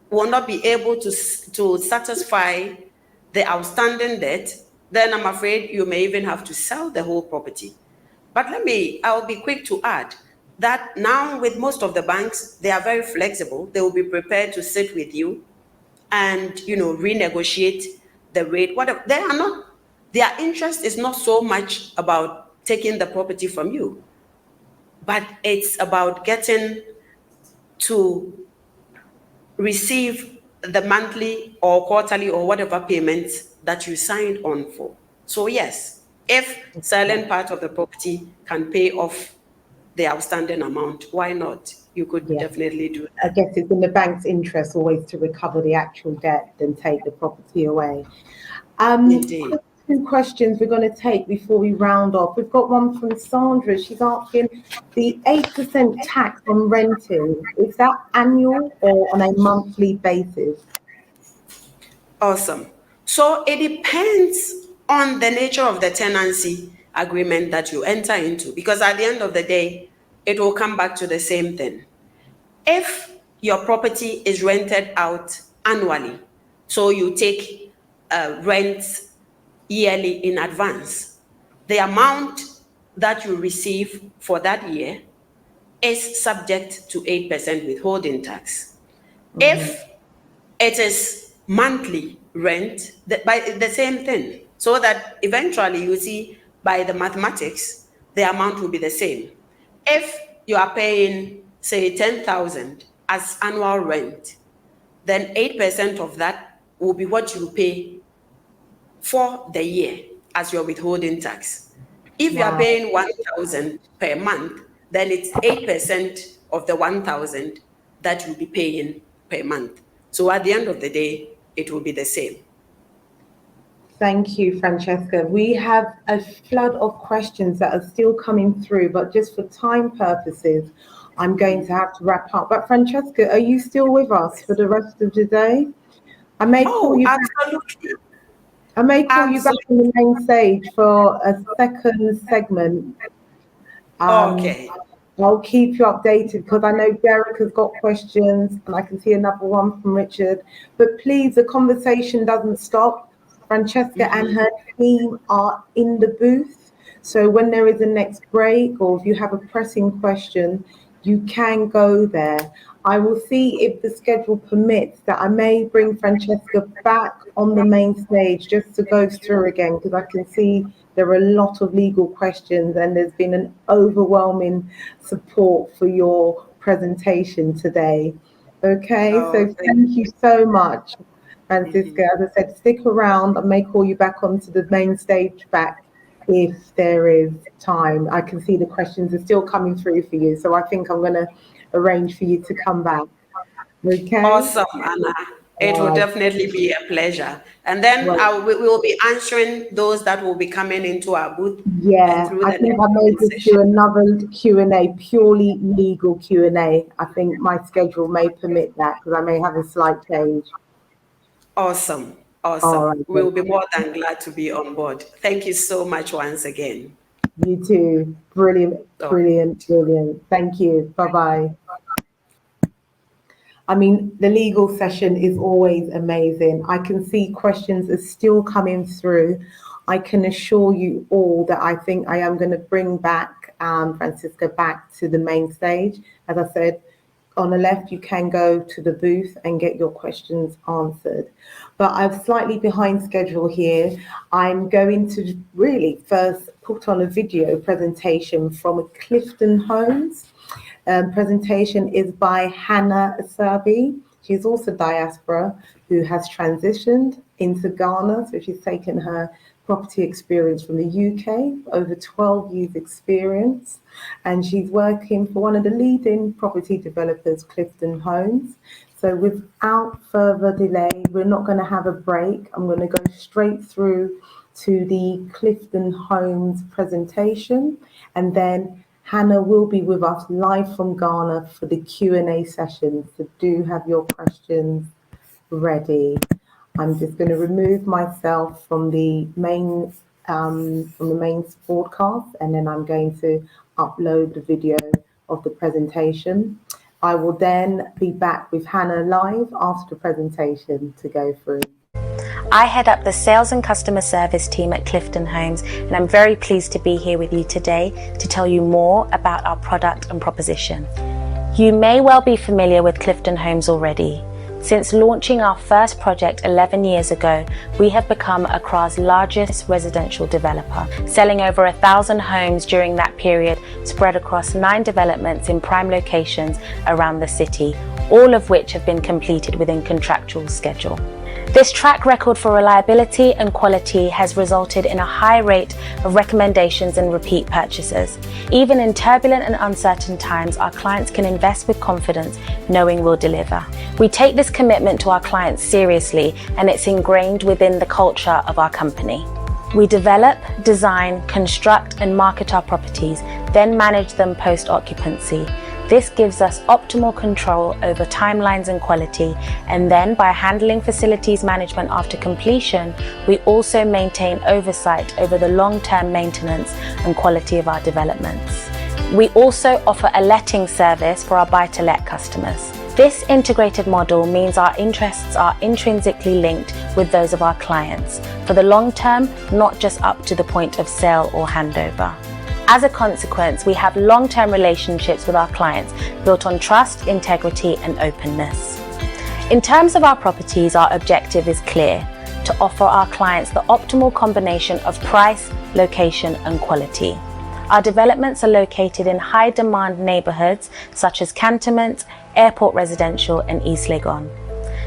will not be able to satisfy the outstanding debt, then I'm afraid you may even have to sell the whole property. But I'll be quick to add that now with most of the banks, they are very flexible. They will be prepared to sit with you and, renegotiate the rate. Their interest is not so much about taking the property from you, but it's about getting to receive the monthly or quarterly or whatever payments that you signed on for. So yes, if selling part of the property can pay off the outstanding amount, why not? You could definitely do that. I guess it's in the bank's interest always to recover the actual debt than take the property away. Indeed. 2 questions we're going to take before we round off. We've got one from Sandra. She's asking, the 8% tax on renting, is that annual or on a monthly basis? Awesome. So it depends on the nature of the tenancy agreement that you enter into, because at the end of the day, it will come back to the same thing. If your property is rented out annually, so you take rent yearly in advance, the amount that you receive for that year is subject to 8% withholding tax. If it is monthly rent, by the same thing, so that eventually you see by the mathematics, the amount will be the same. If you are paying, say, 10,000 as annual rent, then 8% of that will be what you pay for the year as your withholding tax. If you are paying 1,000 per month, then it's 8% of the 1,000 that you'll be paying per month. So at the end of the day, it will be the same. Thank you, Francesca. We have a flood of questions that are still coming through, but just for time purposes, I'm going to have to wrap up. But Francesca, are you still with us for the rest of the day? I may call you absolutely. I may call you back on the main stage for a second segment. Okay. I'll keep you updated because I know Derek has got questions and I can see another one from Richard. But please, the conversation doesn't stop. Francesca and her team are in the booth. So when there is a next break or if you have a pressing question, you can go there. I will see if the schedule permits that I may bring Francesca back on the main stage just to go through again, because I can see there are a lot of legal questions and there's been an overwhelming support for your presentation today. Okay, so thank you so much, Francisca. As I said, stick around. I may call you back onto the main stage back if there is time. I can see the questions are still coming through for you, so I think I'm going to arrange for you to come back. Okay? Awesome, Anna. It will definitely be a pleasure. And then we will be answering those that will be coming into our booth. Yeah, I think I may just do another Q&A, purely legal Q&A. I think my schedule may permit that because I may have a slight change. Awesome, awesome. We will be more than glad to be on board. Thank you so much once again. You too. Brilliant, brilliant, brilliant. Thank you. Bye-bye. I mean, the legal session is always amazing. I can see questions are still coming through. I can assure you all that I think I am going to bring back Francisca back to the main stage. As I said, on the left, you can go to the booth and get your questions answered. But I'm slightly behind schedule here. I'm going to really first put on a video presentation from Clifton Homes. Presentation is by Hannah Asabi. She's also diaspora who has transitioned into Ghana. So she's taken her property experience from the UK, over 12 years experience. And she's working for one of the leading property developers, Clifton Homes. So without further delay, we're not going to have a break. I'm going to go straight through to the Clifton Homes presentation, and then Hannah will be with us live from Ghana for the Q&A session. So do have your questions ready. I'm just going to remove myself from the main broadcast, and then I'm going to upload the video of the presentation. I will then be back with Hannah live after the presentation to go through. I head up the sales and customer service team at Clifton Homes, and I'm very pleased to be here with you today to tell you more about our product and proposition. You may well be familiar with Clifton Homes already. Since launching our first project 11 years ago, we have become Accra's largest residential developer, selling over 1,000 homes during that period, spread across 9 developments in prime locations around the city, all of which have been completed within contractual schedule. This track record for reliability and quality has resulted in a high rate of recommendations and repeat purchases. Even in turbulent and uncertain times, our clients can invest with confidence, knowing we'll deliver. We take this commitment to our clients seriously, and it's ingrained within the culture of our company. We develop, design, construct, and market our properties, then manage them post-occupancy. This gives us optimal control over timelines and quality, and then by handling facilities management after completion, we also maintain oversight over the long-term maintenance and quality of our developments. We also offer a letting service for our buy-to-let customers. This integrated model means our interests are intrinsically linked with those of our clients, for the long term, not just up to the point of sale or handover. As a consequence, we have long-term relationships with our clients built on trust, integrity, and openness. In terms of our properties, our objective is clear: to offer our clients the optimal combination of price, location, and quality. Our developments are located in high-demand neighborhoods such as Cantonment, Airport Residential, and East Legon.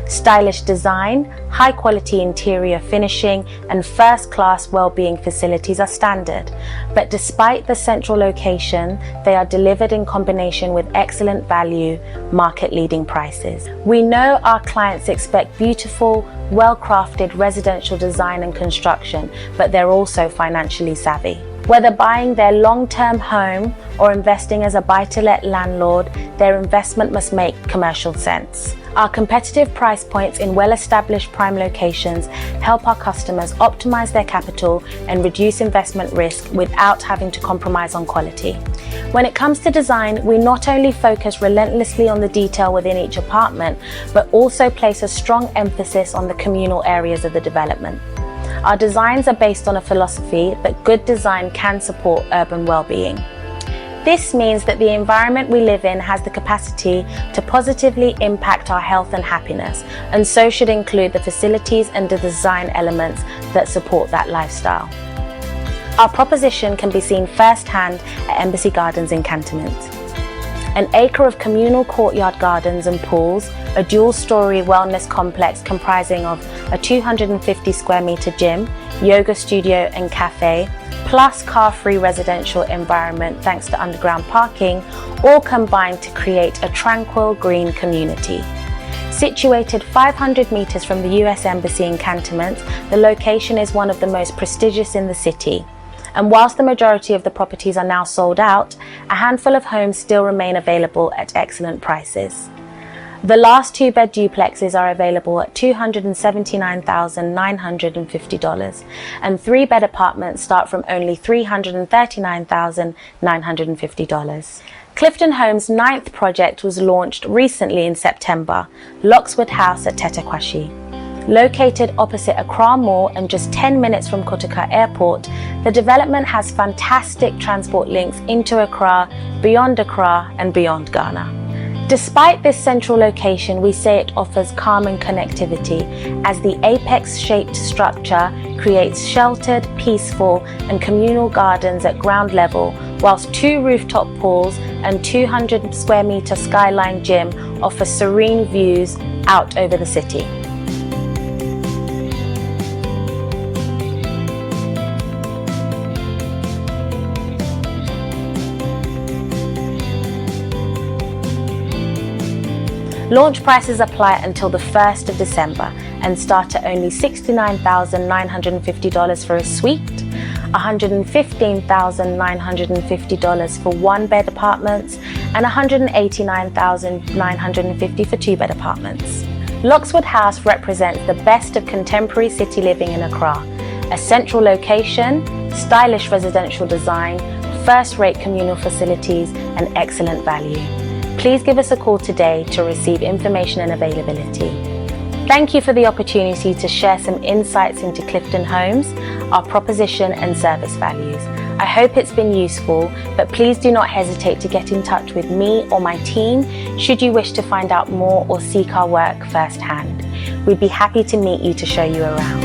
Stylish design, high-quality interior finishing, and first-class well-being facilities are standard. But despite the central location, they are delivered in combination with excellent value, market-leading prices. We know our clients expect beautiful, well-crafted residential design and construction, but they're also financially savvy. Whether buying their long-term home or investing as a buy-to-let landlord, their investment must make commercial sense. Our competitive price points in well-established prime locations help our customers optimize their capital and reduce investment risk without having to compromise on quality. When it comes to design, we not only focus relentlessly on the detail within each apartment, but also place a strong emphasis on the communal areas of the development. Our designs are based on a philosophy that good design can support urban well-being. This means that the environment we live in has the capacity to positively impact our health and happiness, and so should include the facilities and the design elements that support that lifestyle. Our proposition can be seen firsthand at Embassy Gardens in Cantonment. An acre of communal courtyard gardens and pools, a dual-story wellness complex comprising of a 250 square metre gym, yoga studio and cafe, plus car-free residential environment thanks to underground parking, all combined to create a tranquil green community. Situated 500 metres from the US Embassy in Cantonment, the location is one of the most prestigious in the city. And whilst the majority of the properties are now sold out, a handful of homes still remain available at excellent prices. The last 2-bed duplexes are available at $279,950, and 3-bed apartments start from only $339,950. Clifton Homes' 9th project was launched recently in September, Lockswood House at Tetakwashi. Located opposite Accra Mall and just 10 minutes from Kotoka Airport, the development has fantastic transport links into Accra, beyond Accra and beyond Ghana. Despite this central location, we say it offers calm and connectivity, as the apex-shaped structure creates sheltered, peaceful and communal gardens at ground level, whilst 2 rooftop pools and 200 square metre skyline gym offer serene views out over the city. Launch prices apply until the 1st of December and start at only $69,950 for a suite, $115,950 for 1-bed apartments, and $189,950 for 2-bed apartments. Lockswood House represents the best of contemporary city living in Accra. A central location, stylish residential design, first-rate communal facilities, and excellent value. Please give us a call today to receive information and availability. Thank you for the opportunity to share some insights into Clifton Homes, our proposition and service values. I hope it's been useful, but please do not hesitate to get in touch with me or my team should you wish to find out more or seek our work firsthand. We'd be happy to meet you to show you around.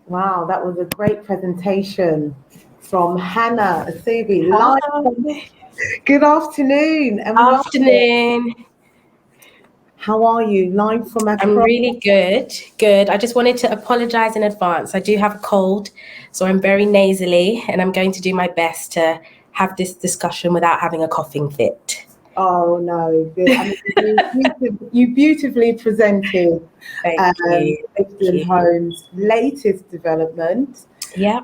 Wow, that was a great presentation from Hannah Asubi. Good afternoon. And Afternoon. How are you? Live from Accra? I'm really good. Good. I just wanted to apologize in advance. I do have a cold, so I'm very nasally, and I'm going to do my best to have this discussion without having a coughing fit. Oh no, good. I mean, you beautifully presented Clifton Homes' latest development. Yeah.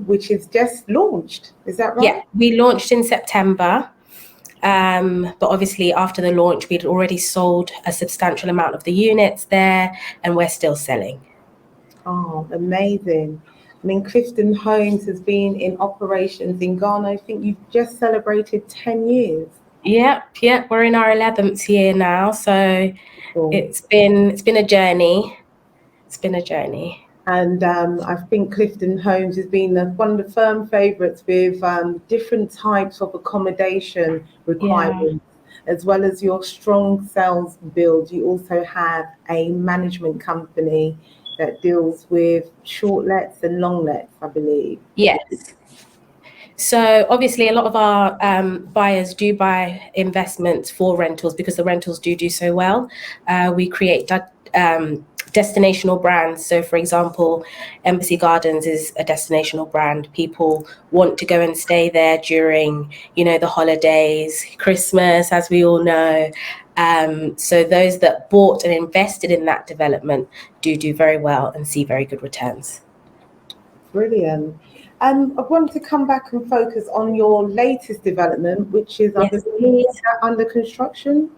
Which is just launched. Is that right? Yeah, we launched in September. But obviously after the launch, we'd already sold a substantial amount of the units there, and we're still selling. Oh, amazing. I mean, Clifton Homes has been in operations in Ghana. I think you've just celebrated 10 years. Yep, we're in our 11th year now, so it's been a journey. It's been a journey. And I think Clifton Homes has been one of the firm favourites with different types of accommodation requirements, as well as your strong sales build. You also have a management company that deals with short lets and long lets, I believe. Yes. So obviously a lot of our buyers do buy investments for rentals because the rentals do so well. We create destinational brands. So for example, Embassy Gardens is a destinational brand. People want to go and stay there during, the holidays, Christmas, as we all know. So those that bought and invested in that development do very well and see very good returns. Brilliant. I want to come back and focus on your latest development, which is under construction.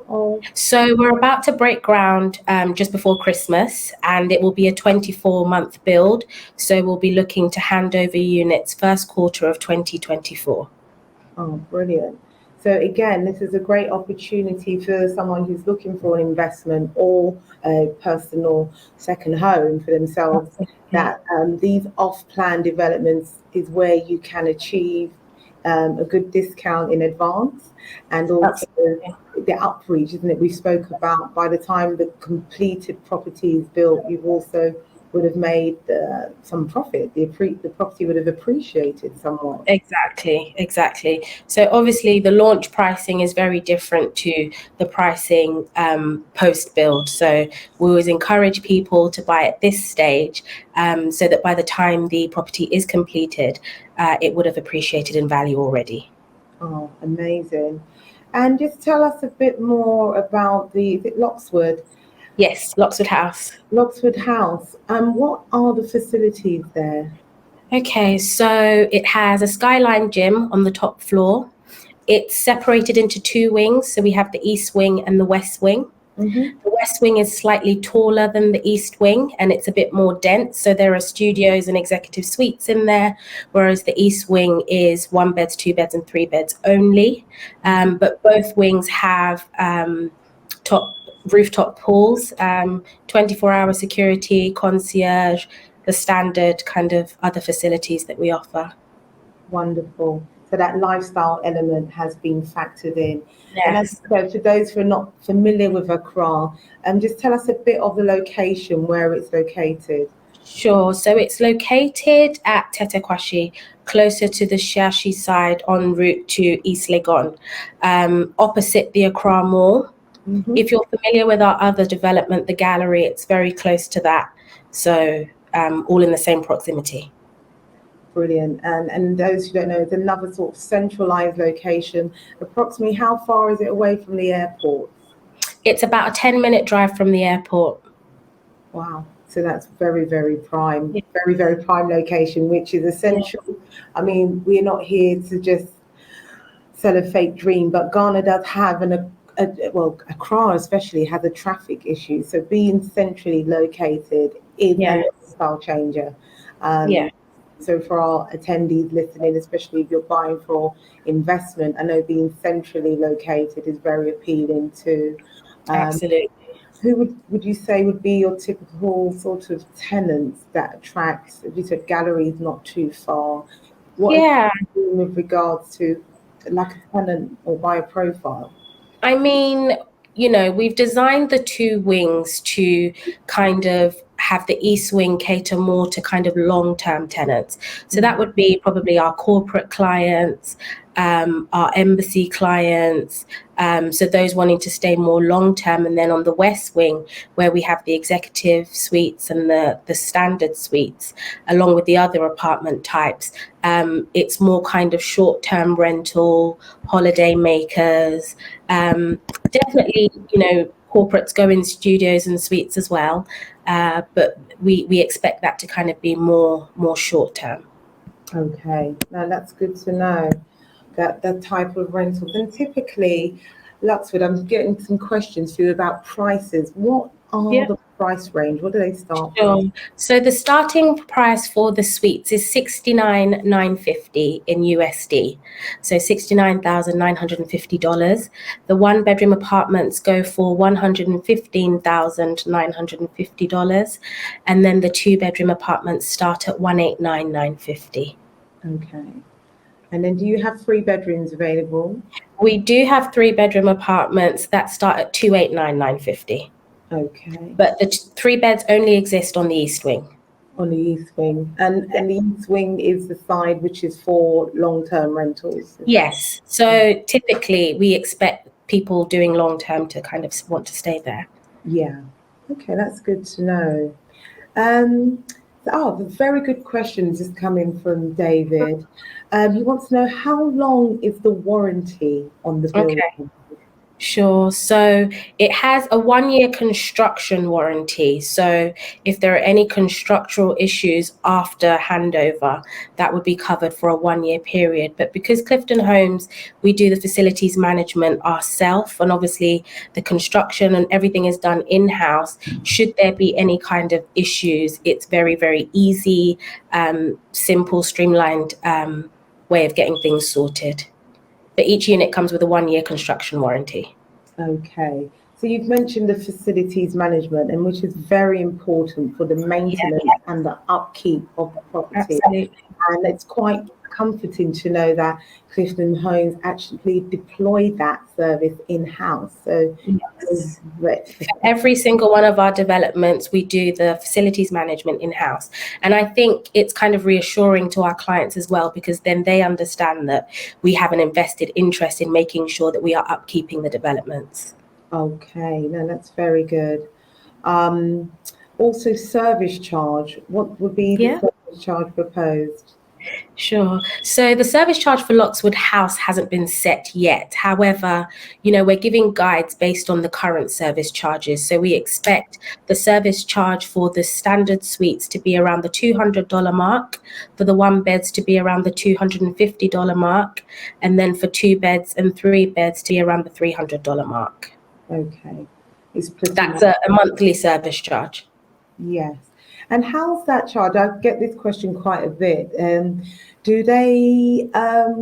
So we're about to break ground just before Christmas, and it will be a 24-month build. So we'll be looking to hand over units first quarter of 2024. Oh, brilliant. So again, this is a great opportunity for someone who's looking for an investment or a personal second home for themselves. That these off-plan developments is where you can achieve a good discount in advance, and also the upreach, isn't it? We spoke about by the time the completed property is built, you've also would have made some profit. The property would have appreciated somewhat. Exactly. So obviously the launch pricing is very different to the pricing post build. So we always encourage people to buy at this stage so that by the time the property is completed, it would have appreciated in value already. Oh, amazing. And just tell us a bit more about is it Lockswood? Yes, Lockswood House. Lockswood House. What are the facilities there? Okay, so it has a skyline gym on the top floor. It's separated into two wings. So we have the east wing and the west wing. Mm-hmm. The west wing is slightly taller than the east wing and it's a bit more dense. So there are studios and executive suites in there, whereas the east wing is 1 beds, 2 beds and 3 beds only. But both wings have rooftop pools, 24-hour security, concierge, the standard kind of other facilities that we offer. Wonderful. So that lifestyle element has been factored in. Yes. And for those who are not familiar with Accra, just tell us a bit of the location, where it's located. Sure. So it's located at Tetekwashi, closer to the Shashi side en route to East Legon, opposite the Accra Mall. Mm-hmm. If you're familiar with our other development, the Gallery, it's very close to that. So all in the same proximity. Brilliant. And those who don't know, it's another sort of centralized location. Approximately how far is it away from the airport? It's about a 10-minute drive from the airport. Wow. So that's very, very prime, very, very prime location, which is essential. Yeah. I mean, we're not here to just sell a fake dream, but Ghana does have Accra especially has a traffic issue. So being centrally located is a lifestyle changer. So for our attendees listening, especially if you're buying for investment, I know being centrally located is very appealing too. Absolutely. Who would you say would be your typical sort of tenants that attract? If you said galleries not too far, what are you doing with regards to like a tenant or buyer profile? I mean, we've designed the two wings to kind of have the east wing cater more to kind of long-term tenants. So that would be probably our corporate clients, our embassy clients, so those wanting to stay more long-term. And then on the west wing, where we have the executive suites and the standard suites, along with the other apartment types, it's more kind of short-term rental, holiday makers, definitely, corporates go in studios and suites as well, but we expect that to kind of be more short-term. Okay, now that's good to know. That type of rentals. And typically, Luxwood, I'm getting some questions for you about prices. What are the price range? What do they start from? So the starting price for the suites is $69,950 in USD. So $69,950. The 1-bedroom apartments go for $115,950. And then the 2-bedroom apartments start at $189,950. Okay. And then do you have 3 bedrooms available? We do have 3-bedroom apartments that start at $289,950. Okay. But the 3 beds only exist on the east wing. On the east wing. And the east wing is the side which is for long-term rentals? Yes. So typically we expect people doing long-term to kind of want to stay there. Yeah. Okay, that's good to know. The very good questions is coming from David. He wants to know, how long is the warranty on the building? Okay. Sure. So it has a 1-year construction warranty. So if there are any constructural issues after handover, that would be covered for a 1-year period. But because Clifton Homes, we do the facilities management ourselves, and obviously the construction and everything is done in-house, should there be any kind of issues, it's very, very easy, simple, streamlined way of getting things sorted. But each unit comes with a 1-year construction warranty. Okay. So you've mentioned the facilities management, and which is very important for the maintenance and the upkeep of the property. Absolutely. And it's quite comforting to know that Clifton Homes actually deploy that service in-house. So yes. For every single one of our developments, we do the facilities management in-house. And I think it's kind of reassuring to our clients as well, because then they understand that we have an invested interest in making sure that we are upkeeping the developments. Okay, no, that's very good. Also, service charge. What would be the service charge proposed? Sure. So the service charge for Lockswood House hasn't been set yet. However, we're giving guides based on the current service charges. So we expect the service charge for the standard suites to be around the $200 mark, for the 1 beds to be around the $250 mark, and then for 2 beds and 3 beds to be around the $300 mark. Okay. That's a monthly service charge. Yes. And how's that charge? I get this question quite a bit. Do they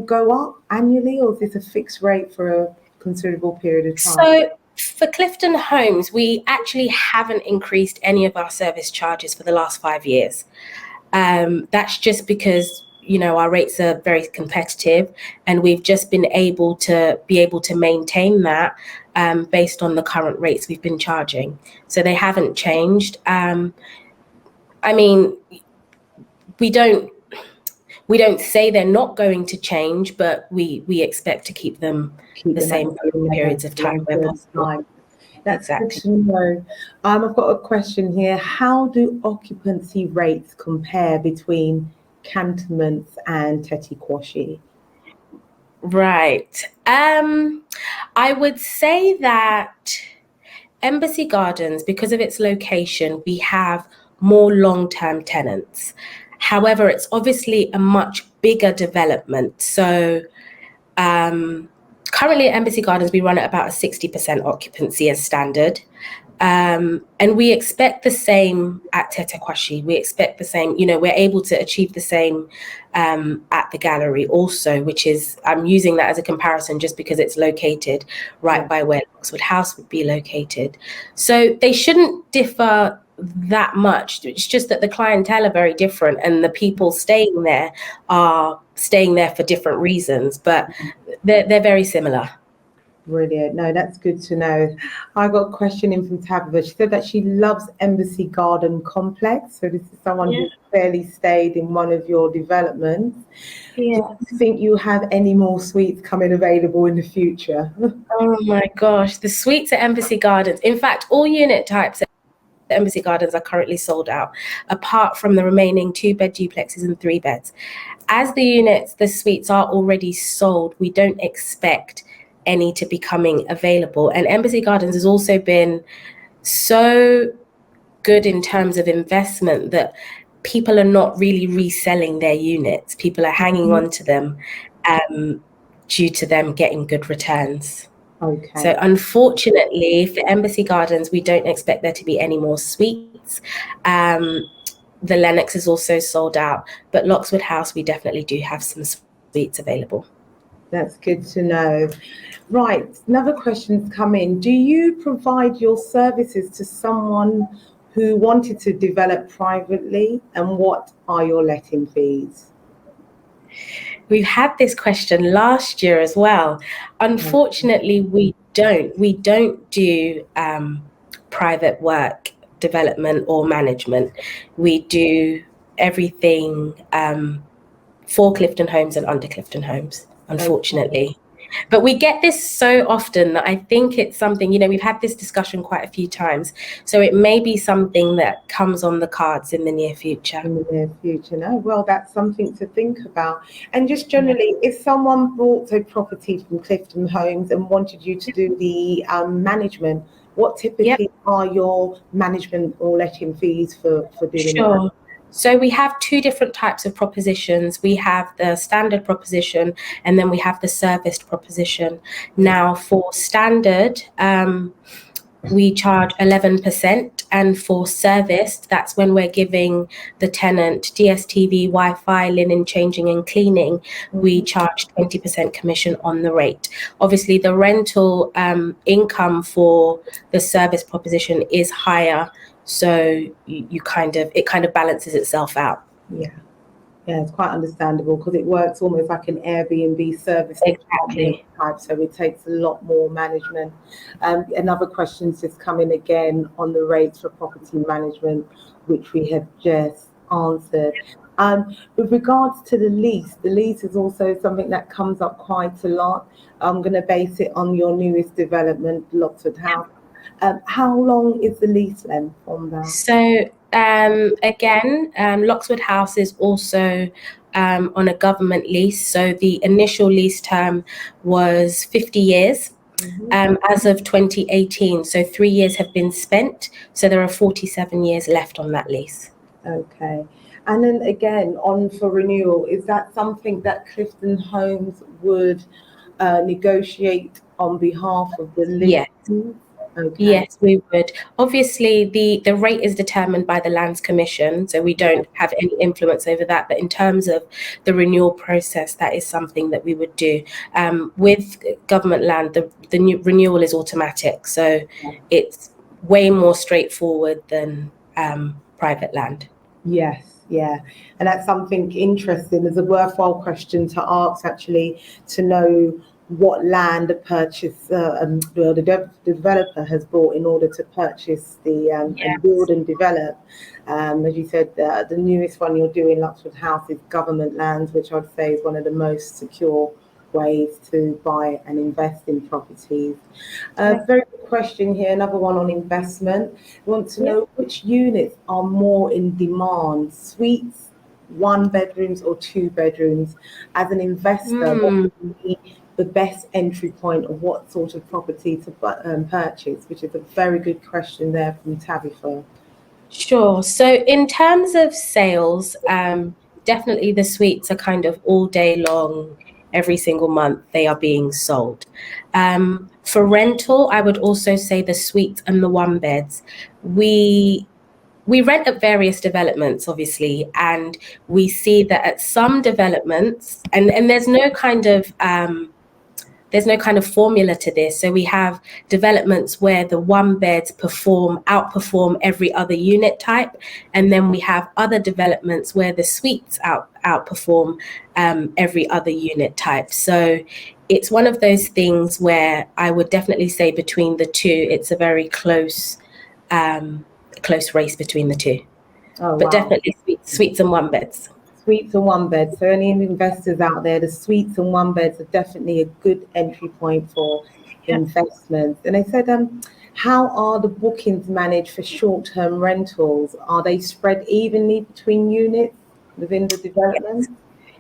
go up annually, or is this a fixed rate for a considerable period of time? So for Clifton Homes, we actually haven't increased any of our service charges for the last 5 years. That's just because our rates are very competitive, and we've just been able to maintain that based on the current rates we've been charging. So they haven't changed. I mean, we don't say they're not going to change, but we expect to keep them the same periods of time where possible. That's good to know. I've got a question here. How do occupancy rates compare between cantonments and Teti Kwashi? Right. I would say that Embassy Gardens, because of its location, we have more long-term tenants. However, it's obviously a much bigger development. So currently at Embassy Gardens, we run at about a 60% occupancy as standard. And we expect the same at Teti Kwashi. We expect the same, we're able to achieve the same at the gallery also, which is, I'm using that as a comparison just because it's located right by where Lockswood House would be located. So they shouldn't differ that much. It's just that the clientele are very different, and the people staying there are staying there for different reasons, but they're very similar. Brilliant. No, that's good to know. I got a question in from Tabitha. She said that she loves Embassy Garden Complex. So this is someone who's fairly stayed in one of your developments. Yeah. Do you think you have any more suites coming available in the future? Oh my gosh, the suites at Embassy Gardens. In fact, all unit types at Embassy Gardens are currently sold out, apart from the remaining 2-bed duplexes and 3 beds. As the suites are already sold, we don't expect any to be coming available. And Embassy Gardens has also been so good in terms of investment that people are not really reselling their units. People are hanging on to them due to them getting good returns. Okay. So unfortunately for Embassy Gardens, we don't expect there to be any more suites. The Lennox is also sold out, but Lockswood House, we definitely do have some suites available. That's good to know. Right, another question's come in. Do you provide your services to someone who wanted to develop privately, and what are your letting fees? We've had this question last year as well. Unfortunately, we don't do private work development or management. We do everything for Clifton Homes and under Clifton Homes, unfortunately. But we get this so often that I think it's something, we've had this discussion quite a few times. So it may be something that comes on the cards in the near future. In the near future, no? Well, that's something to think about. And just generally, if someone bought a property from Clifton Homes and wanted you to do the management, what typically are your management or letting fees for doing that? So we have 2 different types of propositions. We have the standard proposition, and then we have the serviced proposition. Now for standard, we charge 11%, and for serviced, that's when we're giving the tenant DSTV, Wi-Fi, linen changing and cleaning. We charge 20% commission on the rate. Obviously, the rental income for the service proposition is higher, so it kind of balances itself out. Yeah. Yeah, it's quite understandable because it works almost like an Airbnb service Exactly. type, so it takes a lot more management. Another question's just coming again on the rates for property management, which we have just answered. With regards to the lease is also something that comes up quite a lot. I'm going to base it on your newest development, Loxford House. How long is the lease length on that? So again, Loxwood House is also on a government lease. So the initial lease term was 50 years as of 2018. So 3 years have been spent. So there are 47 years left on that lease. Okay. And then again, on for renewal, is that something that Clifton Homes would negotiate on behalf of the lease? Yes. Okay. Yes, we would. Obviously, the rate is determined by the Lands Commission, so we don't have any influence over that. But in terms of the renewal process, that is something that we would do. With government land, the new renewal is automatic, so it's way more straightforward than private land. Yes, yeah. And that's something interesting. There's a worthwhile question to ask, actually, to know what land the the developer has bought in order to purchase and build and develop. As you said, the newest one you're doing, Luxford House, is government lands, which I'd say is one of the most secure ways to buy and invest in properties. Very good question here, another one on investment. We want to know which units are more in demand, suites, 1 bedrooms or 2 bedrooms. As an investor, what would be the best entry point of what sort of property to purchase, which is a very good question there from Tabitha. Sure. So in terms of sales, definitely the suites are kind of all day long, every single month they are being sold. For rental, I would also say the suites and the 1 beds. We rent at various developments, obviously, and we see that at some developments, and there's no kind of formula to this. So we have developments where the 1 beds outperform every other unit type. And then we have other developments where the suites outperform every other unit type. So it's one of those things where I would definitely say between the two, it's a very close race between the two. Oh, but wow. Definitely suites and 1 beds. Suites and 1 beds. So any investors out there, the suites and 1 beds are definitely a good entry point for investments. And they said, how are the bookings managed for short-term rentals? Are they spread evenly between units within the development?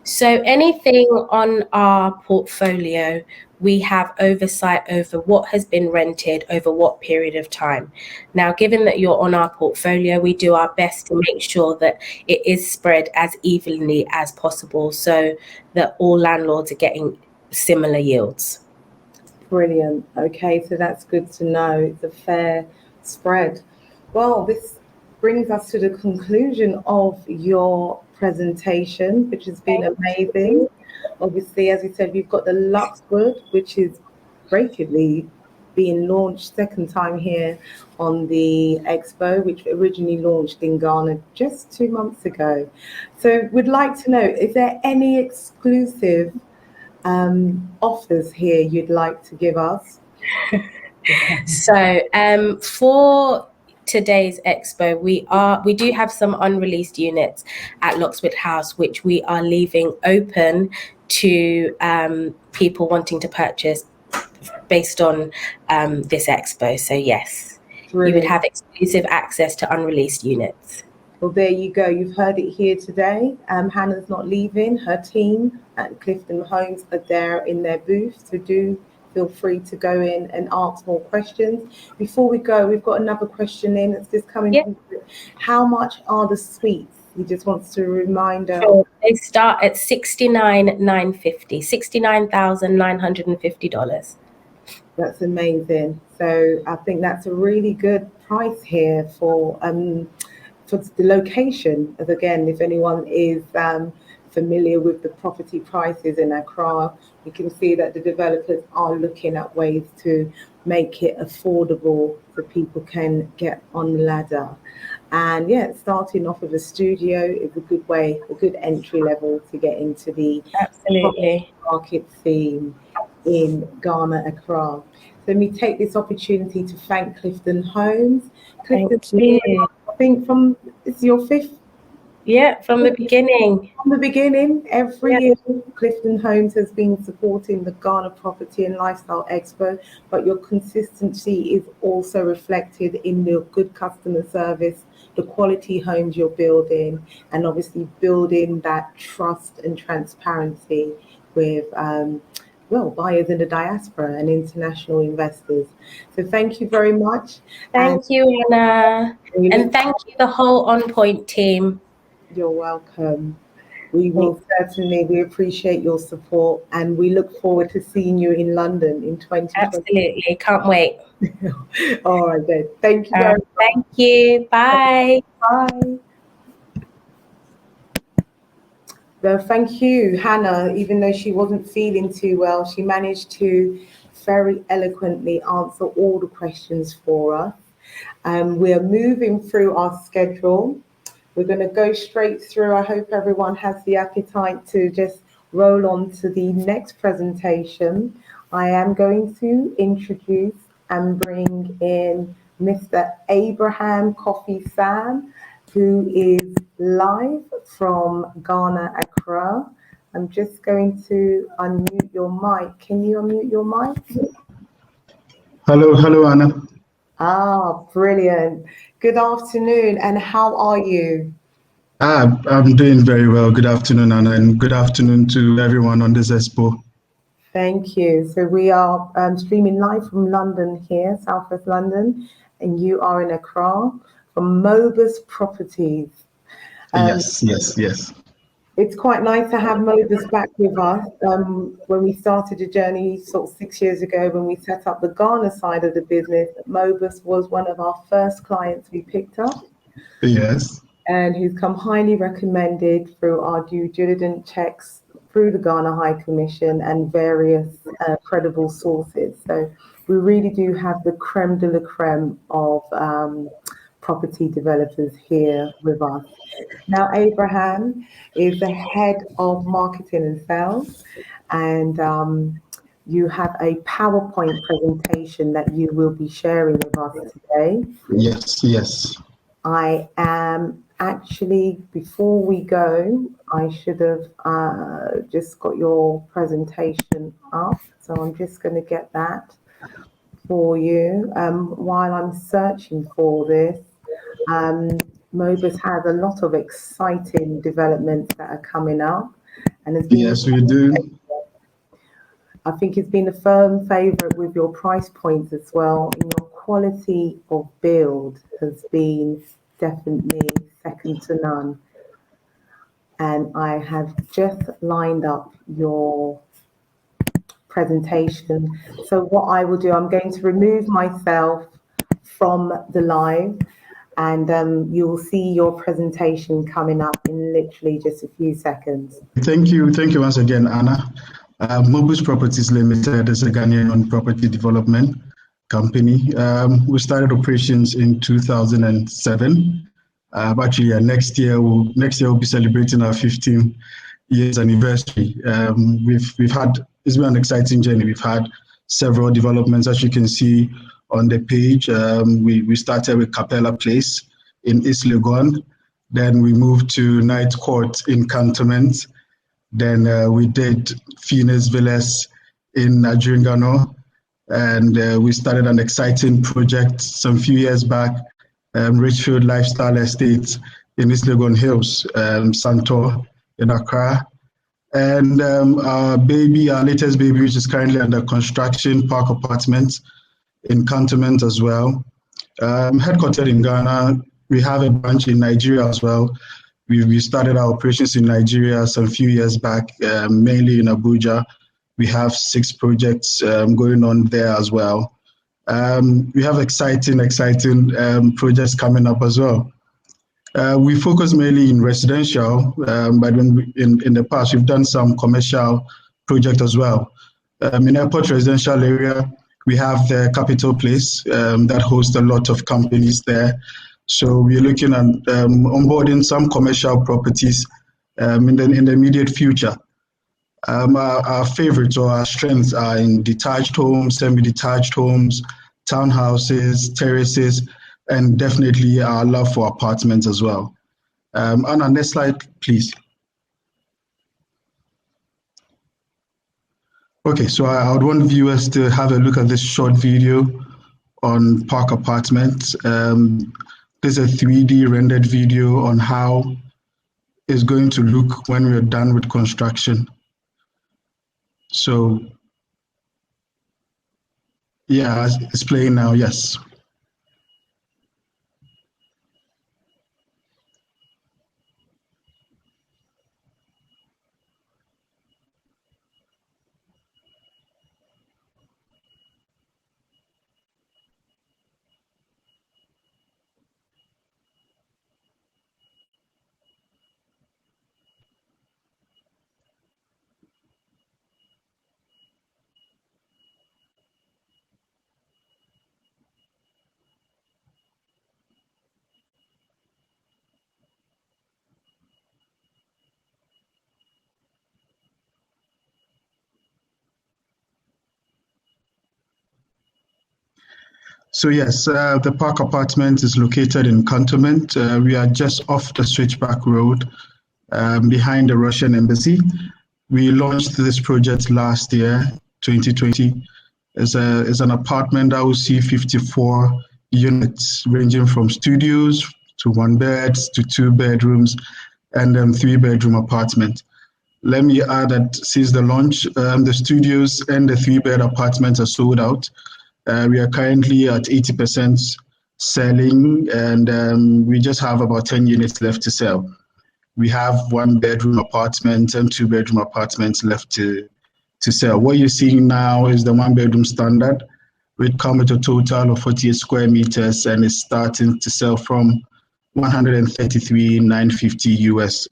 So anything on our portfolio, we have oversight over what has been rented over what period of time. Now, given that you're on our portfolio, we do our best to make sure that it is spread as evenly as possible so that all landlords are getting similar yields. Brilliant. Okay, so that's good to know. It's a fair spread. Well, this brings us to the conclusion of your presentation, which has been amazing. Obviously, as we said, we've got the Luxwood, which is rapidly being launched, second time here on the Expo, which originally launched in Ghana just 2 months ago. So we'd like to know, is there any exclusive offers here you'd like to give us? So for today's expo, we do have some unreleased units at Loxwood House, which we are leaving open to people wanting to purchase based on this expo. So yes, Brilliant. You would have exclusive access to unreleased units. Well, there you go. You've heard it here today. Hannah's not leaving. Her team at Clifton Homes are there in their booth, so do feel free to go in and ask more questions. Before we go, we've got another question in that's just coming. Yeah. How much are the suites? He just wants to remind us. Sure. They start at $69,950, $69,950. That's amazing. So I think that's a really good price here for the location. As again, if anyone is familiar with the property prices in Accra, you can see that the developers are looking at ways to make it affordable so people can get on the ladder. And yeah, starting off with a studio is a good way, a good entry level to get into the Absolutely market scene in Ghana, Accra. So let me take this opportunity to thank Clifton Homes. Clifton, Thank you. I think it's your fifth. Yeah, from the beginning. From the beginning, every Yeah. year, Clifton Homes has been supporting the Ghana Property and Lifestyle Expo, but your consistency is also reflected in your good customer service, the quality homes you're building, and obviously building that trust and transparency with buyers in the diaspora and international investors. So thank you very much. Thank you, Anna. And thank you, the whole On Point team. You're welcome. We appreciate your support, and we look forward to seeing you in London in 2020. Absolutely, can't wait. All right then. Thank you very much. Thank you. Bye. Bye. Well, thank you, Hannah. Even though she wasn't feeling too well, she managed to very eloquently answer all the questions for us. We are moving through our schedule. We're going to go straight through. I hope everyone has the appetite to just roll on to the next presentation. I am going to introduce and bring in Mr. Abraham Kofi Sam, who is live from Ghana, Accra. I'm just going to unmute your mic. Can you unmute your mic? Hello, Anna. Ah, brilliant. Good afternoon, and how are you? I'm doing very well. Good afternoon, Anna, and good afternoon to everyone on this expo. Thank you. So we are streaming live from London here, Southwest London, and you are in Accra from Mobus Properties. Yes. It's quite nice to have Mobus back with us. When we started the journey sort of 6 years ago, when we set up the Ghana side of the business, Mobus was one of our first clients we picked up. Yes. And who's come highly recommended through our due diligence checks through the Ghana High Commission and various credible sources. So we really do have the creme de la creme of property developers here with us. Now, Abraham is the head of marketing and sales, and you have a PowerPoint presentation that you will be sharing with us today. Yes. I am actually, before we go, I should have just got your presentation up. So I'm just going to get that for you. While I'm searching for this, Mobus has a lot of exciting developments that are coming up. And Yes, we do. I think it's been a firm favourite with your price points as well. And your quality of build has been definitely second to none. And I have just lined up your presentation. So what I will do, I'm going to remove myself from the live, and you will see your presentation coming up in literally just a few seconds. Thank you once again, Anna. Mobus Properties Limited is a Ghanaian property development company. We started operations in 2007. Actually, next year we'll be celebrating our 15 years anniversary. It's been an exciting journey. We've had several developments, as you can see on the page. We started with Capella Place in East Legon. Then we moved to Night Court in Cantonment. Then we did Phoenix Villas in Adjungano. And we started an exciting project some few years back, Richfield Lifestyle Estate in East Legon Hills, Santor in Accra. And our latest baby, which is currently under construction, Park Apartments in Cantonment as well. Headquartered in Ghana, we have a branch in Nigeria as well. We started our operations in Nigeria some few years back, mainly in Abuja. We have 6 projects going on there as well. We have exciting projects coming up as well. We focus mainly in residential, but in the past we've done some commercial project as well. In airport residential area, we have the Capital Place that hosts a lot of companies there. So we're looking at onboarding some commercial properties in the immediate future. Our favorites or our strengths are in detached homes, semi-detached homes, townhouses, terraces, and definitely our love for apartments as well. Anna, next slide, please. Okay, so I would want viewers to have a look at this short video on Park Apartments. There's a 3D rendered video on how it's going to look when we're done with construction. So, yeah, it's playing now, yes. So yes, the Park Apartment is located in Cantonment. We are just off the Switchback Road, behind the Russian Embassy. We launched this project last year, 2020. It's an apartment that will see 54 units, ranging from studios to 1 beds to 2 bedrooms and 3-bedroom apartment. Let me add that since the launch, the studios and the 3-bed apartments are sold out. We are currently at 80% selling, and we just have about 10 units left to sell. We have 1-bedroom apartments and 2-bedroom apartments left to sell. What you're seeing now is the 1-bedroom standard, which comes with a total of 48 square meters, and is starting to sell from $133,950 US.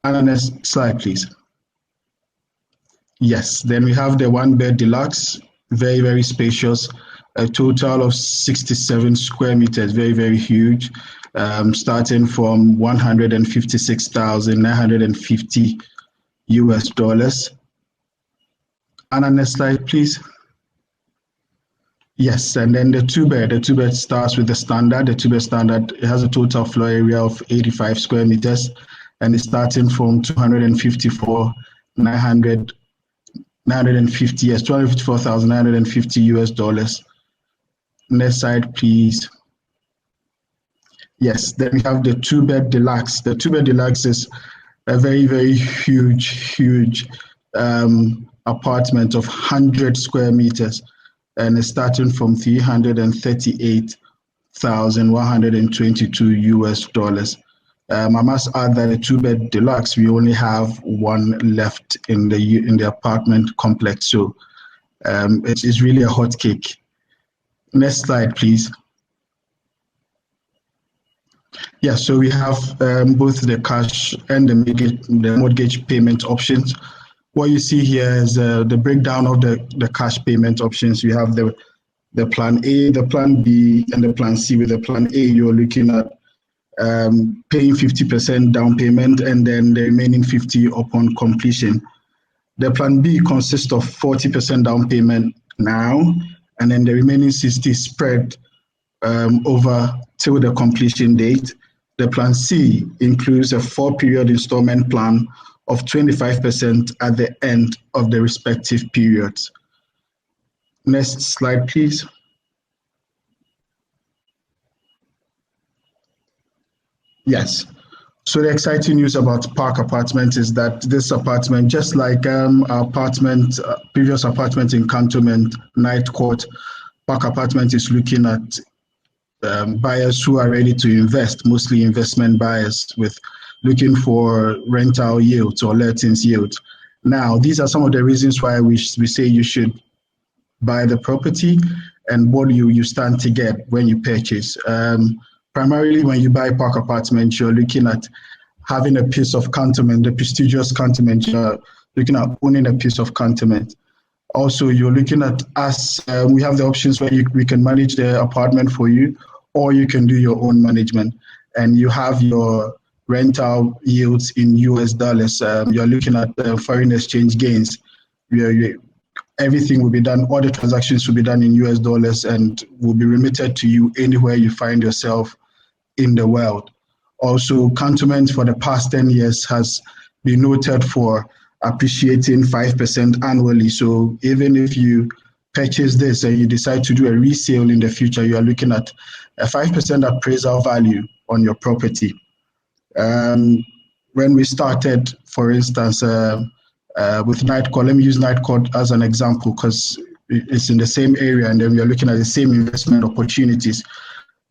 And the next slide, please. Yes, then we have the 1-bed deluxe, very, very spacious, a total of 67 square meters, very, very huge, starting from $156,950 US. And the next slide, please. Yes, and then the 2-bed starts with the standard. The 2-bed standard, it has a total floor area of 85 square meters, and it's starting from $254,950 US. Next slide, please. Yes, then we have the 2-bed deluxe. The 2-bed deluxe is a very, very huge apartment of 100 square meters, and it's starting from $338,122 US. I must add that the 2-bed deluxe, we only have one left in the apartment complex, so it's really a hot cake. Next slide, please. Yeah, so we have both the cash and the mortgage payment options. What you see here is the breakdown of the cash payment options. You have the plan A, the plan B, and the plan C. With the plan A, you're looking at paying 50% down payment and then the remaining 50% upon completion. The plan B consists of 40% down payment now, and then the remaining 60% spread over till the completion date. The plan C includes a 4-period installment plan of 25% at the end of the respective periods. Next slide, please. Yes. So the exciting news about Park Apartment is that this apartment, just like previous apartment in Cantonment, Night Court, Park Apartment is looking at buyers who are ready to invest, mostly investment buyers with looking for rental yields or lettings yields. Now, these are some of the reasons why we say you should buy the property and what you stand to get when you purchase. Primarily, when you buy Park Apartment, you're looking at having a piece of Cantonment, the prestigious Cantonment. You're looking at owning a piece of Cantonment. Also, you're looking at us. We have the options where we can manage the apartment for you, or you can do your own management, and you have your rental yields in US dollars. You're looking at foreign exchange gains. Everything will be done, all the transactions will be done in US dollars and will be remitted to you anywhere you find yourself in the world. Also, Cantonment for the past 10 years has been noted for appreciating 5% annually. So even if you purchase this and you decide to do a resale in the future, you are looking at a 5% appraisal value on your property. When we started, for instance, with Nightcore, let me use Nightcore as an example because it's in the same area and then we are looking at the same investment opportunities.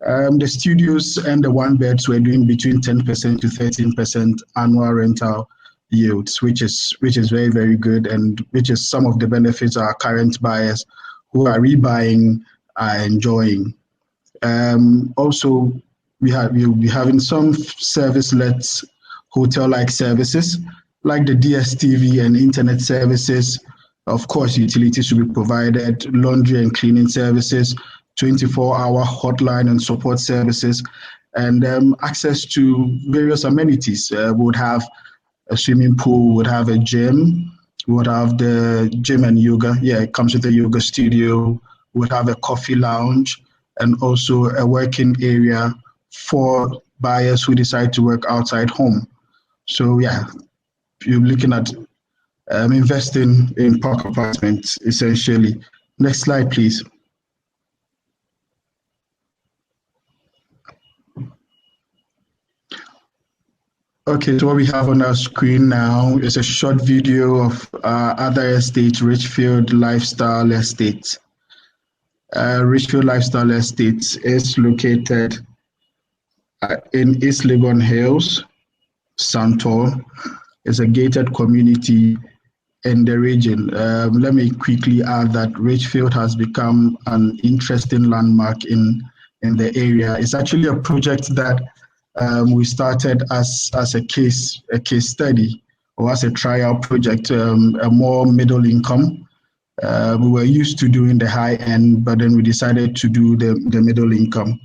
The studios and the one beds were doing between 10% to 13% annual rental yields, which is very, very good, and which is some of the benefits our current buyers who are rebuying are enjoying. Also, we'll be having some service-led hotel-like services, like the DSTV and internet services. Of course, utilities should be provided, laundry and cleaning services, 24-hour hotline and support services, and access to various amenities. We would have a swimming pool, would have a gym, would have the gym and yoga. Yeah, it comes with a yoga studio. Would have a coffee lounge and also a working area for buyers who decide to work outside home. So yeah, you're looking at investing in park apartments essentially. Next slide, please. Okay, so what we have on our screen now is a short video of other estates, Richfield Lifestyle Estate. Richfield Lifestyle Estate is located in East Legon Hills, Santor. It's a gated community in the region. Let me quickly add that Richfield has become an interesting landmark in the area. It's actually a project that we started as a case study or as a trial project, a more middle income. We were used to doing the high end, but then we decided to do the middle income.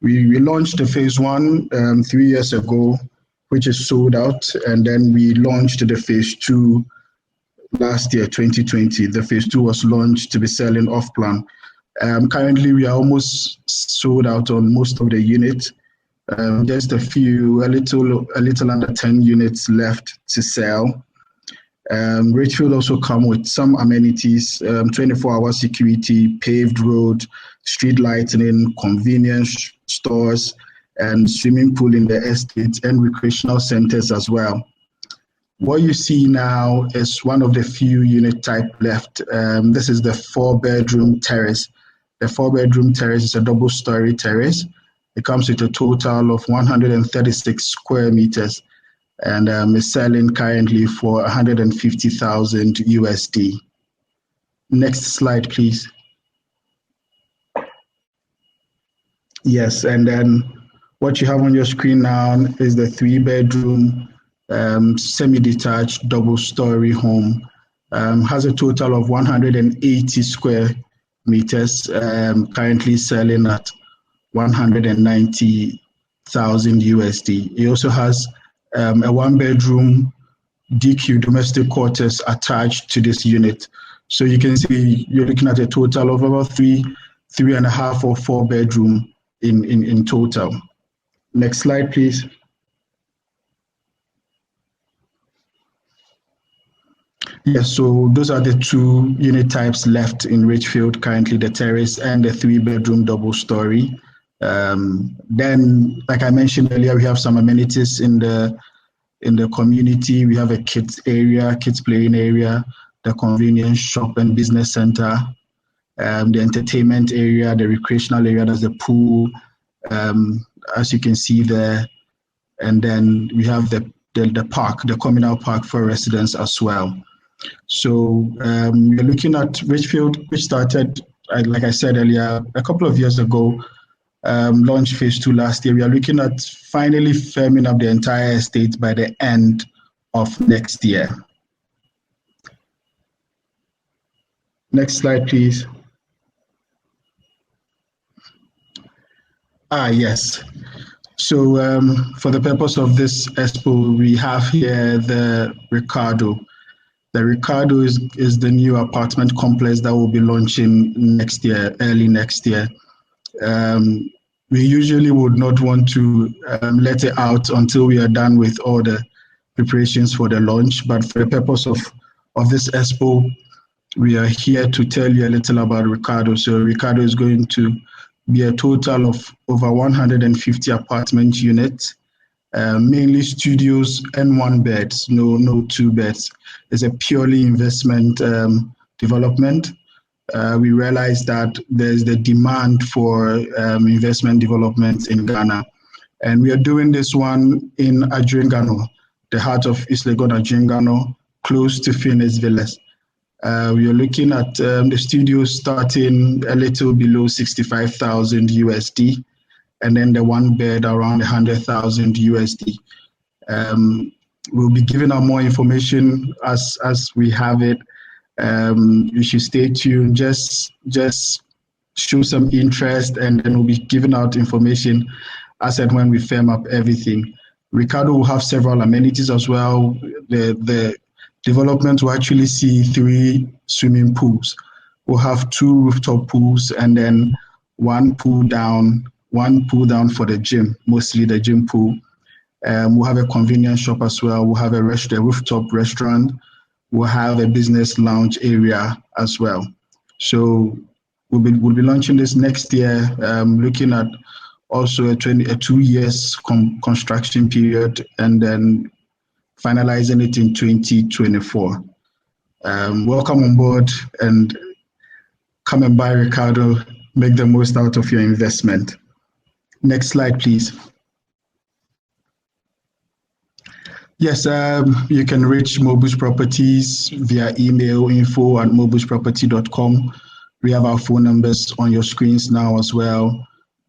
We launched the phase one 3 years ago, which is sold out, and then we launched the phase two last year, 2020. The phase two was launched to be selling off plan. Currently, we are almost sold out on most of the units. Just a little under 10 units left to sell. Richfield also come with some amenities, 24-hour security, paved road, street lighting, convenience stores, and swimming pool in the estate and recreational centers as well. What you see now is one of the few unit type left. This is the 4-bedroom terrace. The 4-bedroom terrace is a double-story terrace. It comes with a total of 136 square meters and is selling currently for 150,000 USD. Next slide, please. Yes, and then what you have on your screen now is the 3-bedroom semi-detached double-story home. Has a total of 180 square meters, currently selling at 190,000 USD. It also has a 1-bedroom DQ domestic quarters attached to this unit. So you can see you're looking at a total of about three and a half or 4 bedroom in total. Next slide, please. Yes, so those are the 2 unit types left in Richfield currently, the terrace and the 3-bedroom double story. Then, like I mentioned earlier, we have some amenities in the community. We have a kids area, kids playing area, the convenience shop and business center, the entertainment area, the recreational area, there's the pool, as you can see there. And then we have the park, the communal park for residents as well. So we're looking at Richfield, which started, like I said earlier, a couple of years ago, launched phase 2 last year. We are looking at finally firming up the entire estate by the end of next year. Next slide, please. Yes. So for the purpose of this expo, we have here the Ricardo. The Ricardo is the new apartment complex that will be launching next year, early next year. We usually would not want to let it out until we are done with all the preparations for the launch. But for the purpose of this expo, we are here to tell you a little about Ricardo. So Ricardo is going to be a total of over 150 apartment units, mainly studios and one beds, no two beds. It's a purely investment development. We realize that there's the demand for investment development in Ghana. And we are doing this one in Adjingano, the heart of East Legon Adjingano, close to Phoenix Villas. We are looking at the studios starting a little below 65,000 USD, and then the one bed around 100,000 USD. We'll be giving out more information as we have it. You should stay tuned. Just show some interest, and then we'll be giving out information as and when we firm up everything. Ricardo will have several amenities as well. The development will actually see 3 swimming pools. We'll have 2 rooftop pools, and then one pool down for the gym, mostly the gym pool. We'll have a convenience shop as well. We'll have a rooftop restaurant. We'll have a business lounge area as well. So we'll be launching this next year, looking at also a 2 years construction period, and then finalizing it in 2024. Welcome on board, and come and buy Ricardo. Make the most out of your investment. Next slide, please. Yes, you can reach Mobus Properties via email, info@mobusproperty.com. We have our phone numbers on your screens now as well.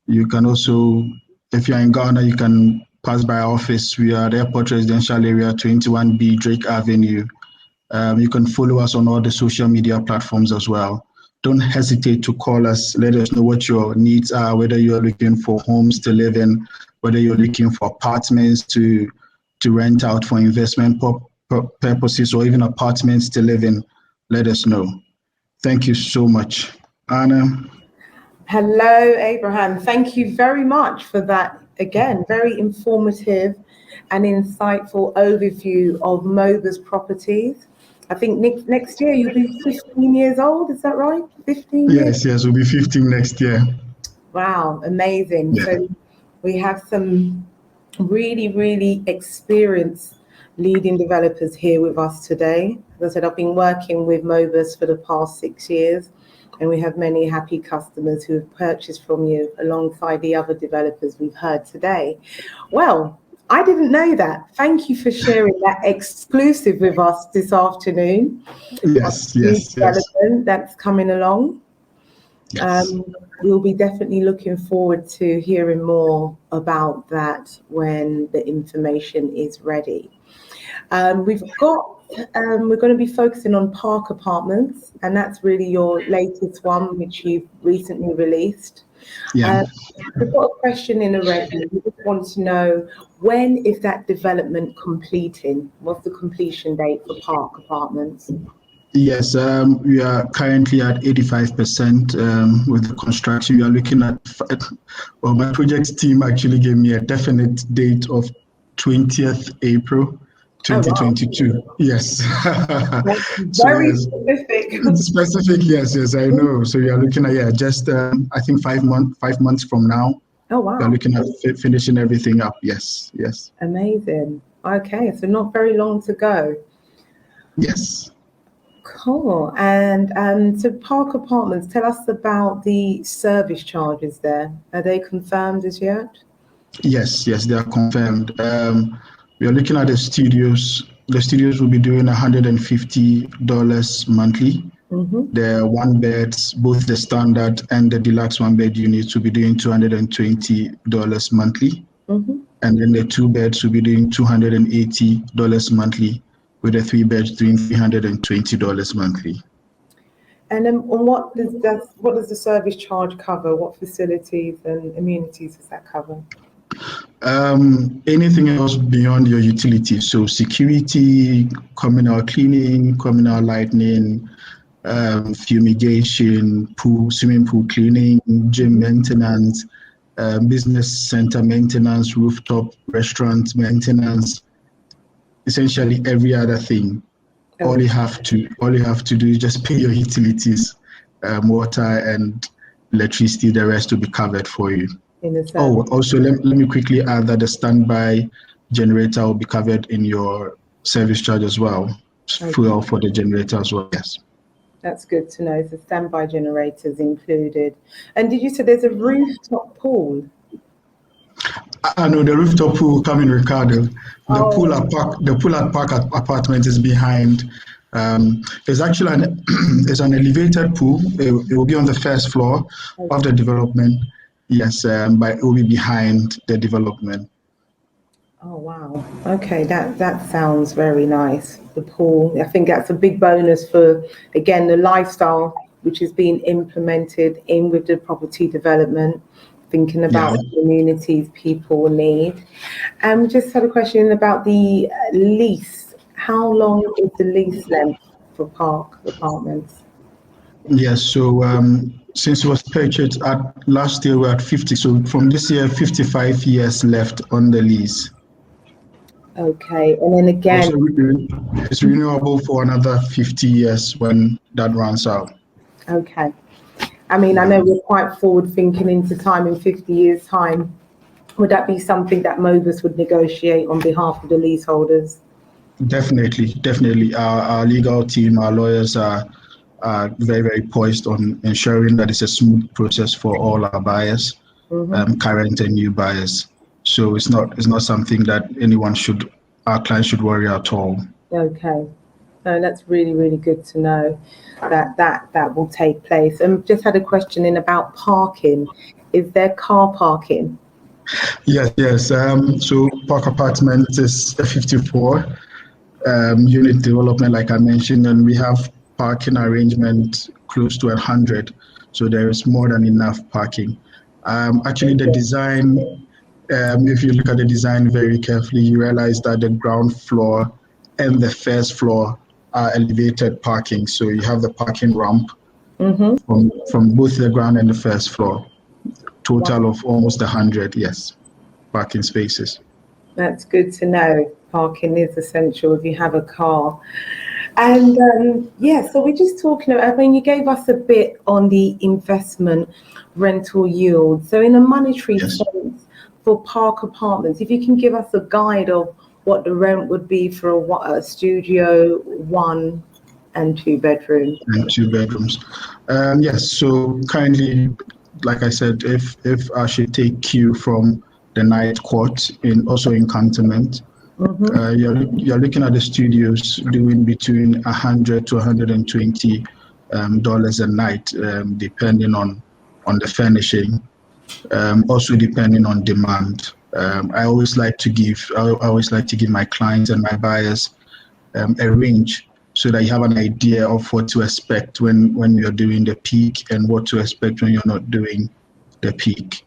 You can also, if you're in Ghana, you can pass by our office. We are at the Airport Residential Area, 21B Drake Avenue. You can follow us on all the social media platforms as well. Don't hesitate to call us. Let us know what your needs are, whether you're looking for homes to live in, whether you're looking for apartments to rent out for investment purposes, or even apartments to live in. Let us know. Thank you so much. Anna. Hello, Abraham. Thank you very much for that, again, very informative and insightful overview of Mobus Properties. I think next year you'll be 15 years old, is that right? 15 years? Yes, we'll be 15 next year. Wow, amazing. Yeah. So we have some really experienced leading developers here with us today. As I said, I've been working with Mobus for the past 6 years, and we have many happy customers who have purchased from you alongside the other developers we've heard today. Well, I didn't know that. Thank you for sharing that exclusive with us this afternoon. Yes. Development that's coming along. Yes. We'll be definitely looking forward to hearing more about that when the information is ready. We're going to be focusing on Park Apartments, and that's really your latest one, which you've recently released. Yeah. We've got a question in already. We just want to know, when is that development completing? What's the completion date for Park Apartments? Yes, we are currently at 85% with the construction. We are looking at, well, my projects team actually gave me a definite date of 20th April 2022. Oh, wow. Yes. Very specific. Specific, yes, I know. So we are looking at, just I think 5 months from now. Oh, wow. We are looking at finishing everything up. Yes. Amazing. Okay, so not very long to go. Yes. Cool. And so Park Apartments, tell us about the service charges there. Are they confirmed as yet? Yes, they are confirmed. We are looking at the studios. The studios will be doing $150 monthly. Mm-hmm. The one beds, both the standard and the deluxe one bed units, will be doing $220 monthly. Mm-hmm. And then the 2 beds will be doing $280 monthly, with the 3 beds doing $320 monthly. And then what does the service charge cover? What facilities and amenities does that cover? Anything else beyond your utilities, so security, communal cleaning, communal lighting, fumigation, swimming pool cleaning, gym maintenance, business center maintenance, rooftop restaurant maintenance, essentially every other thing. All you have to do is just pay your utilities, water and electricity. The rest will be covered for you. Oh, also let me quickly add that the standby generator will be covered in your service charge as well. Fuel for the generator as well. Yes. That's good to know. So standby generators included. And did you say there's a rooftop pool? No, the rooftop pool will come in, Ricardo. The pool at Park Apartment is behind. It's actually it's an elevated pool. It will be on the first floor of the development. Yes, but it will be behind the development. Oh wow. Okay, that sounds very nice. The pool. I think that's a big bonus for, again, the lifestyle which is being implemented in with the property development, thinking about the communities people need. And we just had a question about the lease. How long is the lease length for Park Apartments? Yes, so since it was purchased last year, we're at 50. So from this year, 55 years left on the lease. Okay, and then again, also, it's renewable for another 50 years when that runs out. Okay. I mean, I know we're quite forward thinking into time, in 50 years' time. Would that be something that Mobus would negotiate on behalf of the leaseholders? Definitely. Our legal team, our lawyers are very, very poised on ensuring that it's a smooth process for all our buyers, current and new buyers. So it's not something that our clients should worry at all. Okay. No, that's really, really good to know that will take place. And just had a question in about parking. Is there car parking? Yes. So Park Apartments is a 54 unit development, like I mentioned, and we have parking arrangement close to 100. So there is more than enough parking. Actually, the design, if you look at the design very carefully, you realize that the ground floor and the first floor are elevated parking. So you have the parking ramp from both the ground and the first floor. Total of almost 100, yes, parking spaces. That's good to know. Parking is essential if you have a car. And so we're just talking about, I mean, you gave us a bit on the investment rental yield. So in a monetary sense for Park Apartments, if you can give us a guide of what the rent would be for a studio, 1 and 2 bedrooms. And 2 bedrooms. Yes, so currently, like I said, if I should take cue from the night court also in Cantonment, you're looking at the studios doing between $100 to $120 a night, depending on the furnishing, also depending on demand. I always like to give my clients and my buyers a range so that you have an idea of what to expect when you're doing the peak and what to expect when you're not doing the peak.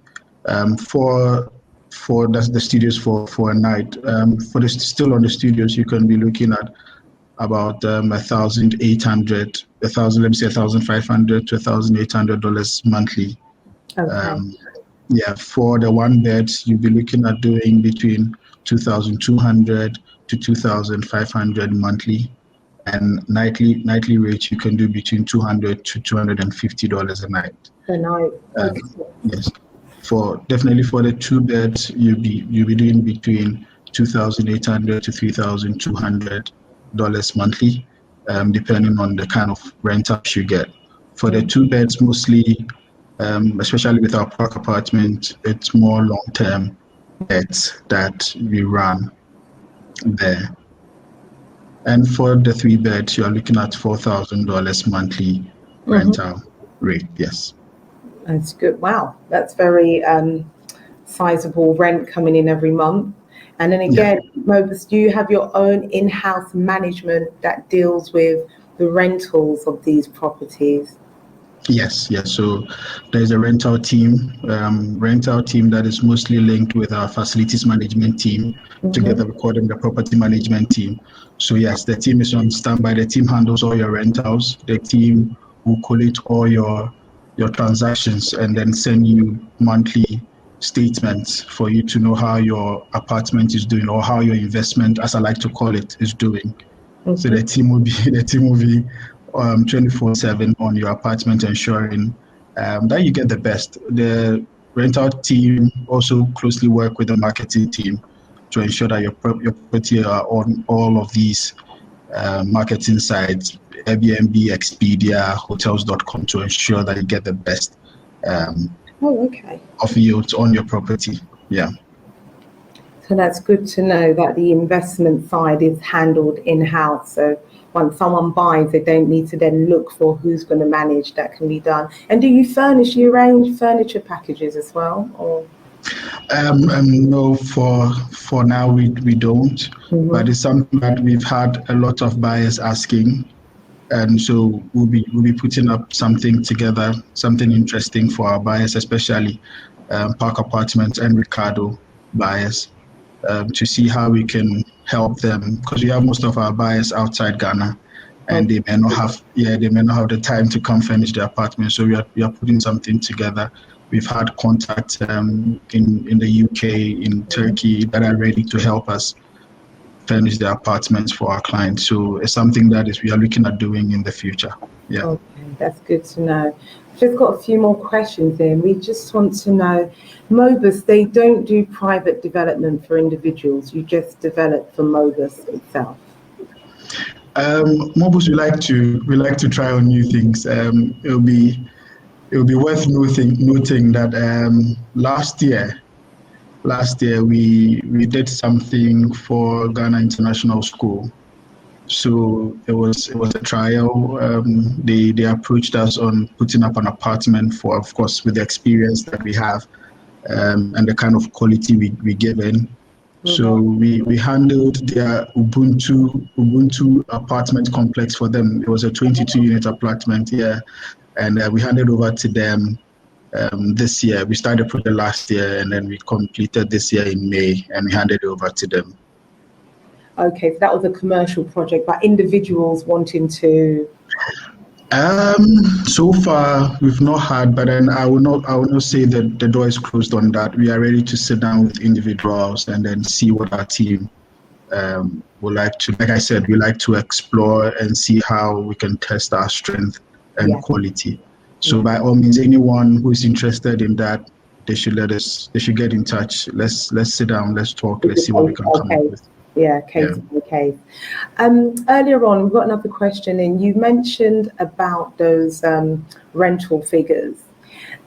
For the studios for a night, still on the studios, you can be looking at about $1,500 to $1,800 monthly. Okay. For the 1 bed, you'll be looking at doing between $2,200 to $2,500 monthly, and nightly rate you can do between $200 to $250 a night. Per night. Yes. Definitely for the 2 beds, you'll be doing between $2,800 to $3,200 monthly, depending on the kind of rentals you get. For the 2 beds, mostly, especially with our Park Apartment, it's more long-term beds that we run there. And for the 3 beds, you're looking at $4,000 monthly rental rate. Yes. That's good. Wow, that's very sizable rent coming in every month. And then again, Mobus, do you have your own in-house management that deals with the rentals of these properties? Yes. So there's a rental team that is mostly linked with our facilities management team, together we call them the property management team. So yes, the team is on standby. The team handles all your rentals. The team will collate all your transactions and then send you monthly statements for you to know how your apartment is doing, or how your investment, as I like to call it, is doing. So the team will be 24/7 on your apartment, ensuring that you get the best. The rental team also closely work with the marketing team to ensure that your property are on all of these marketing sites, Airbnb, Expedia, hotels.com, to ensure that you get the best of yields on your property. Yeah. So that's good to know that the investment side is handled in-house. So once someone buys, they don't need to then look for who's going to manage. That can be done. And do you arrange furniture packages as well? Or? No, for now we don't. But it's something that we've had a lot of buyers asking. And so we'll be putting up something together, something interesting for our buyers, especially Park Apartments and Ricardo buyers, to see how we can help them, because we have most of our buyers outside Ghana, and they may not have the time to come furnish their apartment. So we are putting something together. We've had contacts in the UK, in Turkey, that are ready to help us furnish the apartments for our clients. So it's something that we are looking at doing in the future. Yeah. Okay, that's good to know. I've just got a few more questions in. We just want to know, Mobus, they don't do private development for individuals. You just develop for Mobus itself. Mobus, we like to try on new things. It'll be worth noting that last year we did something for Ghana International School. So it was a trial. They approached us on putting up an apartment for, of course, with the experience that we have, and the kind of quality we give in. So we handled their Ubuntu apartment complex for them. It was a 22-unit apartment, and we handed over to them this year. We started the project last year, and then we completed this year in May, and we handed it over to them. Okay, so that was a commercial project, but individuals wanting to. So far we've not had, but then I will not say that the door is closed on that. We are ready to sit down with individuals and then see what our team would like to. Like I said, we like to explore and see how we can test our strength and quality. So by all means, anyone who is interested in that, they should get in touch. Let's sit down, let's talk, let's see what we can come up with. Yeah, case by case. Earlier on, we've got another question in. You mentioned about those rental figures,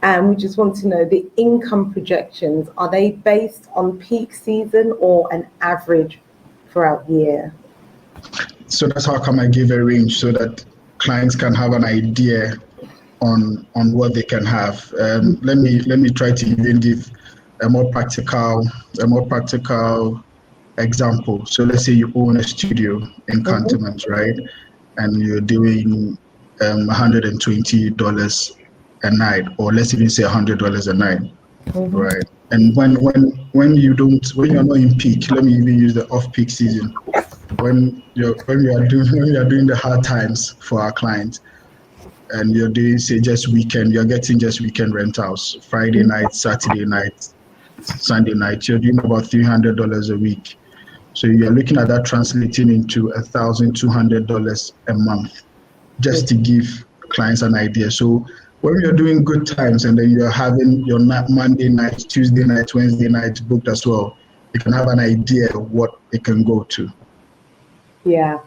and we just want to know the income projections. Are they based on peak season or an average throughout the year? So that's how come I give a range, so that clients can have an idea on what they can have. Let me try to even give a more practical example. So let's say you own a studio in Cantonment, right? And you're doing $120 a night, or let's even say $100 a night, right? And when you're not in peak, let me even use the off-peak season, when you are doing the hard times for our clients, and you're doing, say, you're getting just weekend rentals, Friday night, Saturday night, Sunday night, you're doing about $300 a week. So you're looking at that translating into $1,200 a month, just to give clients an idea. So when you're doing good times and then you're having your Monday night, Tuesday night, Wednesday night booked as well, you can have an idea of what it can go to. Yeah,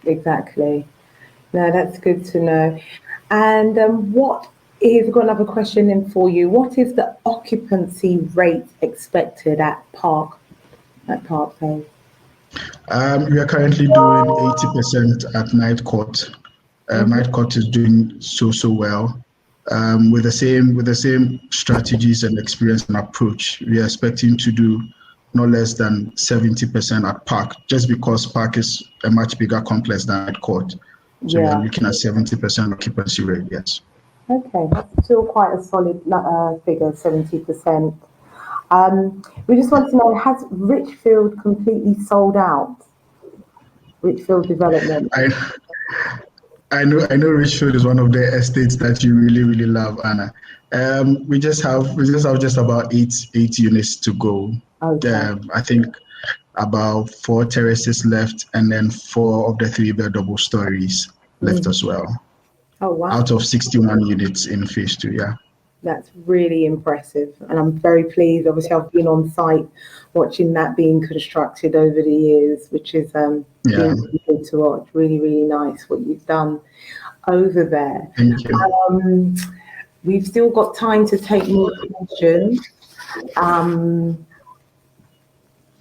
exactly. No, that's good to know. And we've got another question in for you. What is the occupancy rate expected at Park Place? We are currently doing 80% at Night Court. Night Court is doing so well. With the same strategies and experience and approach, we are expecting to do no less than 70% at Park, just because Park is a much bigger complex than Night Court. So we are Yeah. looking at 70% occupancy rate, yes. Okay, that's still quite a solid figure, 70%. We just want to know, has Richfield completely sold out? Richfield Development. I know Richfield is one of the estates that you really, really love, Anna. We just have just about eight units to go. Okay. I think about 4 terraces left, and then 4 of the 3-bed double stories left as well. Oh, wow. Out of 61 units in phase 2, yeah. That's really impressive, and I'm very pleased. Obviously, I've been on site watching that being constructed over the years, which is been really good to watch. Really, really nice what you've done over there. Thank you. We've still got time to take more questions.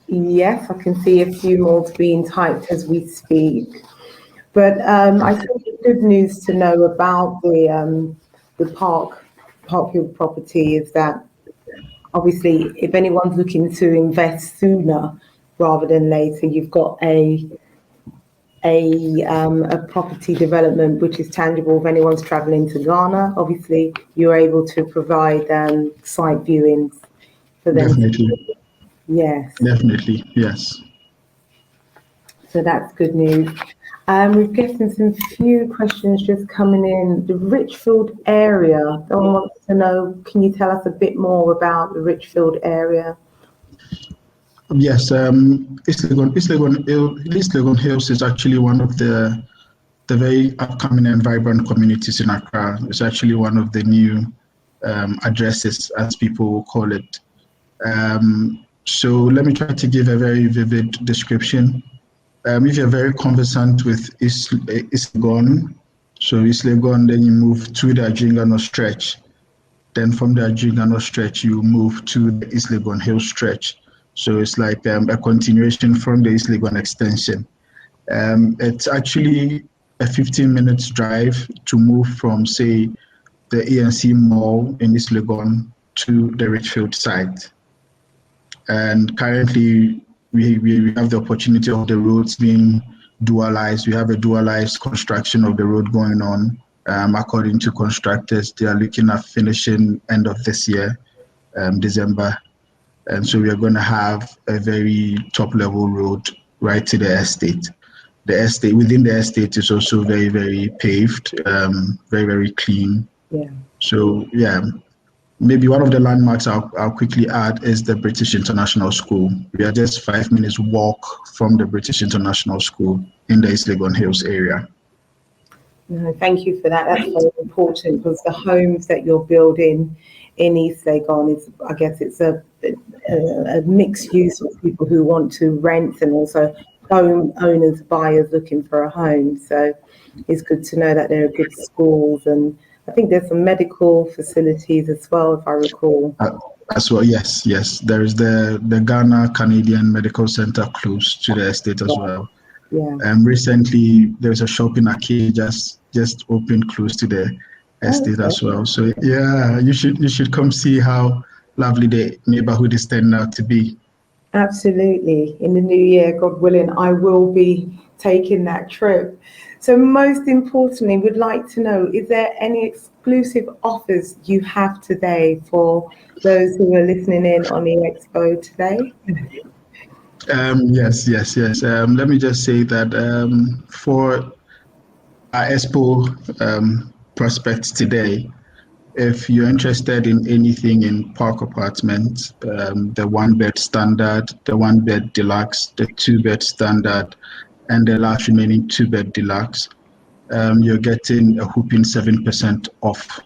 Yes, I can see a few more being typed as we speak. But I think the good news to know about the Parkhill property is that obviously if anyone's looking to invest sooner rather than later, you've got a property development which is tangible. If anyone's traveling to Ghana, obviously you're able to provide site viewings for them. Definitely. Yes. Definitely, yes. So that's good news. We're getting some few questions just coming in. The Richfield area, someone wants to know, can you tell us a bit more about the Richfield area? Yes, East Legon Hills is actually one of the very upcoming and vibrant communities in Accra. It's actually one of the new addresses, as people will call it. So let me try to give a very vivid description. If you're very conversant with East Legon, so East Legon, then you move to the Adjingano stretch. Then from the Adjingano stretch, you move to the East Legon Hill stretch. So it's like a continuation from the East Legon extension. It's actually a 15-minute drive to move from, say, the ANC Mall in East Legon to the Richfield site. And currently, we have the opportunity of the roads being dualized. We have a dualized construction of the road going on. According to constructors, they are looking at finishing end of this year, December. And so we are going to have a very top-level road right to the estate. The estate, within the estate, is also very, very paved, very, very clean. Yeah. So, yeah. Maybe one of the landmarks I'll quickly add is the British International School. We are just 5 minutes walk from the British International School in the East Legon Hills area. No, thank you for that. That's very important because the homes that you're building in East Legon is, I guess, it's a mixed use of people who want to rent and also home owners, buyers looking for a home. So it's good to know that there are good schools, and I think there's some medical facilities as well, if I recall. As well, yes. There is the Ghana Canadian Medical Center close to the estate as well. Yeah. Recently, there's a shopping arcade just opened close to the estate as well. So yeah, you should come see how lovely the neighborhood is turning out to be. Absolutely. In the new year, God willing, I will be taking that trip. So most importantly, we'd like to know, is there any exclusive offers you have today for those who are listening in on the expo today? Yes. Let me just say that for our expo prospects today, if you're interested in anything in park apartments, the 1-bed standard, the 1-bed deluxe, the 2-bed standard, and the last remaining 2-bed deluxe, you're getting a whopping 7% off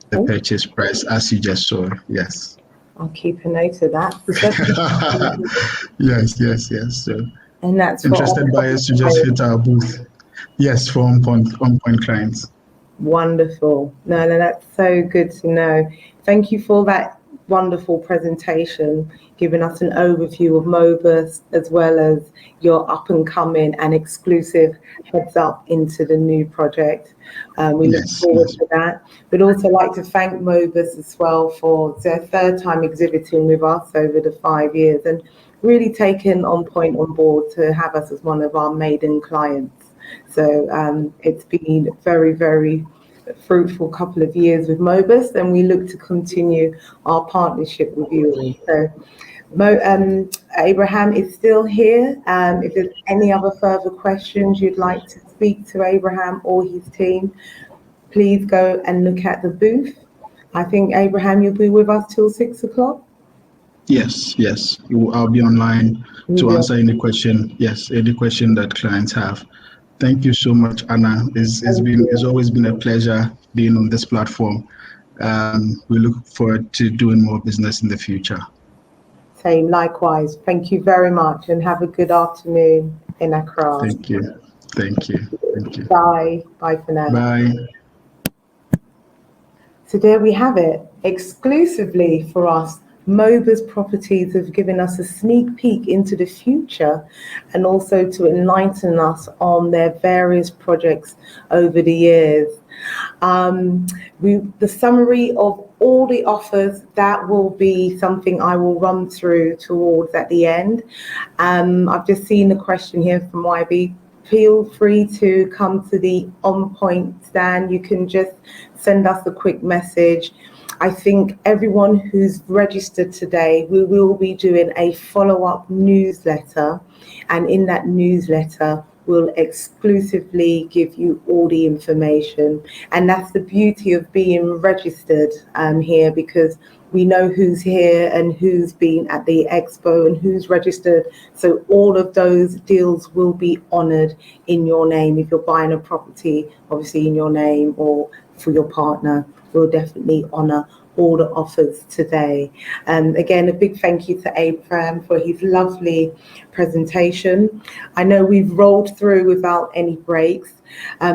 the purchase price, as you just saw. Yes. I'll keep a note of that. Yes. So, and that's interested buyers to just hit our booth. Yes, for on-point clients. Wonderful. No, that's so good to know. Thank you for that wonderful presentation, giving us an overview of Mobus as well as your up and coming and exclusive heads up into the new project. We look forward to that. We'd also like to thank Mobus as well for their 3rd time exhibiting with us over the 5 years and really taking on board to have us as one of our maiden clients. So it's been very, very fruitful couple of years with Mobus, and we look to continue our partnership with you all. So Abraham is still here. If there's any other further questions you'd like to speak to Abraham or his team, please go and look at the booth. I think, Abraham, you'll be with us till 6 o'clock? Yes. I'll be online to answer any question. Yes, any question that clients have. Thank you so much, Anna. It's always been a pleasure being on this platform. We look forward to doing more business in the future. Same, likewise. Thank you very much, and have a good afternoon in Accra. Thank you. Bye for now. Bye. So there we have it. Exclusively for us, Mobus Properties have given us a sneak peek into the future, and also to enlighten us on their various projects over the years. The summary of all the offers, that will be something I will run through towards at the end. I've just seen a question here from YB. Feel free to come to the On Point stand. You can just send us a quick message. I think everyone who's registered today, we will be doing a follow-up newsletter, and in that newsletter, we'll exclusively give you all the information. And that's the beauty of being registered here, because we know who's here and who's been at the expo and who's registered. So all of those deals will be honoured in your name. If you're buying a property, obviously in your name or for your partner, we'll definitely honour all the offers today. Again, a big thank you to Abraham for his lovely presentation. I know we've rolled through without any breaks.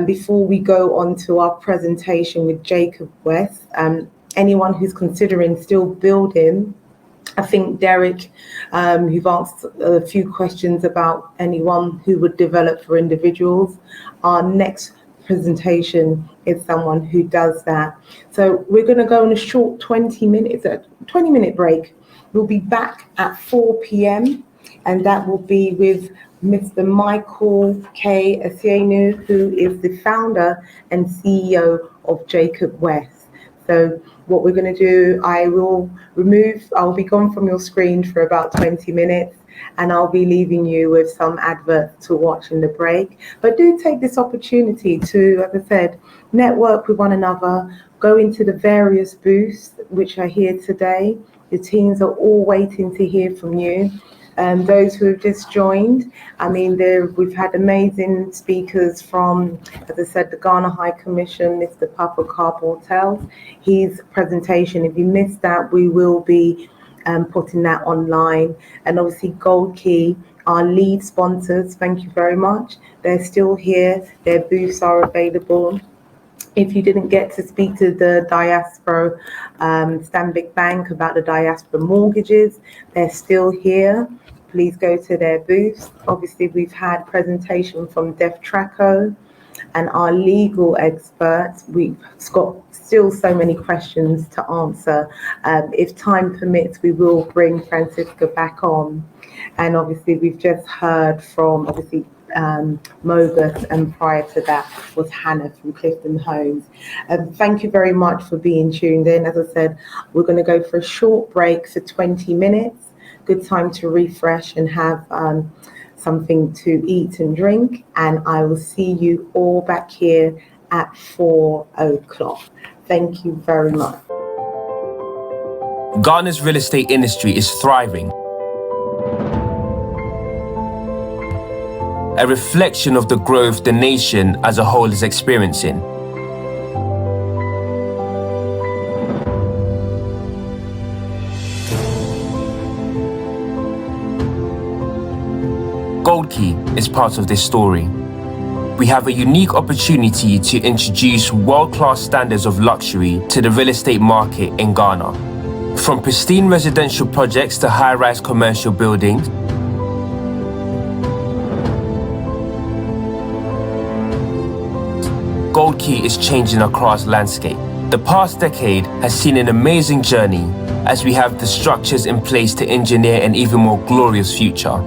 Before we go on to our presentation with Jacob West, anyone who's considering still building, I think Derek, you've asked a few questions about anyone who would develop for individuals. Our next presentation is someone who does that. So we're going to go on a short 20-minute break. We'll be back at 4 p.m. and that will be with Mr. Michael K. Asienu, who is the founder and CEO of Jacob West. So what we're going to do, I'll be gone from your screen for about 20 minutes, and I'll be leaving you with some adverts to watch in the break. But do take this opportunity to, as I said, network with one another, go into the various booths which are here today. The teams are all waiting to hear from you. Those who have just joined, I mean, we've had amazing speakers from, as I said, the Ghana High Commission, Mr. Papa Carportel. His presentation, if you missed that, we will be putting that online. And obviously Gold Key, our lead sponsors, thank you very much. They're still here. Their booths are available. If you didn't get to speak to the Diaspora Stanbic Bank about the Diaspora mortgages, they're still here. Please go to their booths. Obviously, we've had presentation from Def Traco and our legal experts. We've got still so many questions to answer. If time permits, we will bring Francisca back on. And obviously, we've just heard from, Mobus, and prior to that was Hannah from Clifton Homes. Thank you very much for being tuned in. As I said, we're going to go for a short break for 20 minutes. Good time to refresh and have something to eat and drink. And I will see you all back here at 4 o'clock. Thank you very much. Ghana's real estate industry is thriving. A reflection of the growth the nation as a whole is experiencing. Gold Key is part of this story. We have a unique opportunity to introduce world-class standards of luxury to the real estate market in Ghana. From pristine residential projects to high-rise commercial buildings, Gold Key is changing Accra's landscape. The past decade has seen an amazing journey as we have the structures in place to engineer an even more glorious future.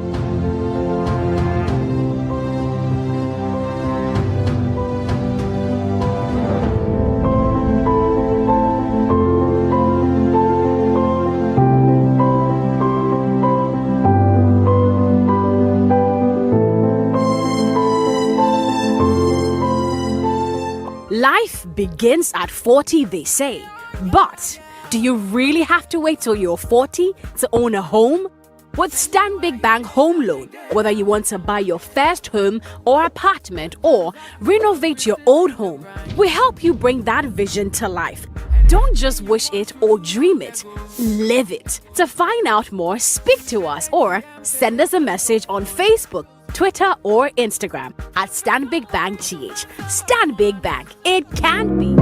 begins at 40, they say. But do you really have to wait till you're 40 to own a home? With Stanbic Bank Home Loan, whether you want to buy your first home or apartment or renovate your old home, we help you bring that vision to life. Don't just wish it or dream it, live it. To find out more, speak to us or send us a message on Facebook, Twitter or Instagram at Stanbic Bank GH. Stanbic Bank, it can be.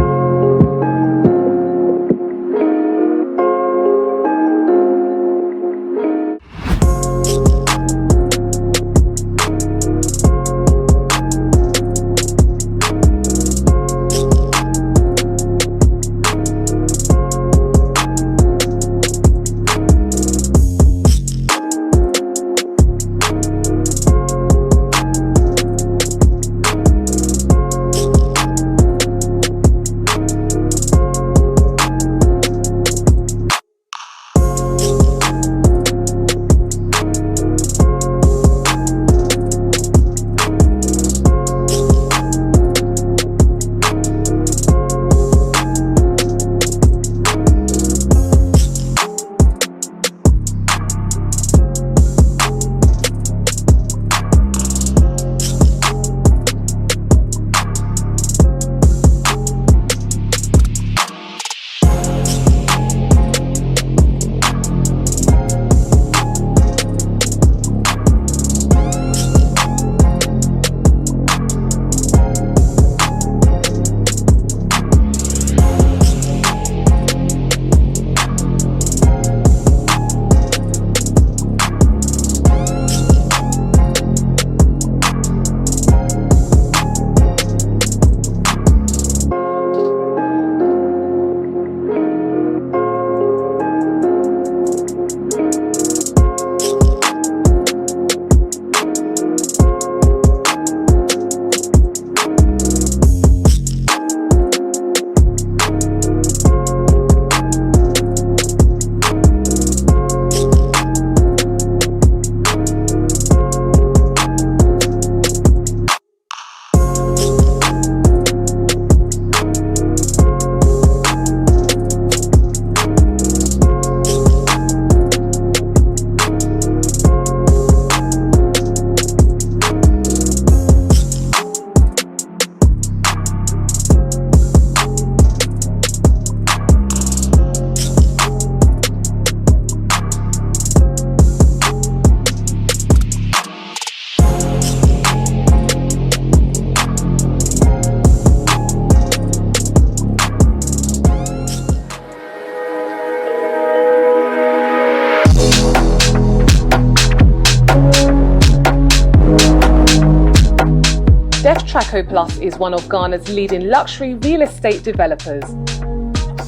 DefTraco Plus is one of Ghana's leading luxury real estate developers.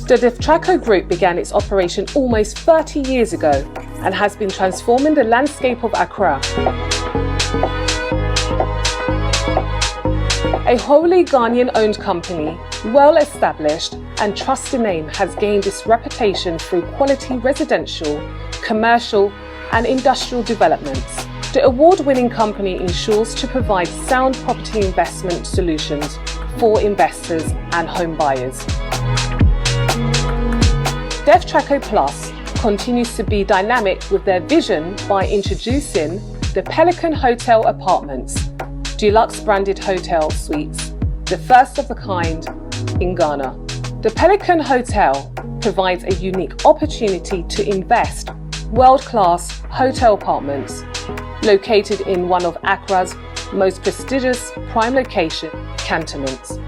The DefTraco Group began its operation almost 30 years ago and has been transforming the landscape of Accra. A wholly Ghanaian-owned company, well established and trusted name has gained its reputation through quality residential, commercial and industrial developments. The award-winning company ensures to provide sound property investment solutions for investors and home buyers. DefTraco Plus continues to be dynamic with their vision by introducing the Pelican Hotel Apartments, deluxe branded hotel suites, the first of the kind in Ghana. The Pelican Hotel provides a unique opportunity to invest world-class hotel apartments located in one of Accra's most prestigious prime location cantonments.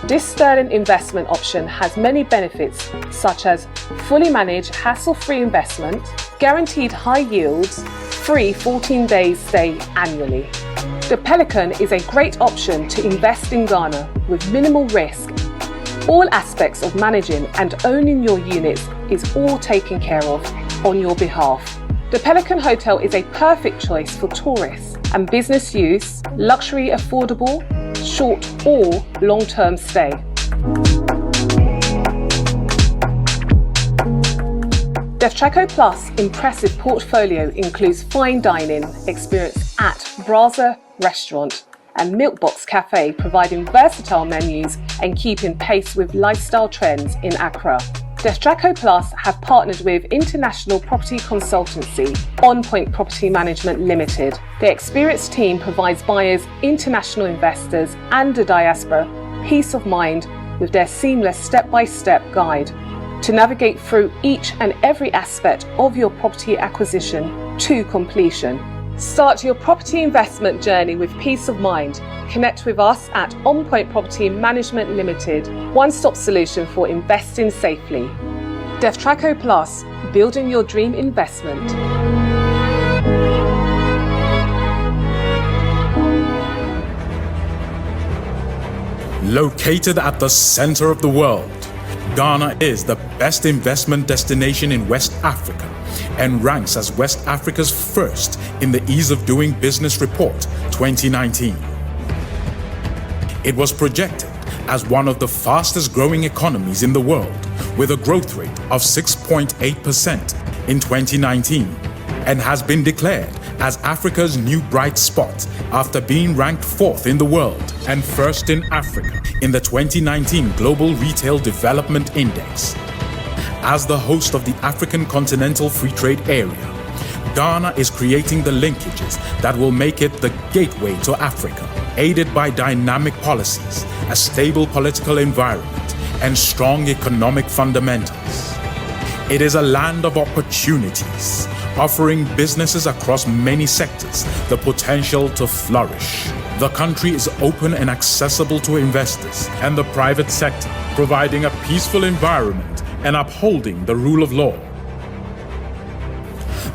This sterling investment option has many benefits such as fully managed hassle-free investment, guaranteed high yields, free 14 days stay annually. The Pelican is a great option to invest in Ghana with minimal risk. All aspects of managing and owning your units is all taken care of on your behalf. The Pelican Hotel is a perfect choice for tourists and business use, luxury affordable, short or long-term stay. DefTraco Plus' impressive portfolio includes fine dining experience at Braza Restaurant and Milkbox Cafe, providing versatile menus and keeping pace with lifestyle trends in Accra. Destraco Plus have partnered with international property consultancy On Point Property Management Limited. Their experienced team provides buyers, international investors and the diaspora peace of mind with their seamless step-by-step guide to navigate through each and every aspect of your property acquisition to completion. Start your property investment journey with peace of mind. Connect with us at On Point Property Management Limited, one-stop solution for investing safely. Destraco Plus, building your dream investment. Located at the center of the world, Ghana is the best investment destination in West Africa and ranks as West Africa's first in the Ease of Doing Business Report 2019. It was projected as one of the fastest growing economies in the world, with a growth rate of 6.8% in 2019, and has been declared as Africa's new bright spot after being ranked 4th in the world and 1st in Africa in the 2019 Global Retail Development Index. As the host of the African Continental Free Trade Area, Ghana is creating the linkages that will make it the gateway to Africa, aided by dynamic policies, a stable political environment, and strong economic fundamentals. It is a land of opportunities, offering businesses across many sectors the potential to flourish. The country is open and accessible to investors and the private sector, providing a peaceful environment and upholding the rule of law.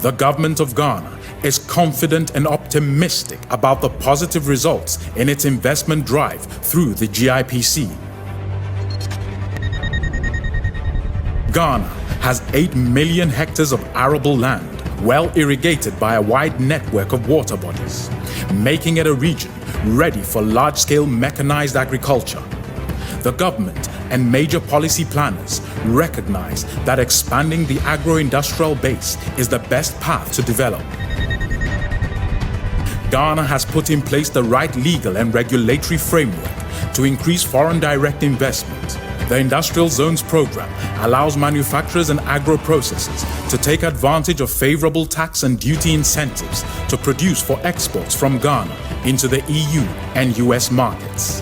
The government of Ghana is confident and optimistic about the positive results in its investment drive through the GIPC. Ghana has 8 million hectares of arable land, well irrigated by a wide network of water bodies, making it a region ready for large-scale mechanized agriculture. The government and major policy planners recognize that expanding the agro-industrial base is the best path to develop. Ghana has put in place the right legal and regulatory framework to increase foreign direct investment. The Industrial Zones Program allows manufacturers and agro-processors to take advantage of favorable tax and duty incentives to produce for exports from Ghana into the EU and US markets.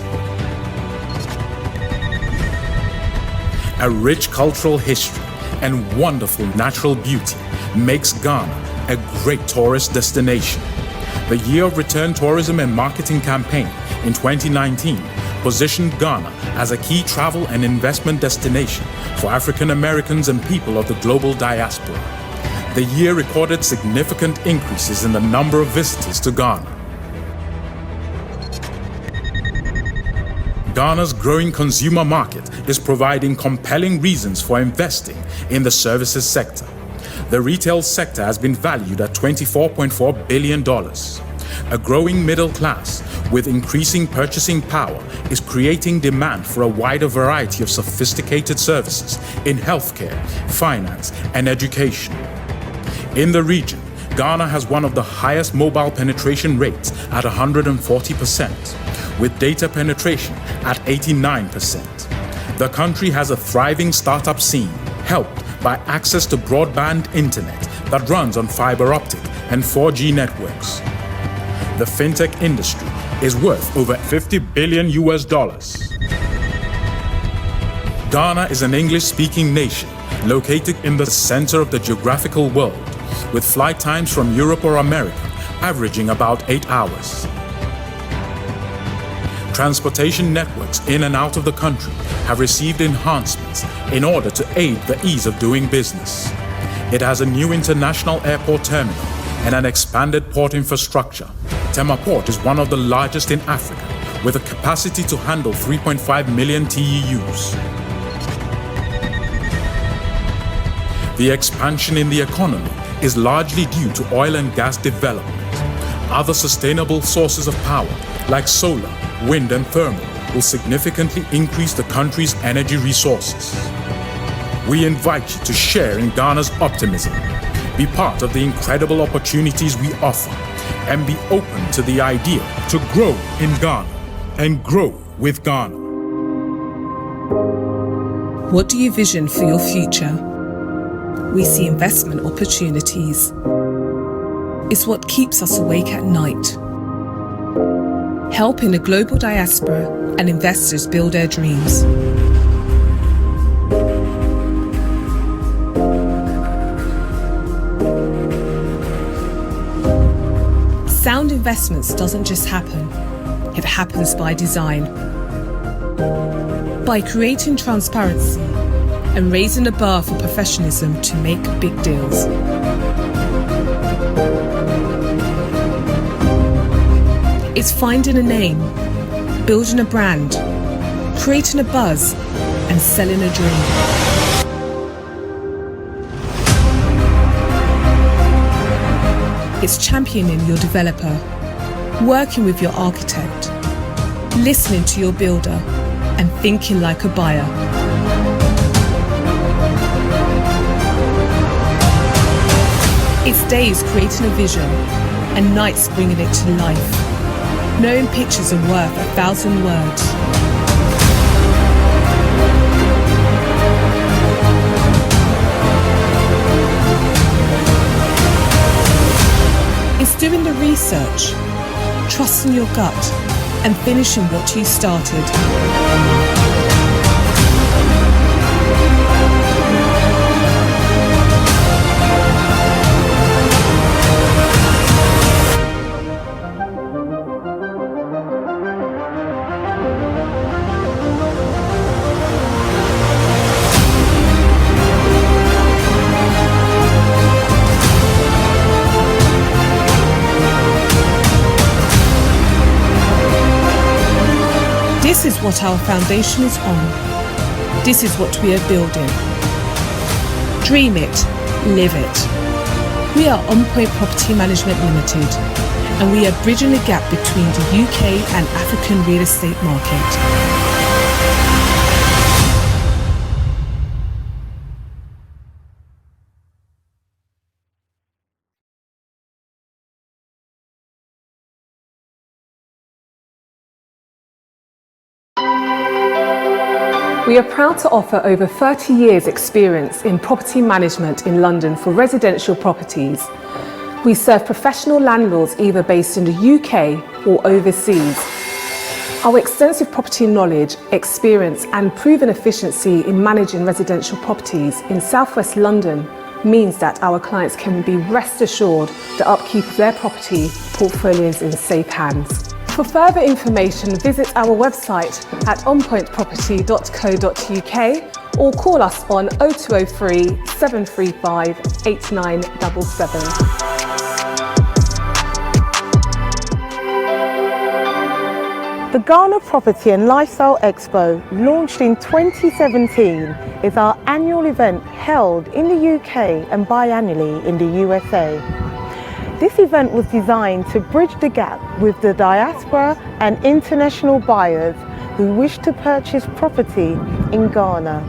A rich cultural history and wonderful natural beauty makes Ghana a great tourist destination. The Year of Return Tourism and Marketing campaign in 2019 positioned Ghana as a key travel and investment destination for African Americans and people of the global diaspora. The year recorded significant increases in the number of visitors to Ghana. Ghana's growing consumer market is providing compelling reasons for investing in the services sector. The retail sector has been valued at $24.4 billion. A growing middle class with increasing purchasing power is creating demand for a wider variety of sophisticated services in healthcare, finance, and education. In the region, Ghana has one of the highest mobile penetration rates at 140%, with data penetration at 89%. The country has a thriving startup scene, helped by access to broadband internet that runs on fiber optic and 4G networks. The fintech industry is worth over $50 billion. Ghana is an English-speaking nation located in the center of the geographical world, with flight times from Europe or America averaging about 8 hours. Transportation networks in and out of the country have received enhancements in order to aid the ease of doing business. It has a new international airport terminal and an expanded port infrastructure. Tema Port is one of the largest in Africa, with a capacity to handle 3.5 million TEUs. The expansion in the economy is largely due to oil and gas development. Other sustainable sources of power, like solar, wind, and thermal, will significantly increase the country's energy resources. We invite you to share in Ghana's optimism, be part of the incredible opportunities we offer, and be open to the idea to grow in Ghana and grow with Ghana. What do you vision for your future? We see investment opportunities. It's what keeps us awake at night. Helping the global diaspora and investors build their dreams. Sound investments doesn't just happen, it happens by design. By creating transparency and raising the bar for professionalism to make big deals. It's finding a name, building a brand, creating a buzz, and selling a dream. It's championing your developer, working with your architect, listening to your builder, and thinking like a buyer. It's days creating a vision and nights bringing it to life, knowing pictures are worth 1,000 words. It's doing the research, trusting your gut, and finishing what you started. This is what our foundation is on. This is what we are building. Dream it, live it. We are On Point Property Management Limited, and we are bridging the gap between the UK and African real estate market. We are proud to offer over 30 years experience in property management in London for residential properties. We serve professional landlords either based in the UK or overseas. Our extensive property knowledge, experience and proven efficiency in managing residential properties in Southwest London means that our clients can be rest assured the upkeep of their property portfolio is in safe hands. For further information, visit our website at onpointproperty.co.uk or call us on 0203 735 8977. The Ghana Property and Lifestyle Expo, launched in 2017, is our annual event held in the UK and biannually in the USA. This event was designed to bridge the gap with the diaspora and international buyers who wish to purchase property in Ghana.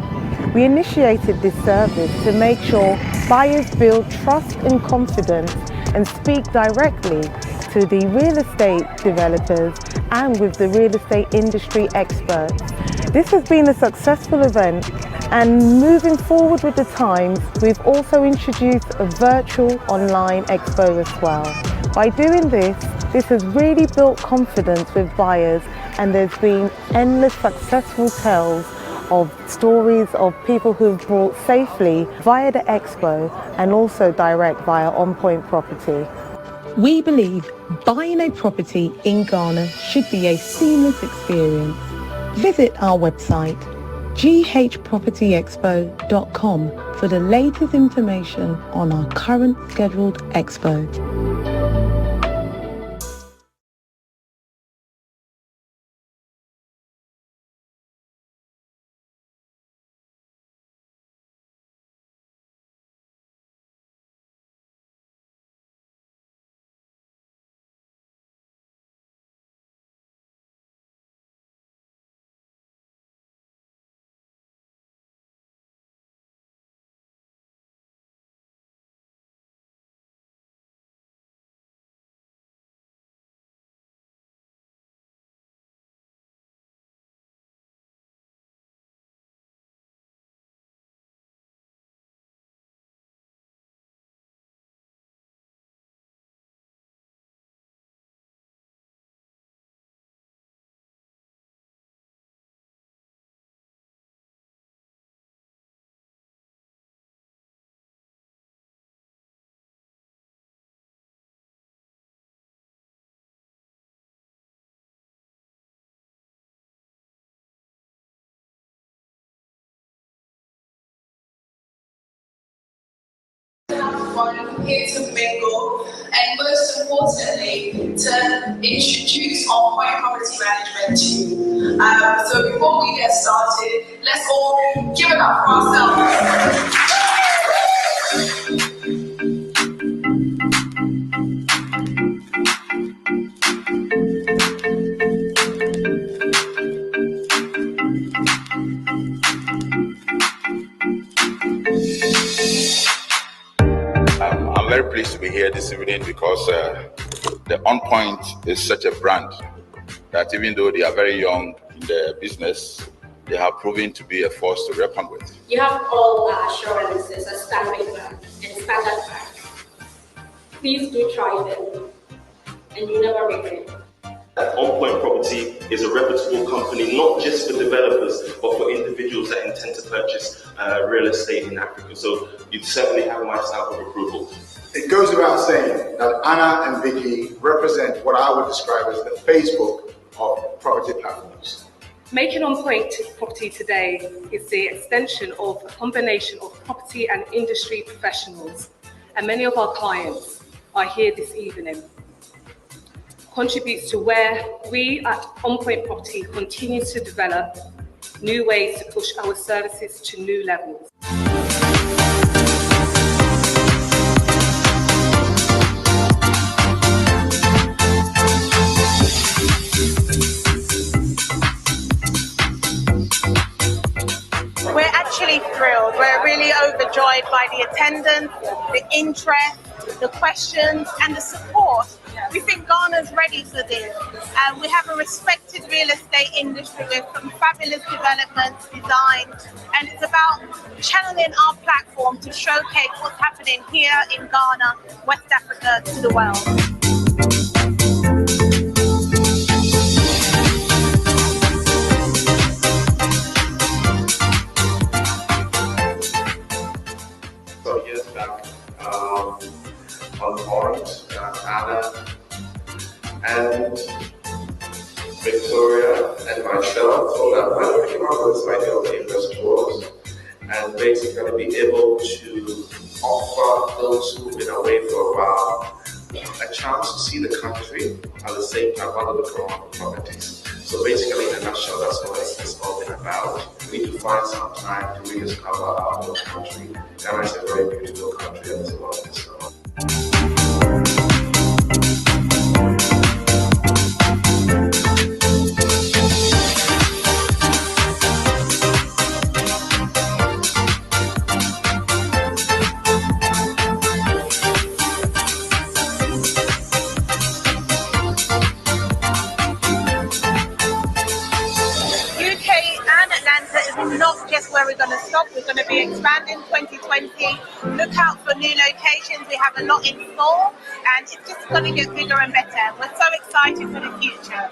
We initiated this service to make sure buyers build trust and confidence and speak directly to the real estate developers and with the real estate industry experts. This has been a successful event, and moving forward with the times, we've also introduced a virtual online expo as well. By doing this has really built confidence with buyers, and there's been endless successful tales of stories of people who've bought safely via the expo and also direct via On Point Property. We believe buying a property in Ghana should be a seamless experience. Visit our website ghpropertyexpo.com for the latest information on our current scheduled expo. fun, here to mingle, and most importantly, to introduce on-point property management to you. So before we get started, let's all give it up for ourselves. I'm very pleased to be here this evening because the On Point is such a brand that even though they are very young in the business, they have proven to be a force to reckon with. You have all our assurances as Stanbic Bank and Standard Bank. Please do try them, and you never regret. On Point Property is a reputable company, not just for developers, but for individuals that intend to purchase real estate in Africa. So you certainly have my stamp of approval. It goes without saying that Anna and Vicky represent what I would describe as the Facebook of property platforms. Making On Point Property today is the extension of a combination of property and industry professionals, and many of our clients are here this evening. Contributes to where we at On Point Property continue to develop new ways to push our services to new levels. We're actually thrilled. We're really overjoyed by the attendance, the interest, the questions, and the support. We think Ghana's ready for this. We have a respected real estate industry with some fabulous developments, designs, and it's about channeling our platform to showcase what's happening here in Ghana, West Africa, to the world. So years back, on Point, Anna and Victoria and myself thought that why don't we come up with this idea of investors and basically be able to offer those who've been away for a while a chance to see the country at the same time while looking around the properties. So basically, in a nutshell, that's what it's all been about. We need to find some time to rediscover our own country. Ghana is a very beautiful country and there's a lot to discover. Not just where we're going to stop, we're going to be expanding 2020. Look out for new locations, we have a lot in store and it's just going to get bigger and better. We're so excited for the future.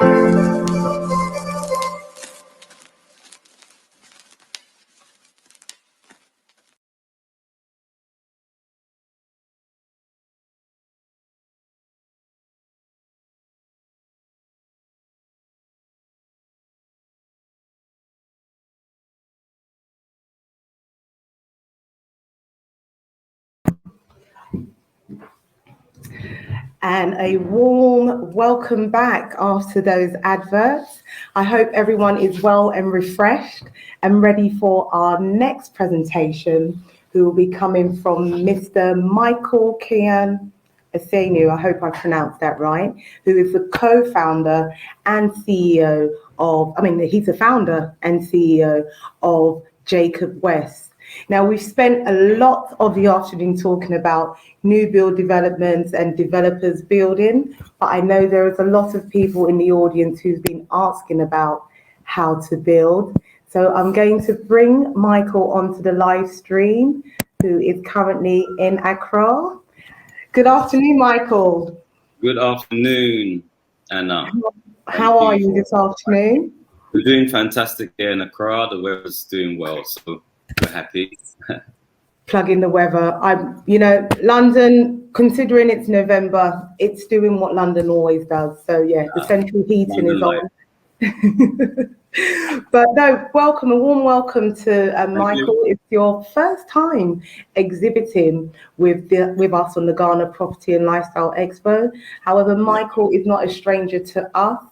And a warm welcome back after those adverts. I hope everyone is well and refreshed and ready for our next presentation, who will be coming from Mr. Michael Kian Asenu, I hope I pronounced that right, who is the co-founder and CEO of, he's the founder and CEO of Jacob West. Now, we've spent a lot of the afternoon talking about new build developments and developers building, but I know there is a lot of people in the audience who've been asking about how to build. So I'm going to bring Michael onto the live stream, who is currently in Accra. Good afternoon, Michael. Good afternoon, Anna. How are you this afternoon? We're doing fantastic here in Accra. The weather's doing well, so we're happy. Plug in the weather. London, considering it's November, it's doing what London always does. So yeah, the central heating is on. But no, welcome, a warm welcome to Michael. you. It's your first time exhibiting with us on the Ghana Property and Lifestyle Expo. However, Michael is not a stranger to us,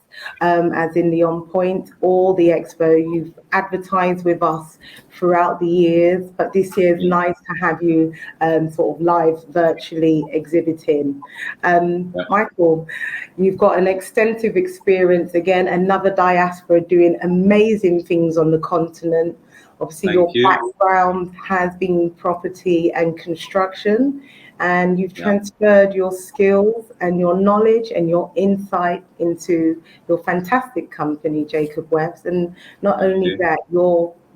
as in the On Point or the Expo. You've advertised with us throughout the years, but this year is nice to have you sort of live virtually exhibiting. Michael, you've got an extensive experience, again, another diaspora doing amazing things on the continent. Obviously, Thank you. background has been property and construction, and you've transferred your skills and your knowledge and your insight into your fantastic company, Jacob West. And not only that,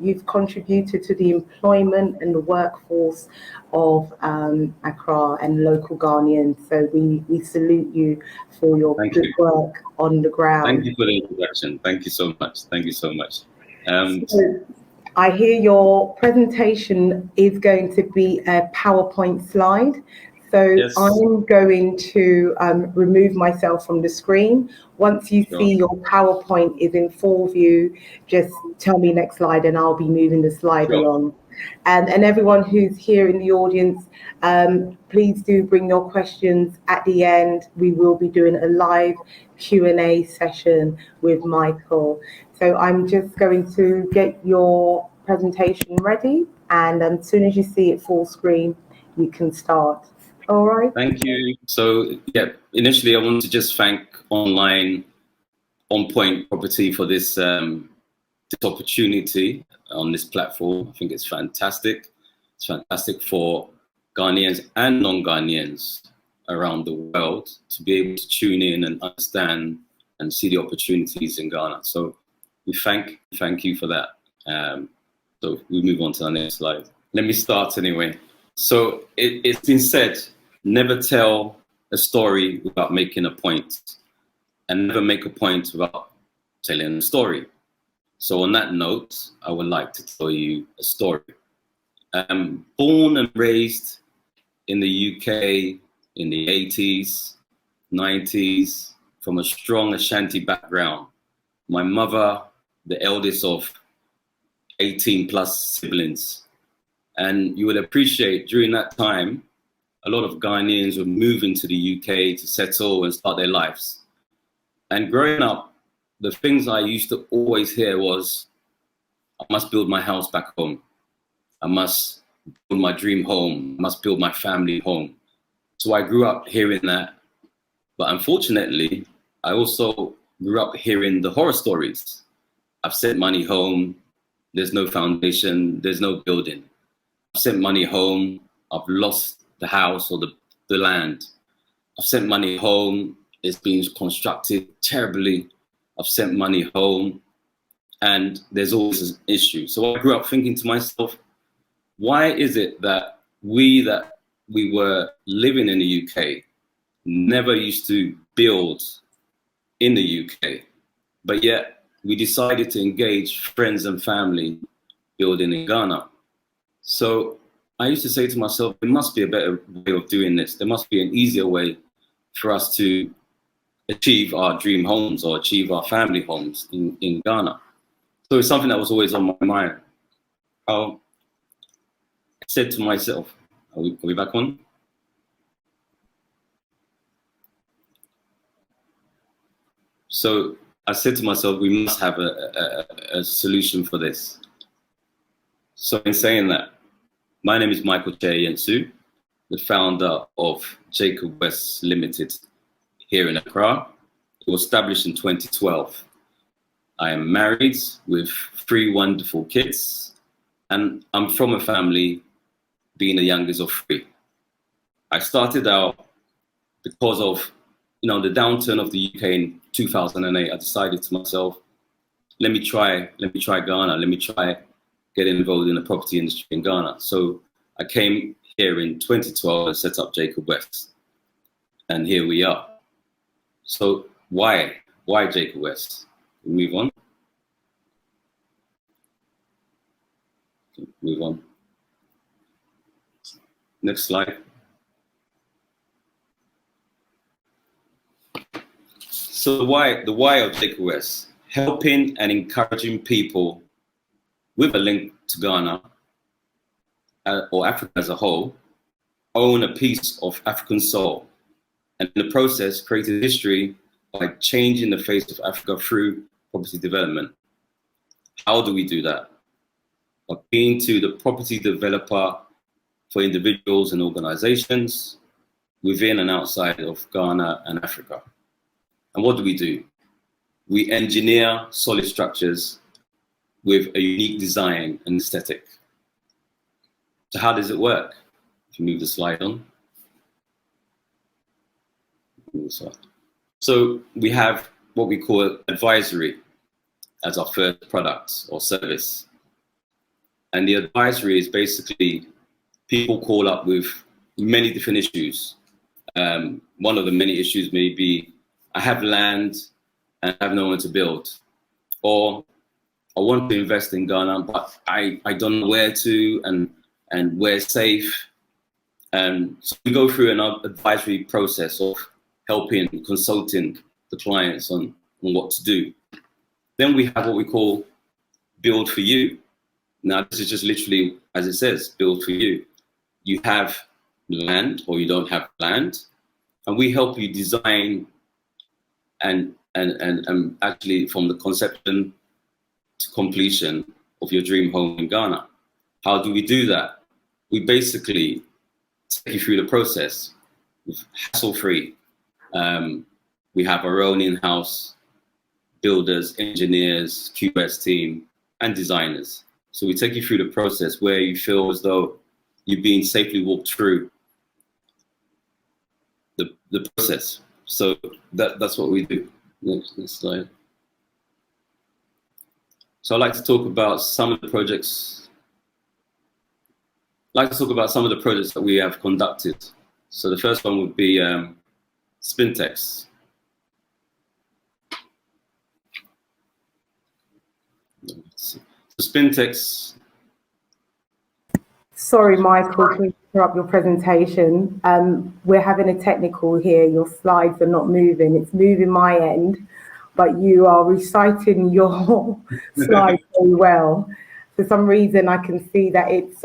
you've contributed to the employment and the workforce of Accra and local Ghanaians. So we salute you for your good work on the ground. Thank you for the introduction. Thank you so much. Thank you so much. So I hear your presentation is going to be a PowerPoint slide. So I'm going to remove myself from the screen. Once you see your PowerPoint is in full view, just tell me next slide and I'll be moving the slide along. And everyone who's here in the audience, please do bring your questions at the end. We will be doing a live Q&A session with Michael. So I'm just going to get your presentation ready, and as soon as you see it full screen, you can start. All right. Thank you. So initially I want to just thank On Point Property for this this opportunity on this platform. I think it's fantastic. It's fantastic for Ghanaians and non-Ghanaians around the world to be able to tune in and understand and see the opportunities in Ghana. So we thank you for that. So we move on to the next slide. Let me start anyway. So it's been said, never tell a story without making a point, and never make a point without telling a story. So on that note, I would like to tell you a story. Born and raised in the UK in the 80s, 90s, from a strong Ashanti background. My mother, the eldest of 18 plus siblings. And you would appreciate during that time, a lot of Ghanaians would move into the UK to settle and start their lives. And growing up, the things I used to always hear was, I must build my house back home. I must build my dream home. I must build my family home. So I grew up hearing that. But unfortunately, I also grew up hearing the horror stories. I've sent money home. There's no foundation. There's no building. I've sent money home. I've lost the house or the land. I've sent money home. It's been constructed terribly. I've sent money home. And there's always an issue. So I grew up thinking to myself, why is it that we were living in the UK never used to build in the UK, but yet we decided to engage friends and family building in Ghana? So I used to say to myself, there must be a better way of doing this. There must be an easier way for us to achieve our dream homes or achieve our family homes in Ghana. So it's something that was always on my mind. I said to myself, are we back on? So I said to myself, we must have a solution for this. So in saying that, my name is Michael Yensu, the founder of Jacob West Limited here in Accra. It was established in 2012. I am married with 3 wonderful kids, and I'm from a family being the youngest of 3. I started out because of the downturn of the UK in 2008. I decided to myself, let me try Ghana. Let me try getting involved in the property industry in Ghana. So I came here in 2012 and set up Jacob West, and here we are. So why Jacob West? We move on. Move on. Next slide. So the why of Jacob West. helping and encouraging people with a link to Ghana or Africa as a whole own a piece of African soul, and in the process created history by changing the face of Africa through property development. How do we do that? By being to the property developer for individuals and organizations within and outside of Ghana and Africa. And what do? We engineer solid structures with a unique design and aesthetic. So how does it work? If you move the slide on. So we have what we call advisory as our first product or service. And the advisory is basically people call up with many different issues. One of the many issues may be, I have land and I have no one to build. Or I want to invest in Ghana, but I don't know where to and where's safe. So we go through an advisory process of helping, consulting the clients on what to do. Then we have what we call build for you. Now, this is just literally, as it says, build for you. You have land or you don't have land, and we help you design and actually from the conception to completion of your dream home in Ghana. How do we do that? We basically take you through the process hassle-free. We have our own in-house builders, engineers, QS team, and designers. So we take you through the process where you feel as though you're being safely walked through the process. So that's what we do. Next slide. So I'd like to talk about some of the projects. I'd like to talk about some of the projects that we have conducted. So the first one would be Spintex. So Spintex. Sorry, Michael, to interrupt your presentation. We're having a technical here. Your slides are not moving. It's moving my end, but you are reciting your slides very well. For some reason, I can see that it's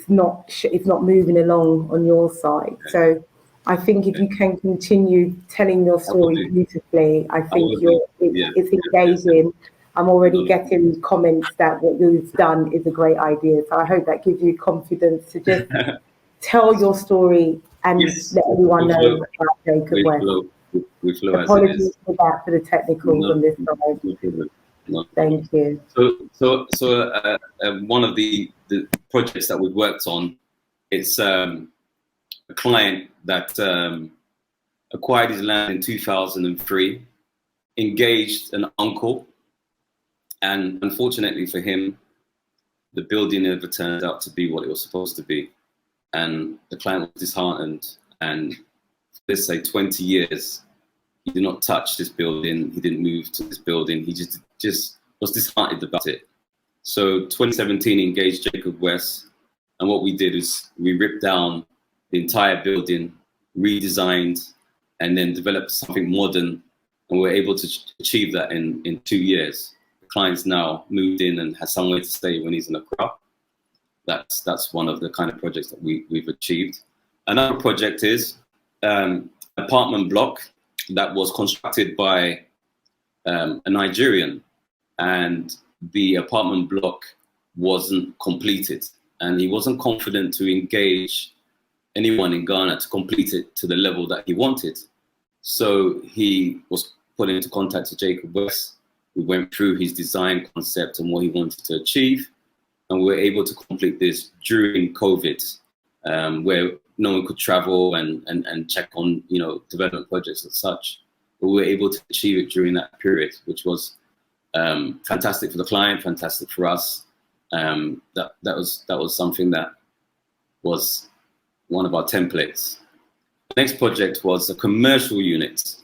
not moving along on your side. So I think if you can continue telling your story beautifully, I think it's engaging. I'm already getting comments that what you've done is a great idea. So I hope that gives you confidence to just tell your story and let everyone know about Jacob West. Apologies for that, for the technicals on this side. Thank you. So one of the projects that we've worked on, it's a client that acquired his land in 2003, engaged an uncle, and unfortunately for him, the building never turned out to be what it was supposed to be. And the client was disheartened, and let's say 20 years, he did not touch this building, he didn't move to this building, he just was disheartened about it. So 2017 engaged Jacob West, and what we did is we ripped down the entire building, redesigned, and then developed something modern, and we're able to achieve that in 2 years. The client's now moved in and has somewhere to stay when he's in Accra. That's one of the kind of projects that we've achieved. Another project is apartment block that was constructed by a Nigerian, and the apartment block wasn't completed, and he wasn't confident to engage anyone in Ghana to complete it to the level that he wanted. So he was put into contact with Jacob West. We went through his design concept and what he wanted to achieve, and we were able to complete this during COVID, where no one could travel and check on development projects and such. But we were able to achieve it during that period, which was fantastic for the client, fantastic for us. That was something that was one of our templates. The next project was a commercial unit.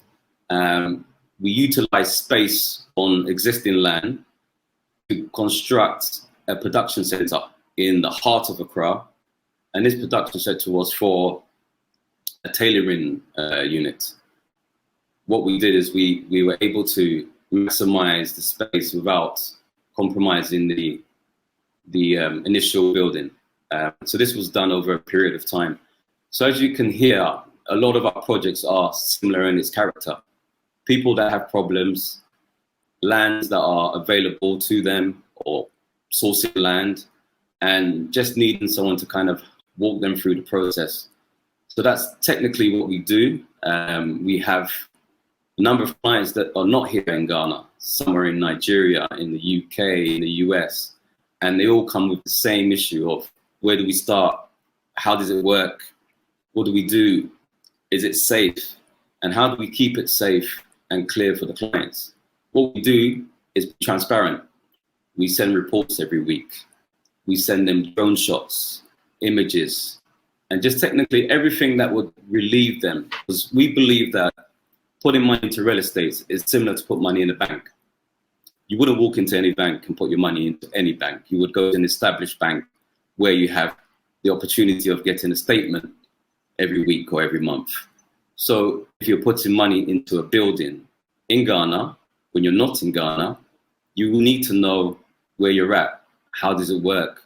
We utilized space on existing land to construct a production center in the heart of Accra. And this production center was for a tailoring unit. What we did is we were able to maximize the space without compromising the initial building. So this was done over a period of time. So as you can hear, a lot of our projects are similar in its character. People that have problems, lands that are available to them, or sourcing land, and just needing someone to kind of walk them through the process. So that's technically what we do. We have a number of clients that are not here in Ghana. Some are in Nigeria, in the UK, in the US, and they all come with the same issue of where do we start? How does it work? What do we do? Is it safe? And how do we keep it safe and clear for the clients? What we do is be transparent. We send reports every week. We send them drone shots, images, and just technically everything that would relieve them. Because we believe that putting money into real estate is similar to put money in a bank. You wouldn't walk into any bank and put your money into any bank. You would go to an established bank where you have the opportunity of getting a statement every week or every month. So if you're putting money into a building in Ghana, when you're not in Ghana, you will need to know where you're at. How does it work?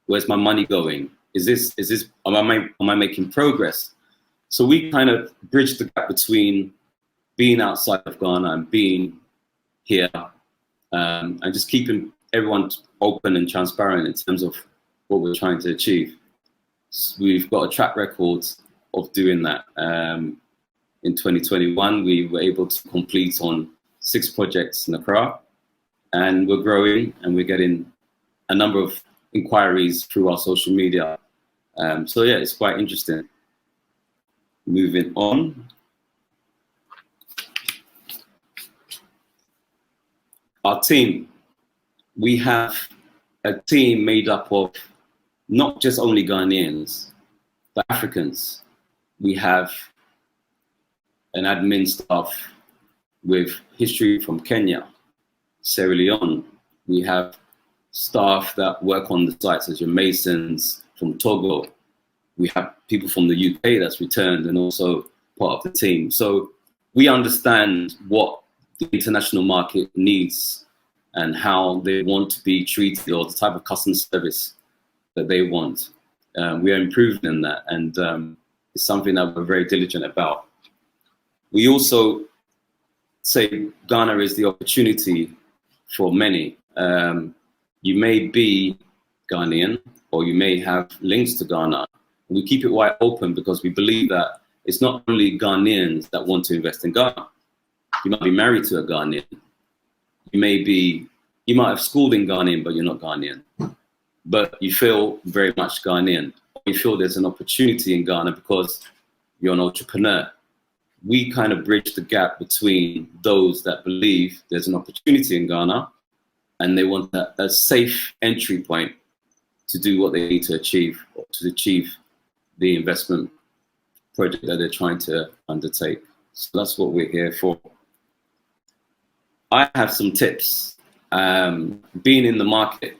Where's my money going? Am I making progress? So we kind of bridge the gap between being outside of Ghana and being here, and just keeping everyone open and transparent in terms of what we're trying to achieve. So we've got a track record of doing that. In 2021, we were able to complete on 6 projects in Accra, and we're growing and we're getting a number of inquiries through our social media. So yeah, it's quite interesting. Moving on. Our team, we have a team made up of not just only Ghanaians, but Africans. We have an admin staff with history from Kenya, Sierra Leone. We have staff that work on the sites as your masons from Togo. We have people from the UK that's returned and also part of the team. So we understand what the international market needs and how they want to be treated, or the type of customer service that they want. We are improving in that, and it's something that we're very diligent about. We also say Ghana is the opportunity for many. You may be Ghanaian, or you may have links to Ghana. We keep it wide open because we believe that it's not only Ghanaians that want to invest in Ghana. You might be married to a Ghanaian. You might have schooled in Ghanaian, but you're not Ghanaian. But you feel very much Ghanaian. You feel there's an opportunity in Ghana because you're an entrepreneur. We kind of bridge the gap between those that believe there's an opportunity in Ghana and they want a safe entry point to do what they need to achieve, or to achieve the investment project that they're trying to undertake. So that's what we're here for. I have some tips. Being in the market,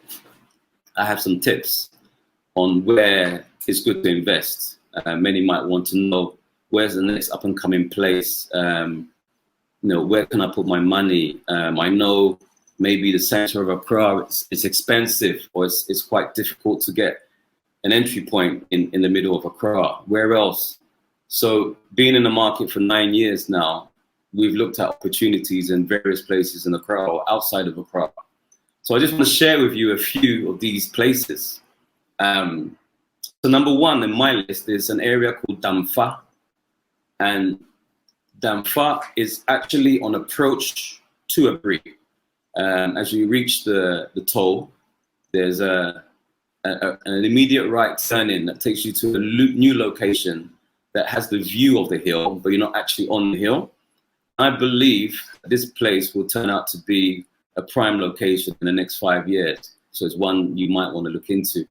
I have some tips on where it's good to invest. Many might want to know, where's the next up and coming place? Where can I put my money? I know maybe the center of Accra is expensive, or it's quite difficult to get an entry point in the middle of Accra. Where else? So being in the market for 9 years now, we've looked at opportunities in various places in Accra or outside of Accra. So I just want to share with you a few of these places. So number one in my list is an area called Damfa. And Damfa is actually on approach to Abri. As you reach the toll, there's an immediate right turn in that takes you to a new location that has the view of the hill, but you're not actually on the hill. I believe this place will turn out to be a prime location in the next 5 years. So it's one you might want to look into.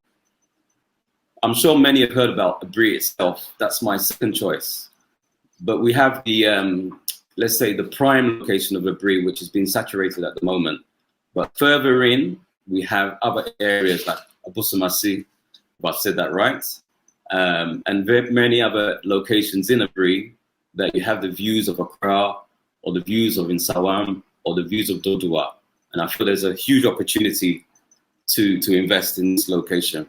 I'm sure many have heard about Abri itself. That's my second choice. But we have the, let's say, the prime location of Abri, which has been saturated at the moment. But further in, we have other areas like Abusamasi, if I've said that right, and many other locations in Abri that you have the views of Accra, or the views of Nsawam, or the views of Dodua. And I feel there's a huge opportunity to invest in this location.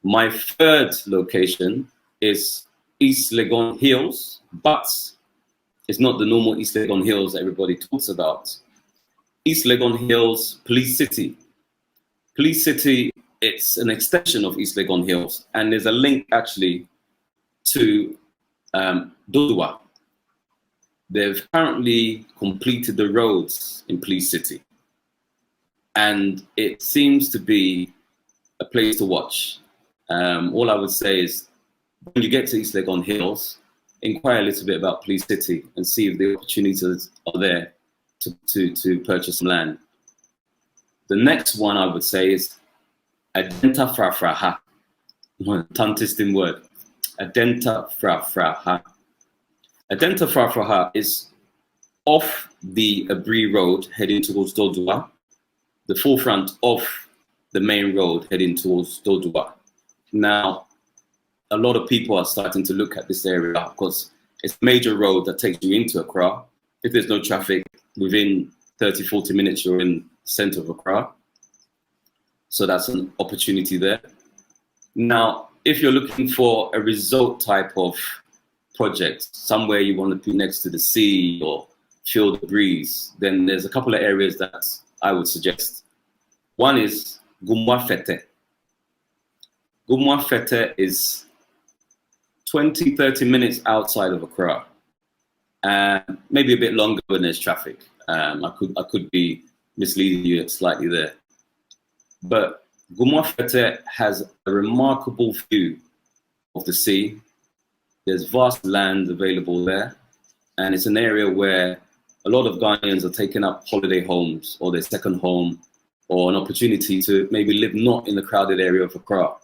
My third location is East Legon Hills, but it's not the normal East Legon Hills that everybody talks about. East Legon Hills, Police City. Police City, it's an extension of East Legon Hills, and there's a link actually to Dodua. They've currently completed the roads in Police City, and it seems to be a place to watch. All I would say is, when you get to East Legon Hills, inquire a little bit about Police City and see if the opportunities are there to purchase some land. The next one I would say is Adenta Frafraha. Tongue twisting word. Adenta Frafraha. Adenta Frafraha is off the Abri Road heading towards Dodua, the forefront of the main road heading towards Dodua. Now, a lot of people are starting to look at this area because it's a major road that takes you into Accra. If there's no traffic, within 30, 40 minutes, you're in the center of Accra. So that's an opportunity there. Now, if you're looking for a resort type of project, somewhere you want to be next to the sea or feel the breeze, then there's a couple of areas that I would suggest. One is Gumwa Fete. Gumwa Fete is 20, 30 minutes outside of Accra, and maybe a bit longer when there's traffic. I could be misleading you slightly there. But Gumwa Fete has a remarkable view of the sea. There's vast land available there, and it's an area where a lot of Ghanaians are taking up holiday homes or their second home, or an opportunity to maybe live not in the crowded area of Accra.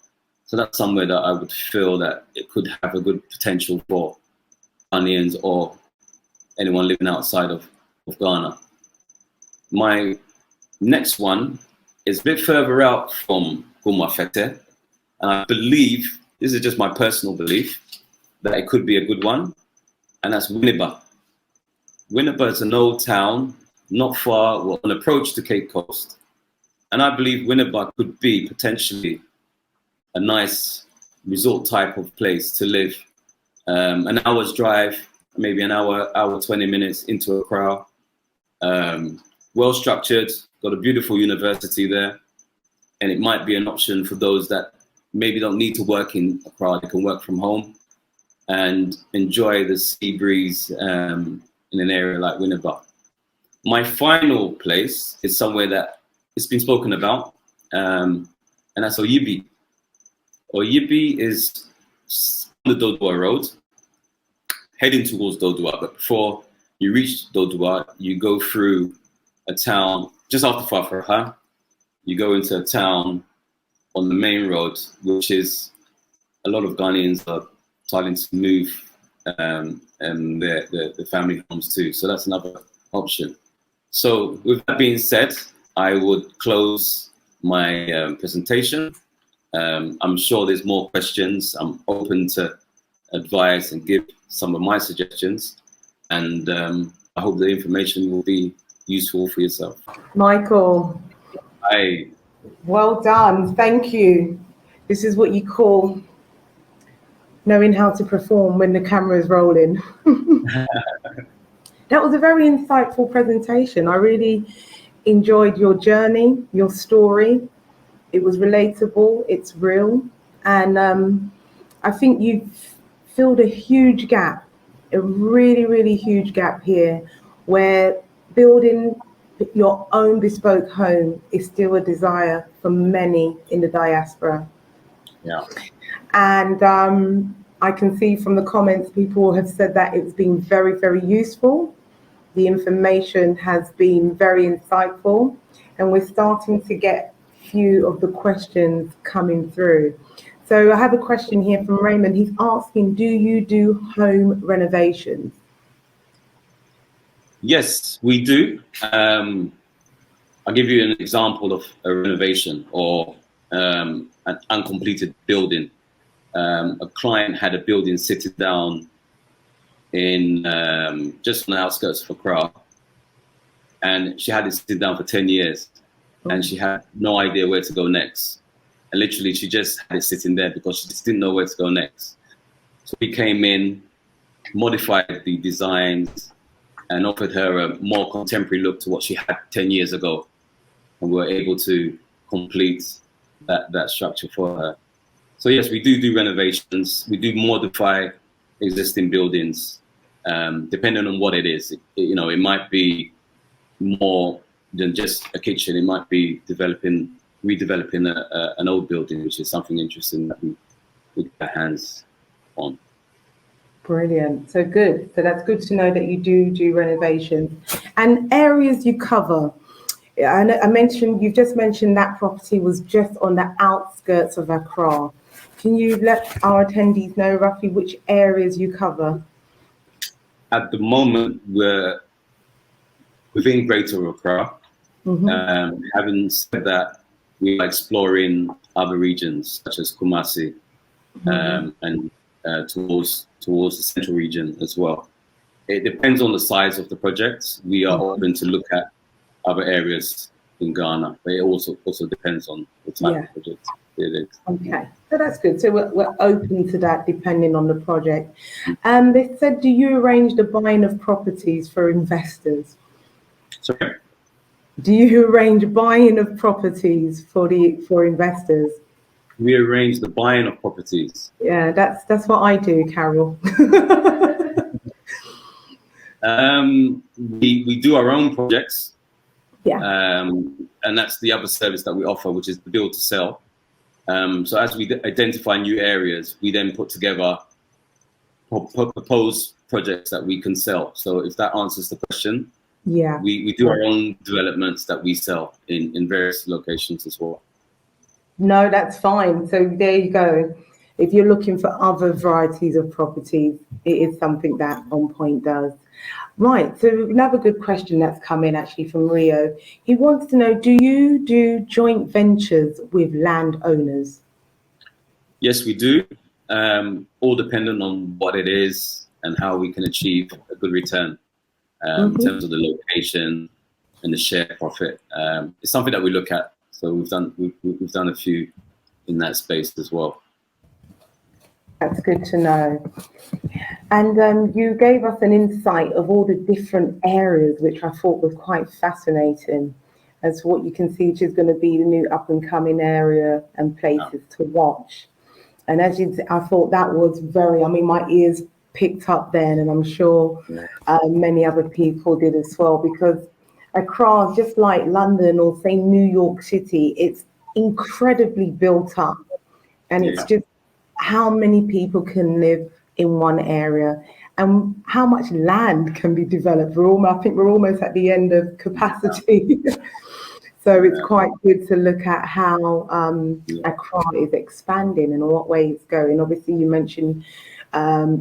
So that's somewhere that I would feel that it could have a good potential for Ghanaians or anyone living outside of Ghana. My next one is a bit further out from Gumwa Fete, and I believe, this is just my personal belief, that it could be a good one, and that's Winneba. Winneba is an old town, not far, well, an approach to Cape Coast. And I believe Winneba could be potentially a nice resort type of place to live. An hour's drive, maybe an hour 20 minutes into Accra. Well structured, got a beautiful university there. And it might be an option for those that maybe don't need to work in Accra. They can work from home and enjoy the sea breeze in an area like Winneba. My final place is somewhere that it's been spoken about, and that's Oyibi. Oyibi is on the Dodua Road, heading towards Dodua. But before you reach Dodua, you go through a town just after Fafraha. You go into a town on the main road, which is a lot of Ghanaians are starting to move their family homes too. So that's another option. So with that being said, I would close my presentation. I'm sure there's more questions. I'm open to advice and give some of my suggestions. And I hope the information will be useful for yourself. Michael. Hi. Well done. Thank you. This is what you call knowing how to perform when the camera is rolling. That was a very insightful presentation. I really enjoyed your journey, your story. It was relatable, it's real. And I think you've filled a huge gap, a really, really huge gap here, where building your own bespoke home is still a desire for many in the diaspora. Yeah. And I can see from the comments, people have said that it's been very, very useful. The information has been very insightful, and we're starting to get a few of the questions coming through. So I have a question here from Raymond. He's asking, do you do home renovations? Yes, we do. I'll give you an example of a renovation or an uncompleted building. A client had a building sitting down in just on the outskirts of Accra, and she had it sitting down for 10 years, and she had no idea where to go next. And literally, she just had it sitting there because she just didn't know where to go next. So we came in, modified the designs, and offered her a more contemporary look to what she had 10 years ago. And we were able to complete that structure for her. So yes, we do renovations. We do modify existing buildings, depending on what it is. It might be more than just a kitchen. It might be redeveloping an old building, which is something interesting that we get our hands on. Brilliant. So good. So that's good to know that you do renovations and areas you cover. You've just mentioned that property was just on the outskirts of Accra. Can you let our attendees know roughly which areas you cover? At the moment, we're within Greater Accra. Having said that, we are exploring other regions such as Kumasi and towards the central region as well. It depends on the size of the project. We are open to look at other areas in Ghana, but it also depends on the type of project it is. Okay, so that's good. So we're open to that depending on the project. They said, do you arrange the buying of properties for investors? Sorry? Do you arrange buying of properties for investors? We arrange the buying of properties. Yeah, that's what I do, Carol. We do our own projects. Yeah. And that's the other service that we offer, which is the build to sell. So as we identify new areas, we then put together proposed projects that we can sell. So if that answers the question, yeah, we do our own developments that we sell in various locations as well. No, that's fine. So there you go. If you're looking for other varieties of properties, it is something that On Point does. Right, so another good question that's come in actually from Rio. He wants to know, do you do joint ventures with landowners? Yes, we do. All dependent on what it is and how we can achieve a good return in terms of the location and the share profit. It's something that we look at. So we've done a few in that space as well. That's good to know. And you gave us an insight of all the different areas, which I thought was quite fascinating, as what you can see, which is going to be the new up and coming area and places to watch. And as I thought that was my ears picked up then, and I'm sure many other people did as well, because Accra, just like London or say New York City, it's incredibly built up, and it's just how many people can live in one area and how much land can be developed. I think we're almost at the end of capacity. So it's quite good to look at how Accra is expanding and in what way it's going. Obviously, you mentioned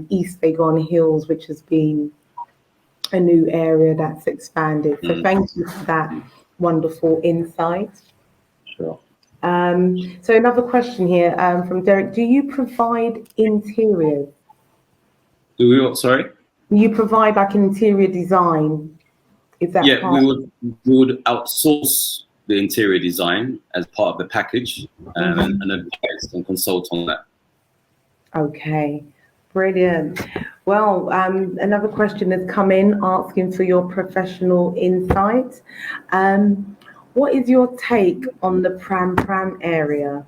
East Legon Hills, which has been a new area that's expanded. So thank you for that wonderful insight. Sure. So another question here from Derek. Do you provide interiors? Do we what, sorry? Do you provide like an interior design? Is that we would outsource the interior design as part of the package and advise and consult on that. Okay, brilliant. Well, another question has come in asking for your professional insight. What is your take on the Pram Pram area?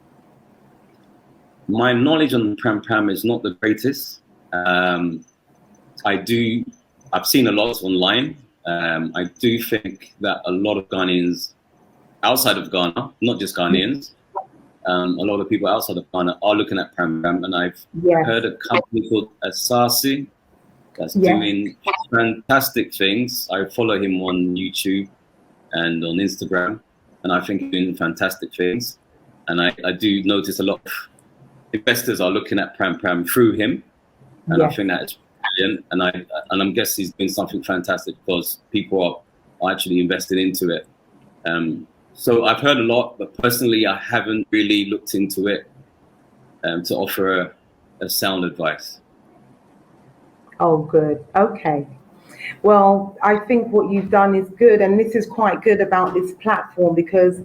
My knowledge on the Pram Pram is not the greatest. I've seen a lot online. I do think that a lot of Ghanaians outside of Ghana, not just Ghanaians, a lot of people outside of Ghana are looking at Pram Pram, and I've heard a company called Asasi that's doing fantastic things. I follow him on YouTube and on Instagram, and I think he's doing fantastic things. And I do notice a lot of investors are looking at Pram Pram through him, and I think that's brilliant. And I'm guessing he's doing something fantastic because people are actually invested into it. So I've heard a lot, but personally, I haven't really looked into it to offer a sound advice. Oh, good. Okay. Well, I think what you've done is good, and this is quite good about this platform because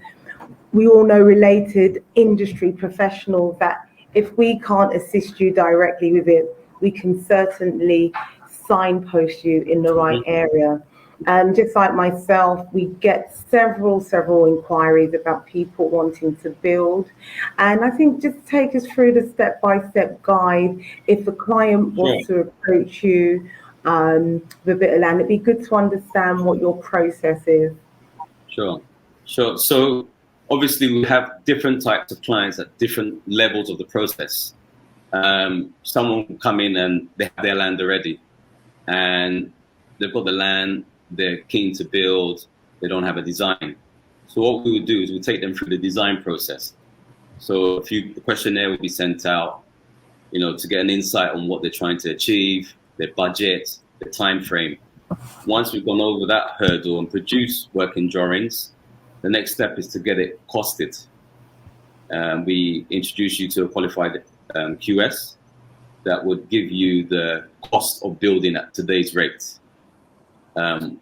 we all know related industry professionals that if we can't assist you directly with it, we can certainly signpost you in the right area. And just like myself, we get several inquiries about people wanting to build. And I think just take us through the step-by-step guide. If a client was to approach you with a bit of land, it'd be good to understand what your process is. Sure. So obviously we have different types of clients at different levels of the process. Someone will come in and they have their land already, and they've got the land, they're keen to build, they don't have a design. So what we would do is we take them through the design process. So the questionnaire would be sent out, to get an insight on what they're trying to achieve, their budget, their time frame. Once we've gone over that hurdle and produce working drawings, the next step is to get it costed. We introduce you to a qualified QS that would give you the cost of building at today's rates.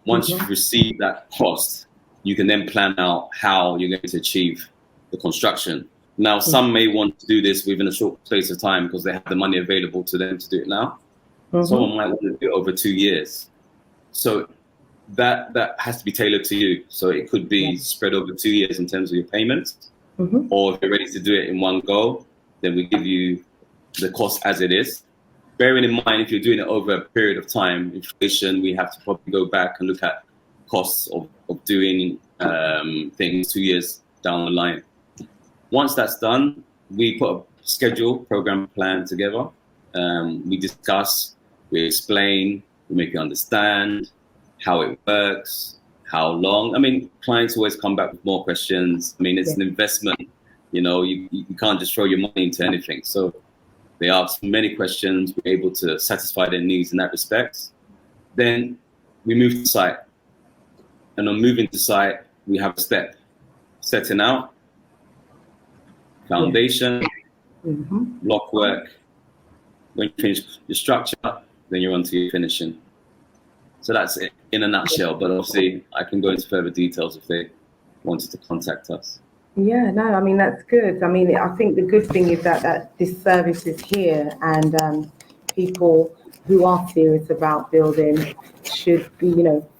Once you've received that cost, you can then plan out how you're going to achieve the construction. Now, some may want to do this within a short space of time because they have the money available to them to do it now. Someone might want to do it over 2 years. So that has to be tailored to you. So it could be spread over 2 years in terms of your payments, or if you're ready to do it in one go, then we give you the cost as it is. Bearing in mind, if you're doing it over a period of time, inflation, we have to probably go back and look at costs of doing things 2 years down the line. Once that's done, we put a schedule, program, plan together. We discuss, we explain, we make you understand how it works, how long. I mean, clients always come back with more questions. I mean, it's an investment. You can't just throw your money into anything. So they ask many questions. We're able to satisfy their needs in that respect. Then we move to site. And on moving to site, we have a step. Setting out, foundation, block work. When you finish your structure, then you're on to your finishing. So that's it in a nutshell. But obviously, I can go into further details if they wanted to contact us. Yeah, no, I mean, that's good. I mean, I think the good thing is that this service is here, and people who are serious about building should be,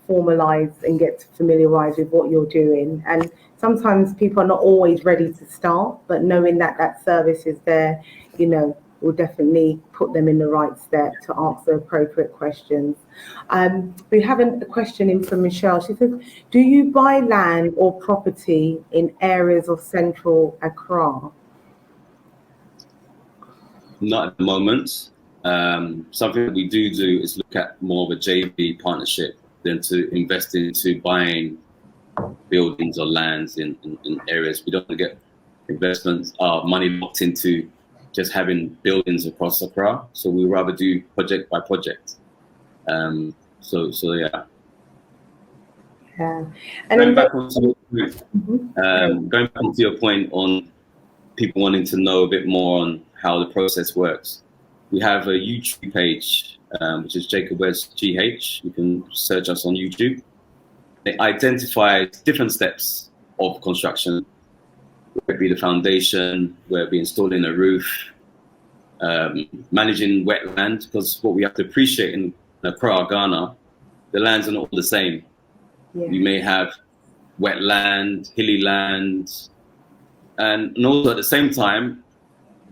formalized and get familiarized with what you're doing. And sometimes people are not always ready to start, but knowing that service is there, will definitely put them in the right step to ask the appropriate questions. We have a question in from Michelle. She says, do you buy land or property in areas of central Accra? Not at the moment. Something that we do is look at more of a JV partnership than to invest into buying buildings or lands in areas. We don't want to get investments, money locked into just having buildings across Accra. So we rather do project by project. So yeah. Yeah. And going back onto your point on people wanting to know a bit more on how the process works, we have a YouTube page, which is Jacob West GH. You can search us on YouTube. It identifies different steps of construction, whether it be the foundation, whether it be installing a roof, managing wetland, because what we have to appreciate in Accra, Ghana, the lands are not all the same. You may have wetland, hilly land, and also at the same time,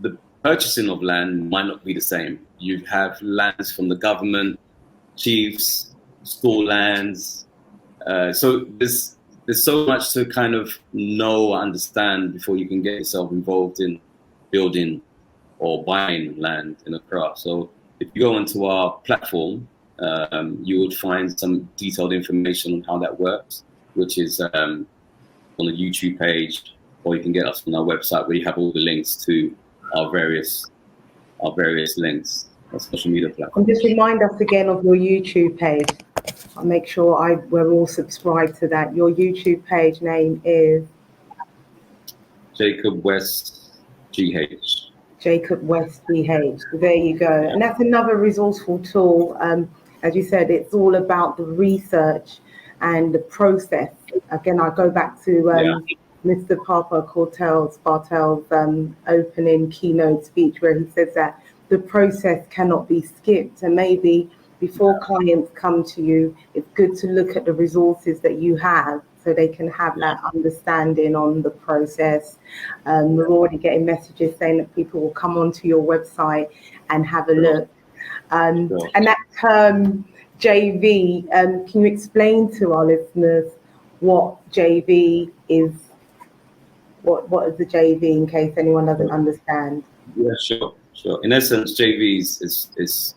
the purchasing of land might not be the same. You have lands from the government, chiefs, school lands. So there's so much to kind of know or understand before you can get yourself involved in building or buying land in Accra. So if you go onto our platform, you would find some detailed information on how that works, which is on the YouTube page, or you can get us on our website where you have all the links to our various links, our social media platforms. And just remind us again of your YouTube page. I'll make sure we're all subscribed to that. Your YouTube page name is? Jacob West GH. Jacob West GH. There you go. And that's another resourceful tool. as you said, it's all about the research and the process. Again, I go back to Mr. Bartel's opening keynote speech, where he says that the process cannot be skipped. And maybe before clients come to you, it's good to look at the resources that you have so they can have that understanding on the process. We're already getting messages saying that people will come onto your website and have a look. And that term JV, can you explain to our listeners what JV is? What is the JV, in case anyone doesn't understand? Yeah, sure. In essence, JVs is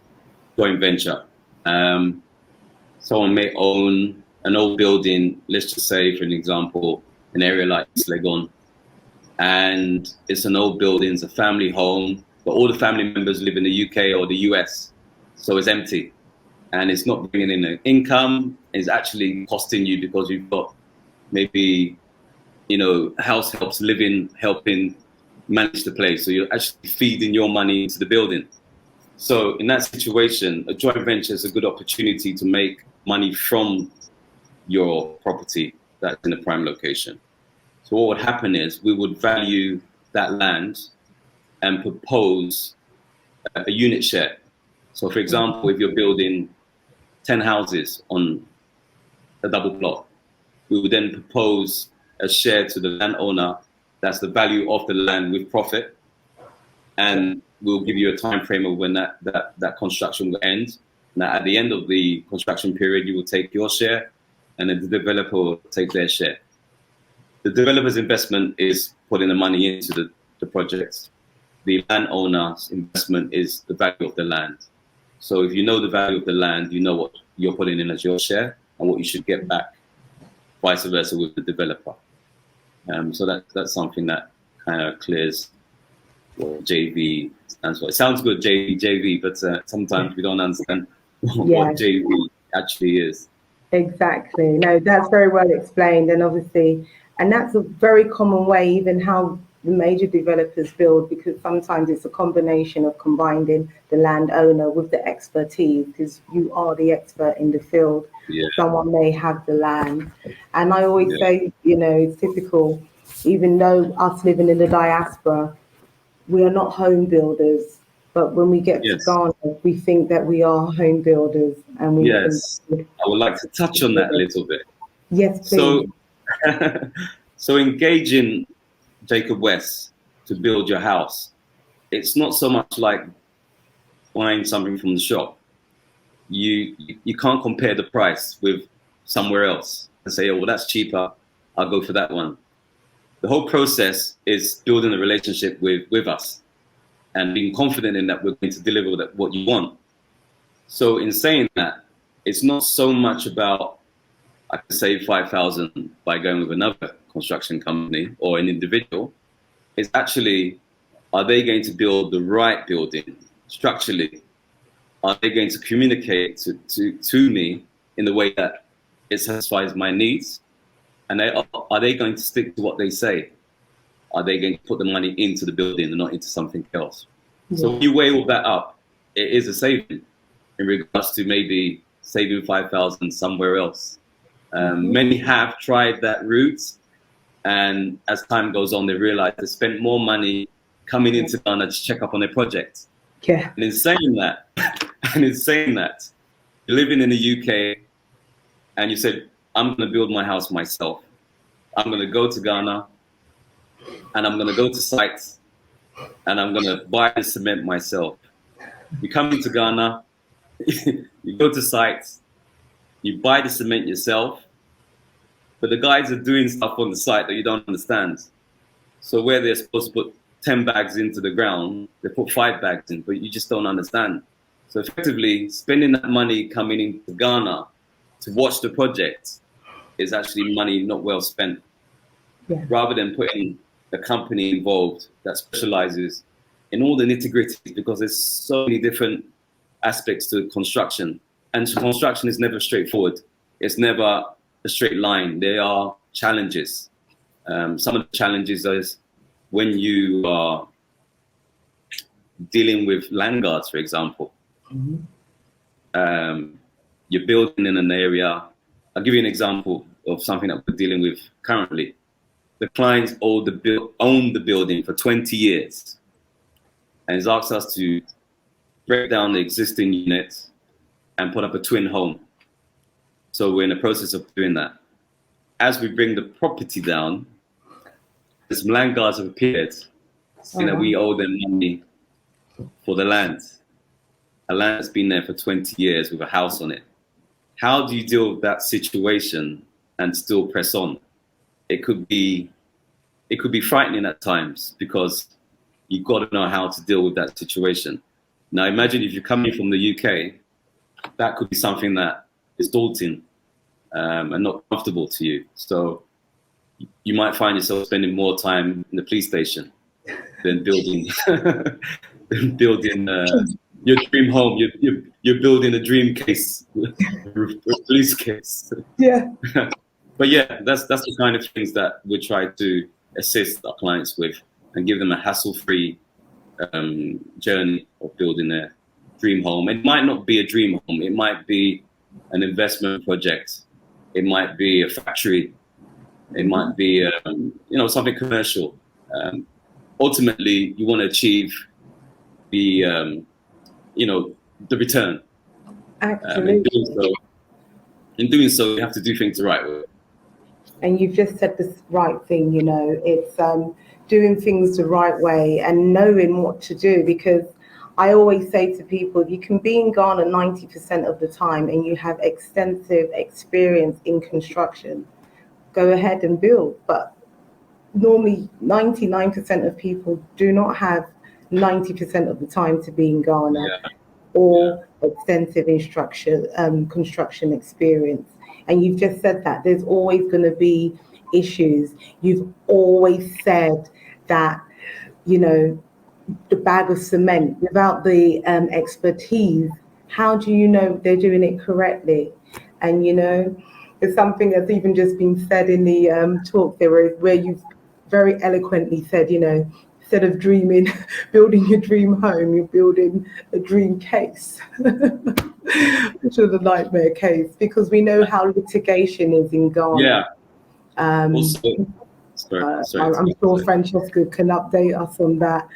joint venture. Someone may own an old building, let's just say, for an example, an area like Legon, and it's an old building, it's a family home, but all the family members live in the UK or the US, so it's empty, and it's not bringing in an income. It's actually costing you because you've got maybe, house helps helping manage the place, so you're actually feeding your money into the building. So in that situation, a joint venture is a good opportunity to make money from your property that's in a prime location. So what would happen is we would value that land and propose a unit share. So for example, if you're building 10 houses on a double plot, we would then propose a share to the landowner. That's the value of the land with profit. And we'll give you a time frame of when that construction will end. Now, at the end of the construction period, you will take your share, and then the developer will take their share. The developer's investment is putting the money into the project. The landowner's investment is the value of the land. So if you know the value of the land, you know what you're putting in as your share and what you should get back, vice versa with the developer. So that's something that kind of clears what JV stands for. It sounds good, JV, but sometimes we don't understand what JV actually is. Exactly. No, that's very well explained. And obviously, and that's a very common way, even how the major developers build, because sometimes it's a combination of combining the landowner with the expertise, because you are the expert in the field. Yeah. Someone may have the land. And I always say, it's typical, even though us living in the diaspora, we are not home builders. But when we get to Ghana, we think that we are home builders. And we I would like to touch on that a little bit. Yes, please. So engaging Jacob West to build your house, it's not so much like buying something from the shop. You can't compare the price with somewhere else and say, oh, well, that's cheaper, I'll go for that one. The whole process is building a relationship with us and being confident in that we're going to deliver what you want. So in saying that, it's not so much about, I can save 5,000 by going with another construction company or an individual. It's actually, are they going to build the right building structurally? Are they going to communicate to me in the way that it satisfies my needs? And are they going to stick to what they say? Are they going to put the money into the building and not into something else? So when you weigh all that up, it is a saving in regards to maybe saving 5,000 somewhere else. Many have tried that route, and as time goes on, they realize they spent more money coming into Ghana to check up on their project. Yeah. And in saying that, you're living in the UK, and you said, I'm going to build my house myself. I'm going to go to Ghana, and I'm going to go to sites, and I'm going to buy the cement myself. You come into Ghana, you go to sites, you buy the cement yourself, but the guys are doing stuff on the site that you don't understand. So where they're supposed to put 10 bags into the ground, they put 5 bags in, but you just don't understand. So effectively, spending that money coming into Ghana to watch the project is actually money not well spent. Yeah. Rather than putting a company involved that specializes in all the nitty-gritties, because there's so many different aspects to construction. And construction is never straightforward. It's never a straight line. There are challenges. Some of the challenges is when you are dealing with land guards, for example. you're building in an area. I'll give you an example of something that we're dealing with currently. The clients own the building for 20 years and has asked us to break down the existing units and put up a twin home. So we're in the process of doing that. As we bring the property down, some land guards have appeared saying that we owe them money for the land. A land that's been there for 20 years with a house on it. How do you deal with that situation and still press on? It could be frightening at times because you've got to know how to deal with that situation. Now imagine if you're coming from the UK, that could be something that is daunting and not comfortable to you. So you might find yourself spending more time in the police station than building your dream home. You're building a dream case, a police case. Yeah. But yeah, that's the kind of things that we try to assist our clients with and give them a hassle-free journey of building their dream home. It might not be a dream home. It might be an investment project. It might be a factory. It might be something commercial. Ultimately, you want to achieve the return. Absolutely. In doing so, you have to do things the right way. And you've just said the right thing, it's doing things the right way and knowing what to do, because I always say to people, you can be in Ghana 90% of the time and you have extensive experience in construction, go ahead and build. But normally 99% of people do not have 90% of the time to be in Ghana or extensive construction experience. And you've just said that there's always going to be issues. You've always said that, the bag of cement, without the expertise, how do you know they're doing it correctly? And, there's something that's even just been said in the talk there where you've very eloquently said, instead of building your dream home, you're building a dream case, which is a nightmare case, because we know how litigation is in Ghana. I'm sure Francesca can update us on that.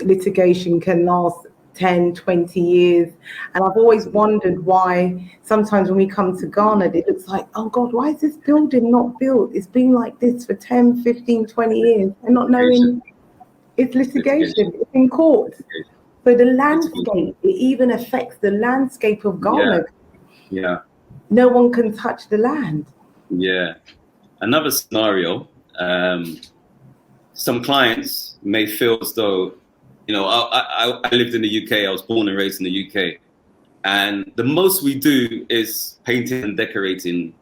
Litigation can last 10, 20 years. And I've always wondered why sometimes when we come to Ghana, it looks like, oh God, why is this building not built? It's been like this for 10, 15, 20 years. And not knowing it's litigation, it's in court. So the landscape, it even affects the landscape of Ghana. Yeah. No one can touch the land. Yeah. Another scenario, some clients may feel as though, I lived in the UK, I was born and raised in the UK, and the most we do is painting and decorating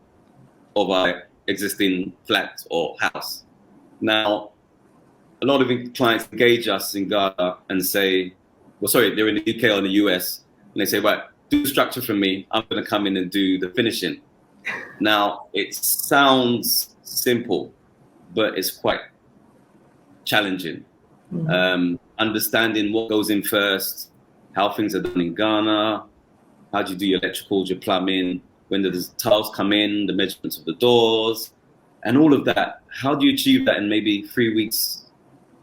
of our existing flat or house. Now, a lot of clients engage us in Ghana and say, they're in the UK or the US, and they say, right, do the structure for me, I'm going to come in and do the finishing. Now, it sounds simple, but it's quite challenging. Understanding what goes in first, how things are done in Ghana, how do you do your electricals, your plumbing, when the tiles come in, the measurements of the doors, and all of that. How do you achieve that in maybe 3 weeks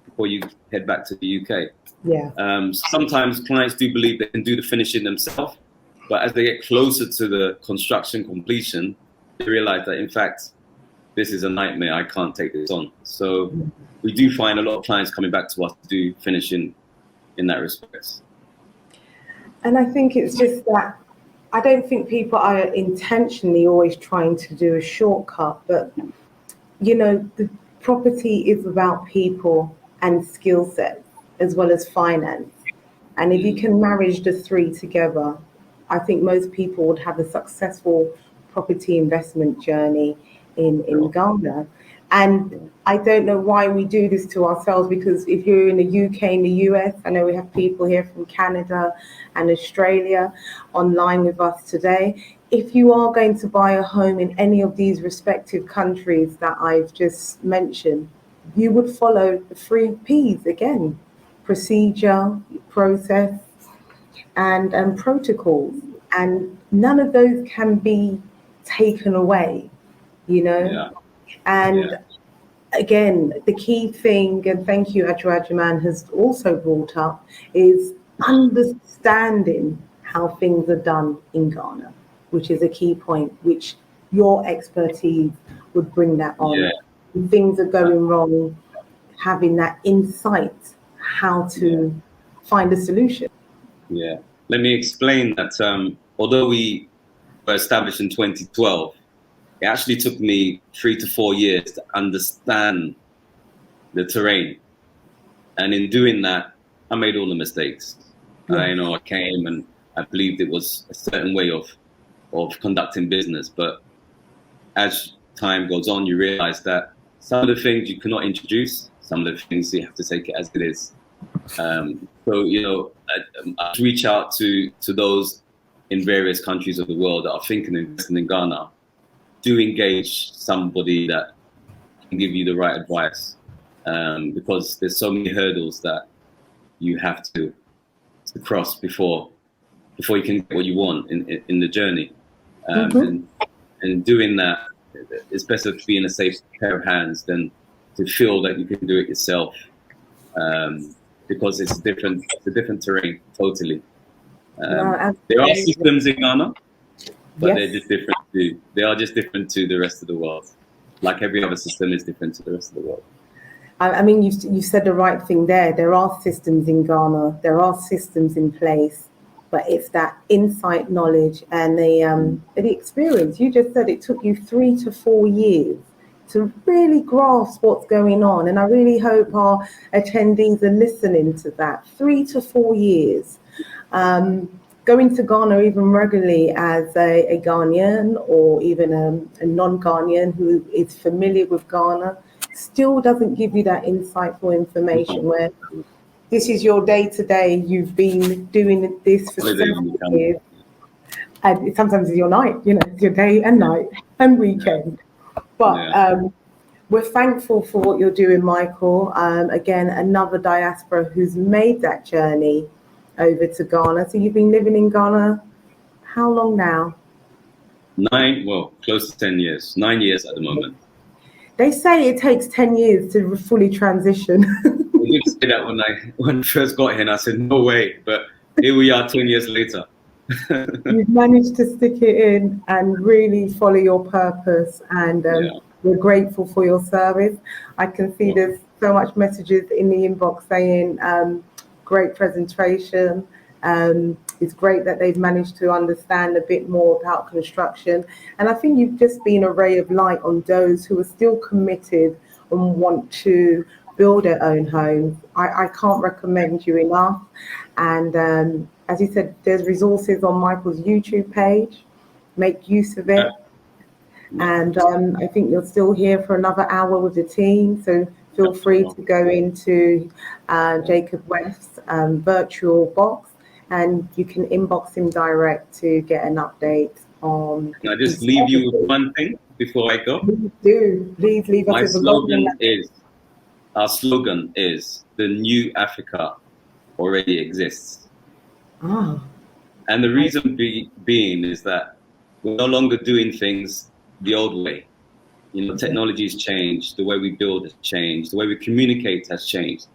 before you head back to the UK? Yeah. Sometimes clients do believe they can do the finishing themselves, but as they get closer to the construction completion, they realize that, in fact, this is a nightmare. I can't take this on. So we do find a lot of clients coming back to us to do finishing in that respect. And I think it's just that I don't think people are intentionally always trying to do a shortcut, but, the property is about people and skill sets as well as finance. And if you can marry the three together, I think most people would have a successful property investment journey in Ghana. And I don't know why we do this to ourselves, because if you're in the UK, in the US, I know we have people here from Canada and Australia online with us today. If you are going to buy a home in any of these respective countries that I've just mentioned, you would follow the 3 Ps again: procedure, process, and protocols. and none of those can be taken away, you know. Yeah. And again, the key thing, and thank you, Ajman has also brought up, is understanding how things are done in Ghana, which is a key point, which your expertise would bring that on. Yeah. When things are going wrong, having that insight how to find a solution. Yeah. Let me explain that although we were established in 2012, it actually took me 3 to 4 years to understand the terrain. And in doing that, I made all the mistakes. I came and I believed it was a certain way of conducting business. But as time goes on, you realize that some of the things you cannot introduce, some of the things you have to take it as it is. So, I reach out to those in various countries of the world that are thinking of investing in Ghana. Do engage somebody that can give you the right advice, because there's so many hurdles that you have to cross before you can get what you want in the journey. And doing that, it's better to be in a safe pair of hands than to feel that you can do it yourself, because it's a different terrain totally. There are systems in Ghana, but they're just different. They are just different to the rest of the world. Like every other system is different to the rest of the world. I mean, you said the right thing there. There are systems in Ghana. There are systems in place, but it's that insight, knowledge, and the experience. You just said it took you 3 to 4 years to really grasp what's going on, and I really hope our attendees are listening to that. 3 to 4 years. Going to Ghana even regularly as a Ghanaian or even a non-Ghanaian who is familiar with Ghana still doesn't give you that insightful information where this is your day-to-day, you've been doing this for 7 years, and sometimes it's your night, it's your day and night and weekend. But we're thankful for what you're doing, Michael. Again, another diaspora who's made that journey over to Ghana. So you've been living in Ghana how long now? Close to 10 years. 9 years at the moment. They say it takes 10 years to fully transition. I did say that when I first got here, and I said, no way. But here we are 10 years later. You've managed to stick it in and really follow your purpose. And we're grateful for your service. I can see there's so much messages in the inbox saying, great presentation. It's great that they've managed to understand a bit more about construction. And I think you've just been a ray of light on those who are still committed and want to build their own homes. I can't recommend you enough. And as you said, there's resources on Michael's YouTube page. Make use of it. And I think you're still here for another hour with the team. So feel free to go into Jacob West's virtual box, and you can inbox him direct to get an update on. Can I just leave you with one thing before I go? Please do. Please leave us with our slogan is, the new Africa already exists. And the reason being is that we're no longer doing things the old way. Technology has changed, the way we build has changed, the way we communicate has changed,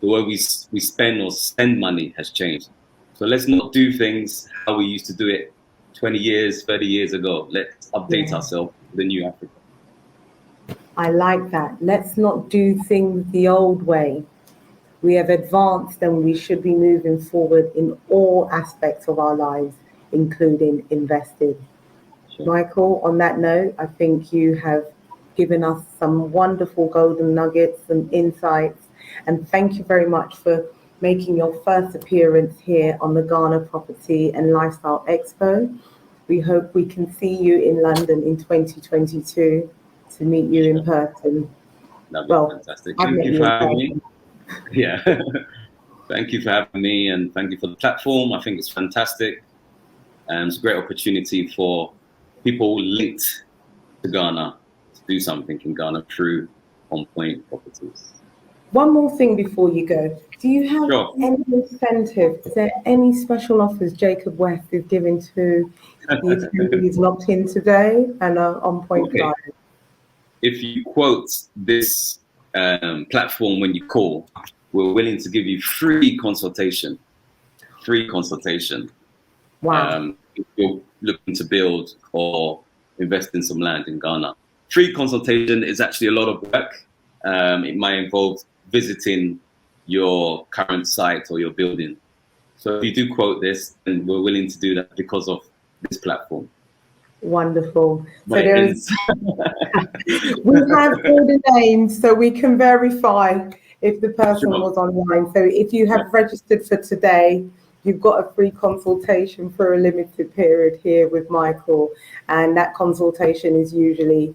the way we spend money has changed. So let's not do things how we used to do it 20 years, 30 years ago. Let's update ourselves to the new Africa. I like that. Let's not do things the old way. We have advanced and we should be moving forward in all aspects of our lives, including investing. Michael, on that note, I think you have given us some wonderful golden nuggets and insights. And thank you very much for making your first appearance here on the Ghana Property and Lifestyle Expo. We hope we can see you in London in 2022 to meet you in person. That'd be fantastic. Thank you for having me. Yeah. Thank you for having me, and thank you for the platform. I think it's fantastic. And it's a great opportunity for people linked to Ghana to do something in Ghana through On Point Properties. One more thing before you go. Do you have Sure. any incentive? Is there any special offers Jacob West is giving to the attendees locked in today and on point Okay. clients? If you quote this platform when you call, we're willing to give you free consultation. Free consultation. Wow. If you're looking to build or invest in some land in Ghana. Free consultation is actually a lot of work. It might involve visiting your current site or your building. So if you do quote this, then we're willing to do that because of this platform. Wonderful. But So there is, we have all the names so we can verify if the person was online. So if you have registered for today, you've got a free consultation for a limited period here with Michael. And that consultation is usually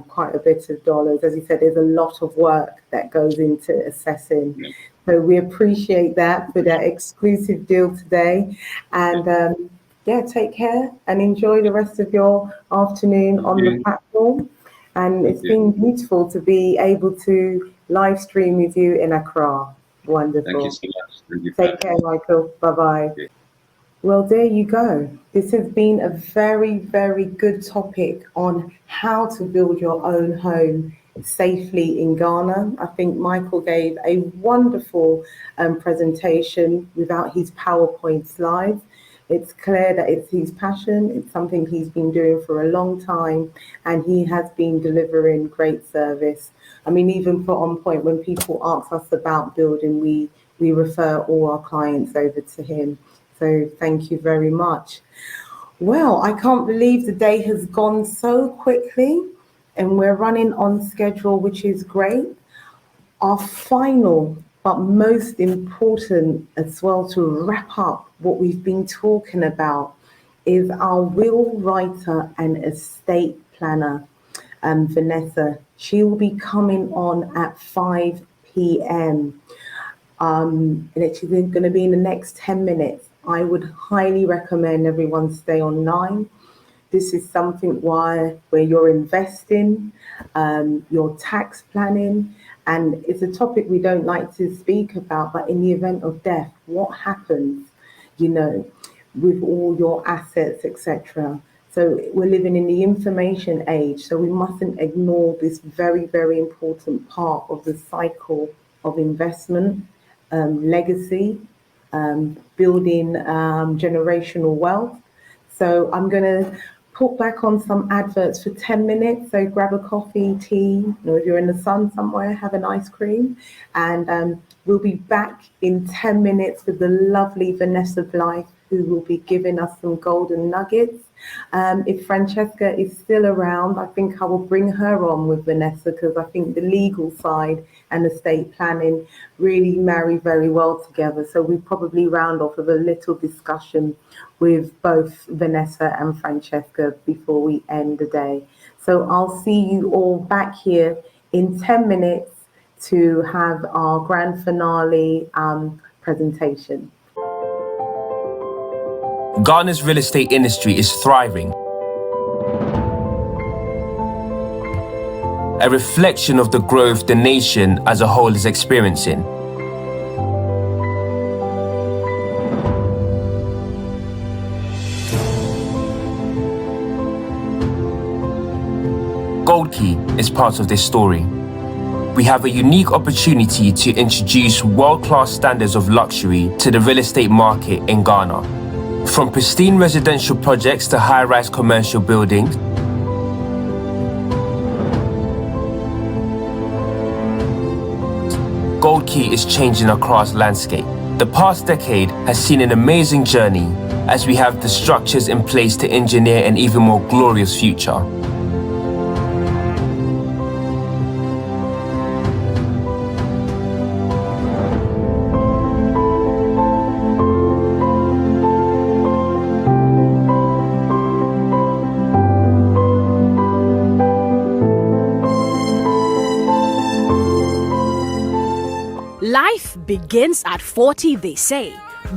quite a bit of dollars. As you said, there's a lot of work that goes into assessing. Yeah. So we appreciate that for that exclusive deal today. And yeah, take care and enjoy the rest of your afternoon on the platform. And it's been beautiful to be able to live stream with you in Accra. Wonderful. Thank you so much. Thank you. Take care, Michael. Bye-bye. Yeah. Well, there you go. This has been a very, very good topic on how to build your own home safely in Ghana. I think Michael gave a wonderful presentation without his PowerPoint slides. It's clear that it's his passion. It's something he's been doing for a long time, and he has been delivering great service. I mean, even for On Point, when people ask us about building, we refer all our clients over to him. So thank you very much. Well, I can't believe the day has gone so quickly, and we're running on schedule, which is great. Our final but most important as well to wrap up what we've been talking about is our will writer and estate planner, Vanessa. She will be coming on at 5 p.m. And she's going to be in the next 10 minutes. I would highly recommend everyone stay online. This is something where you're investing, you're tax planning, and it's a topic we don't like to speak about, but in the event of death, what happens, you know, with all your assets, etc. So we're living in the information age, so we mustn't ignore this very, very important part of the cycle of investment, legacy, building generational wealth. So I'm going to put back on some adverts for 10 minutes. So grab a coffee, tea, or if you're in the sun somewhere, have an ice cream. And we'll be back in 10 minutes with the lovely Vanessa Blythe, who will be giving us some golden nuggets. If Francesca is still around, I think I will bring her on with Vanessa, because I think the legal side and estate planning really marry very well together. So we probably round off with a little discussion with both Vanessa and Francesca before we end the day. So I'll see you all back here in 10 minutes to have our grand finale presentation. Ghana's real estate industry is thriving, a reflection of the growth the nation as a whole is experiencing. Gold Key is part of this story. We have a unique opportunity to introduce world-class standards of luxury to the real estate market in Ghana. From pristine residential projects to high-rise commercial buildings, Gold Key is changing Accra's landscape. The past decade has seen an amazing journey as we have the structures in place to engineer an even more glorious future. Life begins at 40, they say.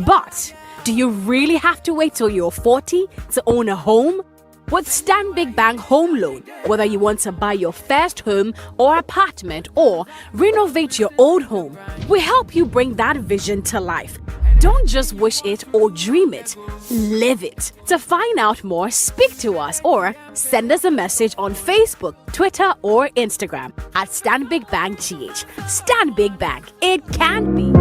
But do you really have to wait till you're 40 to own a home? With Stanbic Bank Home Loan, whether you want to buy your first home or apartment or renovate your old home, we help you bring that vision to life. Don't just wish it or dream it, live it. To find out more, speak to us or send us a message on Facebook, Twitter, or Instagram at Stanbic Bank GH. Stanbic Bank, it can be.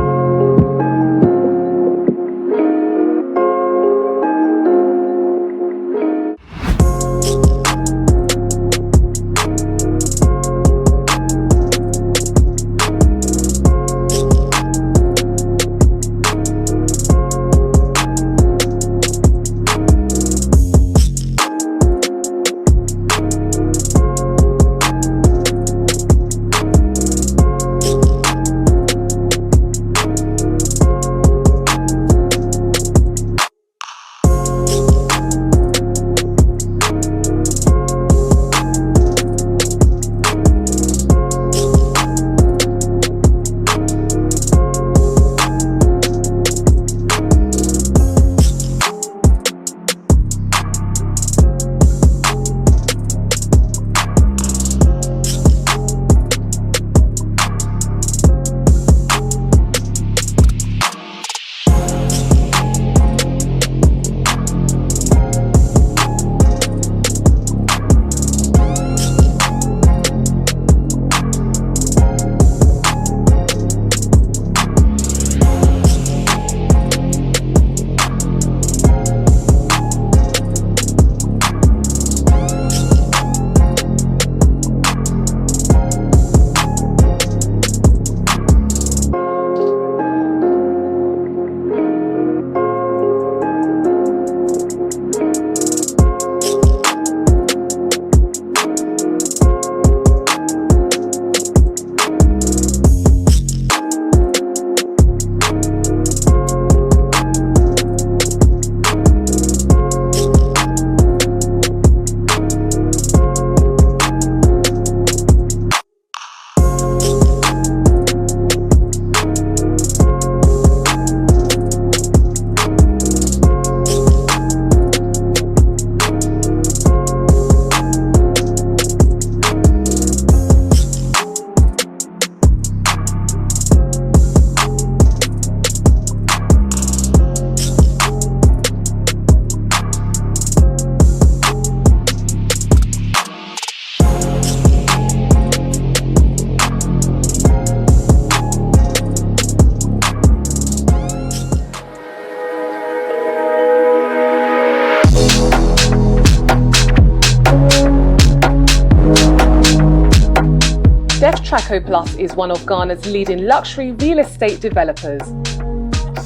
Traco Plus is one of Ghana's leading luxury real estate developers.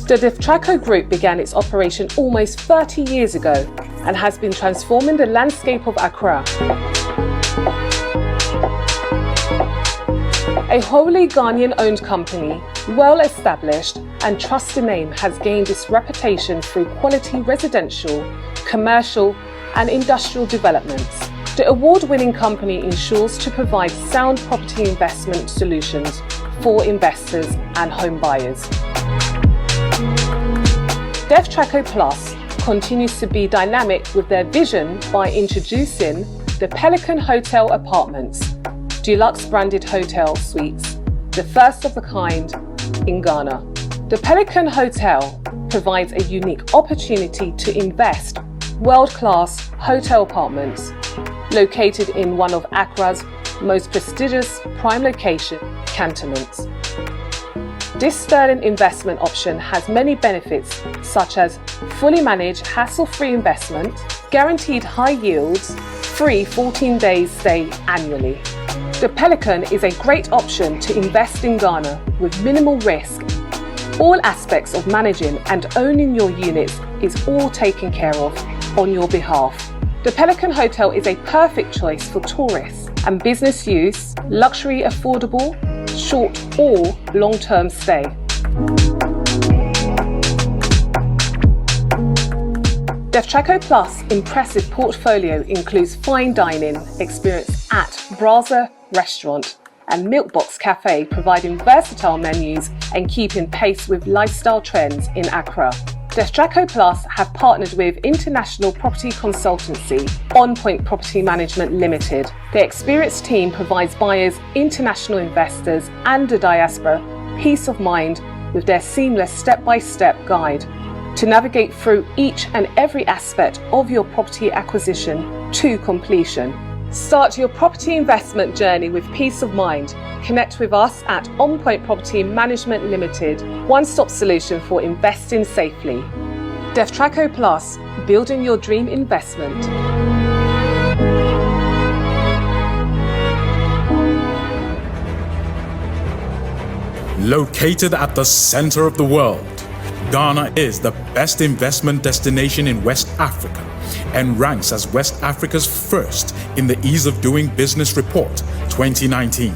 The Traco Group began its operation almost 30 years ago and has been transforming the landscape of Accra. A wholly Ghanaian-owned company, well established and trusted name, has gained its reputation through quality residential, commercial and industrial developments. The award-winning company ensures to provide sound property investment solutions for investors and home buyers. Traco Plus continues to be dynamic with their vision by introducing the Pelican Hotel Apartments, deluxe branded hotel suites, the first of a kind in Ghana. The Pelican Hotel provides a unique opportunity to invest world-class hotel apartments located in one of Accra's most prestigious prime location cantonments. This sterling investment option has many benefits such as fully managed hassle-free investment, guaranteed high yields, free 14 days stay annually. The Pelican is a great option to invest in Ghana with minimal risk. All aspects of managing and owning your units is all taken care of on your behalf. The Pelican Hotel is a perfect choice for tourists and business use, luxury affordable, short or long-term stay. Traco Plus' impressive portfolio includes fine dining experience at Braza Restaurant and Milkbox Cafe, providing versatile menus and keeping pace with lifestyle trends in Accra. Destraco Plus have partnered with international property consultancy On Point Property Management Limited. Their experienced team provides buyers, international investors and the diaspora peace of mind with their seamless step-by-step guide to navigate through each and every aspect of your property acquisition to completion. Start your property investment journey with peace of mind. Connect with us at On Point Property Management Limited, one-stop solution for investing safely. Destraco Plus, building your dream investment. Located at the center of the world, Ghana is the best investment destination in West Africa and ranks as West Africa's first in the Ease of Doing Business Report 2019.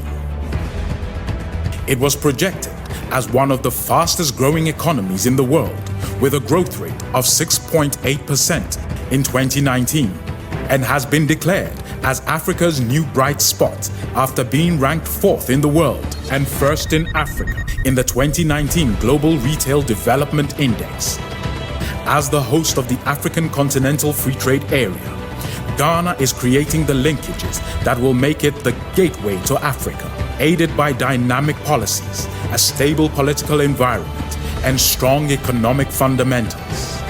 It was projected as one of the fastest growing economies in the world, with a growth rate of 6.8% in 2019, and has been declared as Africa's new bright spot after being ranked 4th in the world and 1st in Africa in the 2019 Global Retail Development Index. As the host of the African Continental Free Trade Area, Ghana is creating the linkages that will make it the gateway to Africa, aided by dynamic policies, a stable political environment, and strong economic fundamentals.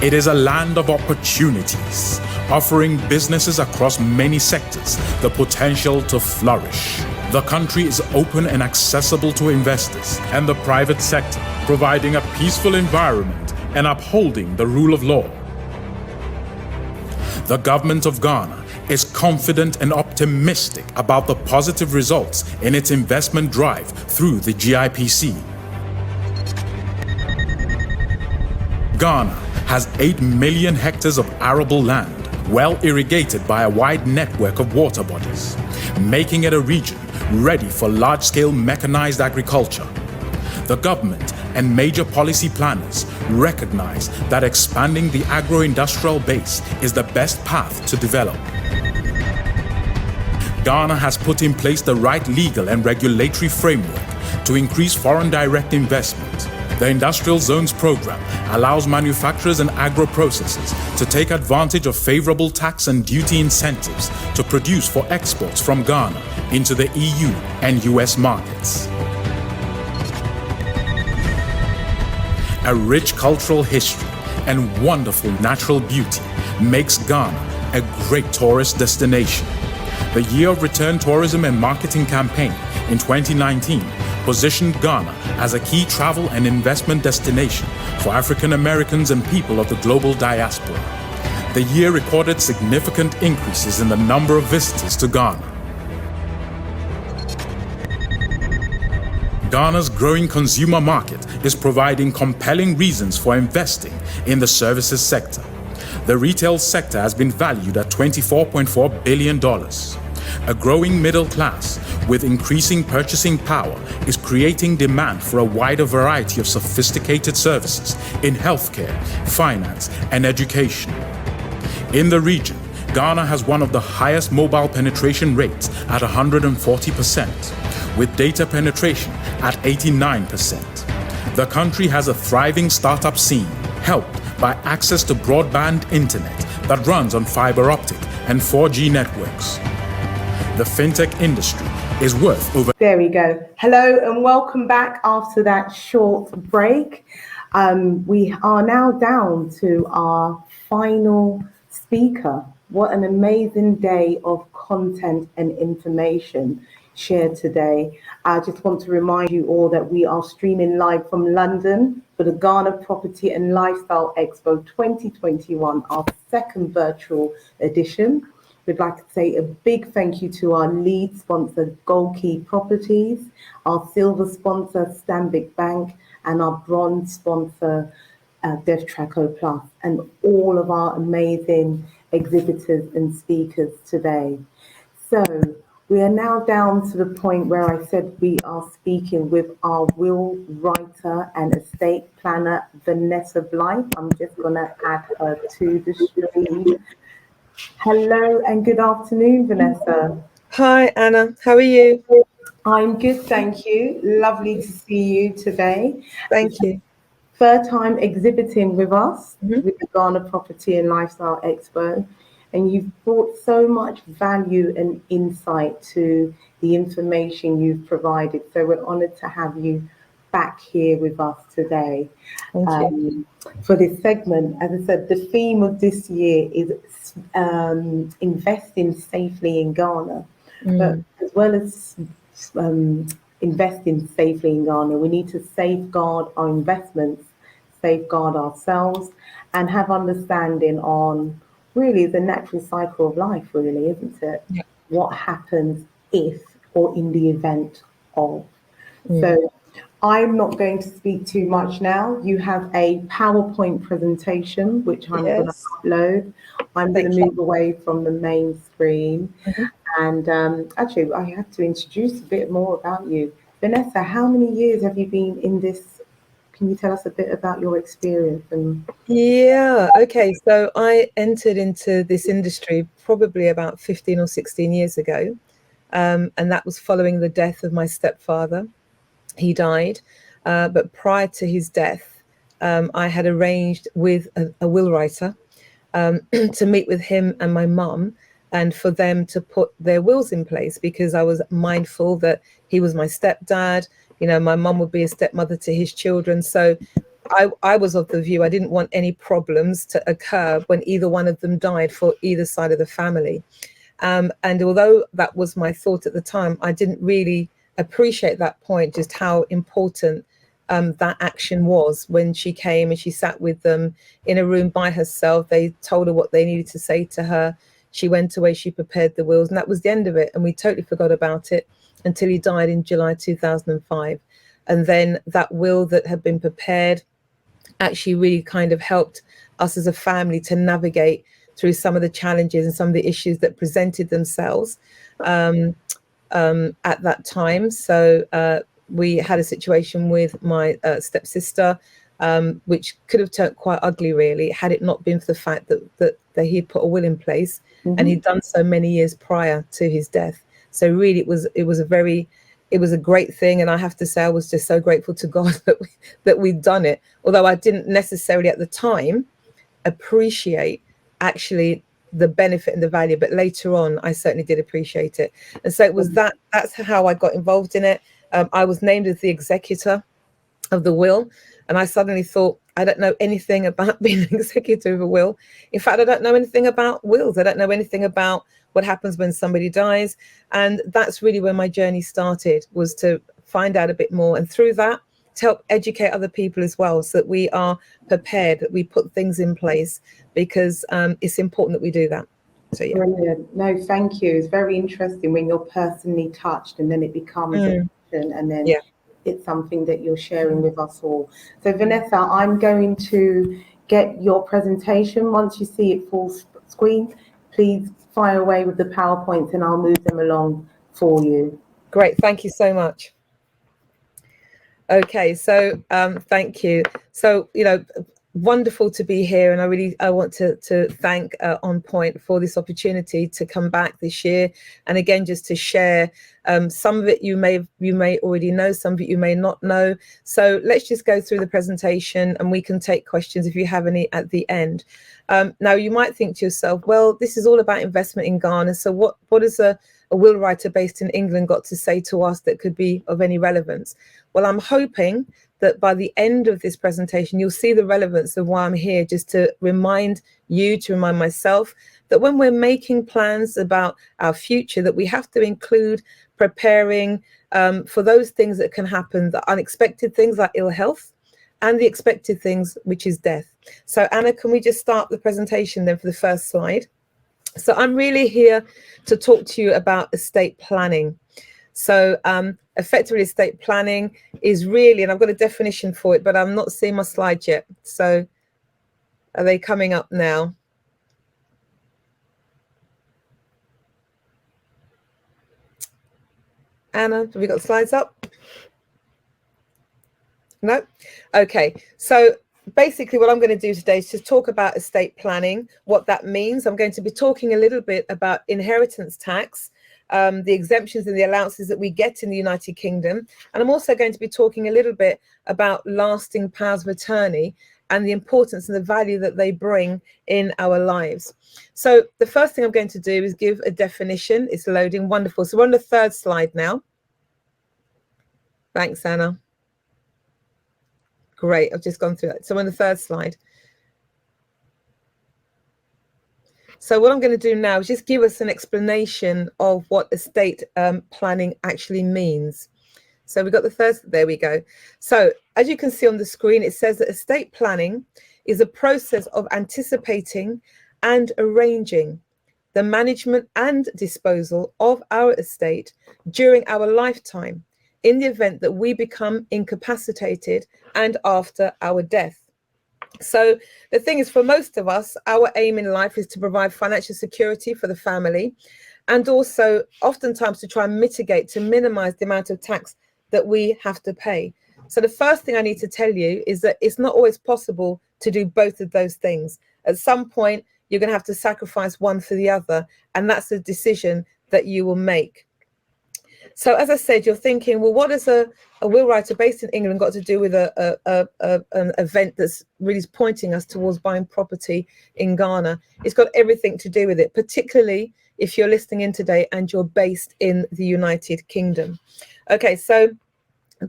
It is a land of opportunities, offering businesses across many sectors the potential to flourish. The country is open and accessible to investors and the private sector, providing a peaceful environment and upholding the rule of law. The government of Ghana is confident and optimistic about the positive results in its investment drive through the GIPC. Ghana has 8 million hectares of arable land, well irrigated by a wide network of water bodies, making it a region ready for large-scale mechanized agriculture. The government and major policy planners recognize that expanding the agro-industrial base is the best path to develop. Ghana has put in place the right legal and regulatory framework to increase foreign direct investment. The Industrial Zones Program allows manufacturers and agro-processors to take advantage of favorable tax and duty incentives to produce for exports from Ghana into the EU and US markets. A rich cultural history and wonderful natural beauty makes Ghana a great tourist destination. The Year of Return Tourism and Marketing campaign in 2019 positioned Ghana as a key travel and investment destination for African Americans and people of the global diaspora. The year recorded significant increases in the number of visitors to Ghana. Ghana's growing consumer market is providing compelling reasons for investing in the services sector. The retail sector has been valued at $24.4 billion. A growing middle class with increasing purchasing power is creating demand for a wider variety of sophisticated services in healthcare, finance, and education. In the region, Ghana has one of the highest mobile penetration rates at 140%, with data penetration at 89%. The country has a thriving startup scene, helped by access to broadband internet that runs on fiber optic and 4G networks. The fintech industry is worth over... There we go. Hello and welcome back after that short break. We are now down to our final speaker. What an amazing day of content and information shared today. I just want to remind you all that we are streaming live from London for the Ghana Property and Lifestyle Expo 2021, our second virtual edition. We'd like to say a big thank you to our lead sponsor, Gold Key Properties, our silver sponsor, Stanbic Bank, and our bronze sponsor, Destraco Plus, and all of our amazing exhibitors and speakers today. So we are now down to the point where I said we are speaking with our will writer and estate planner, Vanessa Blythe. I'm just going to add her to the stream. Hello and good afternoon, Vanessa. Hi, Anna. How are you? I'm good, thank you. Lovely to see you today. Thank you. third time exhibiting with us with the Ghana Property and Lifestyle Expo, and you've brought so much value and insight to the information you've provided. So we're honoured to have you back here with us today. Thank you. For this segment, as I said, the theme of this year is investing safely in Ghana, but as well as investing safely in Ghana, we need to safeguard our investments, safeguard ourselves, and have understanding on really the natural cycle of life, really, isn't it? Yeah. What happens if or in the event of. So I'm not going to speak too much now. You have a PowerPoint presentation, which I'm going to upload. I'm going to move away from the main screen. And actually, I have to introduce a bit more about you. Vanessa, how many years have you been in this? Can you tell us a bit about your experience? Yeah, okay. So I entered into this industry probably about 15 or 16 years ago. And that was following the death of my stepfather. He died, but prior to his death, I had arranged with a will writer to meet with him and my mum, and for them to put their wills in place, because I was mindful that he was my stepdad. You know, my mum would be a stepmother to his children. So I was of the view I didn't want any problems to occur when either one of them died for either side of the family. And although that was my thought at the time, I didn't really appreciate that point, just how important that action was. When she came and she sat with them in a room by herself, they told her what they needed to say to her. She went away, she prepared the wills, and that was the end of it. And we totally forgot about it until he died in July 2005. And then that will that had been prepared actually really kind of helped us as a family to navigate through some of the challenges and some of the issues that presented themselves at that time. So we had a situation with my stepsister, which could have turned quite ugly, really, had it not been for the fact that he'd put a will in place, and he'd done so many years prior to his death. So really, it was a great thing, and I have to say I was just so grateful to God that we'd done it. Although I didn't necessarily at the time appreciate actually the benefit and the value, but later on I certainly did appreciate it. And so it was that's how I got involved in it. I was named as the executor of the will, and I suddenly thought, I don't know anything about being an executor of a will. In fact, I don't know anything about wills. I don't know anything about what happens when somebody dies. And that's really where my journey started, was to find out a bit more, and through that to help educate other people as well, so that we are prepared, that we put things in place, because it's important that we do that. So yeah. Brilliant. No, thank you. It's very interesting when you're personally touched and then it becomes a passion, and then it's something that you're sharing with us all. So Vanessa, I'm going to get your presentation. Once you see it full screen, please fire away with the PowerPoints and I'll move them along for you. Great, thank you so much. Okay, so thank you. So, you know, wonderful to be here, and I want to thank On Point for this opportunity to come back this year, and again just to share some of it you may already know, some of it you may not know. So let's just go through the presentation and we can take questions if you have any at the end. Now you might think to yourself, well, this is all about investment in Ghana, so what is a will writer based in England got to say to us that could be of any relevance? Well, I'm hoping that by the end of this presentation, you'll see the relevance of why I'm here, just to remind you, to remind myself, that when we're making plans about our future, that we have to include preparing for those things that can happen, the unexpected things like ill health, and the expected things, which is death. So Anna, can we just start the presentation then for the first slide? So I'm really here to talk to you about estate planning. So effectively, estate planning is really, and I've got a definition for it, but I'm not seeing my slides yet. So are they coming up now? Anna, have we got the slides up? No? Okay, so basically what I'm going to do today is just talk about estate planning, what that means. I'm going to be talking a little bit about inheritance tax, the exemptions and the allowances that we get in the United Kingdom. And I'm also going to be talking a little bit about lasting powers of attorney and the importance and the value that they bring in our lives. So the first thing I'm going to do is give a definition. It's loading. Wonderful. So we're on the third slide now. Thanks, Anna. Great. I've just gone through that. So we're on the third slide. So what I'm going to do now is just give us an explanation of what estate planning actually means. So we've got the first, there we go. So as you can see on the screen, it says that estate planning is a process of anticipating and arranging the management and disposal of our estate during our lifetime in the event that we become incapacitated and after our death. So the thing is, for most of us, our aim in life is to provide financial security for the family, and also oftentimes to try and mitigate, to minimize the amount of tax that we have to pay. So the first thing I need to tell you is that it's not always possible to do both of those things. At some point, you're going to have to sacrifice one for the other, and that's a decision that you will make. So as I said, you're thinking, well, what has a will writer based in England got to do with an event that's really pointing us towards buying property in Ghana? It's got everything to do with it, particularly if you're listening in today and you're based in the United Kingdom. Okay, so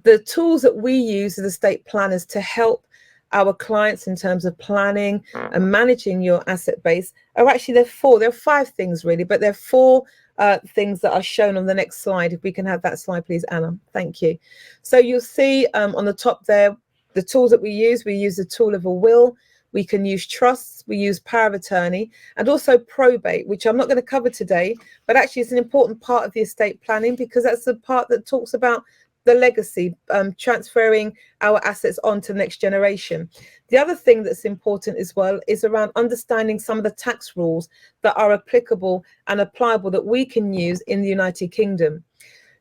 the tools that we use as estate planners to help our clients in terms of planning and managing your asset base are actually, there are five things really, but there are four things that are shown on the next slide. If we can have that slide, please, Anna. Thank you. So you'll see on the top there, the tools that we use the tool of a will, we can use trusts, we use power of attorney, and also probate, which I'm not going to cover today, but actually it's an important part of the estate planning because that's the part that talks about the legacy, transferring our assets on to the next generation. The other thing that's important as well is around understanding some of the tax rules that are applicable and applicable that we can use in the United Kingdom.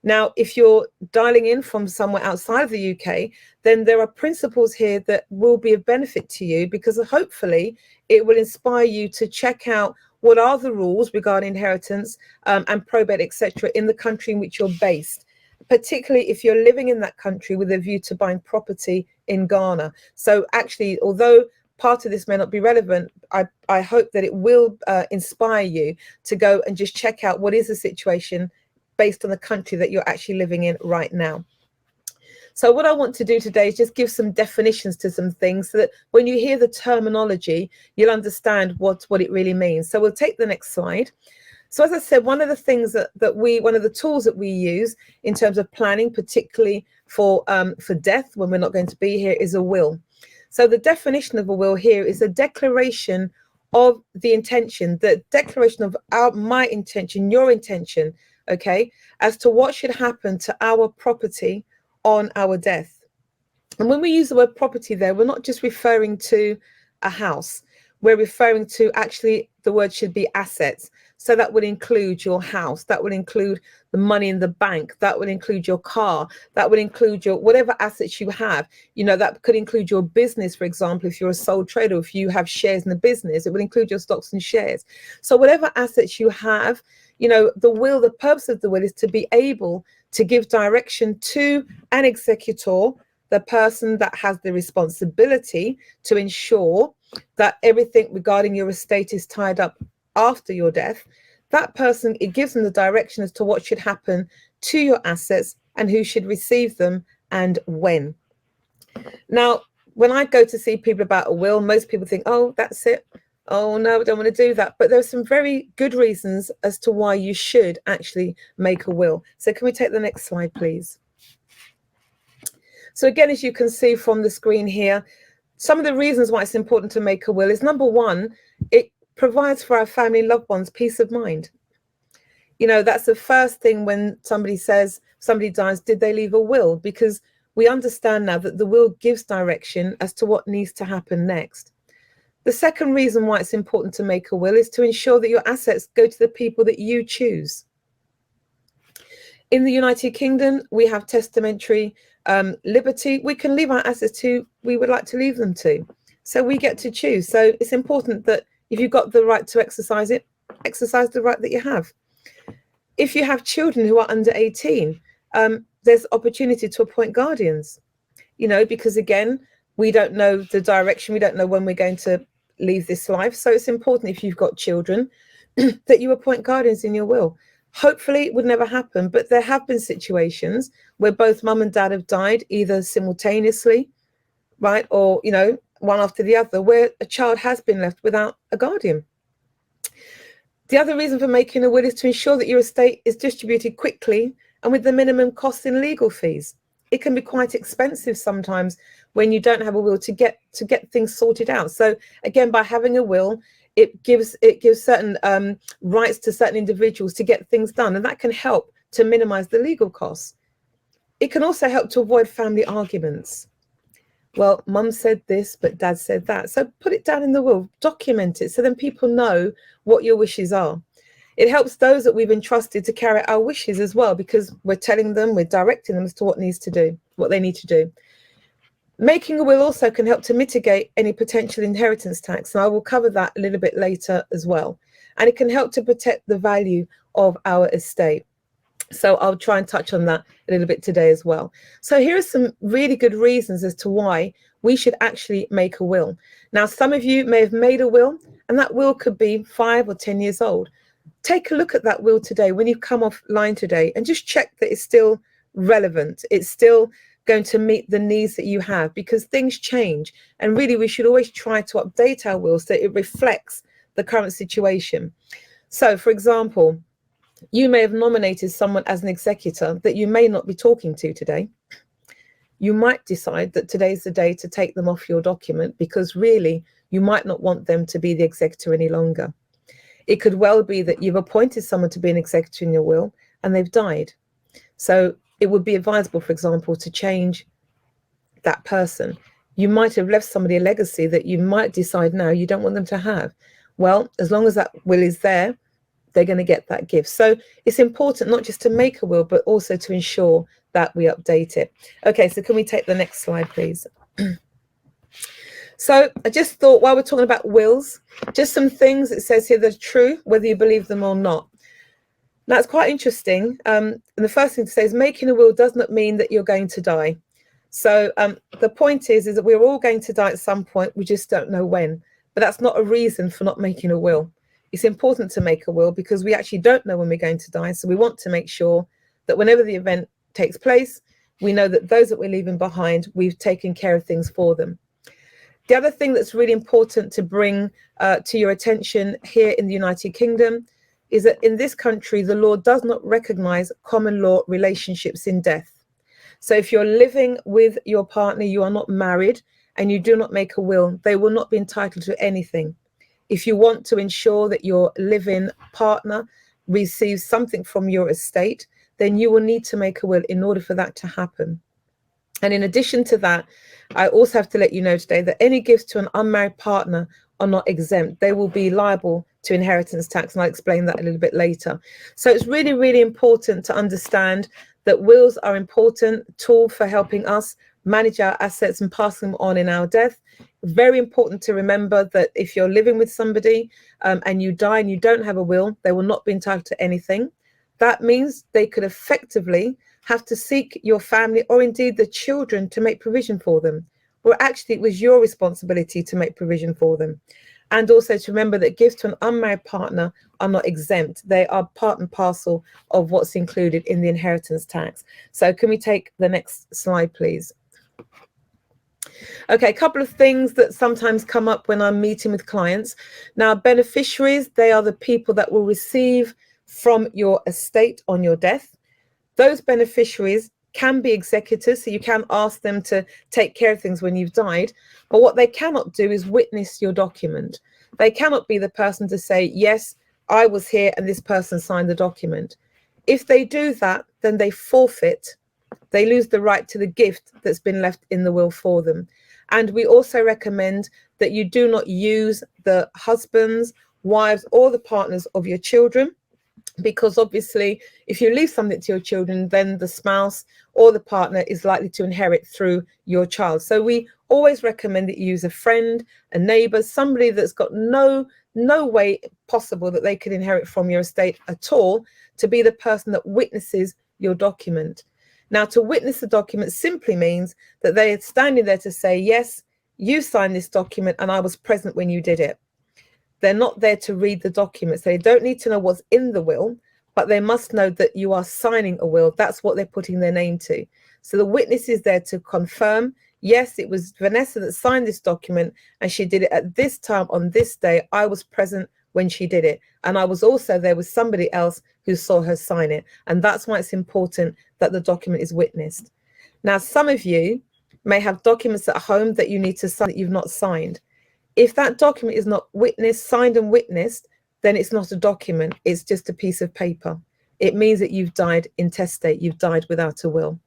Now, if you're dialing in from somewhere outside of the UK, then there are principles here that will be of benefit to you because hopefully it will inspire you to check out what are the rules regarding inheritance and probate, etc., in the country in which you're based, particularly if you're living in that country with a view to buying property in Ghana. So actually, although part of this may not be relevant, I hope that it will inspire you to go and just check out what is the situation based on the country that you're actually living in right now. So what I want to do today is just give some definitions to some things so that when you hear the terminology, you'll understand what it really means. So we'll take the next slide. So as I said, one of the things one of the tools that we use in terms of planning, particularly for death, when we're not going to be here, is a will. So the definition of a will here is a declaration of the intention, the declaration of my intention, your intention, okay, as to what should happen to our property on our death. And when we use the word property there, we're not just referring to a house. We're referring to, actually, the word should be assets. So that would include your house, that would include the money in the bank, that would include your car, that would include your whatever assets you have. You know, that could include your business, for example, if you're a sole trader, if you have shares in the business, it would include your stocks and shares. So whatever assets you have, you know, the purpose of the will is to be able to give direction to an executor, the person that has the responsibility to ensure that everything regarding your estate is tied up after your death. That person, it gives them the direction as to what should happen to your assets and who should receive them and when. Now, when I go to see people about a will, most people think, oh, that's it. Oh, no, I don't want to do that. But there are some very good reasons as to why you should actually make a will. So can we take the next slide, please? So again, as you can see from the screen here, some of the reasons why it's important to make a will is, number one, it provides for our family and loved ones peace of mind. You know, that's the first thing when somebody says somebody dies, did they leave a will? Because we understand now that the will gives direction as to what needs to happen next. The second reason why it's important to make a will is to ensure that your assets go to the people that you choose. In the United Kingdom, we have testamentary liberty. We can leave our assets to we would like to leave them to. So we get to choose. So it's important that if you've got the right to exercise it, exercise the right that you have. If you have children who are under 18, there's opportunity to appoint guardians, you know, because again, we don't know the direction, we don't know when we're going to leave this life. So it's important, if you've got children, that you appoint guardians in your will. Hopefully it would never happen, but there have been situations where both mum and dad have died either simultaneously, right, or, you know, one after the other, where a child has been left without a guardian. The other reason for making a will is to ensure that your estate is distributed quickly and with the minimum cost in legal fees. It can be quite expensive sometimes when you don't have a will to get things sorted out. So again, by having a will, it gives certain rights to certain individuals to get things done, and that can help to minimize the legal costs. It can also help to avoid family arguments. Well, mum said this, but dad said that. So put it down in the will, document it, so then people know what your wishes are. It helps those that we've entrusted to carry out our wishes as well, because we're telling them, we're directing them as to what they need to do. Making a will also can help to mitigate any potential inheritance tax, and I will cover that a little bit later as well. And it can help to protect the value of our estate. So I'll try and touch on that a little bit today as well. So here are some really good reasons as to why we should actually make a will. Now, some of you may have made a will, and that will could be 5 or 10 years old. Take a look at that will today when you come offline today, and just check that it's still relevant. It's still going to meet the needs that you have, because things change. And really, we should always try to update our will so it reflects the current situation. So, for example, you may have nominated someone as an executor that you may not be talking to today. You might decide that today's the day to take them off your document, because really you might not want them to be the executor any longer. It could well be that you've appointed someone to be an executor in your will and they've died. So it would be advisable, for example, to change that person. You might have left somebody a legacy that you might decide now you don't want them to have. Well, as long as that will is there, they're going to get that gift. So it's important not just to make a will, but also to ensure that we update it. Okay, so can we take the next slide, please? So I just thought, while we're talking about wills, just some things it says here that are true, whether you believe them or not. Now, it's quite interesting. And the first thing to say is making a will does not mean that you're going to die. So the point is that we're all going to die at some point. We just don't know when. But that's not a reason for not making a will. It's important to make a will because we actually don't know when we're going to die. So we want to make sure that whenever the event takes place, we know that those that we're leaving behind, we've taken care of things for them. The other thing that's really important to bring to your attention here in the United Kingdom is that in this country, the law does not recognize common law relationships in death. So if you're living with your partner, you are not married, and you do not make a will, they will not be entitled to anything. If you want to ensure that your living partner receives something from your estate, then you will need to make a will in order for that to happen. And in addition to that, I also have to let you know today that any gifts to an unmarried partner are not exempt. They will be liable to inheritance tax, and I'll explain that a little bit later. So it's really, really important to understand that wills are an important tool for helping us manage our assets and pass them on in our death. Very important to remember that if you're living with somebody and you die and you don't have a will, they will not be entitled to anything. That means they could effectively have to seek your family or indeed the children to make provision for them. Well, actually, it was your responsibility to make provision for them. And also to remember that gifts to an unmarried partner are not exempt. They are part and parcel of what's included in the inheritance tax. So can we take the next slide, please? Okay, a couple of things that sometimes come up when I'm meeting with clients. Now, beneficiaries, they are the people that will receive from your estate on your death. Those beneficiaries can be executors, so you can ask them to take care of things when you've died. But what they cannot do is witness your document. They cannot be the person to say, yes, I was here and this person signed the document. If they do that, then they forfeit. They lose the right to the gift that's been left in the will for them. And we also recommend that you do not use the husbands, wives, or the partners of your children, because obviously if you leave something to your children, then the spouse or the partner is likely to inherit through your child. So we always recommend that you use a friend, a neighbor, somebody that's got no way possible that they could inherit from your estate at all, to be the person that witnesses your document. Now, to witness the document simply means that they are standing there to say, yes, you signed this document and I was present when you did it. They're not there to read the documents. They don't need to know what's in the will, but they must know that you are signing a will. That's what they're putting their name to. So the witness is there to confirm, yes, it was Vanessa that signed this document and she did it at this time on this day. I was present when she did it. And I was also there with somebody else who saw her sign it. And that's why it's important that the document is witnessed. Now, some of you may have documents at home that you need to sign that you've not signed. If that document is not witnessed, signed and witnessed, then it's not a document. It's just a piece of paper. It means that you've died intestate. You've died without a will.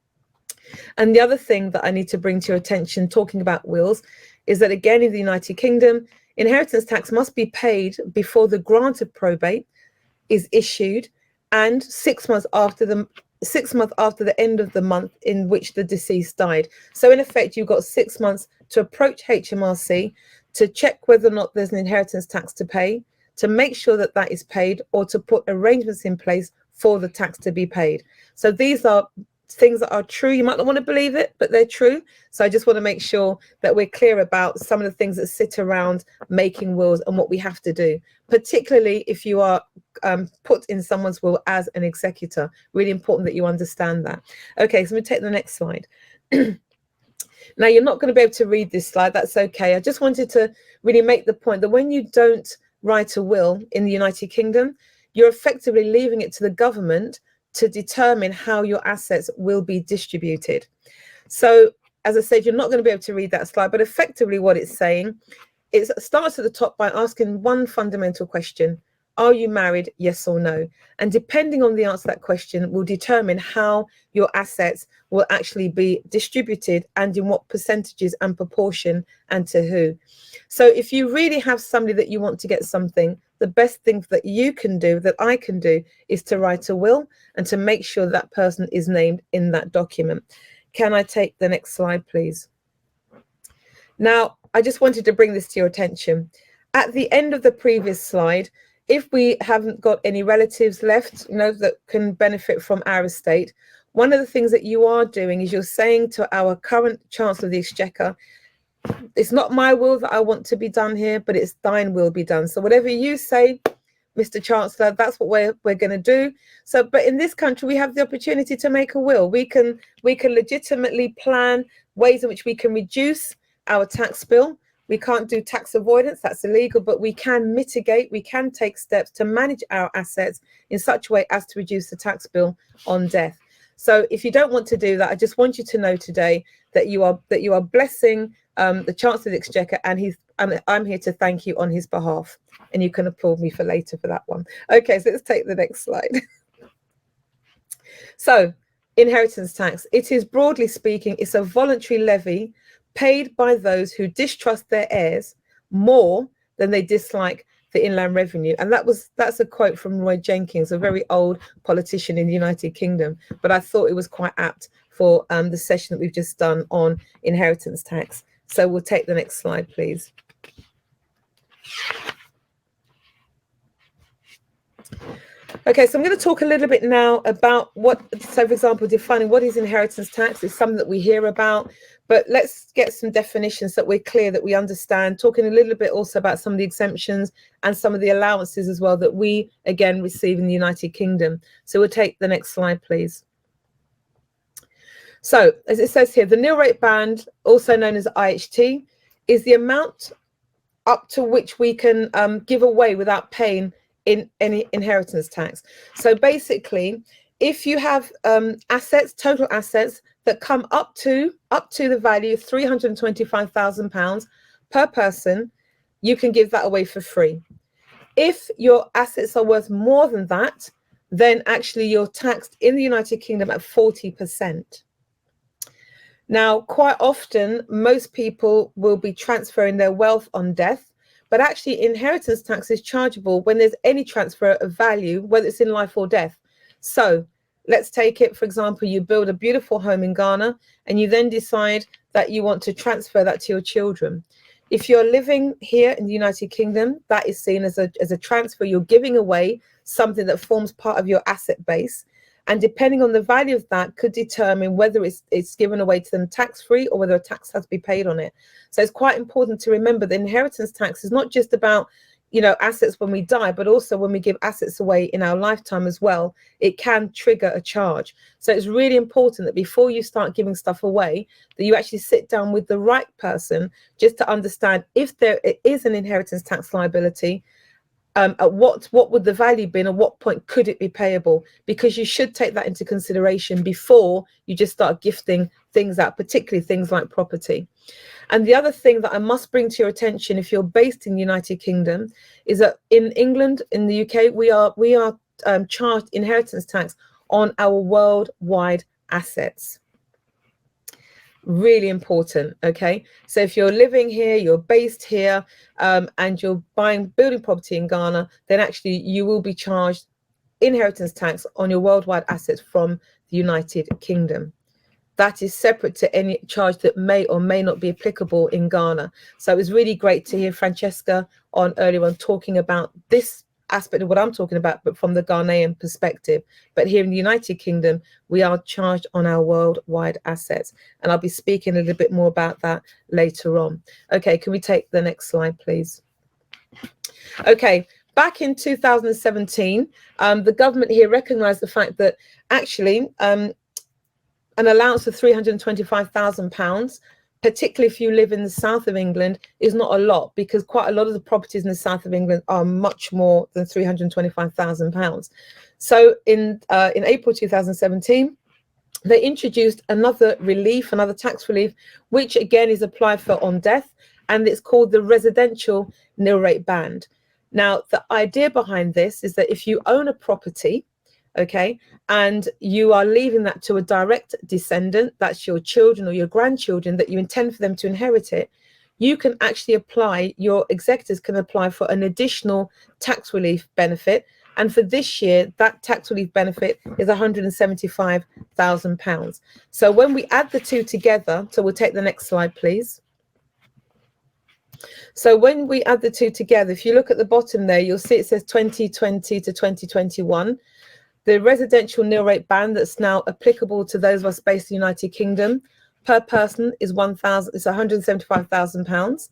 And the other thing that I need to bring to your attention, talking about wills, is that again, in the United Kingdom, inheritance tax must be paid before the grant of probate is issued and 6 months after the end of the month in which the deceased died. So in effect, you've got 6 months to approach HMRC to check whether or not there's an inheritance tax to pay, to make sure that that is paid, or to put arrangements in place for the tax to be paid. So these are things that are true. You might not want to believe it, but they're true. So I just want to make sure that we're clear about some of the things that sit around making wills and what we have to do, particularly if you are put in someone's will as an executor. Really important that you understand that. Okay, so we take the next slide. Now, you're not going to be able to read this slide. That's okay. I just wanted to really make the point that when you don't write a will in the United Kingdom, you're effectively leaving it to the government to determine how your assets will be distributed. So, as I said, you're not going to be able to read that slide, but effectively what it's saying is it starts at the top by asking one fundamental question. Are you married? Yes or no? And depending on the answer to that question will determine how your assets will actually be distributed and in what percentages and proportion and to who. So if you really have somebody that you want to get something, the best thing that you can do, that I can do, is to write a will and to make sure that person is named in that document. Can I take the next slide, please? Now, I just wanted to bring this to your attention. At the end of the previous slide, if we haven't got any relatives left, that can benefit from our estate, one of the things that you are doing is you're saying to our current Chancellor of the Exchequer, it's not my will that I want to be done here, but it's thine will be done. So whatever you say, Mr. Chancellor, that's what we're going to do. So, but in this country, we have the opportunity to make a will. We can legitimately plan ways in which we can reduce our tax bill. We can't do tax avoidance, that's illegal, but we can mitigate, we can take steps to manage our assets in such a way as to reduce the tax bill on death. So if you don't want to do that, I just want you to know today that you are blessing the Chancellor of the Exchequer, and I'm here to thank you on his behalf. And you can applaud me for later for that one. Okay, so let's take the next slide. So, inheritance tax. It is, broadly speaking, it's a voluntary levy paid by those who distrust their heirs more than they dislike the Inland Revenue. And that's a quote from Roy Jenkins, a very old politician in the United Kingdom. But I thought it was quite apt for the session that we've just done on inheritance tax. So we'll take the next slide, please. Okay, so I'm going to talk a little bit now about so for example, defining what is inheritance tax is something that we hear about, but let's get some definitions so that we're clear, that we understand, talking a little bit also about some of the exemptions and some of the allowances as well that we, again, receive in the United Kingdom. So we'll take the next slide, please. So, as it says here, the nil rate band, also known as IHT, is the amount up to which we can give away without paying in any inheritance tax. So basically, if you have assets, total assets that come up to the value of £325,000 per person, you can give that away for free. If your assets are worth more than that, then actually you're taxed in the United Kingdom at 40%. Now, quite often, most people will be transferring their wealth on death, but actually inheritance tax is chargeable when there's any transfer of value, whether it's in life or death. So let's take it, for example, you build a beautiful home in Ghana and you then decide that you want to transfer that to your children. If you're living here in the United Kingdom, that is seen as a transfer. You're giving away something that forms part of your asset base. And depending on the value of that could determine whether it's given away to them tax-free or whether a tax has to be paid on it. So it's quite important to remember the inheritance tax is not just about, you know, assets when we die, but also when we give assets away in our lifetime as well, it can trigger a charge. So it's really important that before you start giving stuff away, that you actually sit down with the right person just to understand if there is an inheritance tax liability. At what would the value be and at what point could it be payable? Because you should take that into consideration before you just start gifting things out, particularly things like property. And the other thing that I must bring to your attention, if you're based in the United Kingdom, is that in England, in the UK, we are charged inheritance tax on our worldwide assets. Really important. Okay, so if you're living here, you're based here, and you're building property in Ghana, then actually you will be charged inheritance tax on your worldwide assets from the United Kingdom. That is separate to any charge that may or may not be applicable in Ghana. So it was really great to hear Francesca earlier on talking about this aspect of what I'm talking about, but from the Ghanaian perspective. But here in the United Kingdom, we are charged on our worldwide assets. And I'll be speaking a little bit more about that later on. Okay, can we take the next slide, please? Okay, back in 2017, the government here recognized the fact that actually an allowance of £325,000, particularly if you live in the south of England, is not a lot, because quite a lot of the properties in the south of England are much more than £325,000. So in April 2017, they introduced another relief, another tax relief, which again is applied for on death, and it's called the residential nil rate band. Now, the idea behind this is that if you own a property, okay, and you are leaving that to a direct descendant, that's your children or your grandchildren, that you intend for them to inherit it, you can actually apply, your executors can apply for an additional tax relief benefit. And for this year, that tax relief benefit is £175,000. So when we add the two together, so we'll take the next slide, please. So when we add the two together, if you look at the bottom there, you'll see it says 2020 to 2021. The residential nil rate band that's now applicable to those of us based in the United Kingdom per person is £175,000.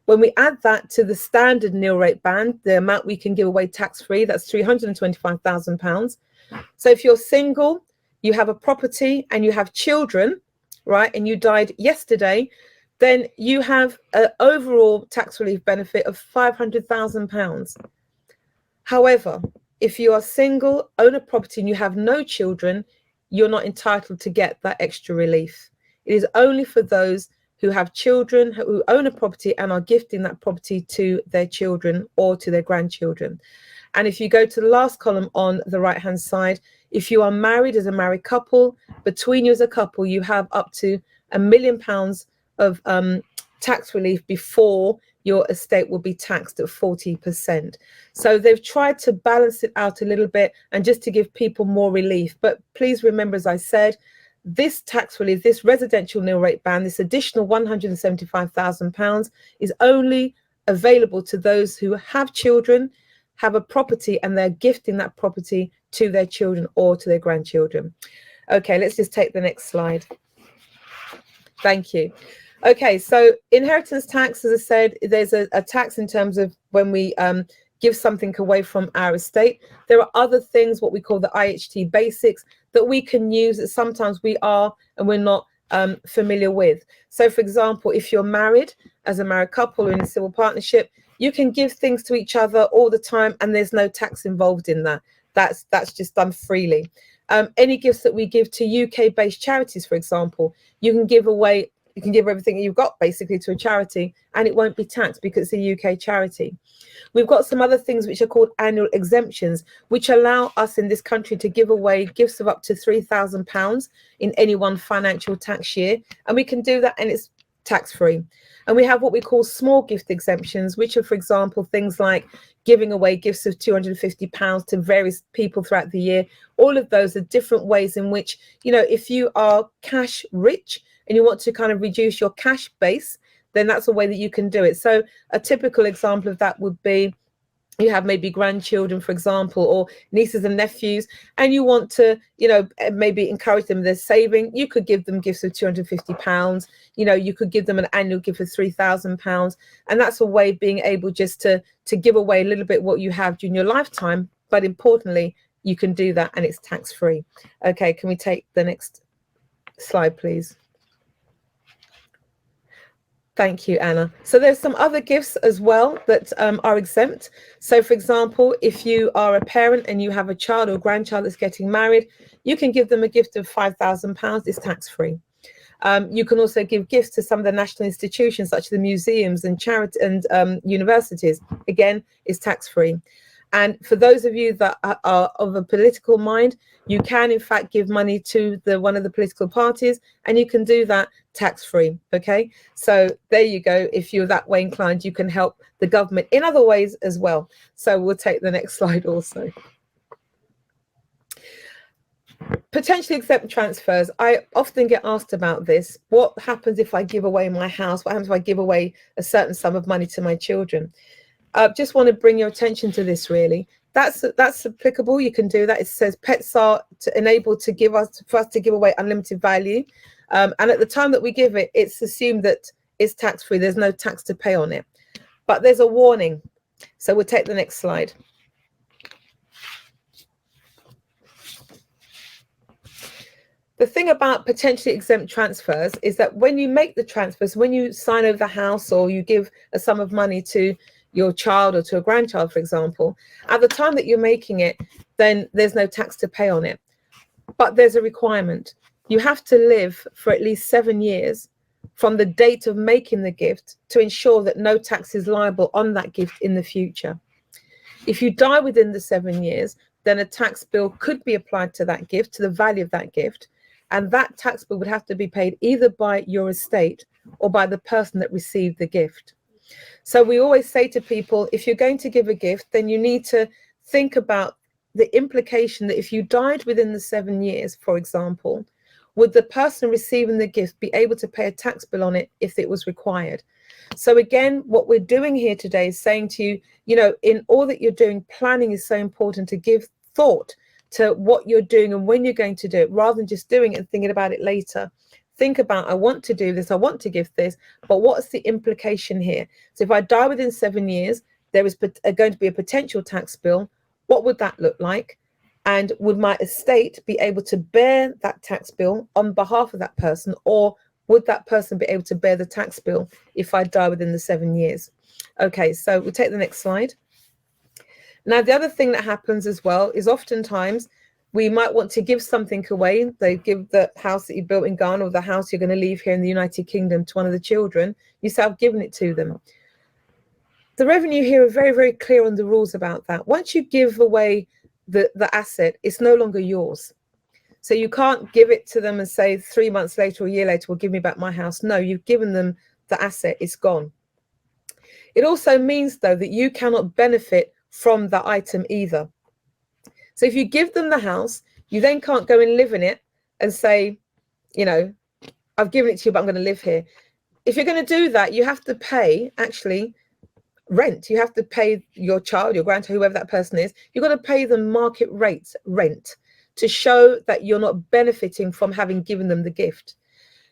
When we add that to the standard nil rate band, the amount we can give away tax-free, that's £325,000. So if you're single, you have a property and you have children, right, and you died yesterday, then you have an overall tax relief benefit of £500,000. However, if you are single, own a property and you have no children, you're not entitled to get that extra relief. It is only for those who have children, who own a property and are gifting that property to their children or to their grandchildren. And if you go to the last column on the right-hand side, if you are married as a married couple, between you as a couple, you have up to £1 million of tax relief before your estate will be taxed at 40%. So they've tried to balance it out a little bit and just to give people more relief. But please remember, as I said, this tax relief, this residential nil rate ban, this additional £175,000 is only available to those who have children, have a property, and they're gifting that property to their children or to their grandchildren. Okay, let's just take the next slide. Thank you. Okay, so inheritance tax, as I said, there's a tax in terms of when we give something away from our estate. There are other things, what we call the IHT basics, that we can use that sometimes we are and we're not familiar with. So, for example, if you're married as a married couple or in a civil partnership, you can give things to each other all the time and there's no tax involved in that. That's just done freely. Any gifts that we give to UK-based charities, for example, you can give away. You can give everything you've got basically to a charity and it won't be taxed because it's a UK charity. We've got some other things which are called annual exemptions, which allow us in this country to give away gifts of up to £3,000 in any one financial tax year. And we can do that, and it's tax-free. And we have what we call small gift exemptions, which are, for example, things like giving away gifts of £250 to various people throughout the year. All of those are different ways in which, you know, if you are cash rich and you want to kind of reduce your cash base, then that's a way that you can do it. So a typical example of that would be, you have maybe grandchildren, for example, or nieces and nephews, and you want to, you know, maybe encourage them, they're saving. You could give them gifts of £250. You know, you could give them an annual gift of £3,000. And that's a way of being able just to give away a little bit what you have during your lifetime. But importantly, you can do that and it's tax-free. Okay, can we take the next slide, please? Thank you, Anna. So there's some other gifts as well that are exempt. So, for example, if you are a parent and you have a child or grandchild that's getting married, you can give them a gift of £5,000. It's tax-free. You can also give gifts to some of the national institutions, such as the museums and charity and universities. Again, it's tax-free. And for those of you that are of a political mind, you can in fact give money to one of the political parties, and you can do that tax-free. Okay, so there you go. If you're that way inclined, you can help the government in other ways as well. So we'll take the next slide also. Potentially exempt transfers. I often get asked about this. What happens if I give away my house? What happens if I give away a certain sum of money to my children? Just want to bring your attention to this, really. That's applicable. You can do that. It says pets are enabled to give for us to give away unlimited value. And at the time that we give it, it's assumed that it's tax-free. There's no tax to pay on it. But there's a warning. So we'll take the next slide. The thing about potentially exempt transfers is that when you make the transfers, when you sign over the house or you give a sum of money to your child or to a grandchild, for example, at the time that you're making it, then there's no tax to pay on it. But there's a requirement. You have to live for at least 7 years from the date of making the gift to ensure that no tax is liable on that gift in the future. If you die within the 7 years, then a tax bill could be applied to that gift, to the value of that gift. And that tax bill would have to be paid either by your estate or by the person that received the gift. So we always say to people, if you're going to give a gift, then you need to think about the implication that if you died within the 7 years, for example, would the person receiving the gift be able to pay a tax bill on it if it was required? So again, what we're doing here today is saying to you, you know, in all that you're doing, planning is so important, to give thought to what you're doing and when you're going to do it, rather than just doing it and thinking about it later. Think about, I want to do this, I want to give this, but what's the implication here? So if I die within 7 years, there is going to be a potential tax bill. What would that look like? And would my estate be able to bear that tax bill on behalf of that person, or would that person be able to bear the tax bill if I die within the 7 years? Okay, so we'll take the next slide. Now, the other thing that happens as well is oftentimes we might want to give something away. They give the house that you built in Ghana or the house you're going to leave here in the United Kingdom to one of the children. You say, I've given it to them. The revenue here are very, very clear on the rules about that. Once you give away the asset, it's no longer yours. So you can't give it to them and say 3 months later or a year later, well, give me back my house. No, you've given them the asset, it's gone. It also means, though, that you cannot benefit from the item either. So if you give them the house, you then can't go and live in it and say, you know, I've given it to you, but I'm going to live here. If you're going to do that, you have to pay actually rent. You have to pay your child, your grandchild, whoever that person is. You've got to pay them market rate rent to show that you're not benefiting from having given them the gift.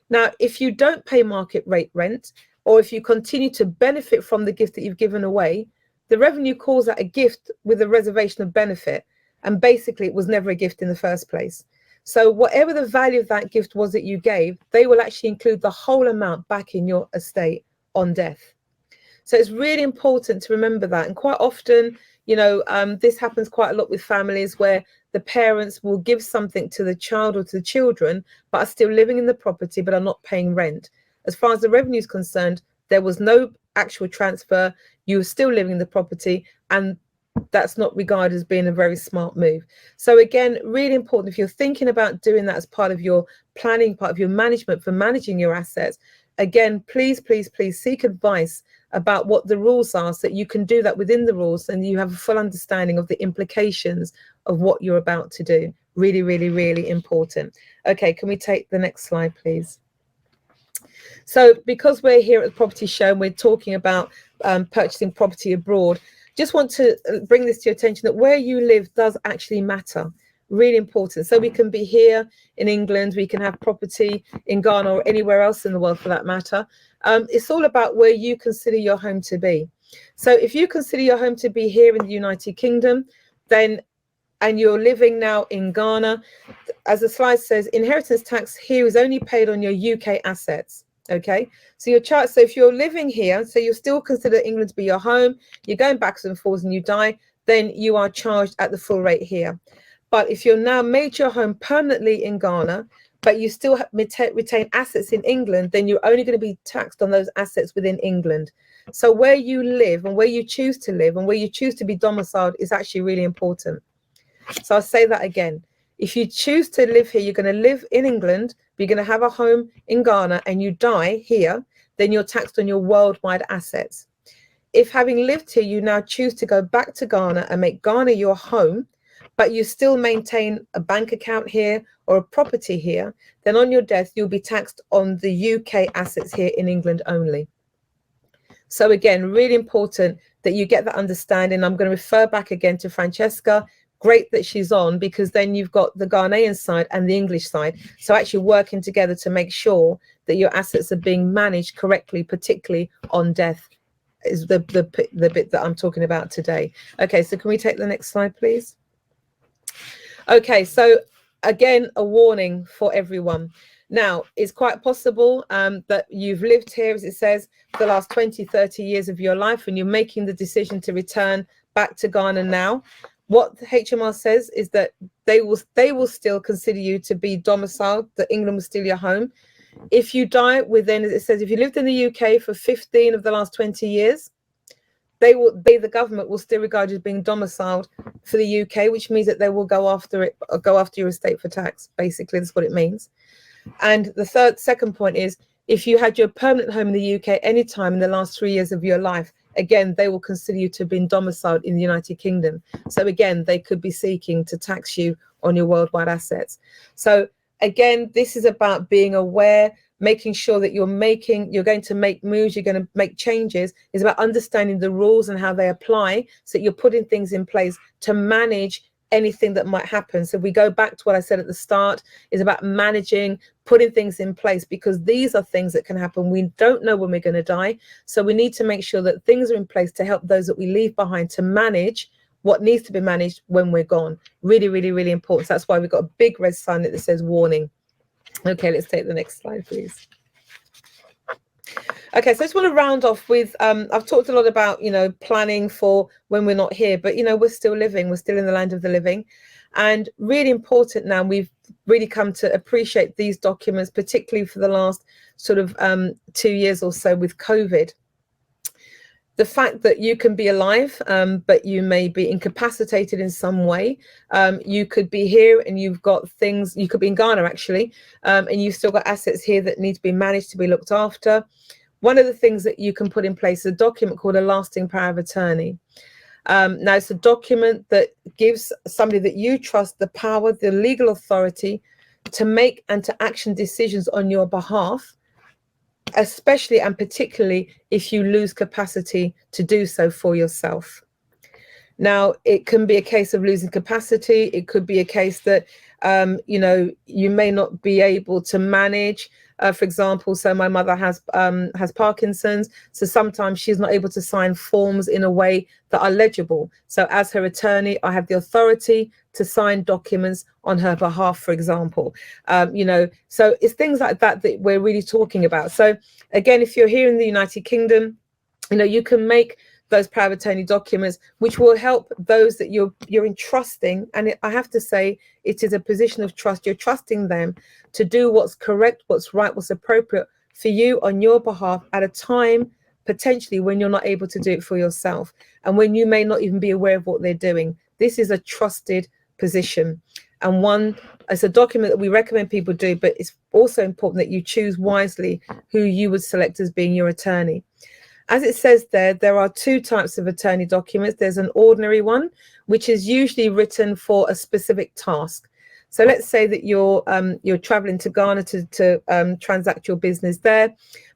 Now, if you don't pay market rate rent, or if you continue to benefit from the gift that you've given away, the revenue calls that a gift with a reservation of benefit. And basically, it was never a gift in the first place. So whatever the value of that gift was that you gave, they will actually include the whole amount back in your estate on death. So it's really important to remember that. And quite often, you know, this happens quite a lot with families where the parents will give something to the child or to the children, but are still living in the property, but are not paying rent. As far as the revenue is concerned, there was no actual transfer. You were still living in the property, and that's not regarded as being a very smart move. So again, really important, if you're thinking about doing that as part of your planning, part of your management for managing your assets, again, please seek advice about what the rules are, so that you can do that within the rules and you have a full understanding of the implications of what you're about to do. Really, really, really important. Okay, can we take the next slide, please? So because we're here at the property show and we're talking about purchasing property abroad, just want to bring this to your attention that where you live does actually matter. Really important. So we can be here in England, we can have property in Ghana or anywhere else in the world for that matter. It's all about where you consider your home to be. So if you consider your home to be here in the United Kingdom, then, and you're living now in Ghana, as the slide says, inheritance tax here is only paid on your UK assets. Okay, so your chart. So if you're living here, so you still consider England to be your home, you're going backwards and forwards and you die, then you are charged at the full rate here. But if you're now made your home permanently in Ghana, but you still retain assets in England, then you're only going to be taxed on those assets within England. So where you live and where you choose to live and where you choose to be domiciled is actually really important. So I'll say that again. If you choose to live here, you're going to live in England, but you're going to have a home in Ghana and you die here, then you're taxed on your worldwide assets. If having lived here, you now choose to go back to Ghana and make Ghana your home, but you still maintain a bank account here or a property here, then on your death, you'll be taxed on the UK assets here in England only. So again, really important that you get that understanding. I'm going to refer back again to Francesca. Great that she's on, because then you've got the Ghanaian side and the English side. So actually working together to make sure that your assets are being managed correctly, particularly on death, is the bit that I'm talking about today. Okay, so can we take the next slide, please? Okay, so again, a warning for everyone. Now, it's quite possible that you've lived here, as it says, for the last 20, 30 years of your life, and you're making the decision to return back to Ghana now. What HMR says is that they will still consider you to be domiciled, that England was still your home. If you die within, as it says, if you lived in the UK for 15 of the last 20 years, the government will still regard you as being domiciled for the UK, which means that they will go after your estate for tax. Basically, that's what it means. And the second point is, if you had your permanent home in the UK any time in the last 3 years of your life, again, they will consider you to have been domiciled in the United Kingdom. So again, they could be seeking to tax you on your worldwide assets. So again, this is about being aware, making sure that you're going to make moves, you're going to make changes. It's about understanding the rules and how they apply, so that you're putting things in place to manage anything that might happen. So if we go back to what I said at the start, is about managing, putting things in place, because these are things that can happen. We don't know when we're going to die. So we need to make sure that things are in place to help those that we leave behind to manage what needs to be managed when we're gone. Really, really, really important. So that's why we've got a big red sign that says warning. Okay, let's take the next slide, please. Okay, so I just want to round off with, I've talked a lot about, planning for when we're not here, but, we're still living, we're still in the land of the living. And really important now, we've really come to appreciate these documents, particularly for the last sort of 2 years or so with COVID. The fact that you can be alive, but you may be incapacitated in some way. You could be here and you've got things, you could be in Ghana actually, and you've still got assets here that need to be managed, to be looked after. One of the things that you can put in place is a document called a lasting power of attorney. Now, it's a document that gives somebody that you trust the power, the legal authority to make and to action decisions on your behalf, especially and particularly if you lose capacity to do so for yourself. Now, it can be a case of losing capacity. It could be a case that, you may not be able to manage. For example, so my mother has Parkinson's, so sometimes she's not able to sign forms in a way that are legible. So as her attorney, I have the authority to sign documents on her behalf, for example. So it's things like that that we're really talking about. So again, if you're here in the United Kingdom, you can make those power of attorney documents, which will help those that you're entrusting. And I have to say, it is a position of trust. You're trusting them to do what's correct, what's right, what's appropriate for you on your behalf at a time, potentially, when you're not able to do it for yourself and when you may not even be aware of what they're doing. This is a trusted position and one It's a document that we recommend people do, but it's also important that you choose wisely who you would select as being your attorney. As it says there are two types of attorney documents. There's an ordinary one, which is usually written for a specific task. So let's say that you're traveling to Ghana to transact your business there,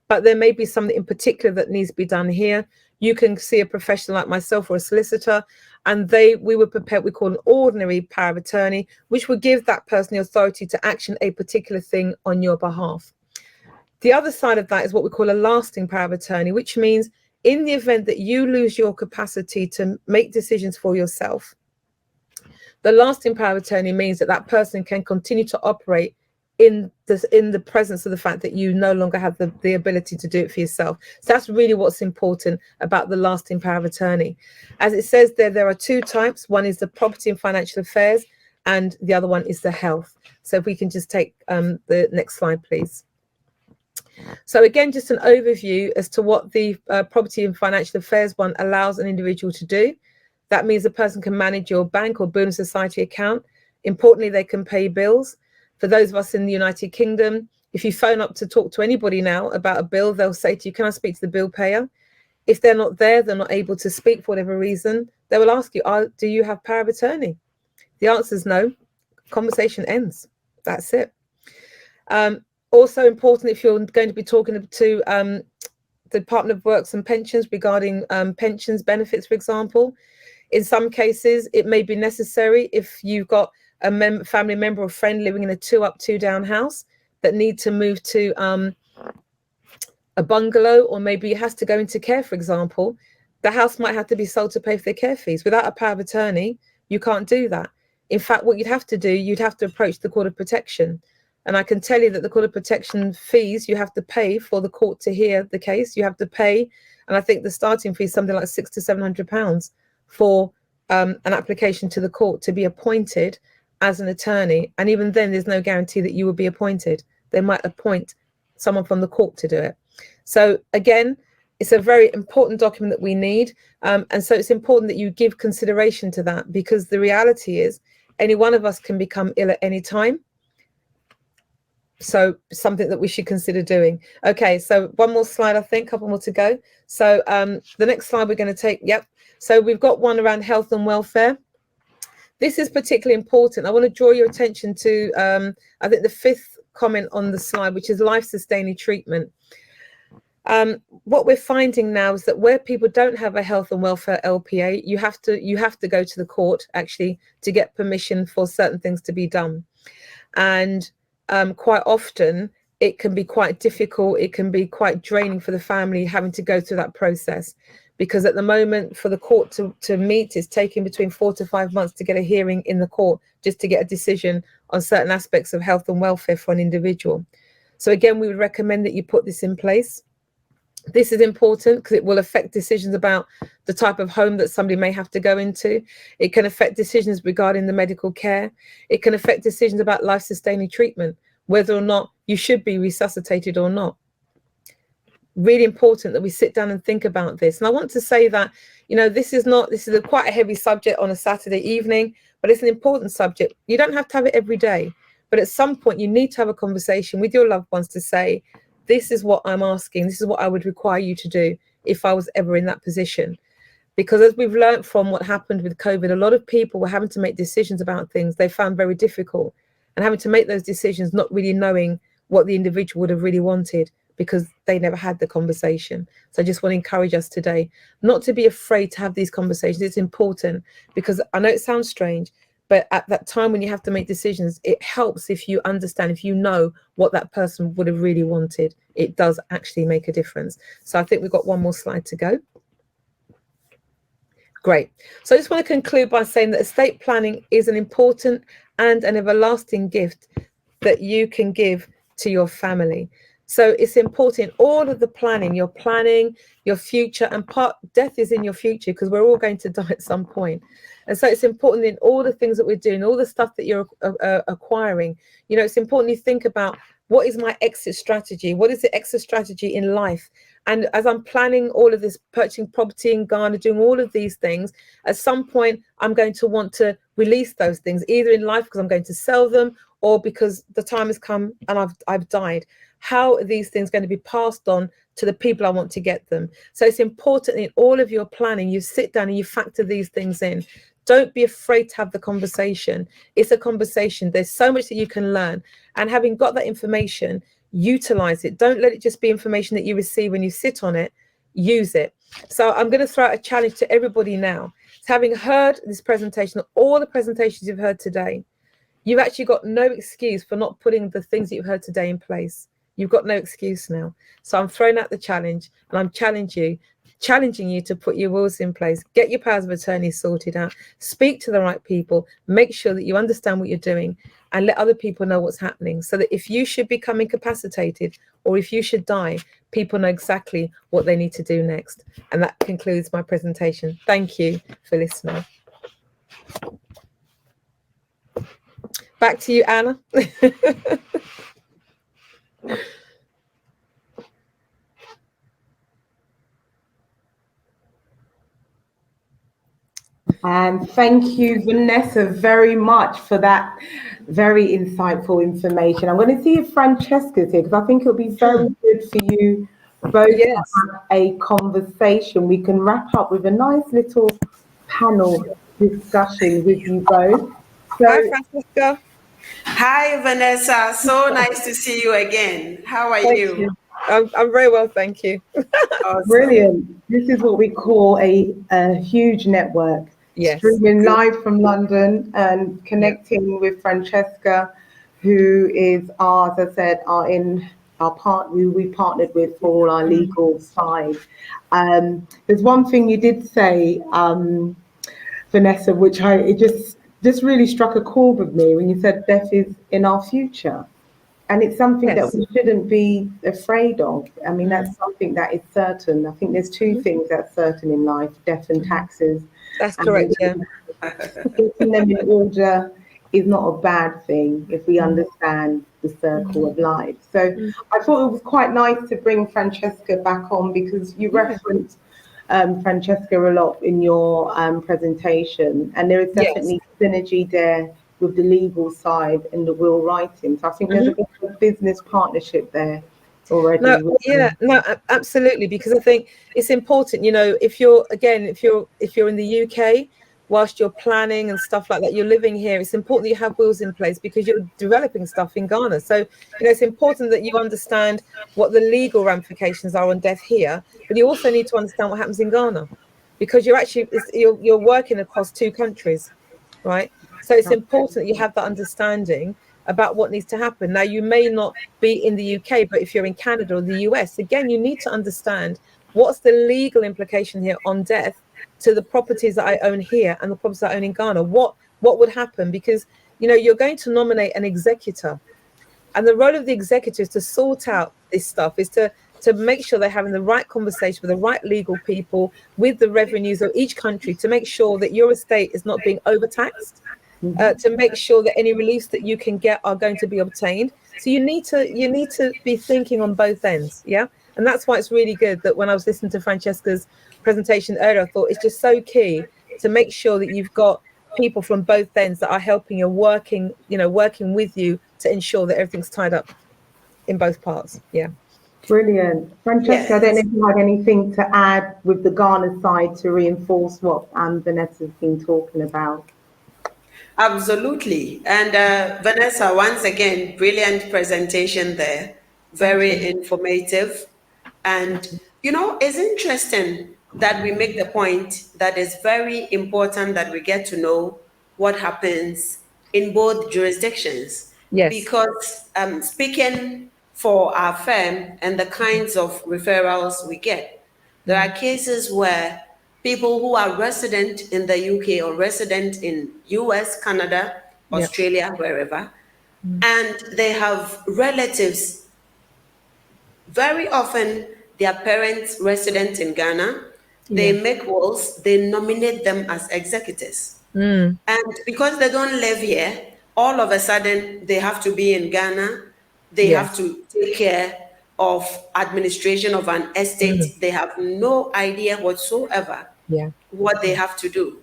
but there may be something in particular that needs to be done here. You can see a professional like myself or a solicitor, and we would prepare what we call an ordinary power of attorney, which would give that person the authority to action a particular thing on your behalf. The other side of that is what we call a lasting power of attorney, which means in the event that you lose your capacity to make decisions for yourself, the lasting power of attorney means that that person can continue to operate in the presence of the fact that you no longer have the ability to do it for yourself. So that's really what's important about the lasting power of attorney. As it says there are two types. One is the property and financial affairs, and the other one is the health. So if we can just take the next slide, please. So again, just an overview as to what the property and financial affairs one allows an individual to do. That means a person can manage your bank or building society account. Importantly, they can pay bills. For those of us in the United Kingdom, if you phone up to talk to anybody now about a bill, they'll say to you, can I speak to the bill payer? If they're not there, they're not able to speak for whatever reason, they will ask you, do you have power of attorney? The answer is no. Conversation ends. That's it. Also important, if you're going to be talking to the Department of Works and Pensions regarding pensions benefits, for example, in some cases, it may be necessary if you've got a family member or friend living in a 2-up, 2-down house that need to move to a bungalow, or maybe it has to go into care, for example. The house might have to be sold to pay for their care fees. Without a power of attorney, you can't do that. In fact, what you'd have to do, you'd have to approach the Court of Protection. And I can tell you that the Court of Protection fees, you have to pay for the court to hear the case. You have to pay, and I think the starting fee is something like £600 to £700 for an application to the court to be appointed as an attorney. And even then, there's no guarantee that you will be appointed. They might appoint someone from the court to do it. So again, it's a very important document that we need. And so it's important that you give consideration to that, because the reality is any one of us can become ill at any time. So something that we should consider doing. Okay, so one more slide, I think, a couple more to go. So the next slide we're going to take, yep. So we've got one around health and welfare. This is particularly important. I want to draw your attention to, I think, the 5th comment on the slide, which is life-sustaining treatment. What we're finding now is that where people don't have a health and welfare LPA, you have to go to the court actually to get permission for certain things to be done. And quite often it can be quite difficult. It can be quite draining for the family having to go through that process, because at the moment for the court to meet, it's taking between 4 to 5 months to get a hearing in the court just to get a decision on certain aspects of health and welfare for an individual. So again, we would recommend that you put this in place. This is important because it will affect decisions about the type of home that somebody may have to go into. It can affect decisions regarding the medical care. It can affect decisions about life-sustaining treatment, whether or not you should be resuscitated or not. Really important that we sit down and think about this. And I want to say that, you know, this is quite a heavy subject on a Saturday evening, but it's an important subject. You don't have to have it every day, but at some point you need to have a conversation with your loved ones to say, this is what I'm asking. This is what I would require you to do if I was ever in that position. Because as we've learned from what happened with COVID, a lot of people were having to make decisions about things they found very difficult, and having to make those decisions not really knowing what the individual would have really wanted because they never had the conversation. So I just want to encourage us today not to be afraid to have these conversations. It's important, because I know it sounds strange, but at that time when you have to make decisions, it helps if you understand, if you know what that person would have really wanted. It does actually make a difference. So I think we've got one more slide to go. Great. So I just want to conclude by saying that estate planning is an important and an everlasting gift that you can give to your family. So it's important, all of the planning, you're planning your future, and death is in your future because we're all going to die at some point. And so it's important in all the things that we're doing, all the stuff that you're acquiring, you know, it's important you think about, what is my exit strategy? What is the exit strategy in life? And as I'm planning all of this, purchasing property in Ghana, doing all of these things, at some point, I'm going to want to release those things, either in life because I'm going to sell them, or because the time has come and I've died. How are these things going to be passed on to the people I want to get them? So it's important in all of your planning, you sit down and you factor these things in. Don't be afraid to have the conversation. It's a conversation. There's so much that you can learn. And having got that information, utilize it. Don't let it just be information that you receive when you sit on it. Use it. So I'm going to throw out a challenge to everybody now. So having heard this presentation, all the presentations you've heard today, you've actually got no excuse for not putting the things that you've heard today in place. You've got no excuse now. So I'm throwing out the challenge, and I'm challenging you to put your wills in place, get your powers of attorney sorted out, speak to the right people, make sure that you understand what you're doing, and let other people know what's happening, so that if you should become incapacitated or if you should die, people know exactly what they need to do next. And that concludes my presentation. Thank you for listening. Back to you, Anna. And thank you, Vanessa, very much for that very insightful information. I'm going to see if Francesca's here, because I think it'll be very good for you both to have a conversation. We can wrap up with a nice little panel discussion with you both. So, hi, Francesca. Hi, Vanessa. So nice to see you again. How are you? I'm very well, thank you. Awesome. Brilliant. This is what we call a huge network. Yes. Streaming live from London and connecting with Francesca, who is our, as I said, who we partnered with for all our legal side. There's one thing you did say, Vanessa, which it just really struck a chord with me when you said death is in our future. And it's something that we shouldn't be afraid of. I mean, that's something that is certain. I think there's two things that's certain in life, death and taxes. That's correct, yeah. Getting them in order is not a bad thing if we understand the circle of life. So I thought it was quite nice to bring Francesca back on, because you referenced Francesca a lot in your presentation, and there is definitely synergy there with the legal side and the will writing. So I think there's a good business partnership there already. No, absolutely, because I think it's important, if you're in the UK, whilst you're planning and stuff like that, you're living here, it's important that you have wills in place, because you're developing stuff in Ghana. So it's important that you understand what the legal ramifications are on death here, but you also need to understand what happens in Ghana, because you're working across two countries, right? So it's important that you have that understanding about what needs to happen. Now, you may not be in the UK, but if you're in Canada or the US, again, you need to understand what's the legal implication here on death to the properties that I own here and the properties that I own in Ghana. What would happen? Because, you're going to nominate an executor, and the role of the executor is to sort out this stuff, is to make sure they're having the right conversation with the right legal people, with the revenues of each country, to make sure that your estate is not being overtaxed, to make sure that any reliefs that you can get are going to be obtained. So you need to be thinking on both ends, yeah? And that's why it's really good that when I was listening to Francesca's presentation earlier, I thought it's just so key to make sure that you've got people from both ends that are helping you, working with you to ensure that everything's tied up in both parts. Yeah. Brilliant. Francesca, I don't know if you had anything to add with the Ghana side to reinforce what Vanessa's been talking about. Absolutely. And Vanessa, once again, brilliant presentation there. Very informative. And, it's interesting that we make the point that it's very important that we get to know what happens in both jurisdictions. Yes. Because speaking for our firm and the kinds of referrals we get, there are cases where people who are resident in the UK or resident in US, Canada, Australia, wherever, and they have relatives, very often their parents resident in Ghana, they make wills, they nominate them as executors. And because they don't live here, all of a sudden they have to be in Ghana, they have to take care of administration of an estate. They have no idea whatsoever what they have to do.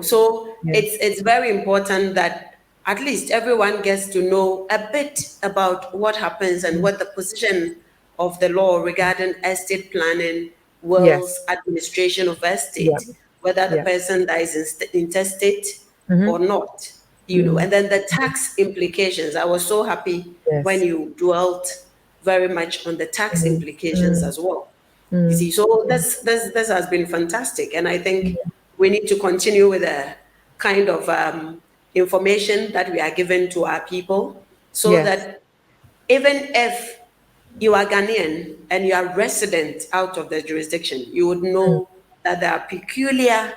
So it's very important that at least everyone gets to know a bit about what happens and what the position of the law regarding estate planning, wills, administration of estate, whether the person dies intestate or not, and then the tax implications. I was so happy when you dwelt very much on the tax implications as well. You see, so this has been fantastic, and I think we need to continue with the kind of information that we are given to our people, so that even if you are Ghanaian and you are resident out of the jurisdiction, you would know that there are peculiar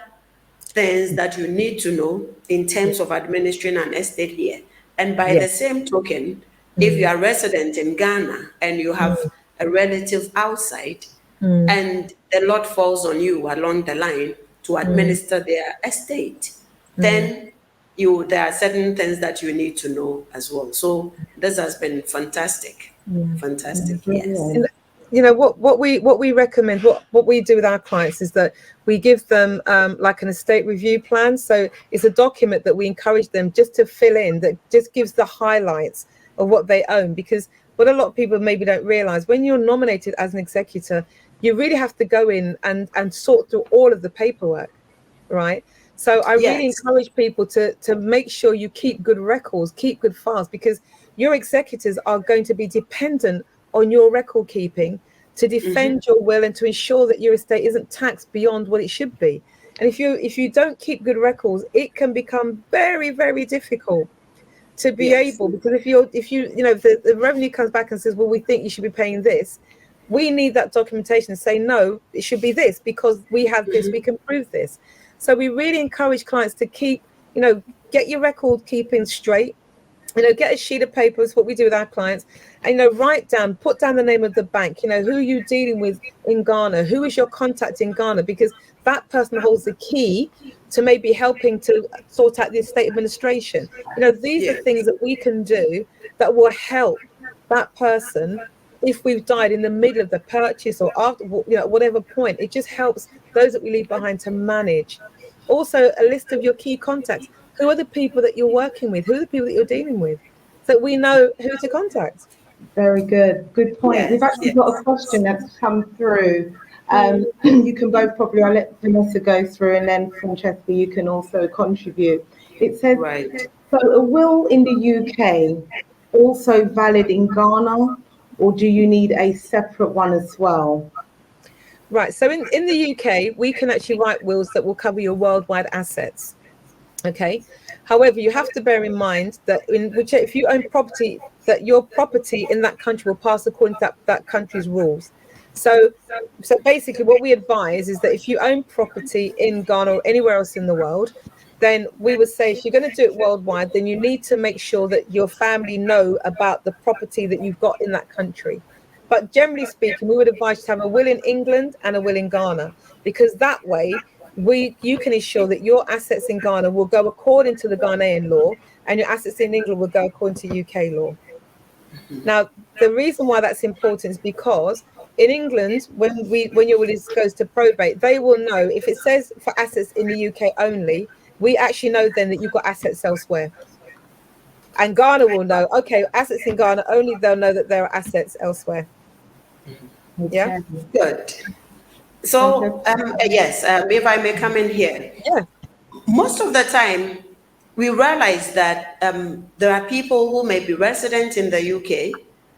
things that you need to know in terms of administering an estate here. And by the same token, if you are resident in Ghana and you have a relative outside, and the lot falls on you along the line to administer their estate, then there are certain things that you need to know as well. So this has been fantastic. Fantastic, yes. And, what we recommend, what we do with our clients is that we give them like an estate review plan. So it's a document that we encourage them just to fill in, that just gives the highlights of what they own. Because what a lot of people maybe don't realize, when you're nominated as an executor, you really have to go in and sort through all of the paperwork, right? So I really encourage people to make sure you keep good records, keep good files, because your executors are going to be dependent on your record keeping to defend your will and to ensure that your estate isn't taxed beyond what it should be. And if you don't keep good records, it can become very, very difficult to be able, because if the revenue comes back and says, well, we think you should be paying this, we need that documentation to say, no, it should be this because we have this, we can prove this. So we really encourage clients to keep, get your record keeping straight. Get a sheet of paper, is what we do with our clients, and put down the name of the bank, who you're dealing with in Ghana, who is your contact in Ghana, because that person holds the key to maybe helping to sort out the estate administration. These are things that we can do that will help that person if we've died in the middle of the purchase or after, whatever point. It just helps those that we leave behind to manage. Also, a list of your key contacts. Who are the people that you're working with? Who are the people that you're dealing with? So we know who to contact. Very good. Good point. We've actually got a question that's come through. You can both probably, I'll let Vanessa go through, and then Francesca, you can also contribute. It says, so a will in the UK also valid in Ghana, or do you need a separate one as well? Right. So in the UK, we can actually write wills that will cover your worldwide assets. Okay. However, you have to bear in mind that if you own property, that your property in that country will pass according to that country's rules. So basically what we advise is that if you own property in Ghana or anywhere else in the world, then we would say if you're going to do it worldwide, then you need to make sure that your family know about the property that you've got in that country. But generally speaking, we would advise you to have a will in England and a will in Ghana, because that way you can ensure that your assets in Ghana will go according to the Ghanaian law and your assets in England will go according to UK law. Now, the reason why that's important is because in England, when your will goes to probate, they will know if it says for assets in the UK only, we actually know then that you've got assets elsewhere. And Ghana will know, okay, assets in Ghana only, they'll know that there are assets elsewhere. Yeah, good. So, if I may come in here. Yeah. Most of the time, we realize that there are people who may be resident in the UK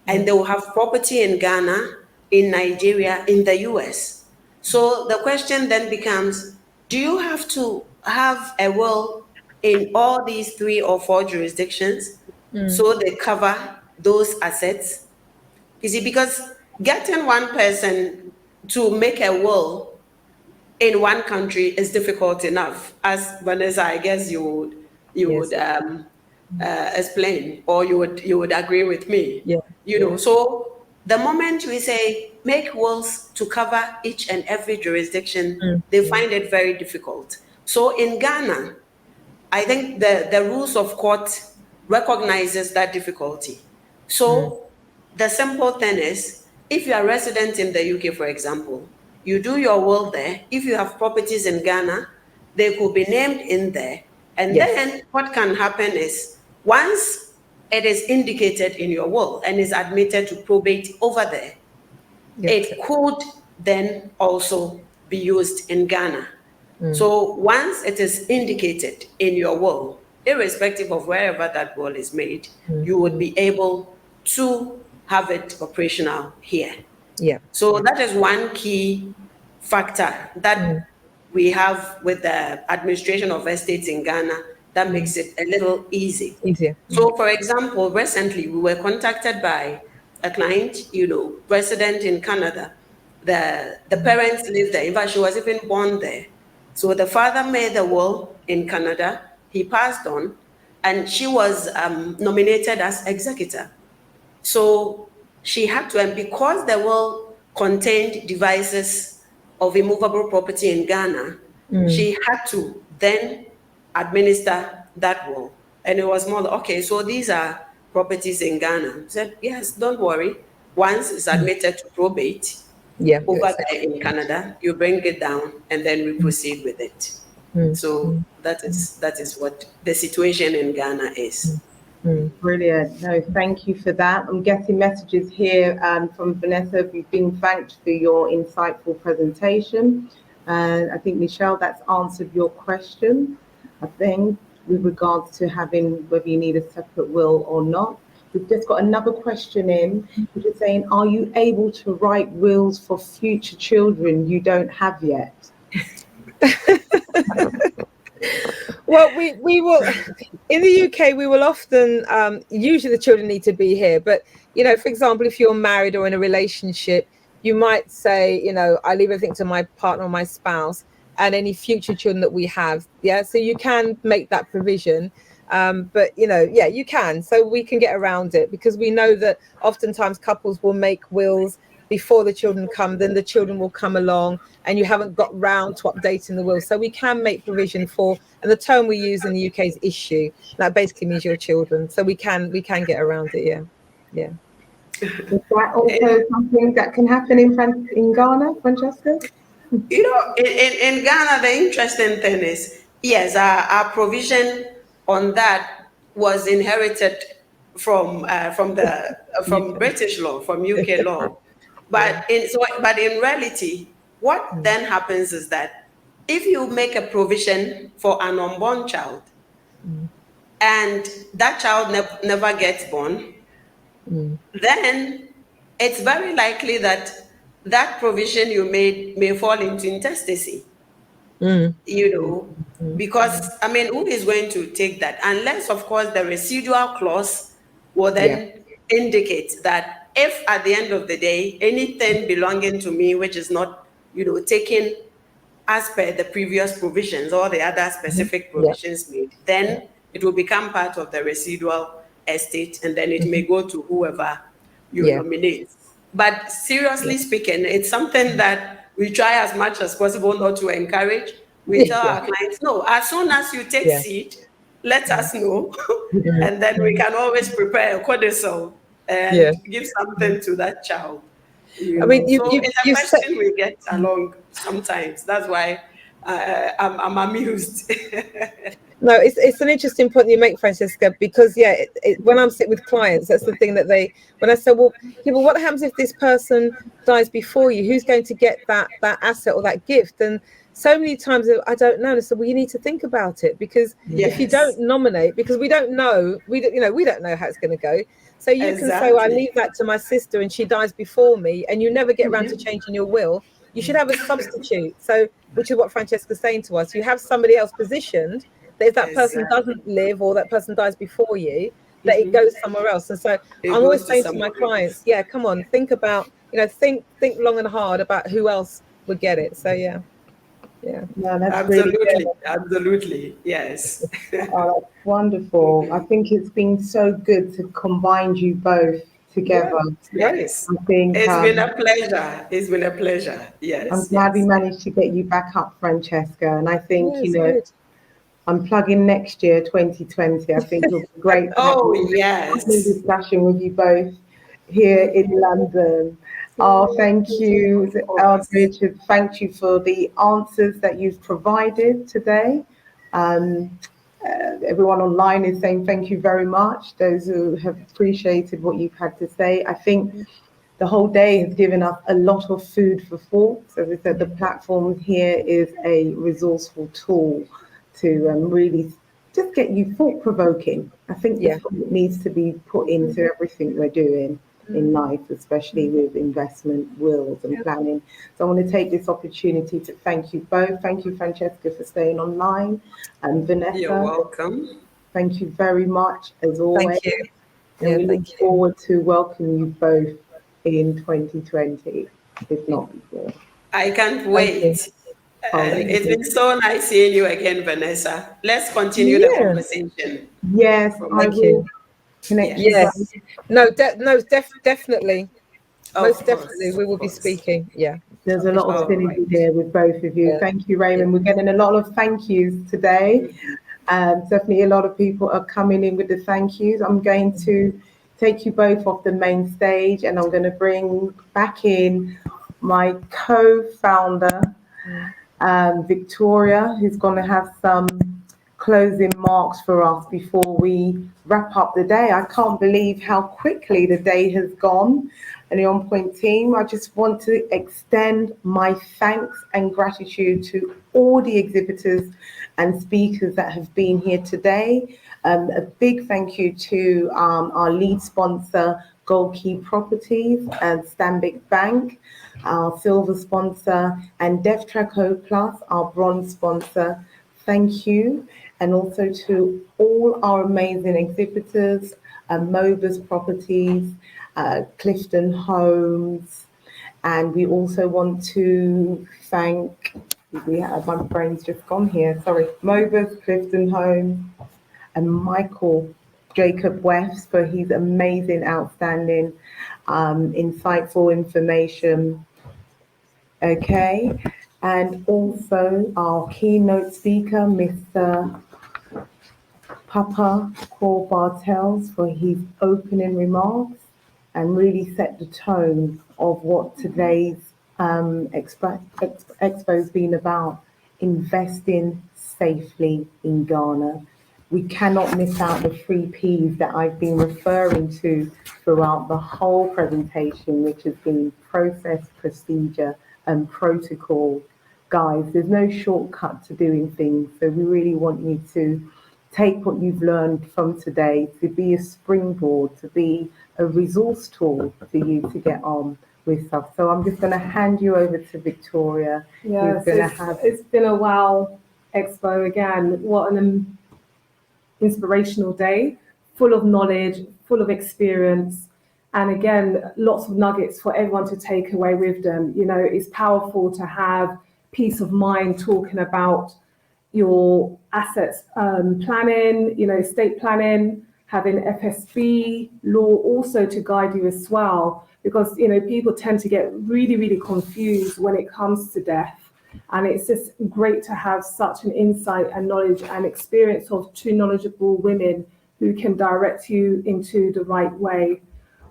and they will have property in Ghana, in Nigeria, in the US. So the question then becomes, do you have to have a will in all these 3 or 4 jurisdictions so they cover those assets? You see, because getting one person to make a will in one country is difficult enough, as Vanessa, I guess you would explain, or you would agree with me. So the moment we say make wills to cover each and every jurisdiction, they find it very difficult. So in Ghana, I think the rules of court recognizes that difficulty. So the simple thing is, if you are resident in the UK, for example, you do your will there. If you have properties in Ghana, they could be named in there. And then what can happen is Once it is indicated in your will and is admitted to probate over there, it could then also be used in Ghana. So once it is indicated in your will, irrespective of wherever that will is made, you would be able to have it operational here. Yeah. So that is one key factor that we have with the administration of estates in Ghana that makes it a little easier. So, for example, recently we were contacted by a client, resident in Canada. The parents lived there. In fact, she was even born there. So the father made the will in Canada. He passed on, and she was nominated as executor. So she had to, and because the will contained devices of immovable property in Ghana, she had to then administer that will. And it was more like, okay, so these are properties in Ghana. I said, yes, don't worry. Once it's admitted to probate over there in Canada, you bring it down and then we proceed with it. So that is what the situation in Ghana is. Brilliant. No, thank you for that. I'm getting messages here from Vanessa. You've been thanked for your insightful presentation. And I think, Michelle, that's answered your question, I think, with regards to having whether you need a separate will or not. We've just got another question in, which is saying, are you able to write wills for future children you don't have yet? Well, we will, in the UK, we will often, usually the children need to be here. But, for example, if you're married or in a relationship, you might say, I leave everything to my partner or my spouse and any future children that we have. Yeah. So you can make that provision. But, you can. So we can get around it because we know that oftentimes couples will make wills before the children come, then the children will come along and you haven't got round to updating the will. So we can make provision for, and the term we use in the UK is issue. That basically means your children. So we can get around it. Yeah. Is that also something that can happen in Ghana, Francesca? In Ghana, the interesting thing is, yes, our provision on that was inherited from British law, from UK law. But in reality, what then happens is that if you make a provision for an unborn child and that child never gets born, then it's very likely that that provision you made may fall into intestacy. Because, who is going to take that? Unless, of course, the residual clause will then indicate that if at the end of the day, anything belonging to me, which is not, taken as per the previous provisions or the other specific provisions made, then it will become part of the residual estate and then it may go to whoever you nominate. But seriously speaking, it's something that we try as much as possible not to encourage. We tell our clients, no, as soon as you take seed, let us know. And then we can always prepare a codicil and give something to that child. So it's a question we get along sometimes. That's why I'm amused. No, it's an interesting point you make, Francesca, because when I'm sitting with clients, that's the thing that when I say, well, what happens if this person dies before you? Who's going to get that asset or that gift? And so many times I don't know. So you need to think about it because if you don't nominate, because we don't know, we don't know how it's going to go. So you can say, well, I leave that to my sister and she dies before me, and you never get around to changing your will. You should have a substitute. So, which is what Francesca's saying to us. You have somebody else positioned that if that person doesn't live or that person dies before you, that it goes somewhere else. And so I'm always saying to my clients, come on, think about, think long and hard about who else would get it. So yeah. No, that's absolutely, yes. Oh, that's wonderful. I think it's been so good to combine you both together. Yes. I think it's been a pleasure. It's been a pleasure. Yes. I'm glad we managed to get you back up, Francesca. And I think, I'm plugging next year, 2020. I think it'll be great to have a discussion with you both here in London. Oh, thank you, Richard. Thank you for the answers that you've provided today. Everyone online is saying thank you very much. Those who have appreciated what you've had to say. I think the whole day has given us a lot of food for thought. So as I said, the platform here is a resourceful tool to really just get you thought-provoking. I think the thought needs to be put into everything we're doing in life, especially with investment, wills and planning. So I want to take this opportunity to thank you both. Thank you, Francesca, for staying online. And Vanessa. You're welcome. Thank you very much, as always. Thank you. And we look forward to welcoming you both in 2020, if not before. I can't wait. It's been so nice seeing you again, Vanessa. Let's continue the conversation. Yes, I will connect you guys. Definitely. Most definitely, we will be speaking. Yeah. There's a lot of synergy there with both of you. Thank you, Raymond. We're getting a lot of thank yous today. Definitely a lot of people are coming in with the thank yous. I'm going to take you both off the main stage and I'm going to bring back in my co-founder, Victoria, who's going to have some closing marks for us before we wrap up the day. I can't believe how quickly the day has gone. And the On Point team, I just want to extend my thanks and gratitude to all the exhibitors and speakers that have been here today. A big thank you to our lead sponsor, Gold Key Properties and Stanbic Bank, our silver sponsor, and DevTraco Plus, our bronze sponsor. Thank you. And also to all our amazing exhibitors, Mobus Properties, Clifton Homes, and we also want to thank, my brain's just gone here, sorry, Mobus, Clifton Homes, and Michael Jacob West for his amazing, outstanding, insightful information. Okay, and also our keynote speaker, Mr. Papa Paul Bartels, for his opening remarks and really set the tone of what today's expo has been about, investing safely in Ghana. We cannot miss out the 3 Ps that I've been referring to throughout the whole presentation, which has been process, procedure, and protocol. Guys, there's no shortcut to doing things, so we really want you to take what you've learned from today to be a springboard, to be a resource tool for you to get on with stuff. So I'm just going to hand you over to Victoria. Yeah, it's been a wow expo again. What an inspirational day, full of knowledge, full of experience. And again, lots of nuggets for everyone to take away with them. You know, it's powerful to have peace of mind talking about your assets planning, you know, estate planning, having FSB law also to guide you as well, because, you know, people tend to get really, really confused when it comes to death. And it's just great to have such an insight and knowledge and experience of 2 knowledgeable women who can direct you into the right way.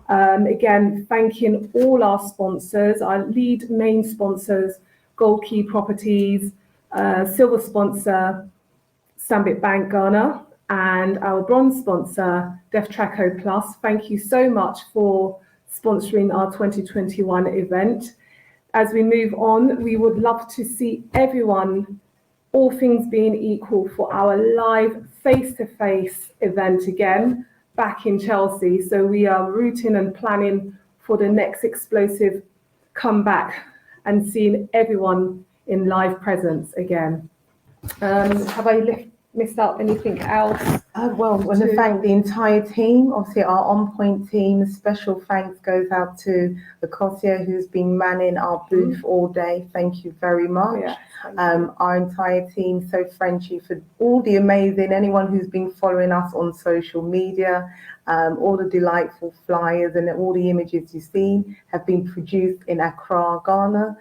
Again, thanking all our sponsors, our lead main sponsors, Gold Key Properties, silver sponsor, Stanbic Bank Ghana, and our bronze sponsor, DevTraco Plus. Thank you so much for sponsoring our 2021 event. As we move on, we would love to see everyone, all things being equal, for our live face-to-face event again, back in Chelsea. So we are rooting and planning for the next explosive comeback and seeing everyone in live presence again. Have I missed out anything else? Well, I want to thank the entire team, obviously our On Point team. Special thanks goes out to Akosia, who's been manning our booth all day. Thank you very much. Yeah, our entire team, so Frenchy, for all the amazing, anyone who's been following us on social media, all the delightful flyers and all the images you've seen have been produced in Accra, Ghana.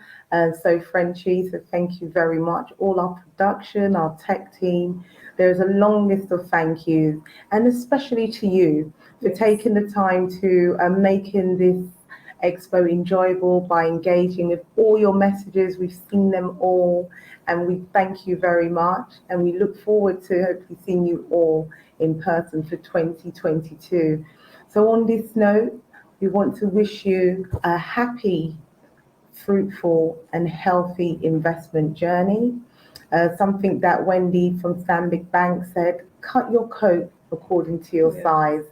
So Frenchy, so thank you very much. All our production, our tech team. There's a long list of thank yous, and especially to you for taking the time to making this Expo enjoyable by engaging with all your messages. We've seen them all, and we thank you very much. And we look forward to hopefully seeing you all in person for 2022. So on this note, we want to wish you a happy, fruitful and healthy investment journey. Something that Wendy from Stanbic Bank said, cut your coat according to your size.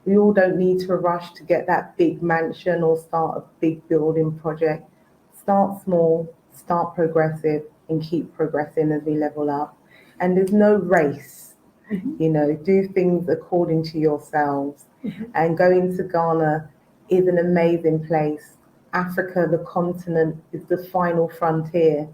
We all don't need to rush to get that big mansion or start a big building project. Start small, start progressive, and keep progressing as we level up. And there's no race, you know, do things according to yourselves. And going to Ghana is an amazing place. Africa, the continent, is the final frontier.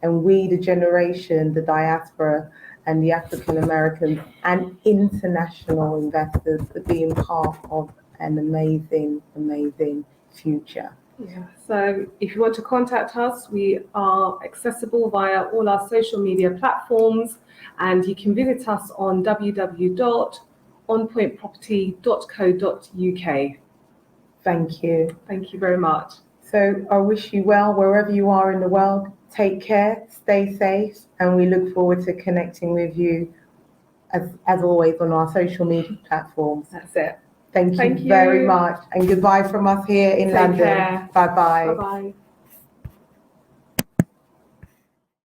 And we, the generation, the diaspora, and the African Americans and international investors are being part of an amazing, amazing future. Yeah. So if you want to contact us, we are accessible via all our social media platforms, and you can visit us on www.onpointproperty.co.uk. Thank you. Thank you very much. So I wish you well wherever you are in the world. Take care, stay safe, and we look forward to connecting with you as always on our social media platforms. That's it. Thank you very much. And goodbye from us here in Take London. care. Bye-bye. Bye-bye.